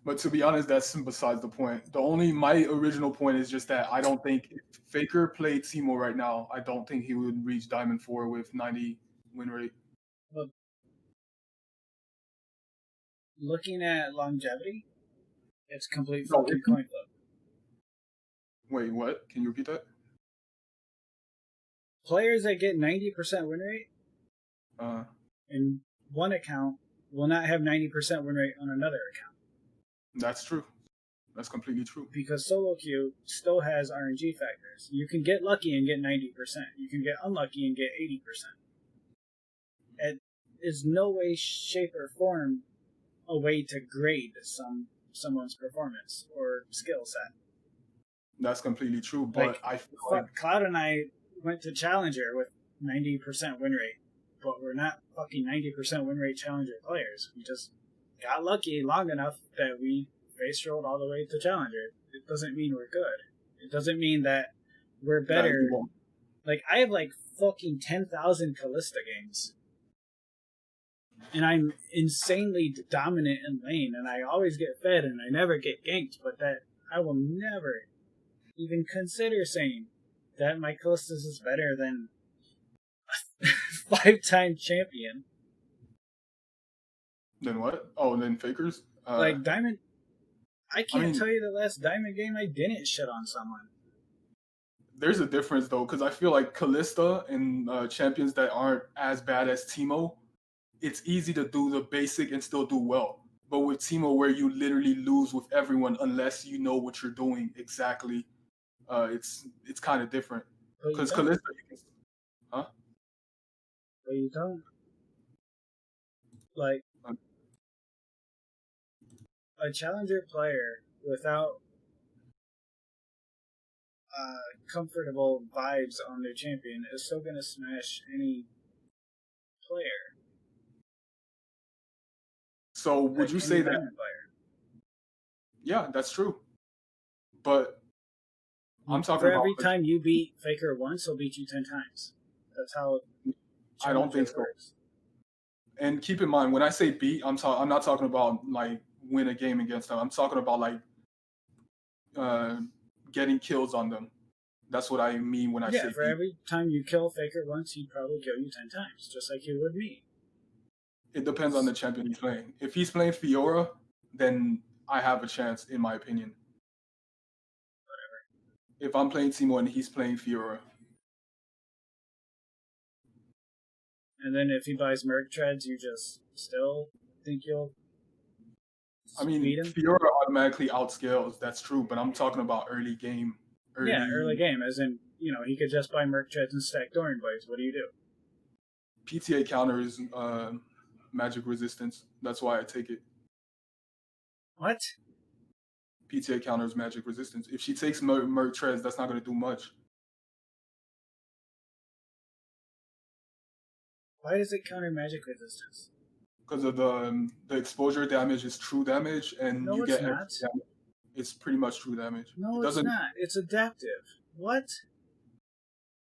But to be honest, that's besides the point. My original point is just that I don't think if Faker played teemo right now, I don't think he would reach Diamond 4 with 90 win rate. But looking at longevity, it's complete fucking coin flip. Wait, what? Can you repeat that? Players that get 90% win rate in one account will not have 90% win rate on another account. That's true. That's completely true. Because solo queue still has RNG factors. You can get lucky and get 90%. You can get unlucky and get 80%. It is no way, shape, or form a way to grade someone's performance or skill set. That's completely true, but I feel like Cloud and I went to Challenger with 90% win rate, but we're not fucking 90% win rate Challenger players. We just got lucky long enough that we face rolled all the way to Challenger. It doesn't mean we're good. It doesn't mean that we're better. Like, I have like fucking 10,000 Callista games. And I'm insanely dominant in lane, and I always get fed, and I never get ganked, but that I will never even consider saying that my Callistus is better than a 5-time champion. Then what? Oh, then Fakers? Like, Diamond... I can't tell you the last Diamond game I didn't shit on someone. There's a difference, though, because I feel like Callista and champions that aren't as bad as teemo, it's easy to do the basic and still do well. But with teemo, where you literally lose with everyone unless you know what you're doing exactly, it's kind of different. Because Callista, But you don't. Like, a challenger player without comfortable vibes on their champion is still gonna smash any player. So would you say that? Player. Yeah, that's true. But I'm talking for about every time you beat Faker once, he'll beat you 10 times. That's how. I don't think so. Works. And keep in mind, when I say beat, I'm not talking about like win a game against them. I'm talking about like getting kills on them. That's what I mean when I say for beat. every time you kill Faker once, he'd probably kill you 10 times, just like he would me. It depends on the champion he's playing. If he's playing Fiora, then I have a chance, in my opinion. Whatever. If I'm playing teemo and he's playing Fiora. And then if he buys Merc Treads, you just still think you'll beat him? Fiora automatically outscales, that's true, but I'm talking about early game. Early game, as in, he could just buy Merc Treads and stack Dorian Blades. What do you do? PTA counter is magic resistance. That's why I take it. What? PTA counter is magic resistance. If she takes Merc Treads, that's not going to do much. Why does it counter magic resistance? because of the exposure damage is true damage, and No, you it's get not. extra damage. It's pretty much true damage. No, It it's doesn't. not. It's adaptive. What?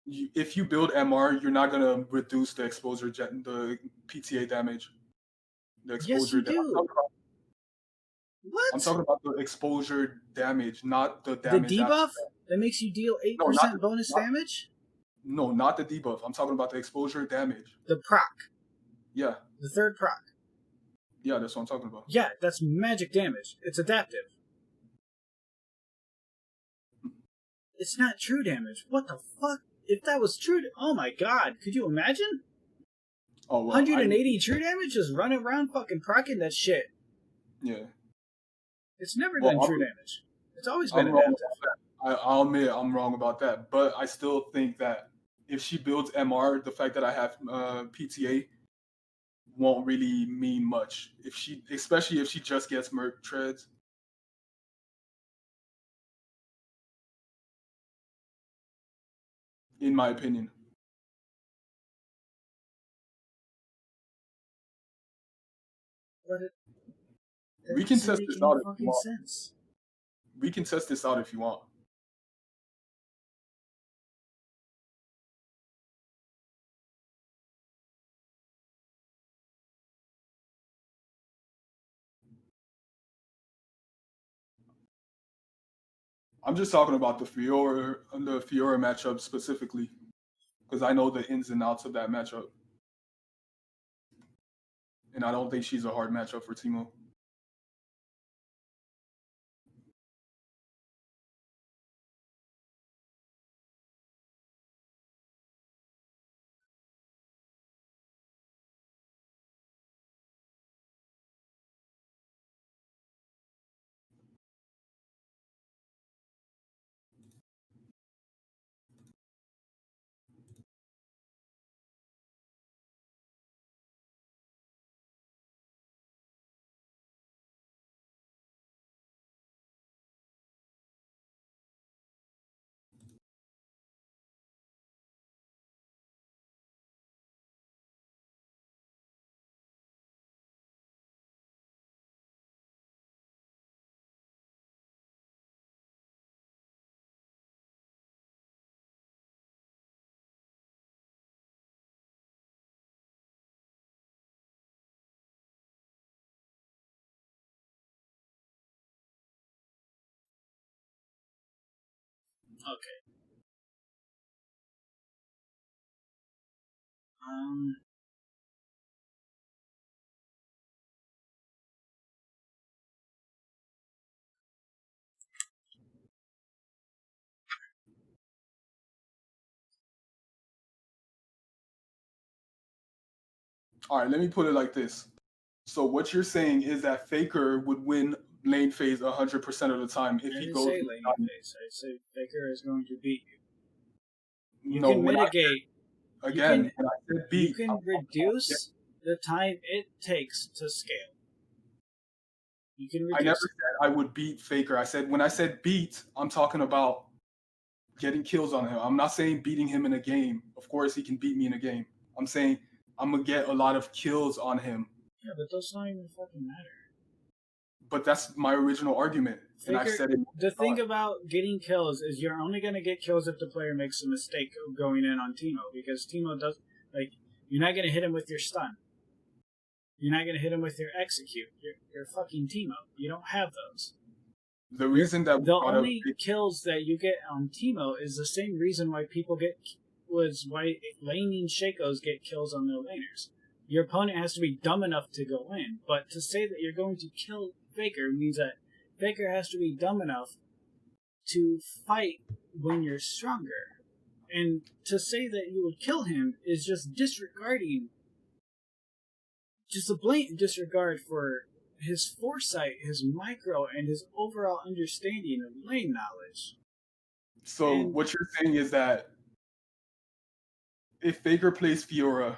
If you build MR, you're not gonna reduce the the PTA damage. The exposure. Yes, you do. What? I'm talking about the exposure damage, not the The damage. debuff that makes you deal 8% bonus damage? No, not the debuff. I'm talking about the exposure damage. The proc. Yeah. The third proc. Yeah, that's what I'm talking about. Yeah, that's magic damage. It's adaptive. It's not true damage. What the fuck? If that was true, oh my god, could you imagine? Oh, well, 180 true damage just running around fucking procking that shit. Yeah. It's never done true damage. It's always been adaptive. I'll admit I'm wrong about that, but I still think that if she builds MR, the fact that I have PTA won't really mean much. Especially if she just gets Merc Treads. In my opinion. But we can test this out if you want. Sense. We can test this out if you want. I'm just talking about the Fiora matchup specifically, because I know the ins and outs of that matchup, and I don't think she's a hard matchup for Teemo. Okay. All right, let me put it like this. So what you're saying is that Faker would win lane phase 100% of the time if he goes. I didn't say lane phase. I said Faker is going to beat you. You No, can mitigate. When I said beat, you can reduce the time it takes to scale. You can reduce. I never said I would beat Faker. I said when I said beat, I'm talking about getting kills on him. I'm not saying beating him in a game. Of course, he can beat me in a game. I'm saying I'm gonna get a lot of kills on him. Yeah, but those don't even fucking matter. But that's my original argument, Faker, and I've said it. The thing about getting kills is you're only gonna get kills if the player makes a mistake of going in on teemo, because teemo does you're not gonna hit him with your stun. You're not gonna hit him with your execute. You're fucking teemo. You don't have those. The reason that the only kills that you get on teemo is the same reason why why laning Shakos get kills on their laners. Your opponent has to be dumb enough to go in, but to say that you're going to kill Faker means that Faker has to be dumb enough to fight when you're stronger. And to say that you would kill him is just disregarding, just a blatant disregard for his foresight, his micro, and his overall understanding of lane knowledge. So what you're saying is that if Faker plays Fiora,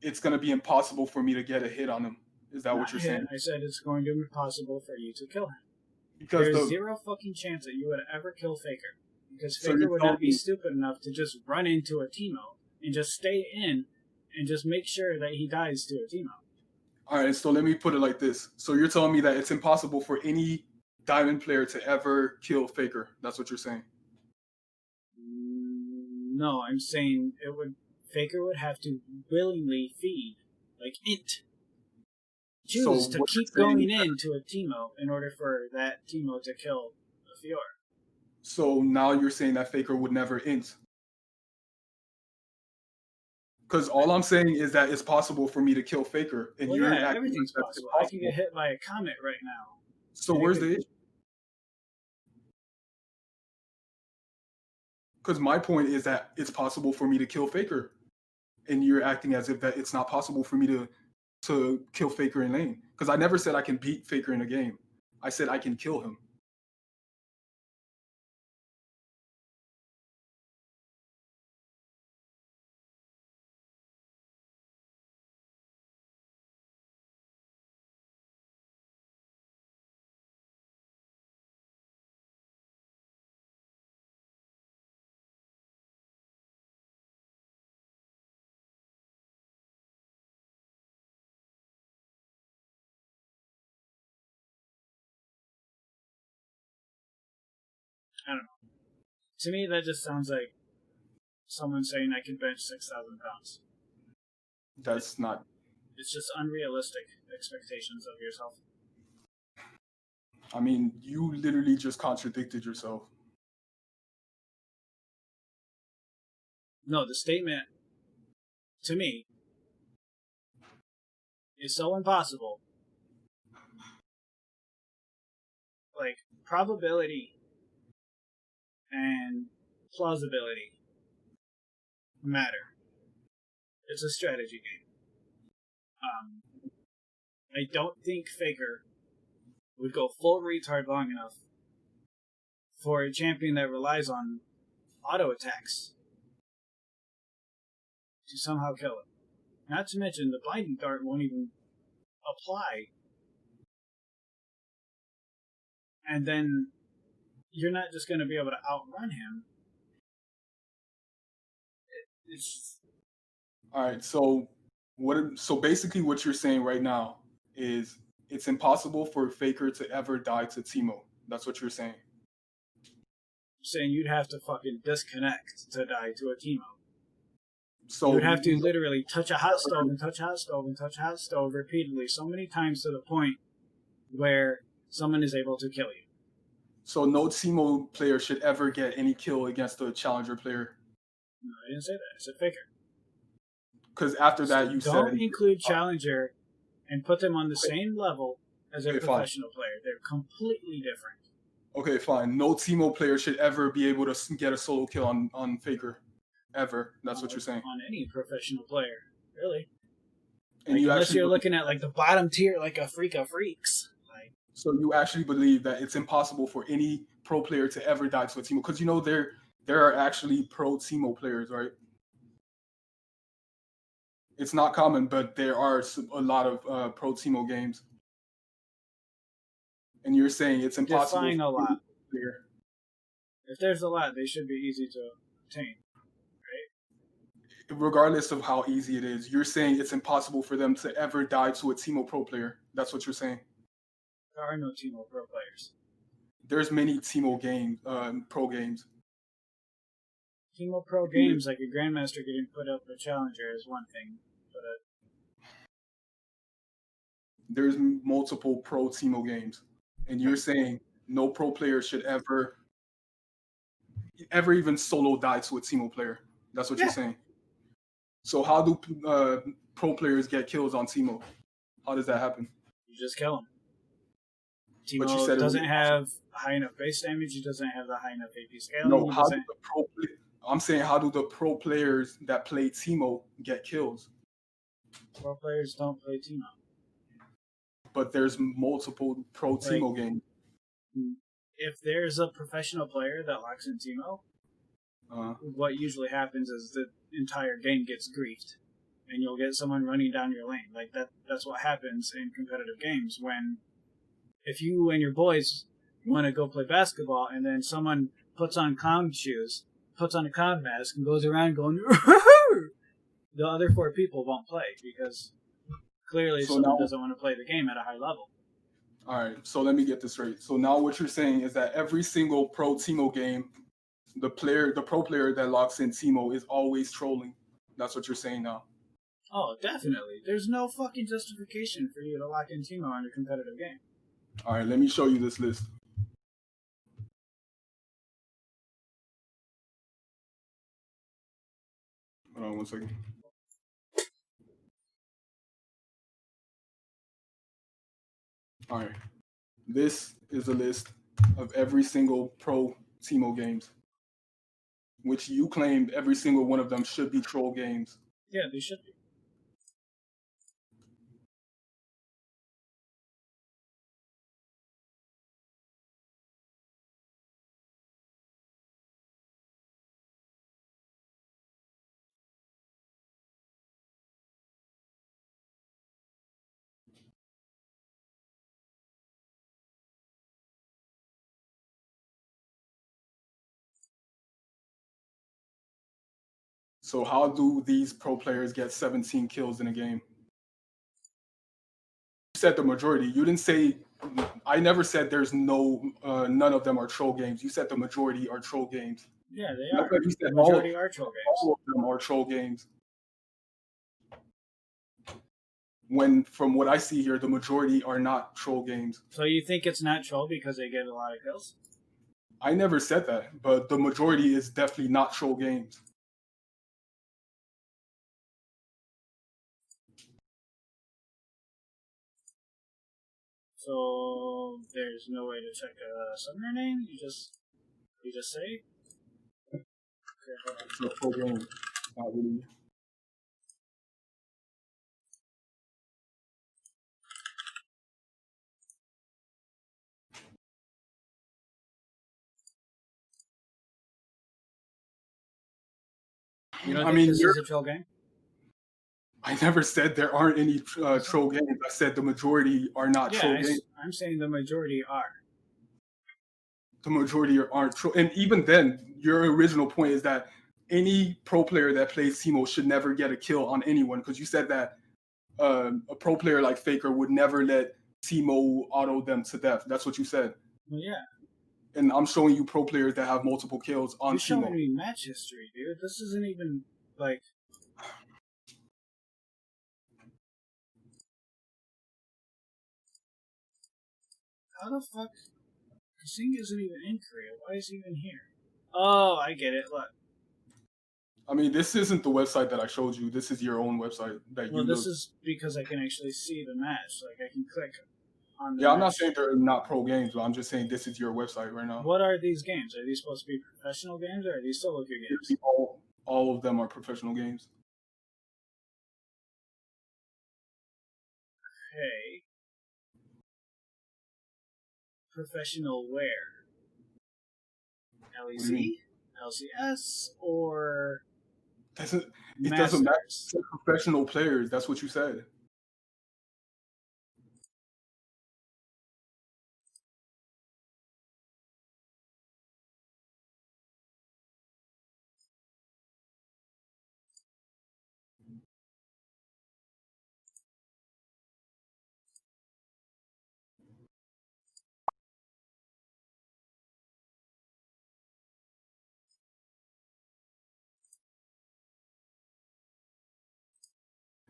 it's going to be impossible for me to get a hit on him. Is that what you're saying? I said it's going to be impossible for you to kill him. Because there's zero fucking chance that you would ever kill Faker. Because Faker would not be stupid enough to just run into a teemo and just stay in and just make sure that he dies to a teemo. All right, so let me put it like this. So you're telling me that it's impossible for any Diamond player to ever kill Faker. That's what you're saying. No, I'm saying Faker would have to willingly feed, like choose So to what keep you're saying- going into a teemo in order for that teemo to kill the Fiora. So now you're saying that Faker would never int. Because all I'm saying is that it's possible for me to kill Faker, and Well, you're yeah, acting everything's like that's possible. I can get hit by a comet right now. So where's the issue? Because my point is that it's possible for me to kill Faker, and you're acting as if that it's not possible for me to kill Faker in lane. Because I never said I can beat Faker in a game. I said I can kill him. I don't know. To me, that just sounds like someone saying I can bench 6,000 pounds. That's not. It's just unrealistic expectations of yourself. I mean, you literally just contradicted yourself. No, the statement, to me, is so impossible. Like, probability and plausibility matter. It's a strategy game. I don't think Faker would go full retard long enough for a champion that relies on auto attacks to somehow kill it. Not to mention the blinding dart won't even apply. And then you're not just going to be able to outrun him. It's All right, so so basically what you're saying right now is it's impossible for Faker to ever die to teemo. That's what you're saying. saying you'd have to fucking disconnect to die to a teemo. So You would have to literally touch a hot stove and touch a hot stove and touch a hot stove repeatedly so many times to the point where someone is able to kill you. So no teemo player should ever get any kill against a challenger player. No, I didn't say that. I said Faker. Because after that, you Don't said include challenger and put them on the same level as a Okay, fine. professional player. They're completely different. okay, fine. No teemo player should ever be able to get a solo kill on Faker, ever. That's what you're saying. On any professional player, really. And Like, you unless actually you're looking at like the bottom tier, like a freak of freaks. Like, so you actually believe that it's impossible for any pro player to ever die to a teemo? Because you know there are actually pro teemo players, right? It's not common, but there are a lot of pro teemo games. And you're saying it's impossible define a for lot. any player. If there's a lot, they should be easy to obtain. Regardless of how easy it is, you're saying it's impossible for them to ever die to a teemo pro player. That's what you're saying. There are no teemo pro players. There's many teemo games, pro games. Teemo pro games, like a grandmaster getting put up a challenger, is one thing, but There's multiple pro teemo games, and you're saying no pro player should ever even solo die to a teemo player. That's what you're saying. So how do pro players get kills on teemo? How does that happen? you just kill him. But you Teemo said it doesn't was have high enough base damage. He doesn't have the high enough AP scaling. No, he how do doesn't. I'm saying how do the pro players that play teemo get kills? Pro players don't play teemo. But there's multiple pro teemo games. If there's a professional player that locks in teemo, what usually happens is the entire game gets griefed, and you'll get someone running down your lane. Like that's what happens in competitive games when, if you and your boys want to go play basketball, and then someone puts on clown shoes, puts on a clown mask, and goes around going, the other 4 people won't play because Clearly, So someone now- doesn't want to play the game at a high level. All right, so let me get this straight. So now what you're saying is that every single pro teemo game, the pro player that locks in teemo is always trolling. That's what you're saying now. Oh, definitely. There's no fucking justification for you to lock in teemo on a competitive game. All right, let me show you this list. Hold on one second. All right, this is a list of every single pro teemo games, which you claim every single one of them should be troll games. Yeah, they should be. So how do these pro players get 17 kills in a game? You said the majority. You didn't say. I never said there's none of them are troll games. You said the majority are troll games. Yeah, they That's are. what you said. The majority are troll games. All of them are troll games. When, from what I see here, the majority are not troll games. So you think it's not troll because they get a lot of kills? I never said that, but the majority is definitely not troll games. So there's no way to check a summoner name? You just say? Okay, hold on. It's a troll game. Not really. You don't I think mean, this is a troll game? I never said there aren't any troll games. I said the majority are not troll games. I'm saying the majority are. The majority aren't troll. And even then, your original point is that any pro player that plays teemo should never get a kill on anyone, because you said that a pro player like Faker would never let teemo auto them to death. That's what you said. Well, yeah. And I'm showing you pro players that have multiple kills on You're showing teemo. me match history, dude. This isn't even, like... How the fuck? Kasing isn't even in Korea. Why is he even here? Oh, I get it. Look. I mean, this isn't the website that I showed you. This is your own website that you. Well, this is because I can actually see the match. Like, I can click on the Yeah, I'm not match. saying they're not pro games, but I'm just saying this is your website right now. What are these games? Are these supposed to be professional games, or are these solo queue games? All of them are professional games. Okay. Professional where? What do you mean? LEC? LCS? Or It doesn't matter. Masters? It's professional players. That's what you said.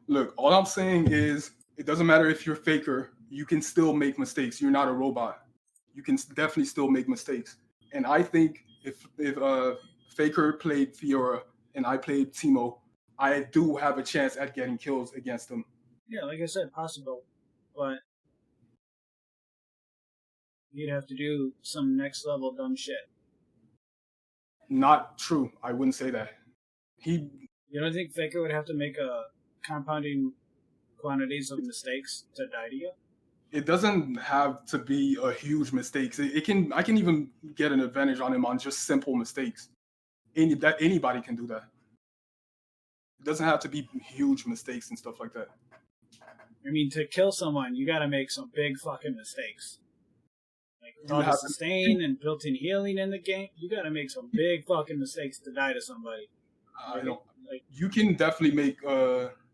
Look, all I'm saying is it doesn't matter if you're Faker. You can still make mistakes. You're not a robot. You can definitely still make mistakes. And I think if Faker played Fiora and I played teemo, I do have a chance at getting kills against them. Yeah, like I said, possible. But you'd have to do some next level dumb shit. Not true. I wouldn't say that. You don't think Faker would have to make a compounding quantities of mistakes to die to you? It doesn't have to be a huge mistake. I can even get an advantage on him on just simple mistakes. Anybody can do that. It doesn't have to be huge mistakes and stuff like that. I mean, to kill someone, you gotta make some big fucking mistakes. Like, with You all the have to- sustain and built-in healing in the game, you gotta make some big fucking mistakes to die to somebody. I don't. Like, You can definitely make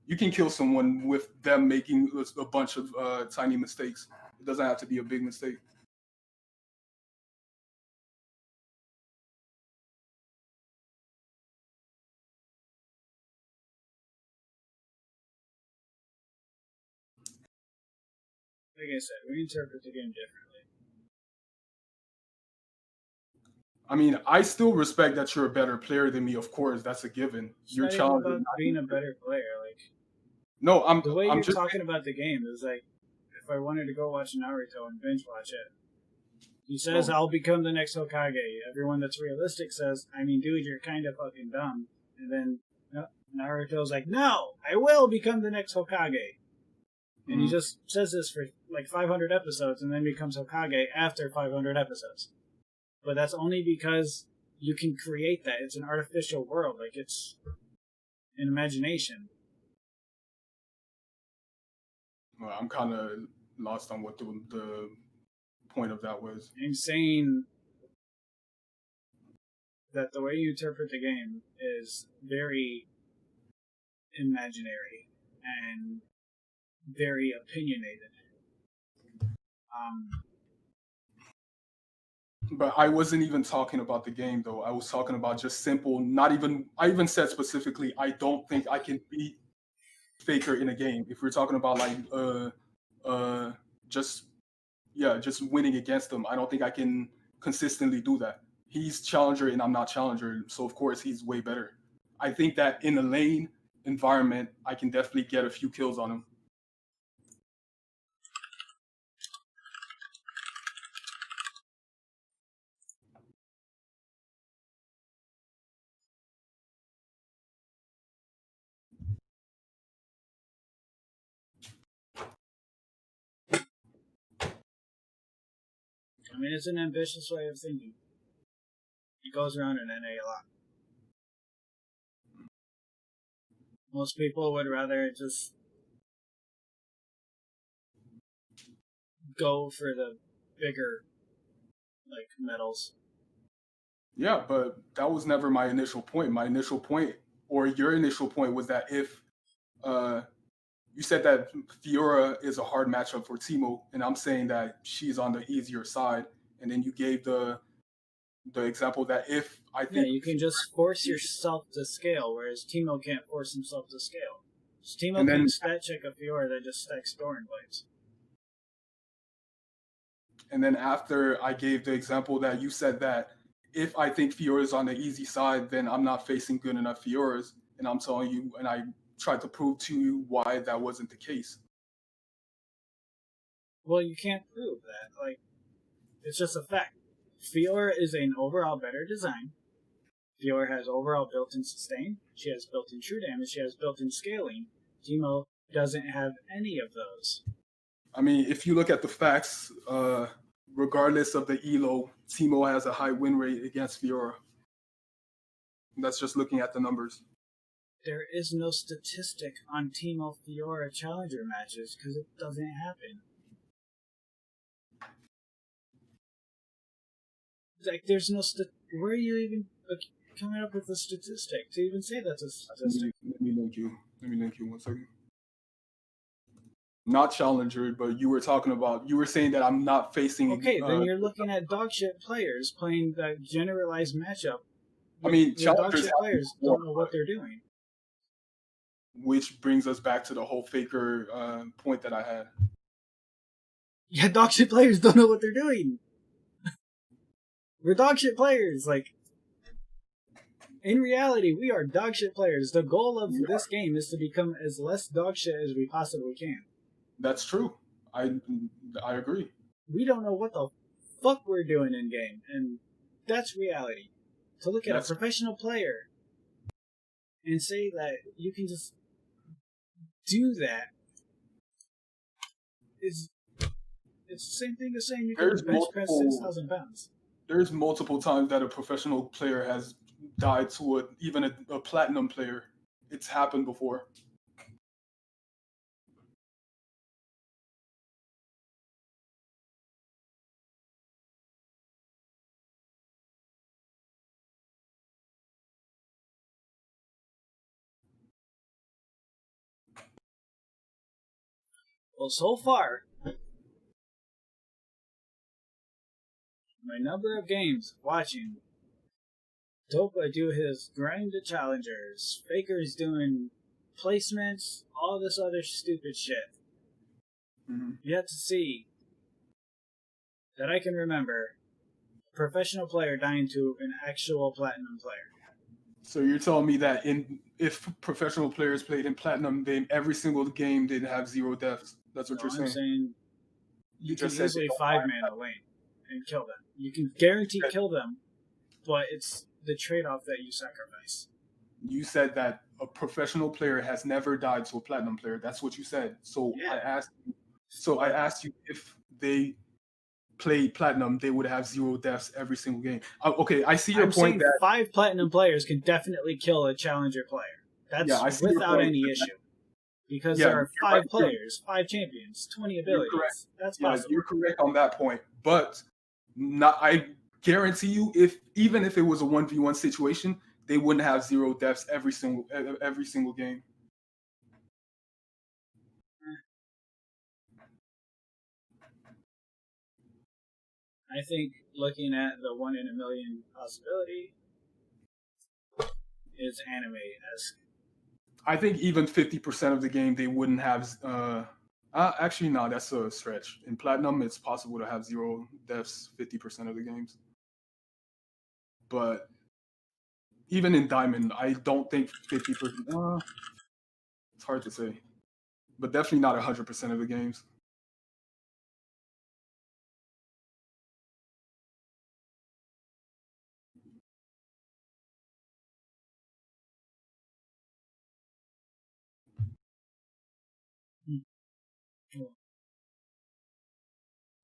You can kill someone with them making a bunch of tiny mistakes. It doesn't have to be a big mistake. Like I said, we interpret the game differently. I mean, I still respect that you're a better player than me. Of course, that's a given. It's You're not even challenging. about being a better player. Like, No, the way I'm you're just talking about the game is like, if I wanted to go watch Naruto and binge watch it, he says, No. I'll become the next Hokage. Everyone that's realistic says, I mean, dude, you're kind of fucking dumb. And then Naruto's like, no, I will become the next Hokage. And he just says this for like 500 episodes and then becomes Hokage after 500 episodes. But that's only because you can create that. It's an artificial world. Like, it's an imagination. Well, I'm kind of lost on what the point of that was. I'm saying that the way you interpret the game is very imaginary and very opinionated. But I wasn't even talking about the game though. I was talking about just simple. Not even. I even said specifically, I don't think I can beat Faker in a game. If we're talking about like just just winning against him, I don't think I can consistently do that. He's challenger and I'm not challenger, so of course he's way better. I think that in a lane environment, I can definitely get a few kills on him. I mean, it's an ambitious way of thinking. It goes around in NA a lot. Most people would rather just go for the bigger, like, medals. Yeah, but that was never my initial point. My initial point, or your initial point, was that if you said that Fiora is a hard matchup for Teemo, and I'm saying that she's on the easier side, and then you gave the example that if I Yeah, think you can just force yourself to scale, whereas Teemo can't force himself to scale. So Teemo And then- can stat check a Fiora that just stacks Thorin blades. And then after I gave the example that you said that if I think Fiora's on the easy side, then I'm not facing good enough Fioras. And I'm telling you, and I tried to prove to you why that wasn't the case. Well, you can't prove that. Like, it's just a fact. Fiora is an overall better design. Fiora has overall built-in sustain. She has built-in true damage. She has built-in scaling. Teemo doesn't have any of those. I mean, if you look at the facts, regardless of the elo, Teemo has a high win rate against Fiora. That's just looking at the numbers. There is no statistic on Teemo Fiora challenger matches because it doesn't happen. Like, there's no where are you even coming up with a statistic to even say that's a statistic? Let me link you 1 second. Not challenger, but you were saying that I'm not facing. Okay, then you're looking at dogshit players playing that generalized matchup. I mean, challengers challengers players don't know what they're doing. Which brings us back to the whole Faker point that I had. Yeah, dogshit players don't know what they're doing. We're dogshit players. Like, in reality, we are dogshit players. The goal of this game is to become as less dogshit as we possibly can. That's true. I agree. We don't know what the fuck we're doing in game, and that's reality. To look at a professional player and say that you can just do that is it's the same thing as saying you can bench press 6,000 pounds. There's multiple times that a professional player has died to even a platinum player. It's happened before. Well, so far, my number of games watching Topa do his grind to challengers, Faker's doing placements, all this other stupid shit. Mm-hmm. Yet to see that I can remember a professional player dying to an actual platinum player. So you're telling me that if professional players played in platinum, then every single game didn't have 0 deaths. That's what So you're I'm saying. saying you can just said easily they don't 5-man a lane and kill them. You can guarantee kill them, but it's the trade-off that you sacrifice. You said that a professional player has never died to a platinum player. That's what you said. So Yeah. I asked you if they played platinum, they would have 0 deaths every single game. Okay, I see your I'm point saying that 5 platinum players can definitely kill a challenger player. That's I see your without point. any issue. Because Yeah, there are you're 5 right. players, 5 champions, 20 You're abilities. correct. That's Yeah, possible. you're correct on that point. But I guarantee you, even if it was a 1v1 situation, they wouldn't have 0 deaths every single game. I think looking at the 1 in a million possibility is anime-esque. I think even 50% of the game they wouldn't have. Actually, no, that's a stretch. In platinum, it's possible to have 0 deaths 50% of the games. But even in diamond, I don't think 50%. It's hard to say, but definitely not 100% of the games.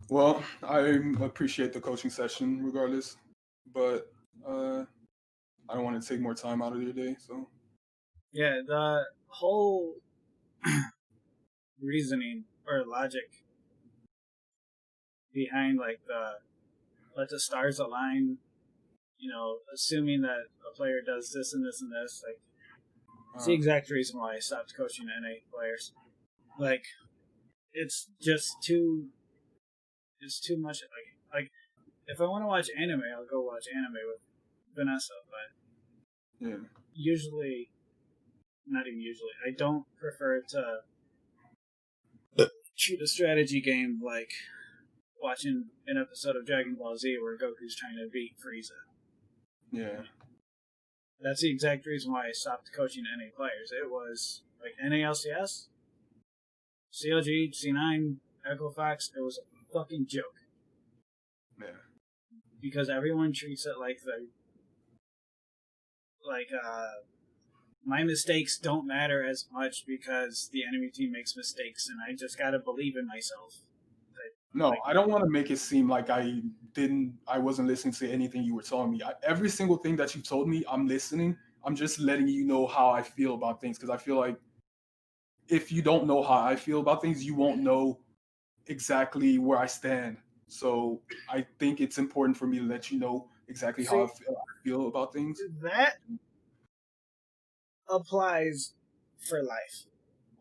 Well, I appreciate the coaching session regardless, but I don't want to take more time out of your day. So Yeah, the whole reasoning or logic behind like the let the stars align, assuming that a player does this and this and this, like it's the exact reason why I stopped coaching NA players. Like it's much like if I want to watch anime, I'll go watch anime with Vanessa, but yeah, usually not even usually, I don't prefer to shoot a strategy game like watching an episode of Dragon Ball Z where Goku's trying to beat Frieza. yeah. That's the exact reason why I stopped coaching NA players. It was like NALCS, CLG, C9, Equifax. It was a fucking joke. Yeah. Because everyone treats it like my mistakes don't matter as much because the enemy team makes mistakes and I just gotta believe in myself. No, I don't want to make it seem like I wasn't listening to anything you were telling me. Every single thing that you told me, I'm listening. I'm just letting you know how I feel about things because I feel like if you don't know how I feel about things, you won't know exactly where I stand. So I think it's important for me to let you know exactly how I feel about things. That applies for life,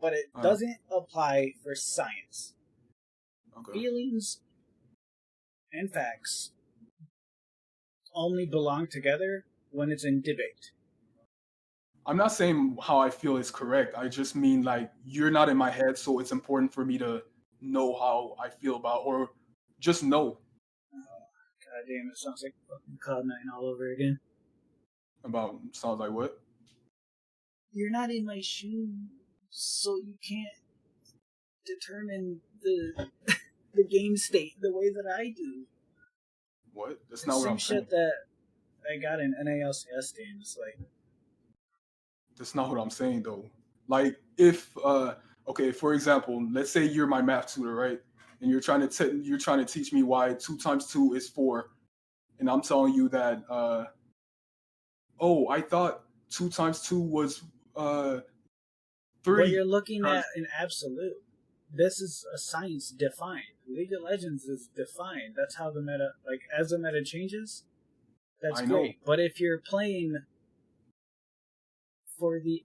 but it doesn't apply for science. Okay. Feelings and facts only belong together when it's in debate. I'm not saying how I feel is correct. I just mean like you're not in my head, so it's important for me to know how I feel about or just know. God damn, it sounds like fucking Cloud9 all over again. About sounds like what? You're not in my shoes, so you can't determine the the game state the way that I do. What? That's not what I'm saying. Shit that I got in NALCS games, like. That's not what I'm saying though. Like if okay, for example, let's say you're my math tutor, right? And you're trying to teach me why 2 times 2 is 4, and I'm telling you that I thought 2 times 2 was 3. But you're looking at an absolute. This is a science defined. League of Legends is defined. That's how the meta, like as the meta changes, that's great. But if you're playing for the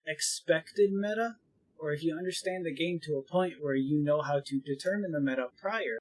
expected meta or if you understand the game to a point where you know how to determine the meta prior,